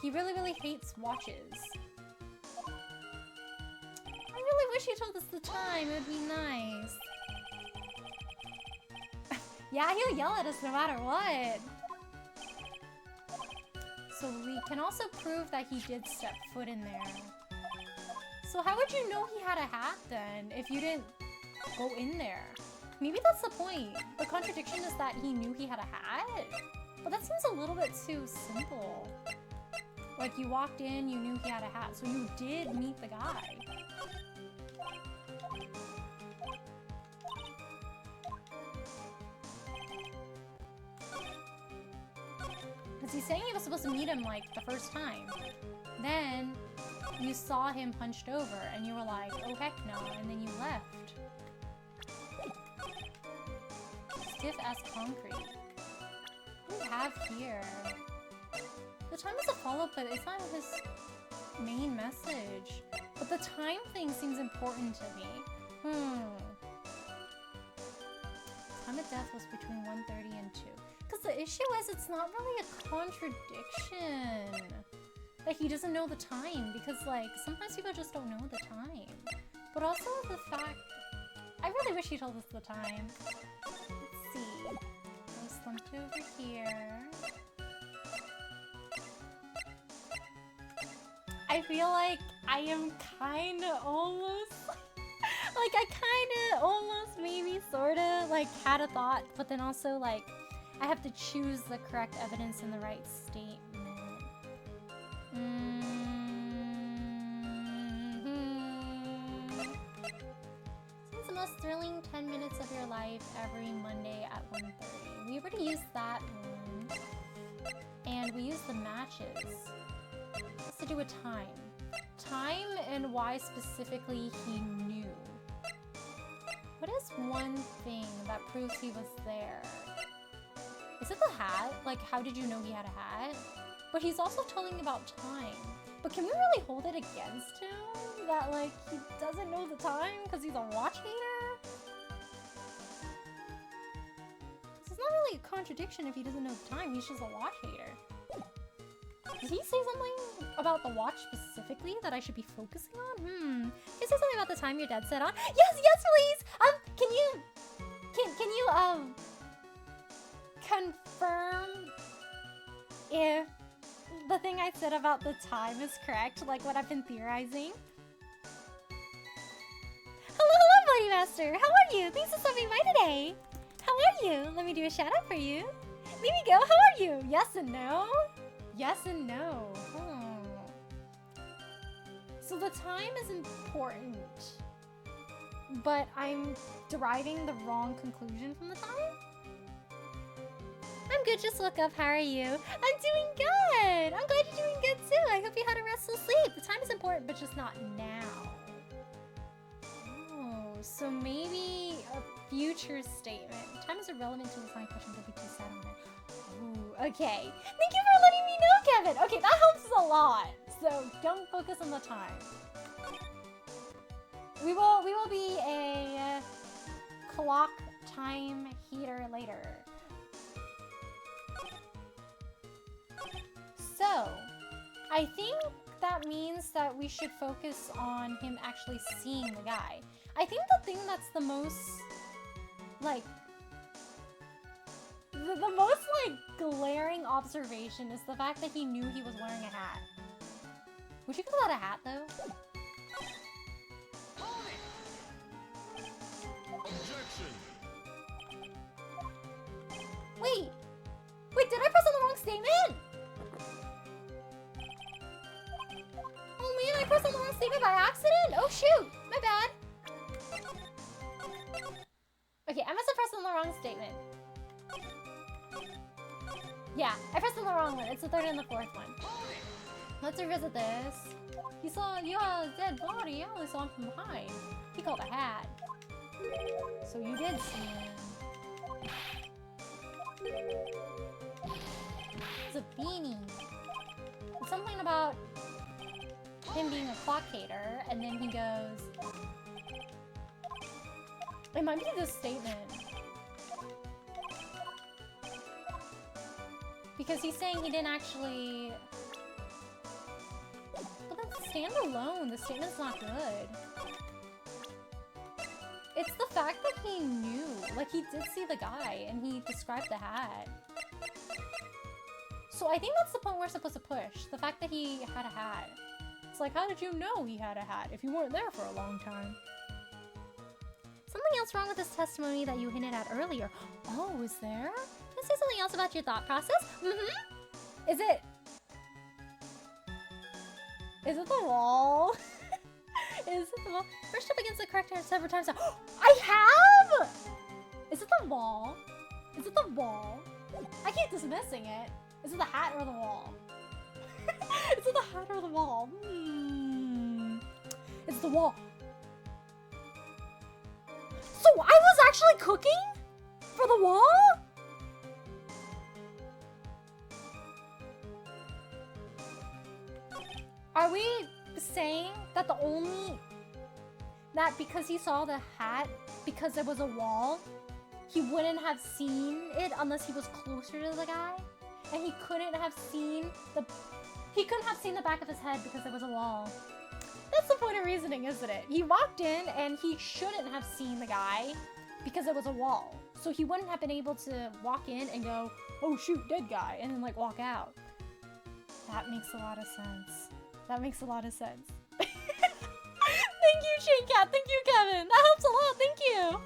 He really, really hates watches. I really wish he told us the time. It would be nice. Yeah, he'll yell at us no matter what. So we can also prove that he did step foot in there. So how would you know he had a hat then, if you didn't go in there? Maybe that's the point. The contradiction is that he knew he had a hat? But that seems a little bit too simple. Like, you walked in, you knew he had a hat, so you did meet the guy. Because he's saying he was supposed to meet him, like, the first time. Then, you saw him punched over, and you were like, oh heck no, and then you left. Stiff as concrete. What do we have here? The time is a follow-up, but it's not his main message. But the time thing seems important to me. Time of death was between 1:30 and 2. Because the issue is, it's not really a contradiction that he doesn't know the time. Because, like, sometimes people just don't know the time. But also the fact... I really wish he told us the time. Let's see. I slumped over here. I feel like I am kinda almost... like, I kinda almost maybe sorta, like, had a thought. But then also, like, I have to choose the correct evidence in the right statement. Seems the most thrilling 10 minutes of your life every Monday at 1:30. We already used that one. And we used the matches. What's to do with time? Time and why specifically he knew. What is one thing that proves he was there? Is it the hat? Like, how did you know he had a hat? But he's also telling about time. But can we really hold it against him? That, like, he doesn't know the time because he's a watch hater? It's not really a contradiction if he doesn't know the time. He's just a watch hater. Did he say something about the watch specifically that I should be focusing on? Did he say something about the time your dad set on? Yes, please! Can you confirm if the thing I said about the time is correct, like what I've been theorizing? Hello, Buddy Master! How are you? Thanks for stopping by today! How are you? Let me do a shout out for you. Mimi Go, how are you? Yes and no? Yes and no. So the time is important, but I'm deriving the wrong conclusion from the time? I'm good, just woke up. How are you? I'm doing good! I'm glad you're doing good too. I hope you had a restful sleep. The time is important, but just not now. Oh, so maybe a future statement. Time is irrelevant to the final question. Don't be too sad on it. Ooh, okay. Thank you for letting me know, Kevin. Okay, that helps a lot. So don't focus on the time. We will be a clock time heater later. So, I think that means that we should focus on him actually seeing the guy. I think the thing that's the most, like, The most, like, glaring observation is the fact that he knew he was wearing a hat. Would you call that a hat, though? Objection. Wait! Wait, did I press on the wrong statement? Oh man, I pressed on the wrong statement by accident? Oh shoot! My bad. Okay, I must have pressed on the wrong statement. Yeah, I pressed on the wrong one. It's the third and the fourth one. Let's revisit this. He saw you a dead body. I only saw him from behind. He called a hat. So you did see him. It's a beanie. It's something about him being a clock hater, and then he goes... It might be this statement. Because he's saying he didn't actually... But then stand alone. The statement's not good. It's the fact that he knew. Like, he did see the guy, and he described the hat. So I think that's the point we're supposed to push. The fact that he had a hat. It's like, how did you know he had a hat if you weren't there for a long time? Something else wrong with this testimony that you hinted at earlier. Oh, is there? Can I say something else about your thought process? Mm-hmm. Is it the wall? Is it the wall? Brushed up against the correct hand several times. I have! Is it the wall? Is it the wall? I keep dismissing it. Is it the hat or the wall? Is it the hat or the wall? It's the wall. So I was actually cooking? For the wall? Are we saying that that because he saw the hat, because there was a wall, he wouldn't have seen it unless he was closer to the guy? And he couldn't have seen the back of his head because there was a wall. That's the point of reasoning, isn't it? He walked in and he shouldn't have seen the guy because there was a wall. So he wouldn't have been able to walk in and go, oh shoot, dead guy, and then like walk out. That makes a lot of sense. That makes a lot of sense. Thank you, Shane Cat. Thank you, Kevin. That helps a lot. Thank you.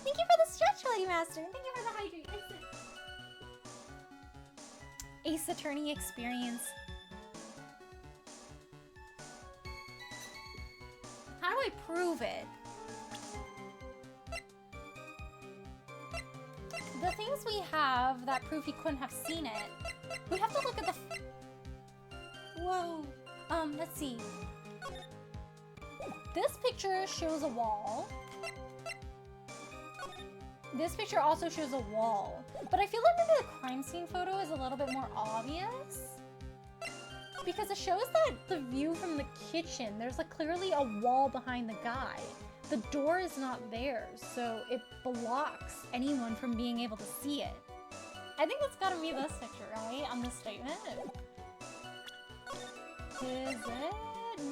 Thank you for the stretch, Lady Master. And thank you for the hydrate. Ace Attorney experience. How do I prove it? The things we have that prove he couldn't have seen it, we have to look at the... Whoa. Let's see. This picture shows a wall. This picture also shows a wall. But I feel like maybe the crime scene photo is a little bit more obvious. Because it shows that the view from the kitchen, there's like clearly a wall behind the guy. The door is not there, so it blocks anyone from being able to see it. I think it's gotta be this picture, right? On this statement. Is it?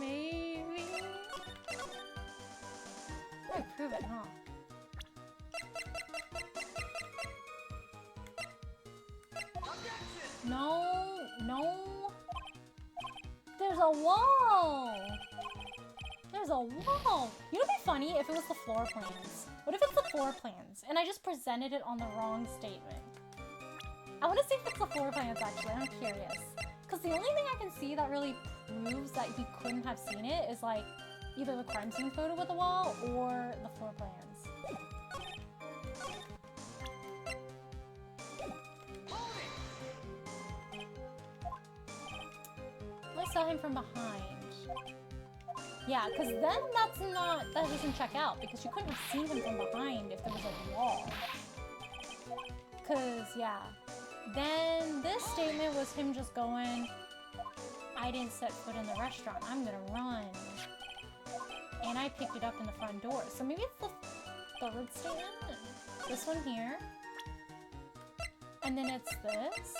Maybe? I prove it, huh? No, no. There's a wall. There's a wall. You know what'd be funny if it was the floor plans? What if it's the floor plans and I just presented it on the wrong statement? I want to see if it's the floor plans actually. I'm curious. Because the only thing I can see that really proves that he couldn't have seen it is like either the crime scene photo with the wall or the floor plans. I saw him from behind. Yeah, because then that doesn't check out because you couldn't have seen him from behind if there was a wall. Because, yeah. Then this statement was him just going, I didn't set foot in the restaurant. I'm gonna run. And I picked it up in the front door. So maybe it's the third statement. This one here. And then it's this.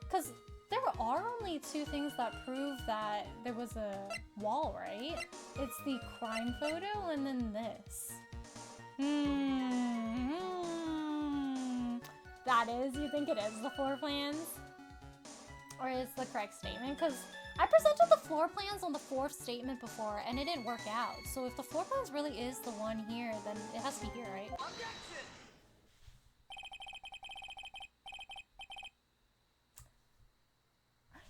Because there are only two things that prove that there was a wall, right? It's the crime photo and then this. that is, you think it is the floor plans? Or is the correct statement? Because I presented the floor plans on the 4th statement before, and it didn't work out. So if the floor plans really is the one here, then it has to be here, right? Objection!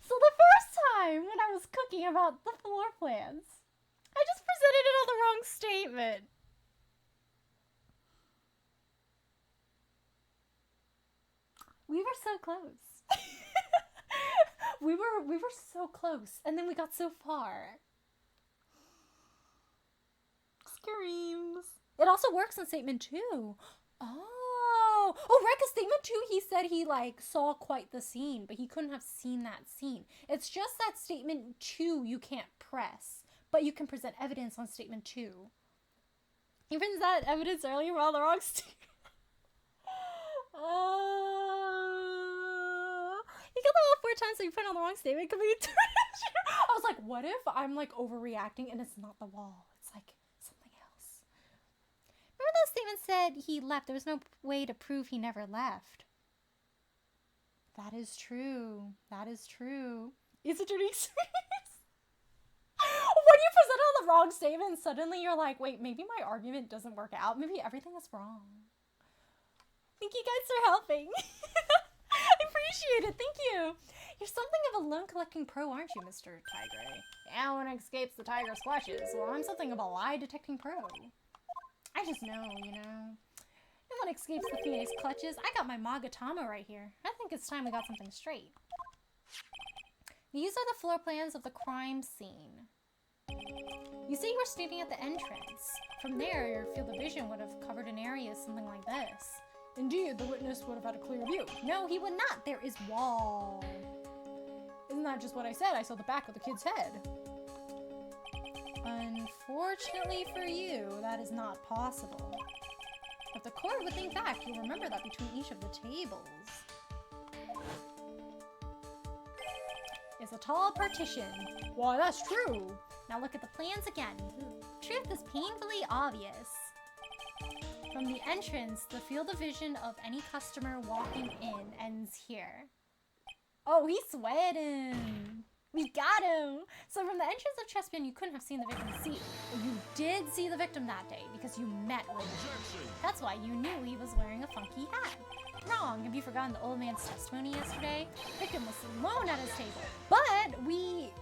So the first time when I was cooking about the floor plans, I just presented it on the wrong statement. We were so close. we were so close, and then we got so far. Screams. It also works in statement 2. Oh, right, because statement 2, he said he, like, saw quite the scene, but he couldn't have seen that scene. It's just that statement 2 you can't press, but you can present evidence on statement 2. He presents that evidence earlier on the wrong statement. You got them all 4 times, so you put on the wrong statement. Can we turn it? I was like, what if I'm, like, overreacting and it's not the wall? It's, like, something else. Remember that statement said he left. There was no way to prove he never left. That is true. That is true. Is it turning serious? When you present on the wrong statement, suddenly you're like, wait, maybe my argument doesn't work out. Maybe everything is wrong. Thank you guys for helping. I appreciate it. Thank you. You're something of a loan collecting pro, aren't you, Mr. Tiger? Yeah, one escapes the tiger's clutches. Well, I'm something of a lie detecting pro. I just know, you know. No one escapes the Phoenix clutches. I got my Magatama right here. I think it's time we got something straight. These are the floor plans of the crime scene. You say you were standing at the entrance. From there, your field of vision would have covered an area something like this. Indeed, the witness would have had a clear view. No, he would not. There is wall. Isn't that just what I said? I saw the back of the kid's head. Unfortunately for you, that is not possible. If the court would think back, you'll remember that between each of the tables is a tall partition. Why, that's true. Now look at the plans again. The truth is painfully obvious. From the entrance, the field of vision of any customer walking in ends here. Oh, he's sweating. We got him. So from the entrance of Chespion, you couldn't have seen the victim's seat. But you did see the victim that day because you met with him. Objection! That's why you knew he was wearing a funky hat. Wrong. Have you forgotten the old man's testimony yesterday? The victim was alone at his table. But we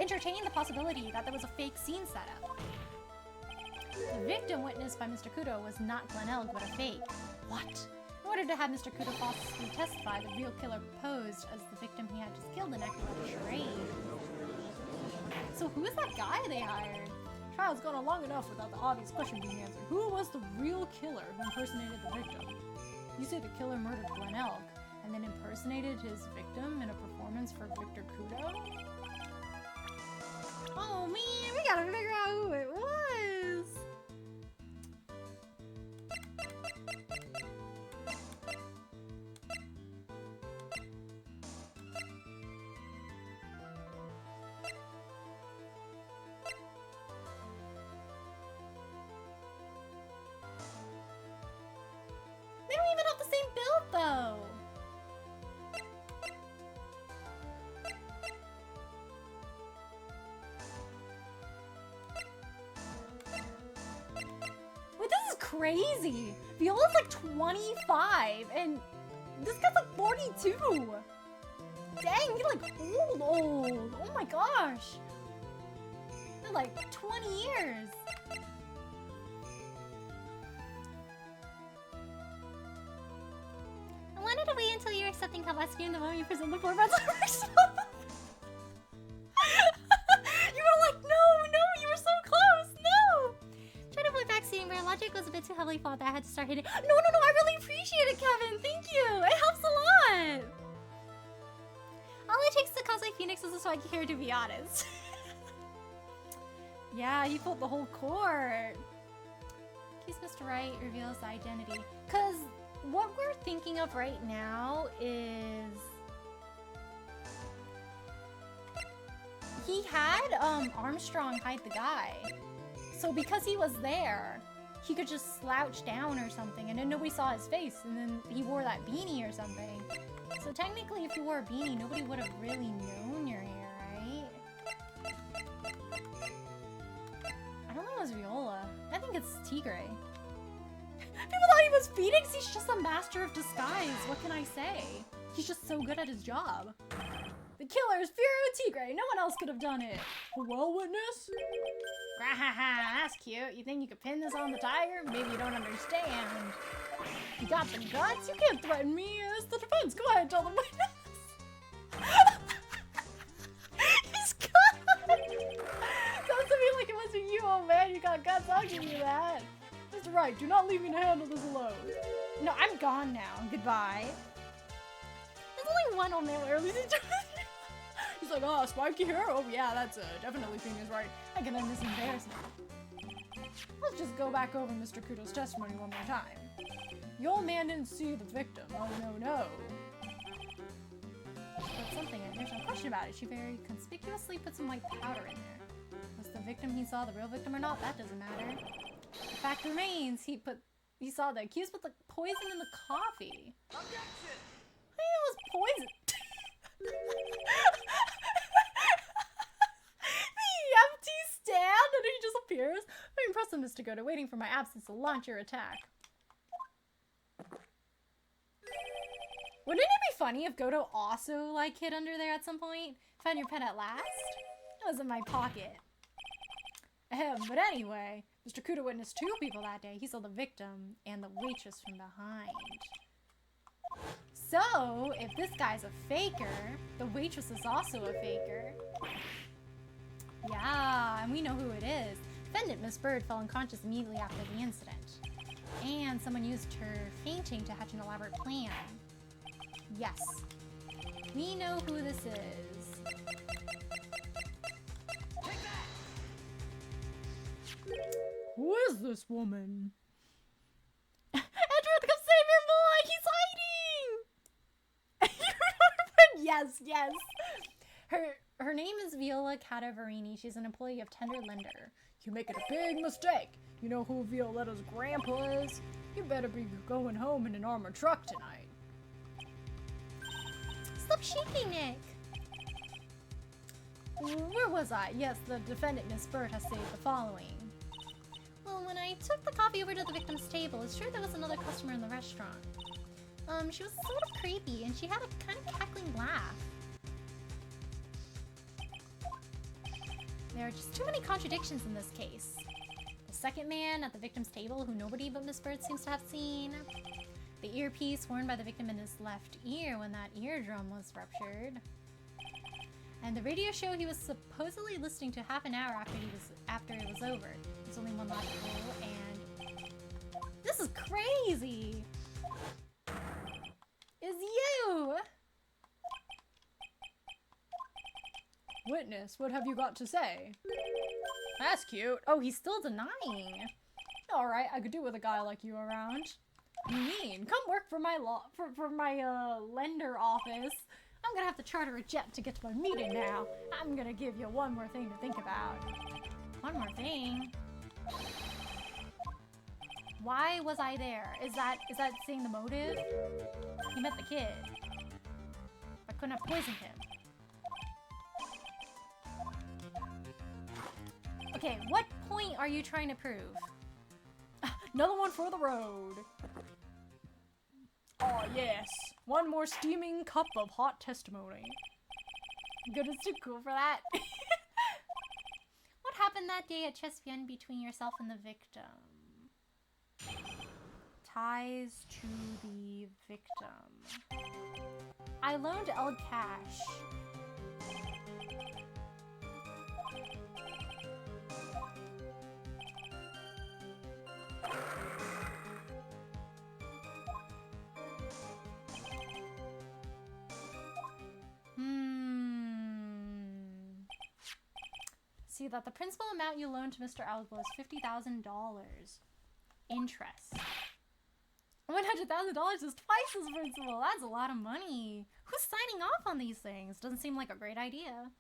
entertained the possibility that there was a fake scene setup. The victim witnessed by Mr. Kudo was not Glen Elg, but a fake. What? In order to have Mr. Kudo falsely testify, the real killer posed as the victim he had just killed and acted like a charade. So who is that guy they hired? Trial's gone on long enough without the obvious question being answered. Who was the real killer who impersonated the victim? You say the killer murdered Glen Elg and then impersonated his victim in a performance for Victor Kudo? Oh man, we gotta figure out who it was. They don't even have the same build though. Wait, this is crazy. Viola's like 25 and this guy's like 42. Dang, he's like old. Oh my gosh. They're like 20 years. I wanted to wait until you were accepting Kabasuki the moment you present the 4 months of You were like, no, you were so close, no! Try to play backseating, but logic was a bit too heavily fought that I had to start hitting. No, I really appreciate it, Kevin, thank you! It helps a lot! All it takes to cosplay Phoenix is a swaggy hair, to be honest. Yeah, he pulled the whole court. In case Mr. Wright reveals the identity. Because what we're thinking of right now is he had Armstrong hide the guy. So because he was there, he could just slouch down or something and then nobody saw his face, and then he wore that beanie or something. So technically if you wore a beanie, nobody would have really known your hair, right? I don't think it was Viola. I think it's Tigre. People thought he was Phoenix. He's just a master of disguise. What can I say? He's just so good at his job. The killer is Furo Tigre. No one else could have done it. Well, witness? Grahaha, that's cute. You think you could pin this on the tiger? Maybe you don't understand. You got the guts? You can't threaten me. It's the defense. Go ahead, tell the witness. He's got. Sounds to me like it wasn't you, oh man. You got guts. I'll give you that. Mr. Wright, do not leave me to handle this alone. No, I'm gone now. Goodbye. There's only one on there where he's like, oh, spiky hair? Oh yeah, that's definitely Phoenix Wright. I can end this embarrassment. Let's just go back over Mr. Kudo's testimony one more time. The old man didn't see the victim. Oh no. But something, there's no question about it. She very conspicuously put some white powder in there. Was the victim he saw the real victim or not? That doesn't matter. The fact remains, he saw the accused put the poison in the coffee. Objection! It was poison. The empty stand, and he just appears. I'm impressed, Mr. Goto, waiting for my absence to launch your attack. Wouldn't it be funny if Goto also, like, hid under there at some point? Found your pen at last? It was in my pocket. But anyway, Mr. Kudo witnessed two people that day. He saw the victim and the waitress from behind. So, if this guy's a faker, the waitress is also a faker. Yeah, and we know who it is. Defendant Miss Bird fell unconscious immediately after the incident. And someone used her fainting to hatch an elaborate plan. Yes. We know who this is. Who is this woman? Edward, come save your boy! He's hiding! Yes. Her name is Viola Cadavarini. She's an employee of Tender Lender. You're making a big mistake. You know who Violetta's grandpa is? You better be going home in an armored truck tonight. Stop shaking, Nick! Where was I? Yes, the defendant, Miss Bird, has stated the following. Well, when I took the coffee over to the victim's table, it's true there was another customer in the restaurant. She was sort of creepy, and she had a kind of cackling laugh. There are just too many contradictions in this case. The second man at the victim's table, who nobody but Miss Bird seems to have seen. The earpiece worn by the victim in his left ear when that eardrum was ruptured. And the radio show he was supposedly listening to half an hour after it was over. There's only one logical, and this is crazy. Is you? Witness, what have you got to say? That's cute. Oh, he's still denying. All right, I could do with a guy like you around. You mean? Come work for my lender office. I'm gonna have to charter a jet to get to my meeting now. I'm gonna give you one more thing to think about. One more thing? Why was I there? Is that saying the motive? He met the kid. I couldn't have poisoned him. Okay, what point are you trying to prove? Another one for the road. Oh yes, one more steaming cup of hot testimony. Goodness, too cool for that. What happened that day at Chespian between yourself and the victim? Ties to the victim. I loaned El cash. See that the principal amount you loaned to Mr. Albo is $50,000. Interest. $100,000 is twice his principal. That's a lot of money. Who's signing off on these things? Doesn't seem like a great idea.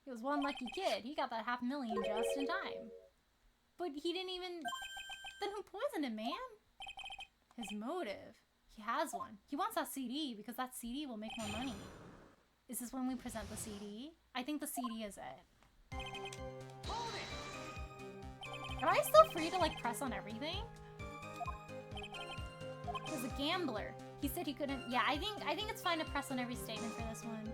He was one lucky kid. He got that $500,000 just in time. But he didn't even Then who poisoned him, man? His motive. He has one. He wants that CD because that CD will make more money. Is this when we present the CD? I think the CD is it. Am I still free to like press on everything? He's a gambler. He said he couldn't. Yeah, I think it's fine to press on every statement for this one.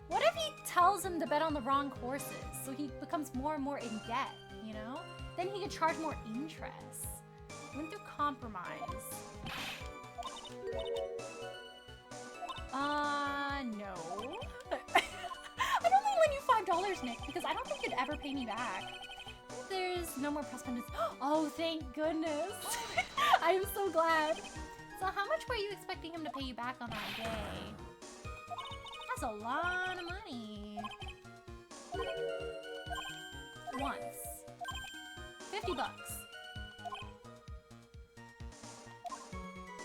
What if he tells him to bet on the wrong horses, so he becomes more and more in debt, you know? Then he could charge more interest. Went through compromise. No. I'd only lend you $5, Nick, because I don't think you'd ever pay me back. There's no more press pendants. Oh, thank goodness. I am so glad. So how much were you expecting him to pay you back on that day? That's a lot of money. Once. $50.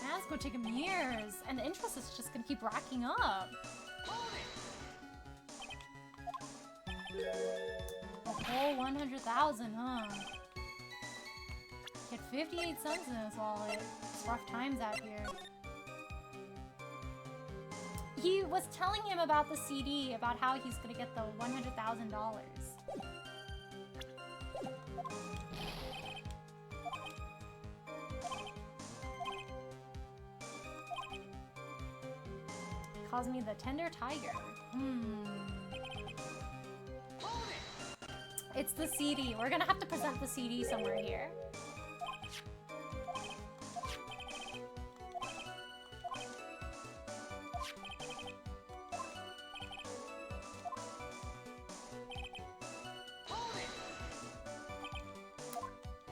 That's gonna take him years, and the interest is just gonna keep racking up. A whole 100,000, huh? He had 58 cents in his wallet. It's rough times out here. He was telling him about the CD, about how he's gonna get the $100,000. Calls me the tender tiger. It's the CD. We're gonna have to present the CD somewhere here.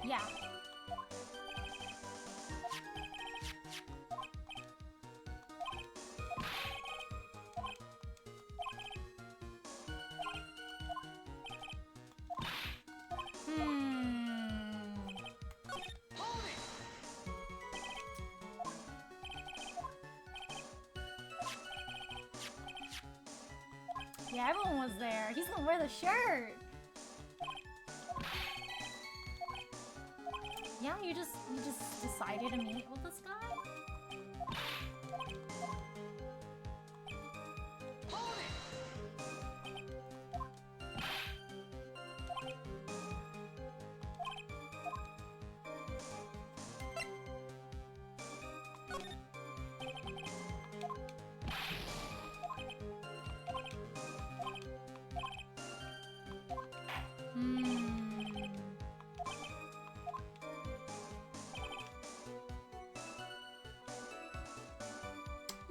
Yeah. Yeah, everyone was there. He's gonna wear the shirt. Yeah, you just decided to meet with this guy?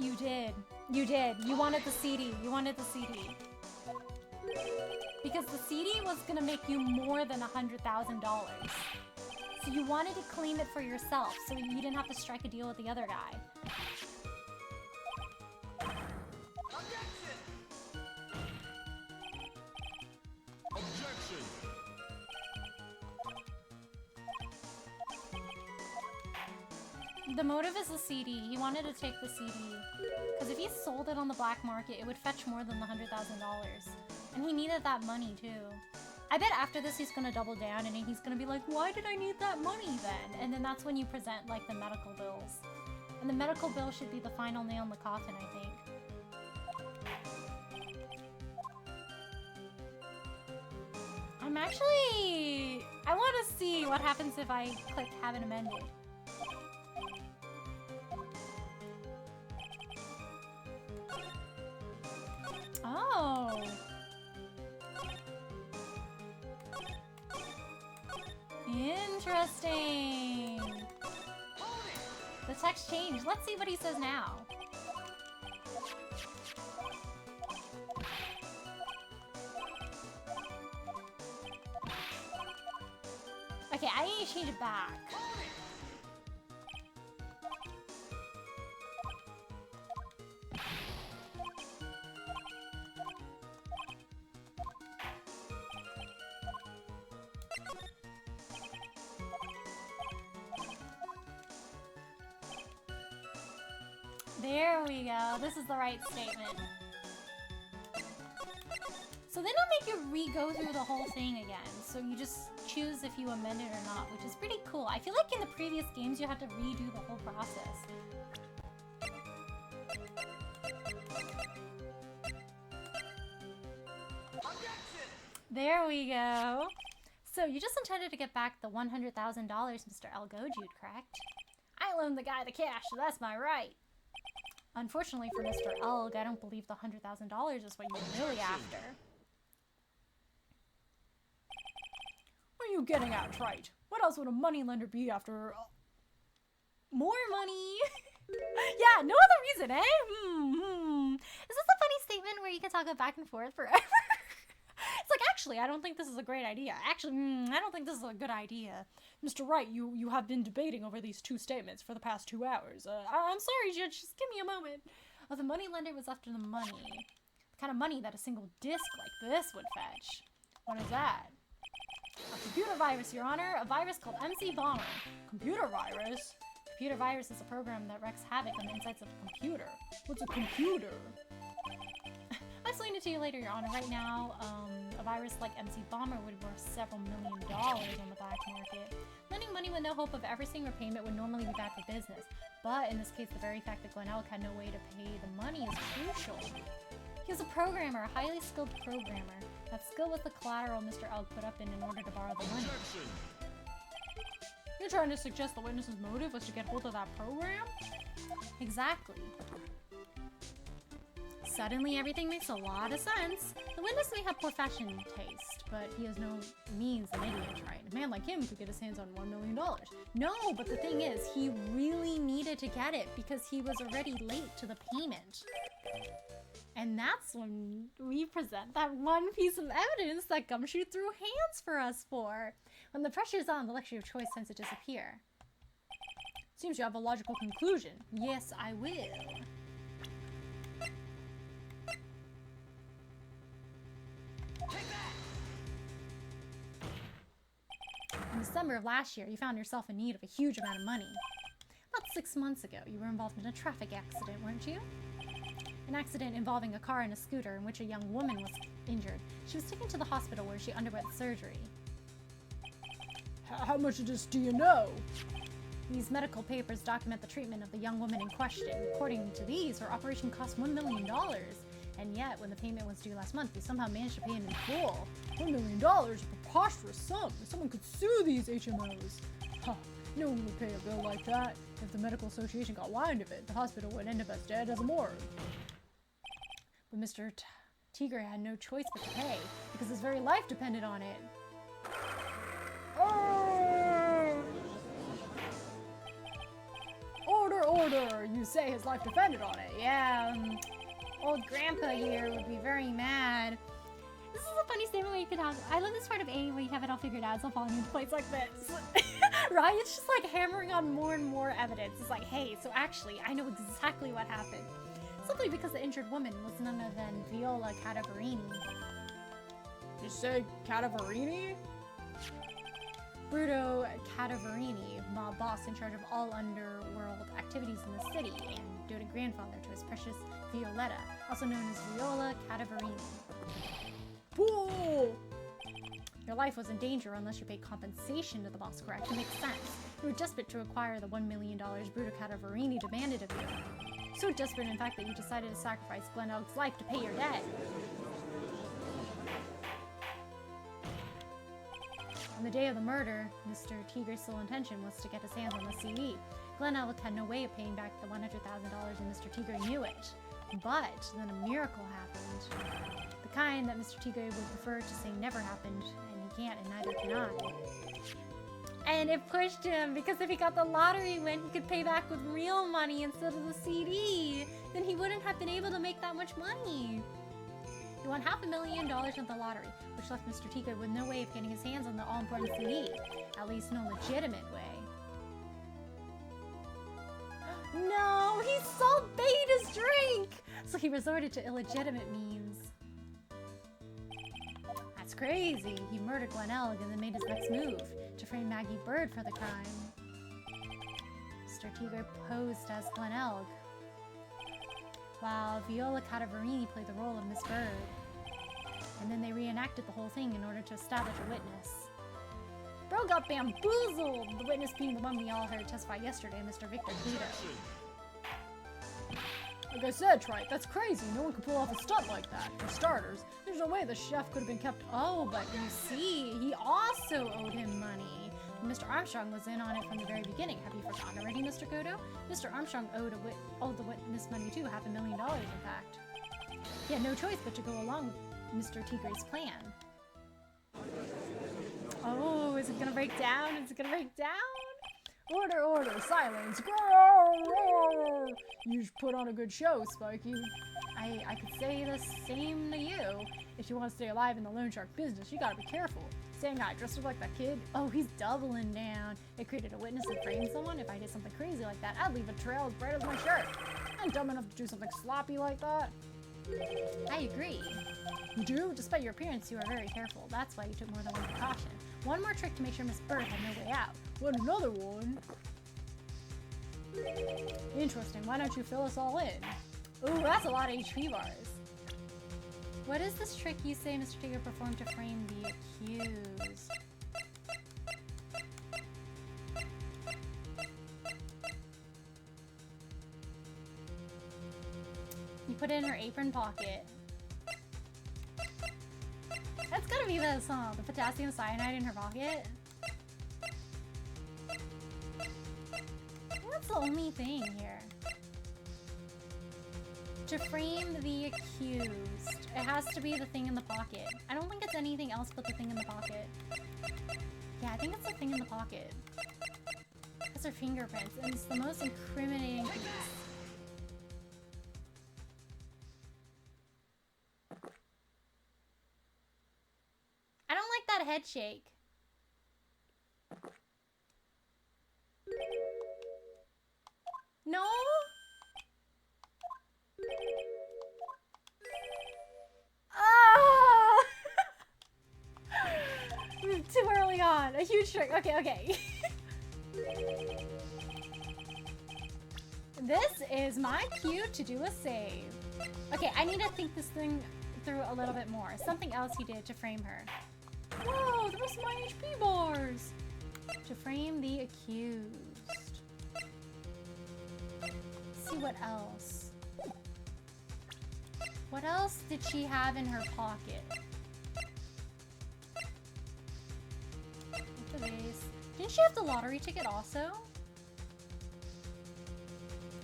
You did. You did. You wanted the CD. You wanted the CD. Because the CD was gonna make you more than $100,000. So you wanted to claim it for yourself, so you didn't have to strike a deal with the other guy. Objection! The motive is the CD. He wanted to take the CD. Because if he sold it on the black market, it would fetch more than the $100,000. And he needed that money too. I bet after this he's gonna double down and he's gonna be like, why did I need that money then? And then that's when you present like the medical bills. And the medical bill should be the final nail in the coffin, I think. I want to see what happens if I click have it amended. Oh. Interesting. The text changed. Let's see what he says now. Okay, I need to change it back. There we go. This is the right statement. So they don't make you re-go through the whole thing again. So you just choose if you amend it or not, which is pretty cool. I feel like in the previous games you had to redo the whole process. There we go. So you just intended to get back the $100,000 Mr. Elgojude, correct? I loaned the guy the cash, so that's my right. Unfortunately for Mr. Elg, I don't believe the $100,000 is what you're really after. What are you getting at, Trite? What else would a moneylender be after? More money! Yeah, no other reason, eh? Is this a funny statement where you can talk back and forth forever? It's like, actually, I don't think this is a great idea. Actually, I don't think this is a good idea. Mr. Wright, you have been debating over these two statements for the past 2 hours. I'm sorry, Judge, just give me a moment. Oh, the moneylender was after the money. The kind of money that a single disc like this would fetch. What is that? A computer virus, Your Honor. A virus called MC Bomber. Computer virus? Computer virus is a program that wreaks havoc on the insides of a computer. What's a computer? I'll explain it to you later, Your Honor. Right now, a virus like MC Bomber would be worth several $1 million on the black market. Lending money with no hope of ever seeing repayment would normally be bad for business. But in this case, the very fact that Glenn Elk had no way to pay the money is crucial. He was a programmer, a highly skilled programmer. That skill was the collateral Mr. Elk put up in order to borrow the money. Objection. You're trying to suggest the witness's motive was to get hold of that program? Exactly. Suddenly, everything makes a lot of sense. The witness may have poor fashion taste, but he has no means an idiot, right? A man like him could get his hands on $1 million. No, but the thing is, he really needed to get it because he was already late to the payment. And that's when we present that one piece of evidence that Gumshoe threw hands for us for. When the pressure's on, the luxury of choice tends to disappear. Seems you have a logical conclusion. Yes, I will. In December of last year, you found yourself in need of a huge amount of money. About 6 months ago, you were involved in a traffic accident, weren't you? An accident involving a car and a scooter in which a young woman was injured. She was taken to the hospital where she underwent surgery. How much of this do you know? These medical papers document the treatment of the young woman in question. According to these, her operation cost $1 million. And yet, when the payment was due last month, you somehow managed to pay him in full. $1 million? A preposterous sum. Someone could sue these HMOs. Huh. No one would pay a bill like that. If the medical association got wind of it, the hospital would end up as dead as a morgue. But Mr. Tigre had no choice but to pay, because his very life depended on it. Order, order! You say his life depended on it. Yeah, old Grandpa here would be very mad. This is a funny statement where you could have. I love this part of A where you have it all figured out. It's all falling into place like this. Right? It's just like hammering on more and more evidence. It's like, hey, so actually, I know exactly what happened. Simply because the injured woman was none other than Viola Cadaverini. You say Cadaverini? Bruto Cadaverini, mob boss in charge of all underworld activities in the city, and doted grandfather to his precious Violetta, also known as Viola Cadaverini. Pull! Your life was in danger unless you paid compensation to the boss, correct? It makes sense. You were desperate to acquire the $1 million Bruto Cadaverini demanded of you. So desperate, in fact, that you decided to sacrifice Glenn Elk's life to pay your debt. On the day of the murder, Mr. Tigre's sole intention was to get his hands on the CD. Glenn Elk had no way of paying back the $100,000 and Mr. Tigre knew it. But then a miracle happened. The kind that Mr. Tigre would prefer to say never happened, and he can't and neither can I. And it pushed him, because if he got the lottery win, he could pay back with real money instead of the CD. Then he wouldn't have been able to make that much money. He won $500,000 in the lottery, which left Mr. Tigre with no way of getting his hands on the all-important CD. At least no legitimate way. No, he salt-baited his drink! So he resorted to illegitimate means. That's crazy. He murdered Glenn Elg and then made his next move, to frame Maggie Bird for the crime. Mr. Tigre posed as Glenn Elg, while Viola Cadaverini played the role of Miss Bird. And then they reenacted the whole thing in order to establish a witness. Bro got bamboozled! The witness being the one we all heard testify yesterday, Mr. Victor Pluto. Like I said, Trite, that's crazy. No one could pull off a stunt like that. For starters, there's no way the chef could have been kept. Oh, but you see, he also owed him money. Mr. Armstrong was in on it from the very beginning. Have you forgotten already, Mr. Godo? Mr. Armstrong owed the witness money too, $500,000 in fact. He had no choice but to go along with Mr. Tigre's plan. Oh, is it gonna break down? Is it gonna break down? Order, order, silence. Grrr. You should put on a good show, Spiky. I could say the same to you. If you want to stay alive in the loan shark business, you gotta be careful. Saying I dressed up like that kid? Oh, he's doubling down. It created a witness and framed someone. If I did something crazy like that, I'd leave a trail as bright as my shirt. I'm dumb enough to do something sloppy like that. I agree. You do? Despite your appearance, you are very careful. That's why you took more than one precaution. One more trick to make sure Miss Bird had no way out. What, another one? Interesting. Why don't you fill us all in? Ooh, that's a lot of HP bars. What is this trick you say Mr. Tigger performed to frame the accused? You put it in her apron pocket. That's gotta be this, huh? The potassium cyanide in her pocket? That's the only thing here. To frame the accused, it has to be the thing in the pocket. I don't think it's anything else but the thing in the pocket. Yeah, I think it's the thing in the pocket. That's her fingerprints, and it's the most incriminating piece. I don't like that head shake. No? Oh! Too early on. A huge trick. Okay, okay. This is my cue to do a save. Okay, I need to think this thing through a little bit more. Something else he did to frame her. Whoa, the rest of my HP bars! To frame the accused. Let's see what else. What else did she have in her pocket? Look at this. Didn't she have the lottery ticket also?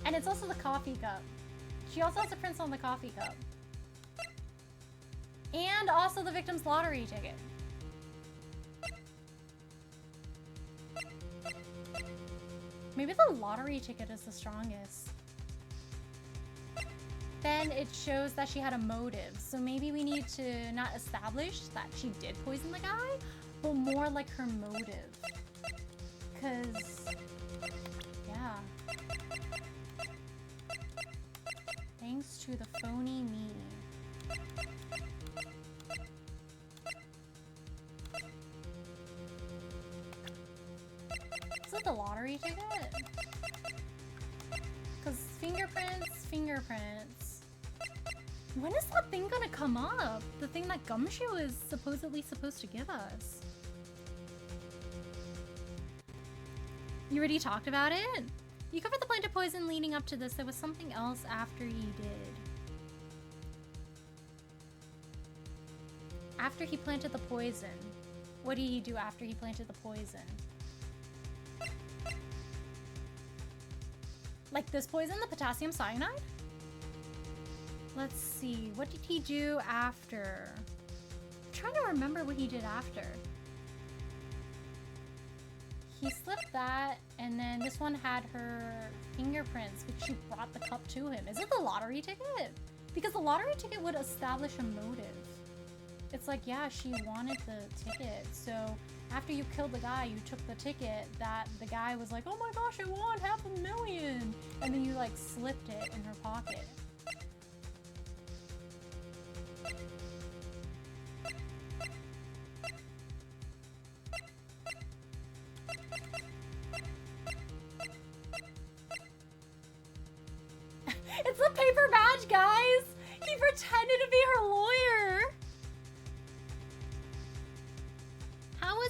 And it's also the coffee cup. She also has the prints on the coffee cup. And also the victim's lottery ticket. Maybe the lottery ticket is the strongest. Then it shows that she had a motive. So maybe we need to not establish that she did poison the guy, but more like her motive. Cause, yeah. Thanks to the phony me. Is it the lottery ticket? Because fingerprints. When is that thing gonna come up? The thing that Gumshoe is supposedly supposed to give us. You already talked about it? You covered the planted poison leading up to this. There was something else after you did. After he planted the poison. What did he do after he planted the poison? Like this poison, the potassium cyanide? Let's see, what did he do after? I'm trying to remember what he did after. He slipped that, and then this one had her fingerprints, but she brought the cup to him. Is it the lottery ticket? Because the lottery ticket would establish a motive. It's like, yeah, she wanted the ticket, so after you killed the guy, you took the ticket that the guy was like, oh my gosh, I want $500,000, and then you like slipped it in her pocket. It's a paper badge, guys! He pretended to be her lawyer!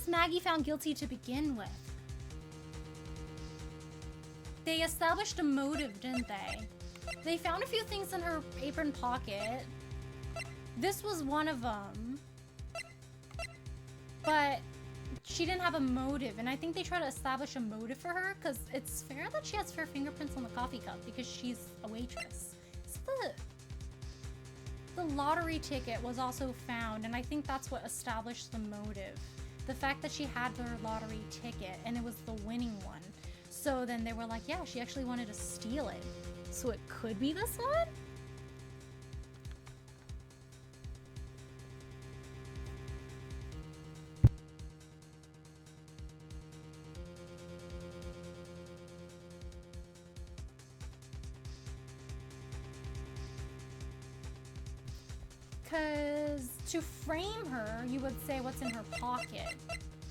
was Maggie found guilty to begin with? They established a motive, didn't they? They found a few things in her apron pocket. This was one of them. But she didn't have a motive, and I think they try to establish a motive for her because it's fair that she has fair fingerprints on the coffee cup because she's a waitress. So the lottery ticket was also found, and I think that's what established the motive. The fact that she had her lottery ticket and it was the winning one. So then they were like, yeah, she actually wanted to steal it. So it could be this one? Because to frame her, you would say what's in her pocket.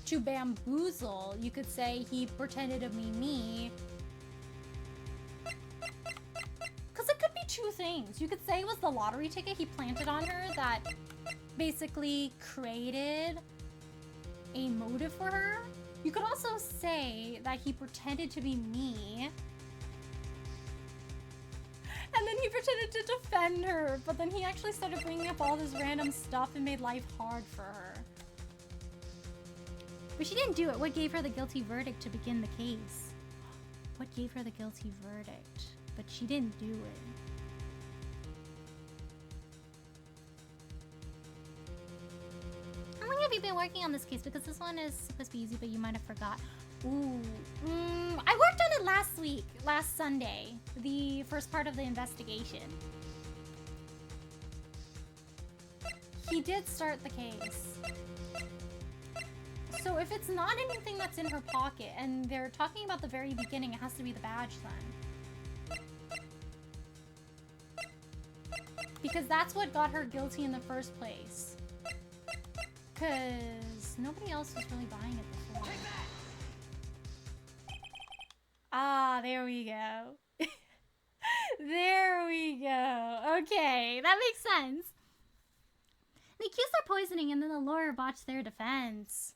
To bamboozle, you could say he pretended to be me. Because it could be two things. You could say it was the lottery ticket he planted on her that basically created a motive for her. You could also say that he pretended to be me. And then he pretended to defend her, but then he actually started bringing up all this random stuff and made life hard for her. But she didn't do it. What gave her the guilty verdict to begin the case? What gave her the guilty verdict? But she didn't do it. How long have you been working on this case? Because this one is supposed to be easy, but you might have forgot. Ooh. I worked on it last week, last Sunday. The first part of the investigation. He did start the case. So if it's not anything that's in her pocket, and they're talking about the very beginning, it has to be the badge then. Because that's what got her guilty in the first place. Because nobody else was really buying it before. Ah, there we go. There we go. Okay, that makes sense. The accused are poisoning, and then the lawyer botched their defense.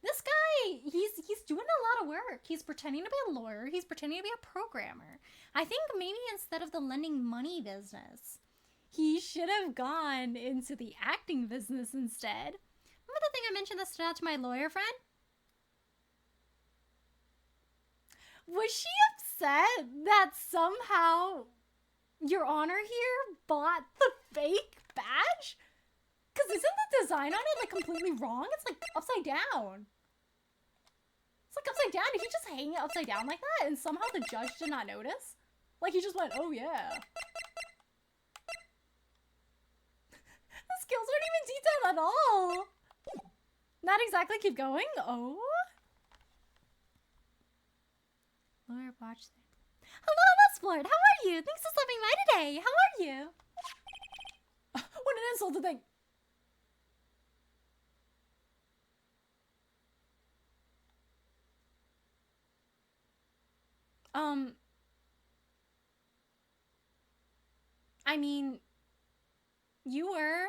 This guy, he's doing a lot of work. He's pretending to be a lawyer. He's pretending to be a programmer. I think maybe instead of the lending money business, he should have gone into the acting business instead. Remember the thing I mentioned that stood out to my lawyer friend? Was she upset that somehow Your Honor here bought the fake badge? Because isn't the design on it like completely wrong? It's like upside down. It's like upside down. Did he just hang it upside down like that? And somehow the judge did not notice? Like he just went, oh yeah. The skills aren't even detailed at all. Not exactly keep going. Oh. Lawyer watch there. Hello, Westport. How are you? Thanks for stopping by today. How are you? What an insult to think. I mean, you were.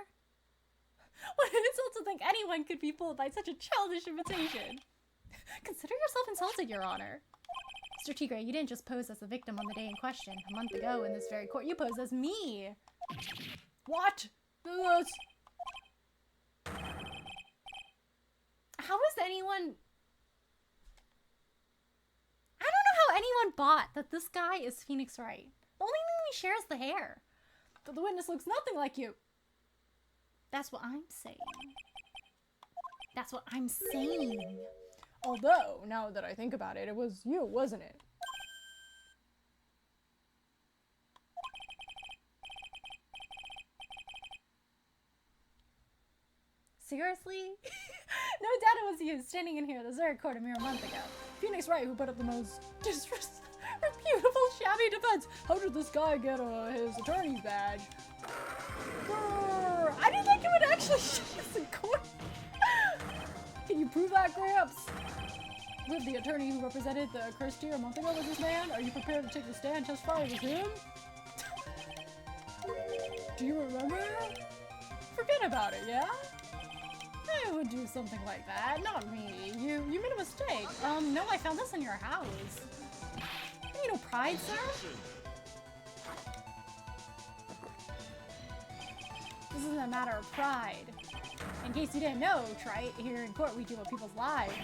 What an insult to think anyone could be fooled by such a childish invitation. Consider yourself insulted, Your Honor. Mr. Tigre, you didn't just pose as the victim on the day in question. A month ago in this very court, you posed as me. What? How is anyone... I don't know how anyone bought that this guy is Phoenix Wright. The only thing we share is the hair. But the witness looks nothing like you. That's what I'm saying. That's what I'm saying. Although, now that I think about it, it was you, wasn't it? Seriously? No doubt it was you standing in here this very court a mere month ago. Phoenix Wright, who put up the most reputable shabby defense. How did this guy get his attorney's badge? Grrr, I didn't think it would actually show us in court. Can you prove that, Gramps? Liv, the attorney who represented the cursed deer a month ago, was this man? Are you prepared to take the stand and testify it was him? Do you remember? Forget about it, yeah? I would do something like that. Not me. You made a mistake. No, I found this in your house. You know, pride, sir? This isn't a matter of pride. In case you didn't know, right here in court we deal with people's lives.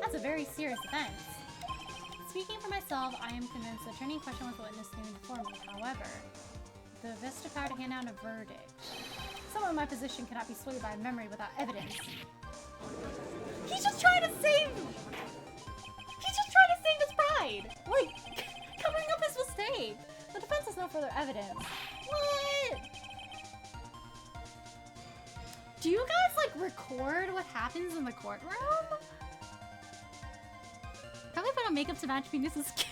That's a very serious offense. Speaking for myself, I am convinced the attorney in question was the witness standing before me. However, the vested power to hand down a verdict. Someone in my position cannot be swayed by memory without evidence. He's just trying to save... He's just trying to save his pride! Like, covering up his mistake. The defense has no further evidence. What? Do you guys, like, record what happens in the courtroom? Probably put on makeup to match Venus's skin.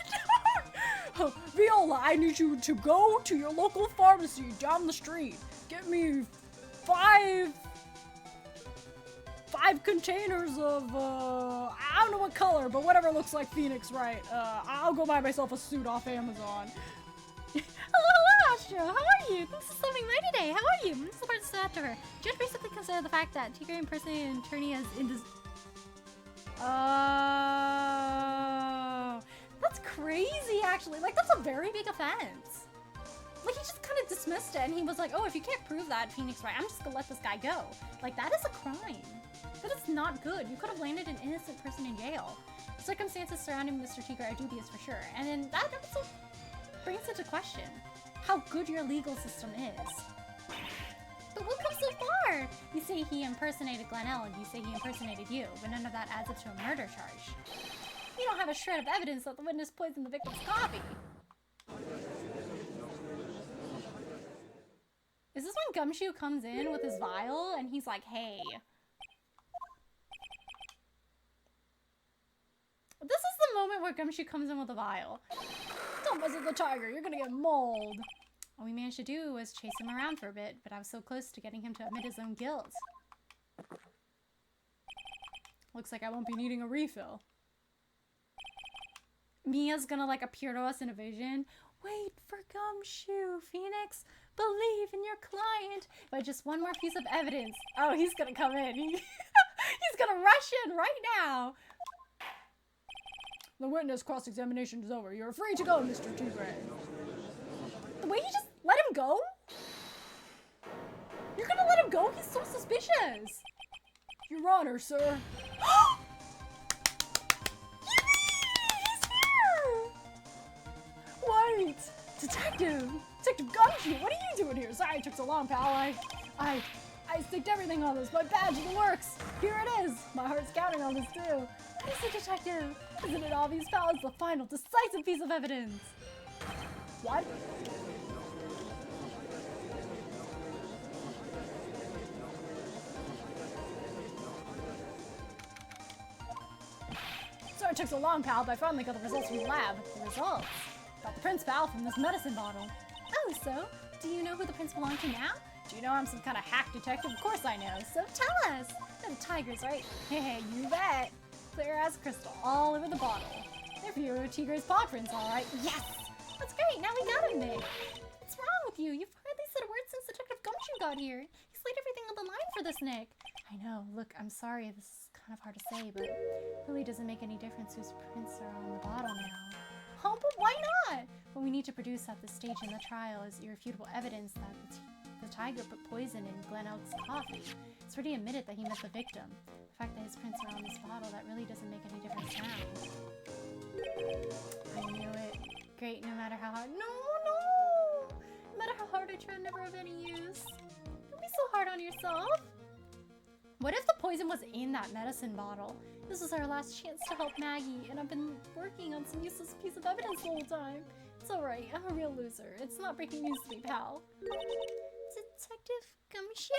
Viola, I need you to go to your local pharmacy down the street. Get me five containers of, I don't know what color, but whatever looks like Phoenix, right? I'll go buy myself a suit off Amazon. Hello, Astro. How are you? Thanks for stopping by today. How are you? This is the part to after her. Judge basically considered the fact that Tigray impersonated an attorney as Oh, that's crazy, actually. Like, that's a very big offense. Like, he just kind of dismissed it, and he was like, oh, if you can't prove that, Phoenix, right, I'm just gonna let this guy go. Like, that is a crime. That is not good. You could have landed an innocent person in jail. The circumstances surrounding Mr. Tigray are dubious for sure, and then that also brings into question how good your legal system is. But what comes so far? You say he impersonated Glenell, and you say he impersonated you, but none of that adds up to a murder charge. You don't have a shred of evidence that the witness poisoned the victim's coffee. Is this when Gumshoe comes in with his vial and he's like, hey. This is the moment where Gumshoe comes in with a vial. Don't mess with the tiger, you're gonna get mauled. All we managed to do was chase him around for a bit, but I was so close to getting him to admit his own guilt. Looks like I won't be needing a refill. Mia's gonna like appear to us in a vision. Wait for Gumshoe, Phoenix. Believe in your client. But just one more piece of evidence. Oh, he's gonna come in. He's gonna rush in right now. The witness cross-examination is over. You're free to go, Mr. Tigray. The way he just let him go? You're gonna let him go? He's so suspicious. Your Honor, sir. Wait! Detective Gumshoe, what are you doing here? Sorry it took so long, pal. I staked everything on this. My badge of the works. Here it is. My heart's counting on this too. Mr. Detective, isn't it obvious, pal? It's the final, decisive piece of evidence. What? Sorry it took so long, pal, but I finally got the results from the lab. The results? Got the prints, pal, from this medicine bottle. Oh, so? Do you know who the prince belonged to now? Do you know I'm some kind of hack detective? Of course I know. So tell us. They're the tigers, right? Hey, you bet. Clear as crystal, all over the bottle. They're for your Tigray's paw prints, all right. Yes! That's great, now we got him, Nick. What's wrong with you? You've hardly said a word since Detective Gumshoe got here. He's laid everything on the line for this, Nick. I know. Look, I'm sorry. This is kind of hard to say, but it really doesn't make any difference whose prints are on the bottle now. Oh, but why not? What we need to produce at this stage in the trial is irrefutable evidence that the tiger put poison in Glenn Elk's coffee. It's already admitted that he met the victim. The fact that his prints are on this bottle, that really doesn't make any difference now. I knew it. Great, no matter how hard— No! No matter how hard I try, never of any use. Don't be so hard on yourself. What if the poison was in that medicine bottle? This is our last chance to help Maggie, and I've been working on some useless piece of evidence the whole time. It's alright, I'm a real loser. It's not breaking news to me, pal. Detective Gumshoe?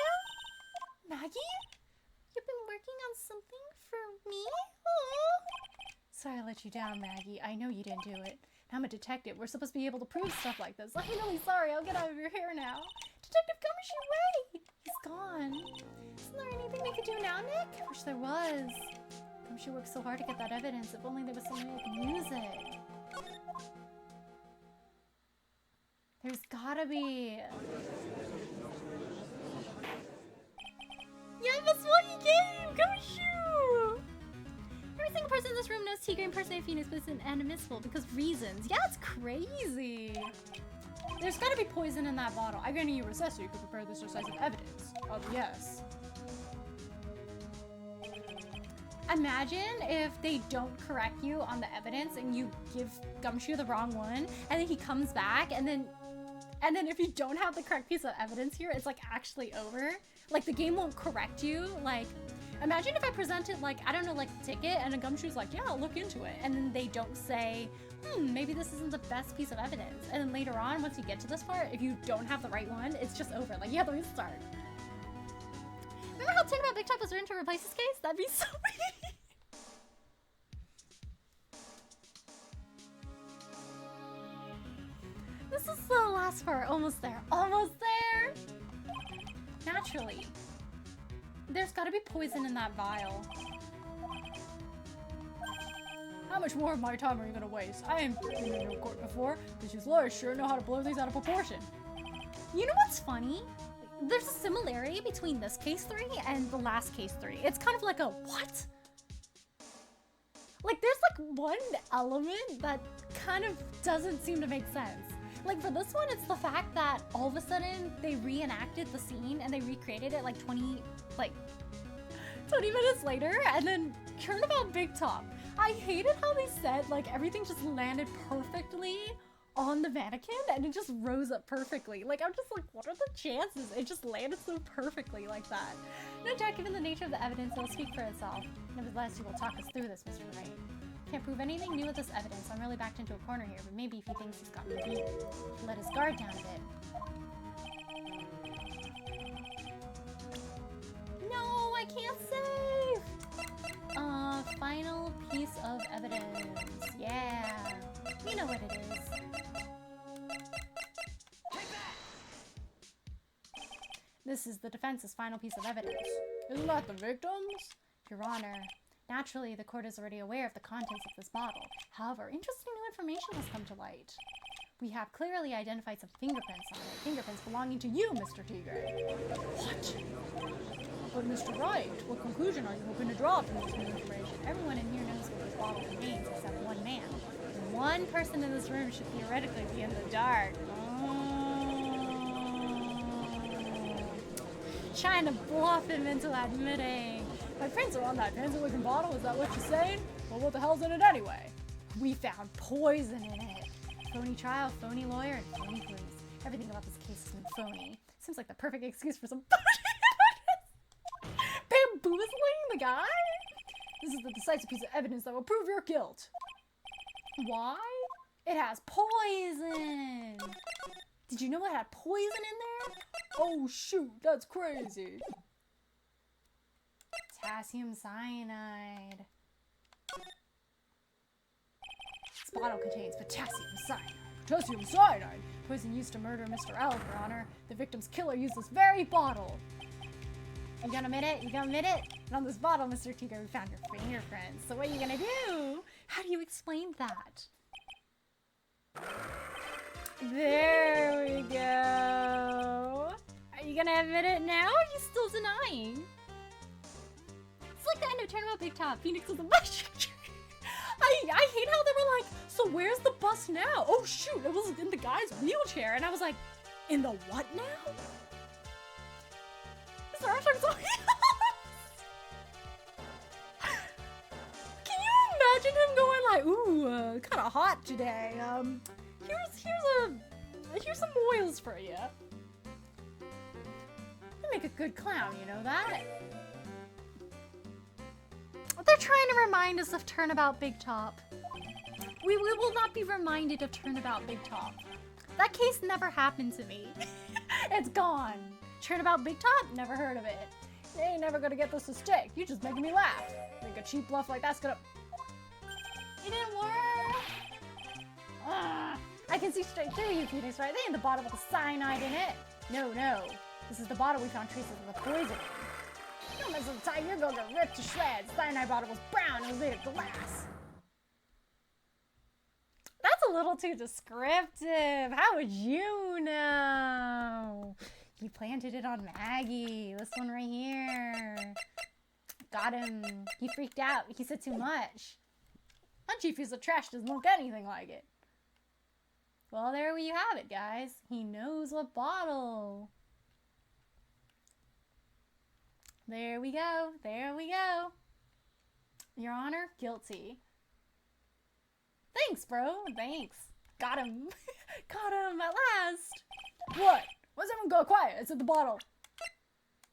Maggie? You've been working on something for me? Aww. Sorry I let you down, Maggie. I know you didn't do it. I'm a detective. We're supposed to be able to prove stuff like this. I'm really sorry. I'll get out of your hair now. Detective Gumshoe, wait! He's gone. Isn't there anything we could do now, Nick? I wish there was. Gumshoe worked so hard to get that evidence. If only there was some way we could use it. There's gotta be. knows Tigra impersonated Phoenix, but it's inadmissible because reasons. Yeah, it's crazy. There's gotta be poison in that bottle. I grant you a recess so you could prepare this decisive evidence. Yes. Imagine if they don't correct you on the evidence and you give Gumshoe the wrong one, and then he comes back, and then if you don't have the correct piece of evidence here, it's like actually over. Like the game won't correct you. Like, imagine if I presented like, I don't know, like a ticket, and a Gumshoe's like, yeah, I'll look into it, and then they don't say, maybe this isn't the best piece of evidence. And then later on, once you get to this part, if you don't have the right one, it's just over. Like, you have to restart. Remember how Turnabout Big Top was written to replace his case? That'd be so weird. This is the last part. Almost there. Almost there! Naturally. There's gotta be poison in that vial. How much more of my time are you gonna waste? I ain't been in your court before, but you lawyers sure know how to blow things out of proportion. You know what's funny? There's a similarity between this case 3 and the last case 3. It's kind of like a what? Like there's like one element that kind of doesn't seem to make sense. Like for this one, it's the fact that all of a sudden they reenacted the scene and they recreated it like 20 minutes later, and then Turnabout Big Top. I hated how they said like everything just landed perfectly on the mannequin and it just rose up perfectly. Like I'm just like, what are the chances? It just landed so perfectly like that. No doubt, given the nature of the evidence, it'll speak for itself. Nevertheless, you will talk us through this, Mr. Wright. Can't prove anything new with this evidence. I'm really backed into a corner here, but maybe if he thinks he's got me beat, he'll let his guard down a bit. No, I can't save! Final piece of evidence. Yeah. We know what it is. This is the defense's final piece of evidence. Isn't that the victims? Your Honor, naturally, the court is already aware of the contents of this bottle. However, interesting new information has come to light. We have clearly identified some fingerprints on it. Fingerprints belonging to you, Mr. Tigre. What? But Mr. Wright, what conclusion are you hoping to draw from this new information? Everyone in here knows what this bottle contains, except one man. One person in this room should theoretically be in the dark. Trying to bluff him into admitting. My prints are on that fancy-looking bottle, is that what you're saying? Well, what the hell's in it anyway? We found poison in it. Phony trial, phony lawyer, and phony police. Everything about this case has been phony. Seems like the perfect excuse for some bamboozling the guy? This is the decisive piece of evidence that will prove your guilt. Why? It has poison! Did you know it had poison in there? Oh shoot, that's crazy. Potassium cyanide. This bottle contains potassium cyanide. Potassium cyanide? Poison used to murder Mr. L, Your Honor. The victim's killer used this very bottle. You gonna admit it? You gonna admit it? And on this bottle, Mr. Tigre, we found your fingerprints. So what are you gonna do? How do you explain that? There we go. Are you gonna admit it now, or are you still denying? It's like the end of Turnabout Big Top. Phoenix was a mushroom tree. I hate how they were like, so where's the bus now? Oh shoot, it was in the guy's wheelchair. And I was like, in the what now? Mr. Armstrong's on Can you imagine him going like, ooh, kind of hot today. Here's some oils for you. You make a good clown, you know that? They're trying to remind us of Turnabout Big Top. We will not be reminded of Turnabout Big Top. That case never happened to me. It's gone. Turnabout Big Top? Never heard of it. You ain't never gonna get this to stick. You're just making me laugh. Think a cheap bluff like that's gonna... It didn't work. I can see straight through you, Phoenix, right? They ain't the bottle with the cyanide in it. No. This is the bottle we found traces of the poison in. Don't mess with the time, you're gonna get ripped to shreds. Cyanide bottle was brown and was made of glass. That's a little too descriptive. How would you know? He planted it on Maggie. This one right here. Got him. He freaked out. He said too much. Hunchy piece of trash doesn't look anything like it. Well, there you have it, guys. He knows what bottle. There we go. There we go. Your Honor, guilty. Thanks, bro. Thanks. Got him. Got him at last. What? Why's everyone go quiet? It's at the bottle.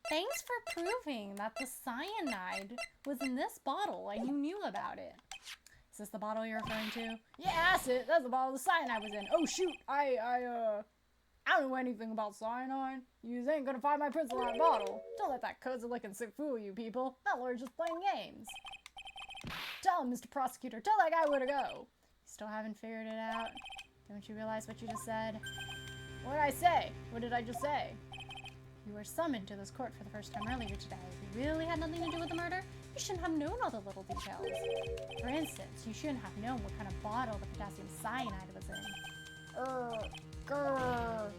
Thanks for proving that the cyanide was in this bottle and you knew about it. Is this the bottle you're referring to? Yeah, that's it. That's the bottle the cyanide was in. Oh, shoot. I don't know anything about cyanide. You ain't gonna find my pencil in that bottle. Don't let that cozy-looking sick fool you people. That lawyer's just playing games. Tell him, Mr. Prosecutor. Tell that guy where to go. You still haven't figured it out? Don't you realize what you just said? What did I say? What did I just say? You were summoned to this court for the first time earlier today. If you really had nothing to do with the murder, you shouldn't have known all the little details. For instance, you shouldn't have known what kind of bottle the potassium cyanide was in. Grr.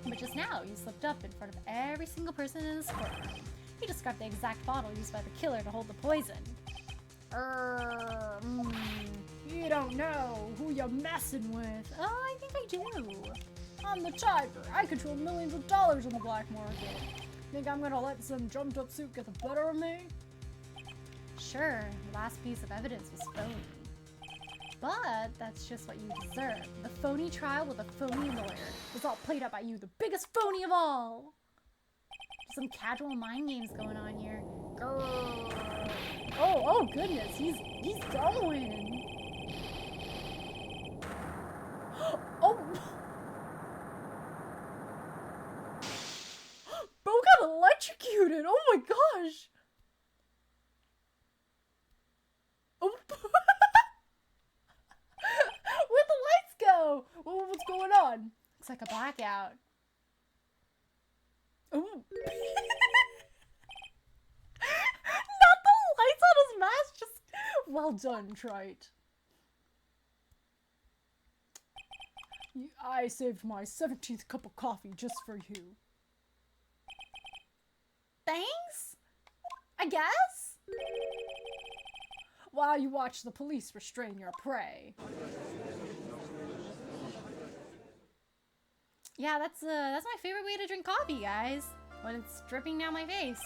But just now, you slipped up in front of every single person in this courtroom. You described the exact bottle used by the killer to hold the poison. You don't know who you're messing with. Oh, I think I do. I'm the Tiger. I control millions of dollars in the black market. Think I'm gonna let some jumped up suit get the better of me? Sure, the last piece of evidence was phony. But that's just what you deserve. The phony trial with a phony lawyer was all played up by you, the biggest phony of all. Some casual mind games going on here. Oh goodness, he's going. Oh. Bro got electrocuted. Oh my gosh. Oh. Where'd the lights go? Oh, what's going on? Looks like a blackout. Ooh. Not the lights on his mask, just well done, Trite. I saved my 17th cup of coffee just for you. Thanks? I guess? While you watch the police restrain your prey. Yeah, that's my favorite way to drink coffee, guys. When it's dripping down my face.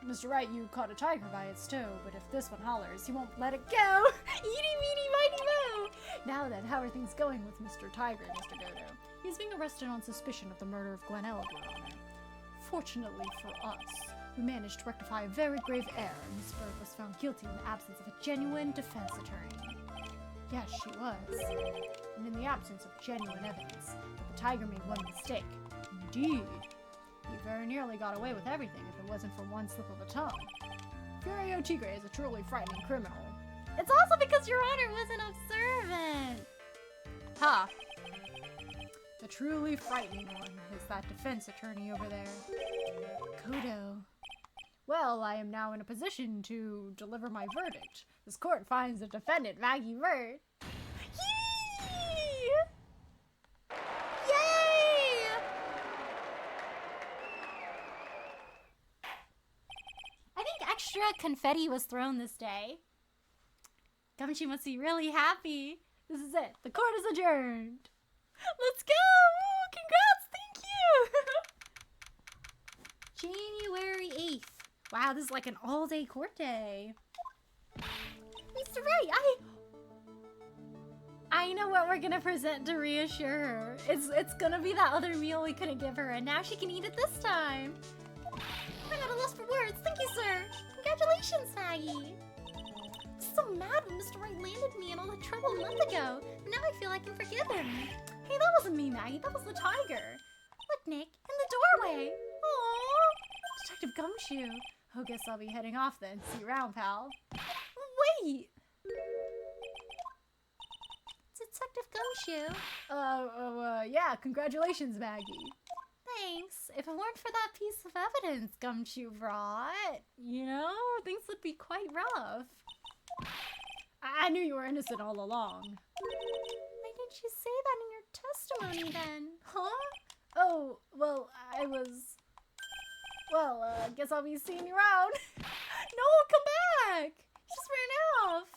Mr. Wright, you caught a tiger by its toe, but if this one hollers, he won't let it go. Eeny, meeny, miny, moe. Now then, how are things going with Mr. Tiger, Mr. Dodo? He's being arrested on suspicion of the murder of Glen Elg, Your Honor. Fortunately for us, we managed to rectify a very grave error. Miss Berg was found guilty in the absence of a genuine defense attorney. Yes, she was. And in the absence of genuine evidence, the Tiger made one mistake. Indeed. He very nearly got away with everything if it wasn't for one slip of the tongue. Furio Tigre is a truly frightening criminal. It's also because Your Honor wasn't observant. Ha! The truly frightening one is that defense attorney over there. Kodo. Well, I am now in a position to deliver my verdict. This court finds the defendant Maggie Bird. Yay! Yay! I think extra confetti was thrown this day. Gumshoe must be really happy. This is it. The court is adjourned. Let's go! Ooh, congrats! Thank you! January 8th. Wow, this is like an all-day court day. Mr. Wright, I know what we're gonna present to reassure her. It's gonna be that other meal we couldn't give her, and now she can eat it this time. I'm at a loss for words. Thank you, sir. Congratulations, Maggie. I'm so mad when Mr. Wright landed me in all the trouble a month ago. Now I feel I can forgive him. Hey, that wasn't me, Maggie. That was the tiger. Look, Nick, in the doorway. Aww. Detective Gumshoe. Oh, guess I'll be heading off then. See you around, pal. Wait. Detective Gumshoe. Yeah, congratulations, Maggie. Thanks. If it weren't for that piece of evidence Gumshoe brought, you know, things would be quite rough. I knew you were innocent all along. Why didn't you say that in your testimony then? Huh? Oh, well, guess I'll be seeing you around. No, come back! You just ran off.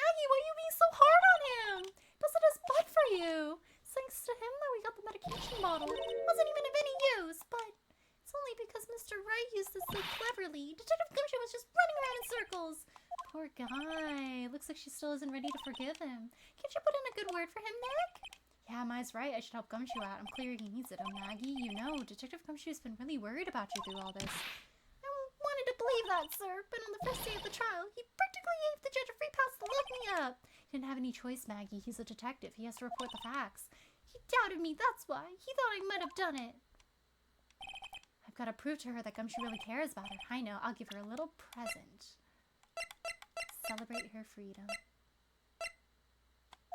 Maggie, why are you being so hard on him? Busted his butt for you. Thanks to him that we got the medication bottle. Wasn't even of any use, but it's only because Mr. Wright used this so cleverly. Detective Gumshoe was just running around in circles. Poor guy. Looks like she still isn't ready to forgive him. Can't you put in a good word for him, Nick? Yeah, Mai's right. I should help Gumshoe out. I'm clear he needs it. Oh, Maggie, you know, Detective Gumshoe's been really worried about you through all this. I wanted to believe that, sir, but on the first day of the trial, he practically gave the judge a free pass to lock me up. He didn't have any choice, Maggie. He's a detective. He has to report the facts. He doubted me, that's why. He thought I might have done it. I've got to prove to her that Gumshoe really cares about her. I know. I'll give her a little present. Celebrate her freedom.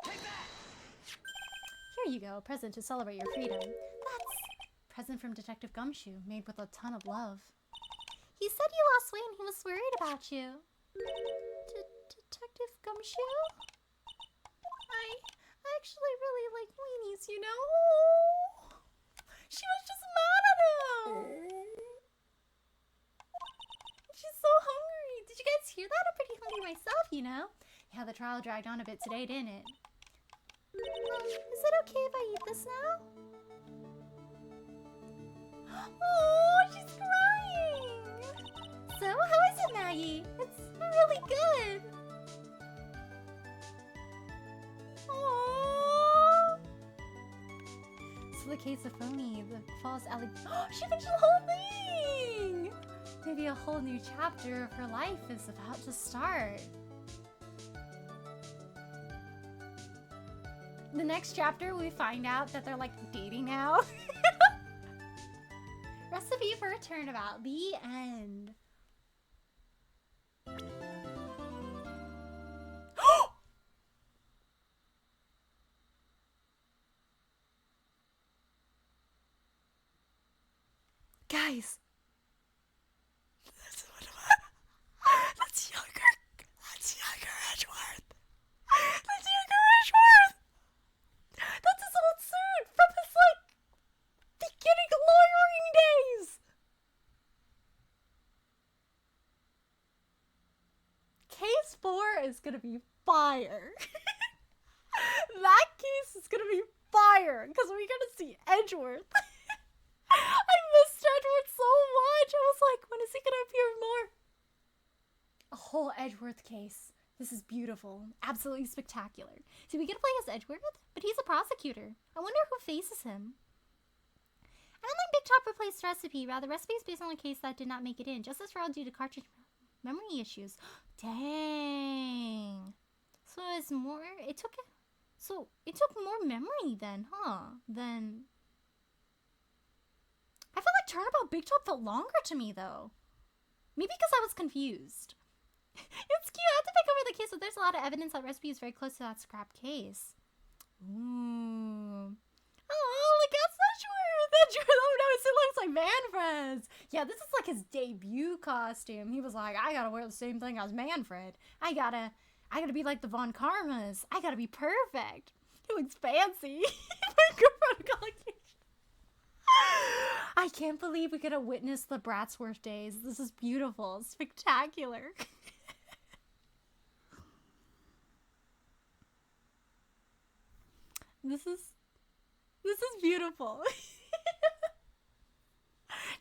Here you go, a present to celebrate your freedom. That's a present from Detective Gumshoe, made with a ton of love. He said you lost weight and he was worried about you. Detective Gumshoe? I actually really like weenies, you know? She was just mad at him! She's so hungry. Did you guys hear that? I'm pretty hungry myself, you know? Yeah, the trial dragged on a bit today, didn't it? Is it okay if I eat this now? Oh, she's crying! So, how is it, Maggie? It's really good. Aww. So the case of phony, the false she finished the whole thing! Maybe a whole new chapter of her life is about to start. The next chapter, we find out that they're like dating now. Recipe for a Turnabout. The end. Guys. That's younger. That's younger Edgeworth. That's younger Edgeworth. That's his old suit from his, like, beginning lawyering days. Case 4 is gonna be fire. That case is gonna be fire, because we're gonna see Edgeworth. I missed Edgeworth so much. I was like, when is he gonna appear more? A whole Edgeworth case. This is beautiful. Absolutely spectacular. So we get to play as Edgeworth, but he's a prosecutor. I wonder who faces him. I don't think Big Top replaced Recipe. Rather, Recipe is based on a case that did not make it in. Justice for all due to cartridge memory issues. Dang. So it's more. It took more memory then, huh? Then. I felt like Turnabout Big Top felt longer to me though. Maybe because I was confused. It's cute. I have to pick over the case, but there's a lot of evidence that Recipe is very close to that scrap case. Ooh. Oh, look at Edgeworth! Oh no, it looks like Manfred's. Yeah, this is like his debut costume. He was like, I gotta wear the same thing as Manfred. I gotta be like the Von Karmas. I gotta be perfect. He looks fancy. I can't believe we get to witness the Bratsworth days. This is beautiful. Spectacular. This is beautiful.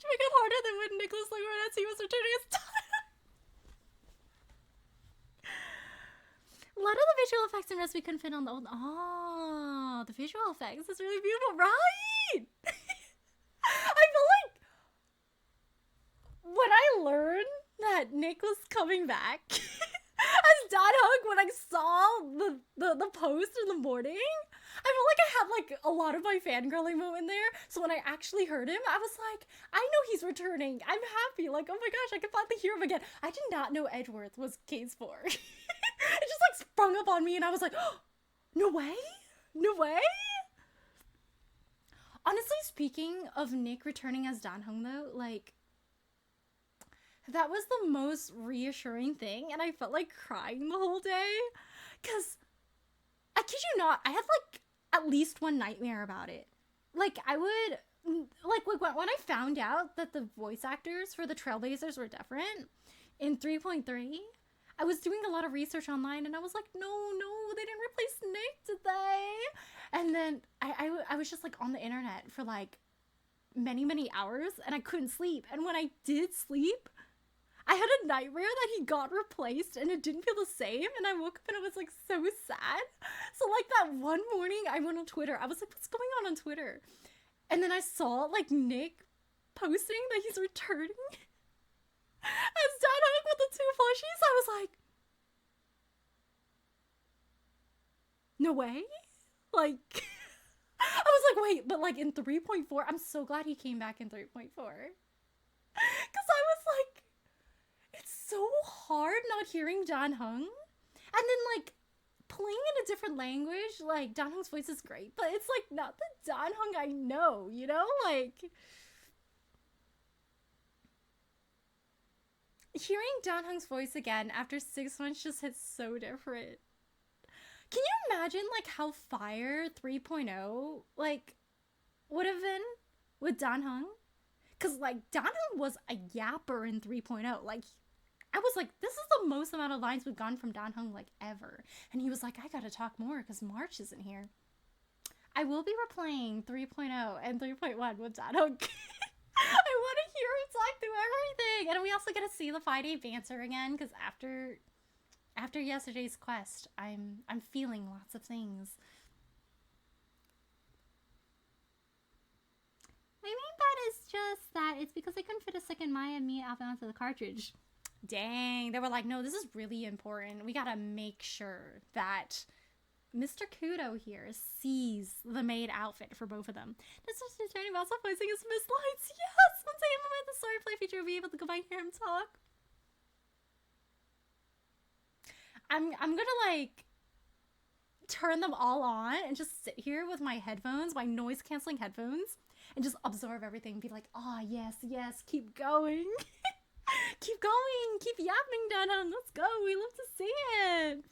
To make it harder than when Nicholas Legrand was returning his time. A lot of the visual effects in Recipe couldn't fit on the old. Oh, the visual effects is really beautiful, right? I feel like when I learned that Nick was coming back as Dad Hug, when I saw the post in the morning, I felt like I had like a lot of my fangirling moment there. So when I actually heard him, I was like, I know he's returning. I'm happy. Like, oh my gosh, I can finally hear him again. I did not know Edgeworth was Case 4. It just like sprung up on me and I was like, oh, no way? No way? Honestly, speaking of Nick returning as Dan Hung though, like, that was the most reassuring thing, and I felt like crying the whole day, because, I kid you not, I had like at least one nightmare about it. Like, I would, like when I found out that the voice actors for the Trailblazers were different in 3.3, I was doing a lot of research online and I was like, no, they didn't replace Nick, did they? And then I was just like on the internet for like many hours and I couldn't sleep. And when I did sleep, I had a nightmare that he got replaced and it didn't feel the same. And I woke up and I was like so sad. So like that one morning I went on Twitter. I was like, what's going on Twitter? And then I saw like Nick posting that he's returning as Dan Hunk with the 2 plushies. I was like, no way. Like, I was like, wait, but like in 3.4, I'm so glad he came back in 3.4. Because I was like, it's so hard not hearing Dan Hung. And then like playing in a different language, like Dan Hung's voice is great, but it's like not the Dan Hung I know, you know? Like, hearing Dan Hung's voice again after 6 months just hits so different. Can you imagine like how fire 3.0 like would have been with Dan Hung? Cause like Dan Hung was a yapper in 3.0. Like I was like, this is the most amount of lines we've gotten from Dan Hung like ever. And he was like, I gotta talk more because March isn't here. I will be replaying 3.0 and 3.1 with Dan Hung. I want to hear him talk through everything. And we also get to see the 5-day banter again because after yesterday's quest, I'm feeling lots of things. Maybe that is just that it's because I couldn't fit a second Maya Mia outfit onto the cartridge. Dang, they were like, no, this is really important. We gotta make sure that Mr. Kudo here sees the maid outfit for both of them. This is just turning about stop voicing his Miss Lights. Yes! Once I implement the story play feature, we'll be able to go back and hear him talk. I'm gonna like turn them all on and just sit here with my headphones, my noise canceling headphones, and just absorb everything and be like, oh yes, keep going. Keep going, keep yapping, Dan Hung, let's go, we love to see it.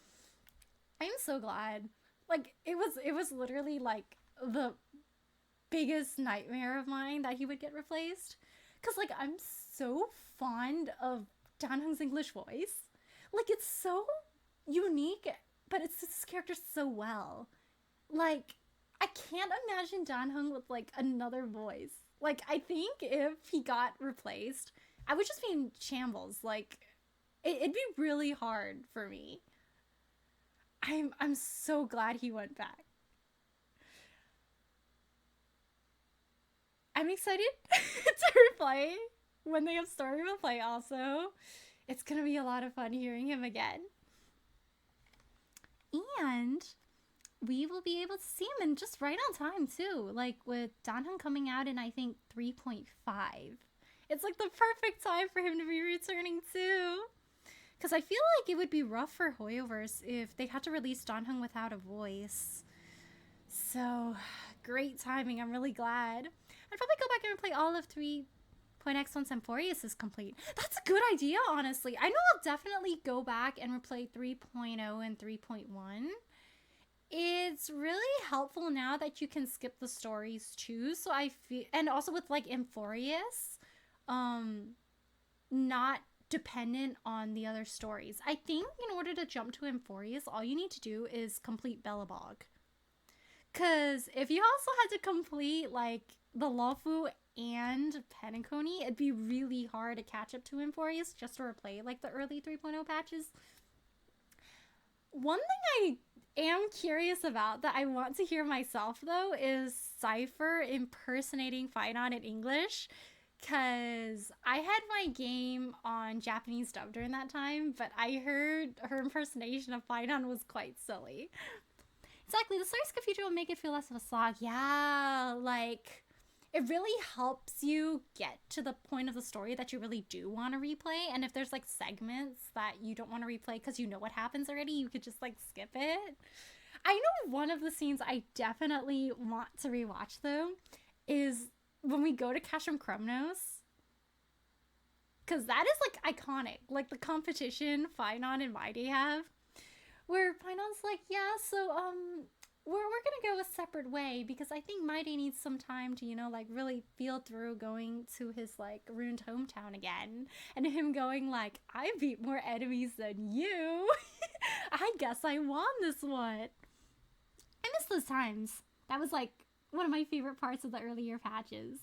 I'm so glad. Like it was literally like the biggest nightmare of mine that he would get replaced. Cause like I'm so fond of Dan Hung's English voice. Like it's so unique, but it's this character so well. Like I can't imagine Dan Hung with like another voice. Like I think if he got replaced, I would just be in shambles. Like it'd be really hard for me. I'm so glad he went back. I'm excited to replay when they have story replay also. It's gonna be a lot of fun hearing him again. And we will be able to see him and just right on time too. Like with Dan Hung coming out in I think 3.5. It's like the perfect time for him to be returning too. Because I feel like it would be rough for Hoyoverse if they had to release Dan Hung without a voice. So, great timing. I'm really glad. I'd probably go back and replay all of 3.x once Amphorius is complete. That's a good idea, honestly. I know I'll definitely go back and replay 3.0 and 3.1. It's really helpful now that you can skip the stories too. So I feel, and also with like Amphorius, not dependent on the other stories. I think in order to jump to Amphorius, all you need to do is complete Bellabog. Because if you also had to complete like the Lofu and Penacony, it'd be really hard to catch up to Amphorius just to replay like the early 3.0 patches. One thing I am curious about that I want to hear myself though is Cypher impersonating Finon in English. Because I had my game on Japanese dub during that time, but I heard her impersonation of Finon was quite silly. Exactly, the story's feature will make it feel less of a slog. Yeah, like, it really helps you get to the point of the story that you really do want to replay. And if there's, like, segments that you don't want to replay because you know what happens already, you could just, like, skip it. I know one of the scenes I definitely want to rewatch, though, is when we go to Casham Krumnos, because that is like iconic, like the competition Finon and Maide have, where Finon's like, yeah, so we're gonna go a separate way because I think Mighty needs some time to, you know, like really feel through going to his like ruined hometown again, and him going like, I beat more enemies than you. I guess I won this one. I miss those times. That was like one of my favorite parts of the earlier patches.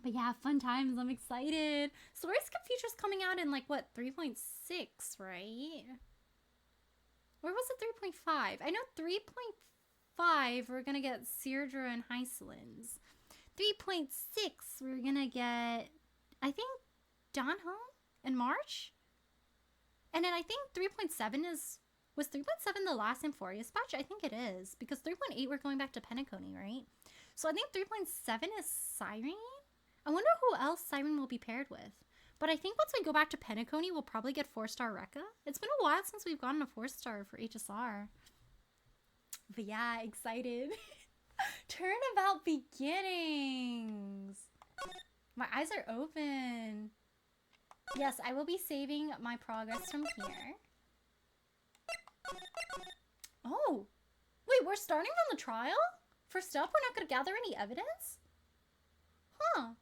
But yeah, fun times. I'm excited. Story Skip Feature's coming out in like what, 3.6, right? Or was it 3.5? I know 3.5 we're gonna get Seirdra and Hysolins. 3.6 we're gonna get, I think, Donho in March. And then I think 3.7 was 3.7 the last Amphorius patch? I think it is, because 3.8 we're going back to Penacony, right? So I think 3.7 is Siren. I wonder who else Siren will be paired with. But I think once we go back to Penacony, we'll probably get 4-star Rekka. It's been a while since we've gotten a 4-star for HSR. But yeah, excited. Turnabout beginnings. My eyes are open. Yes, I will be saving my progress from here. Oh, wait, we're starting from the trial? First up, we're not going to gather any evidence? Huh.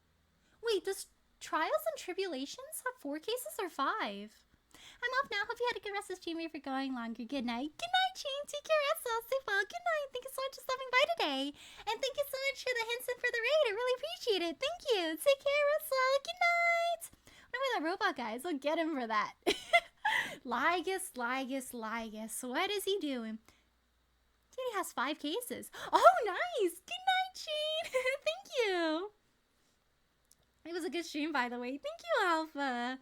Wait, does Trials and Tribulations have 4 cases or 5? I'm off now. Hope you had a good rest of the stream. For going longer. Good night. Good night, Shane. Take care, Essel. Stay well. Good night. Thank you so much for stopping by today. And thank you so much for the hints and for the raid. I really appreciate it. Thank you. Take care, Essel. Good night. Whatever that robot guy is, I'll get him for that. Ligus. What is he doing? Dude, he has 5 cases. Oh, nice. Good night, Shane. Thank you. It was a good stream, by the way. Thank you, Alpha.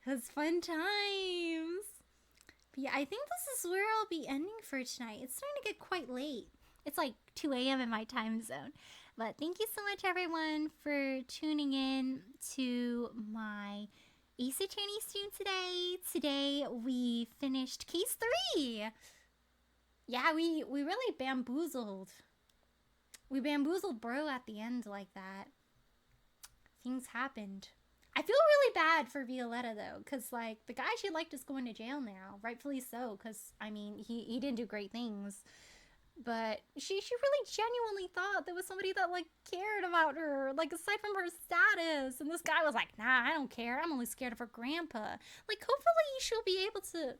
It was fun times. But yeah, I think this is where I'll be ending for tonight. It's starting to get quite late. It's like 2 a.m. in my time zone. But thank you so much, everyone, for tuning in to my Ace Attorney stream today. Today, we finished Case 3. Yeah, we really bamboozled. We bamboozled bro at the end like that. Things happened. I feel really bad for Violetta, though, because, like, the guy she liked is going to jail now. Rightfully so, because, I mean, he didn't do great things. But she really genuinely thought there was somebody that, like, cared about her, like, aside from her status. And this guy was like, nah, I don't care. I'm only scared of her grandpa. Like, hopefully she'll be able to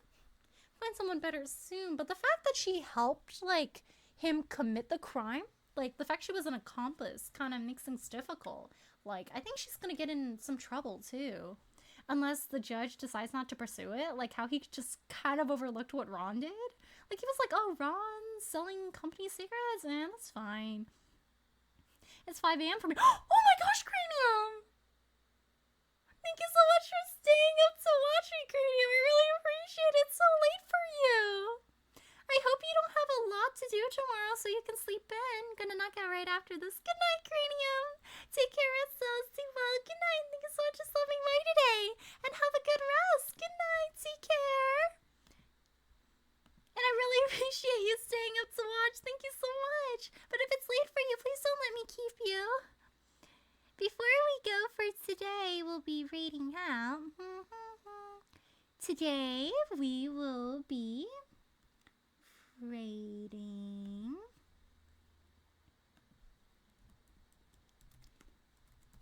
find someone better soon. But the fact that she helped, like, him commit the crime, like, the fact she was an accomplice kind of makes things difficult. Like, I think she's gonna get in some trouble, too. Unless the judge decides not to pursue it. Like, how he just kind of overlooked what Ron did. Like, he was like, oh, Ron selling company secrets? That's fine. It's 5 a.m. for me. Oh my gosh, Cranium! Thank you so much for staying up to watch me, Cranium. I really appreciate it. It's so late for you. I hope you don't have a lot to do tomorrow so you can sleep in. Gonna knock out right after this. Good night, Cranium. Take care, Essos. Stay well. Good night. Thank you so much for stopping by today. And have a good rest. Good night. Take care. And I really appreciate you staying up to watch. Thank you so much. But if it's late for you, please don't let me keep you. Before we go for today, we'll be reading out. Today, we will be rating.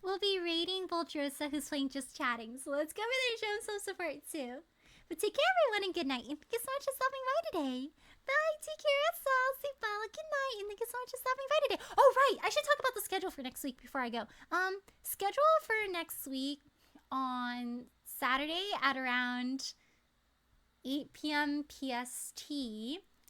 We'll be rating Voltrosa, who's playing Just Chatting. So let's go over there and show him some support too. But take care, everyone, and good night. And thank you so much for stopping by today. Bye. Take care, Essel. Sleep well. Good night. And thank you so much for stopping by today. Oh, right. I should talk about the schedule for next week before I go. Schedule for next week on Saturday at around 8 p.m. PST.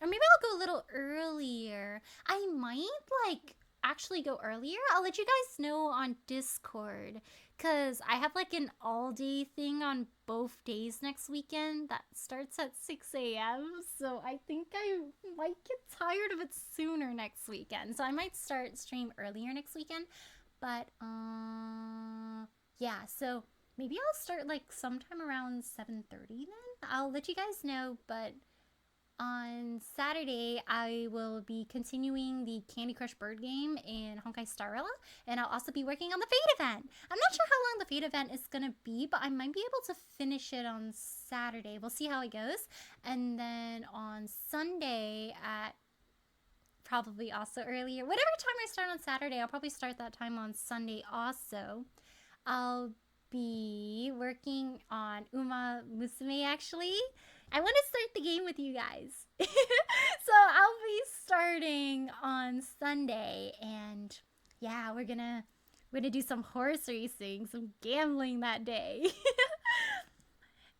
Or maybe I'll go a little earlier. I might, like, actually go earlier. I'll let you guys know on Discord. Because I have, like, an all-day thing on both days next weekend that starts at 6 a.m. So I think I might get tired of it sooner next weekend. So I might start stream earlier next weekend. But, yeah. So maybe I'll start, like, sometime around 7:30 then. I'll let you guys know, but on Saturday, I will be continuing the Candy Crush Bird game in Honkai Starella, and I'll also be working on the Fate event. I'm not sure how long the Fate event is going to be, but I might be able to finish it on Saturday. We'll see how it goes. And then on Sunday at probably also earlier. Whatever time I start on Saturday, I'll probably start that time on Sunday also. I'll be working on Uma Musume actually. I want to start the game with you guys. So I'll be starting on Sunday, and yeah, we're gonna do some horse racing, some gambling that day.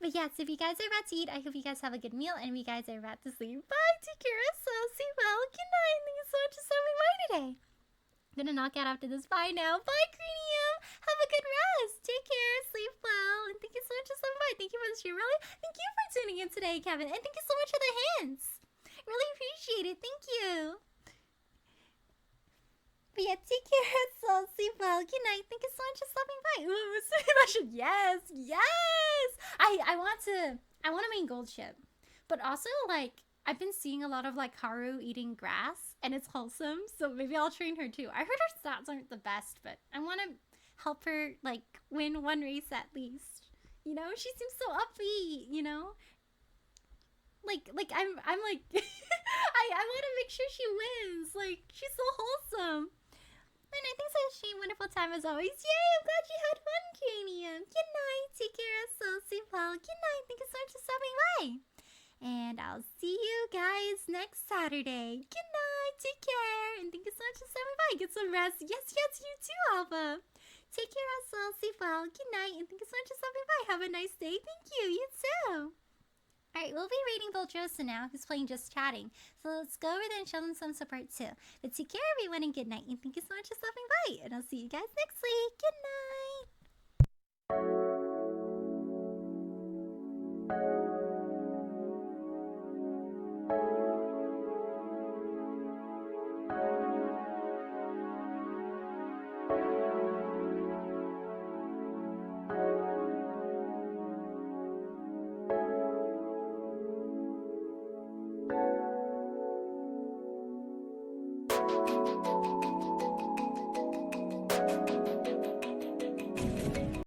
But yeah, so if you guys are about to eat, I hope you guys have a good meal, and if you guys are about to sleep, bye, take care of yourselves, sleep well, good night, thank you so much for stopping by today. I'm gonna knock out after this, bye now, bye Cranium, have a good rest, take care, sleep well, and thank you so much for stopping by, thank you for the stream, really, thank you for tuning in today, Kevin, and thank you so much for the hints, really appreciate it, thank you. But yeah, take care of yourself, sleep well, good night, thank you so much for stopping by. Ooh, yes, yes! I want to main gold ship. But also, like, I've been seeing a lot of, like, Haru eating grass, and it's wholesome, so maybe I'll train her too. I heard her stats aren't the best, but I want to help her, like, win one race at least. You know, she seems so upbeat, you know? Like, I'm like, I want to make sure she wins. Like, she's so wholesome. And I think such a wonderful time as always. Yay, I'm glad you had fun, Cranium. Good night. Take care of yourself. Sleep well. Good night. Thank you so much for stopping by. And I'll see you guys next Saturday. Good night. Take care. And thank you so much for stopping by. Get some rest. Yes, you too, Alpha. Take care of yourself. Sleep well. Good night. And thank you so much for stopping by. Have a nice day. Thank you. You too. Alright, we'll be reading Voltrosa now, who's playing Just Chatting. So let's go over there and show them some support too. But take care everyone and good night. And thank you so much for stopping by. And I'll see you guys next week. Good night.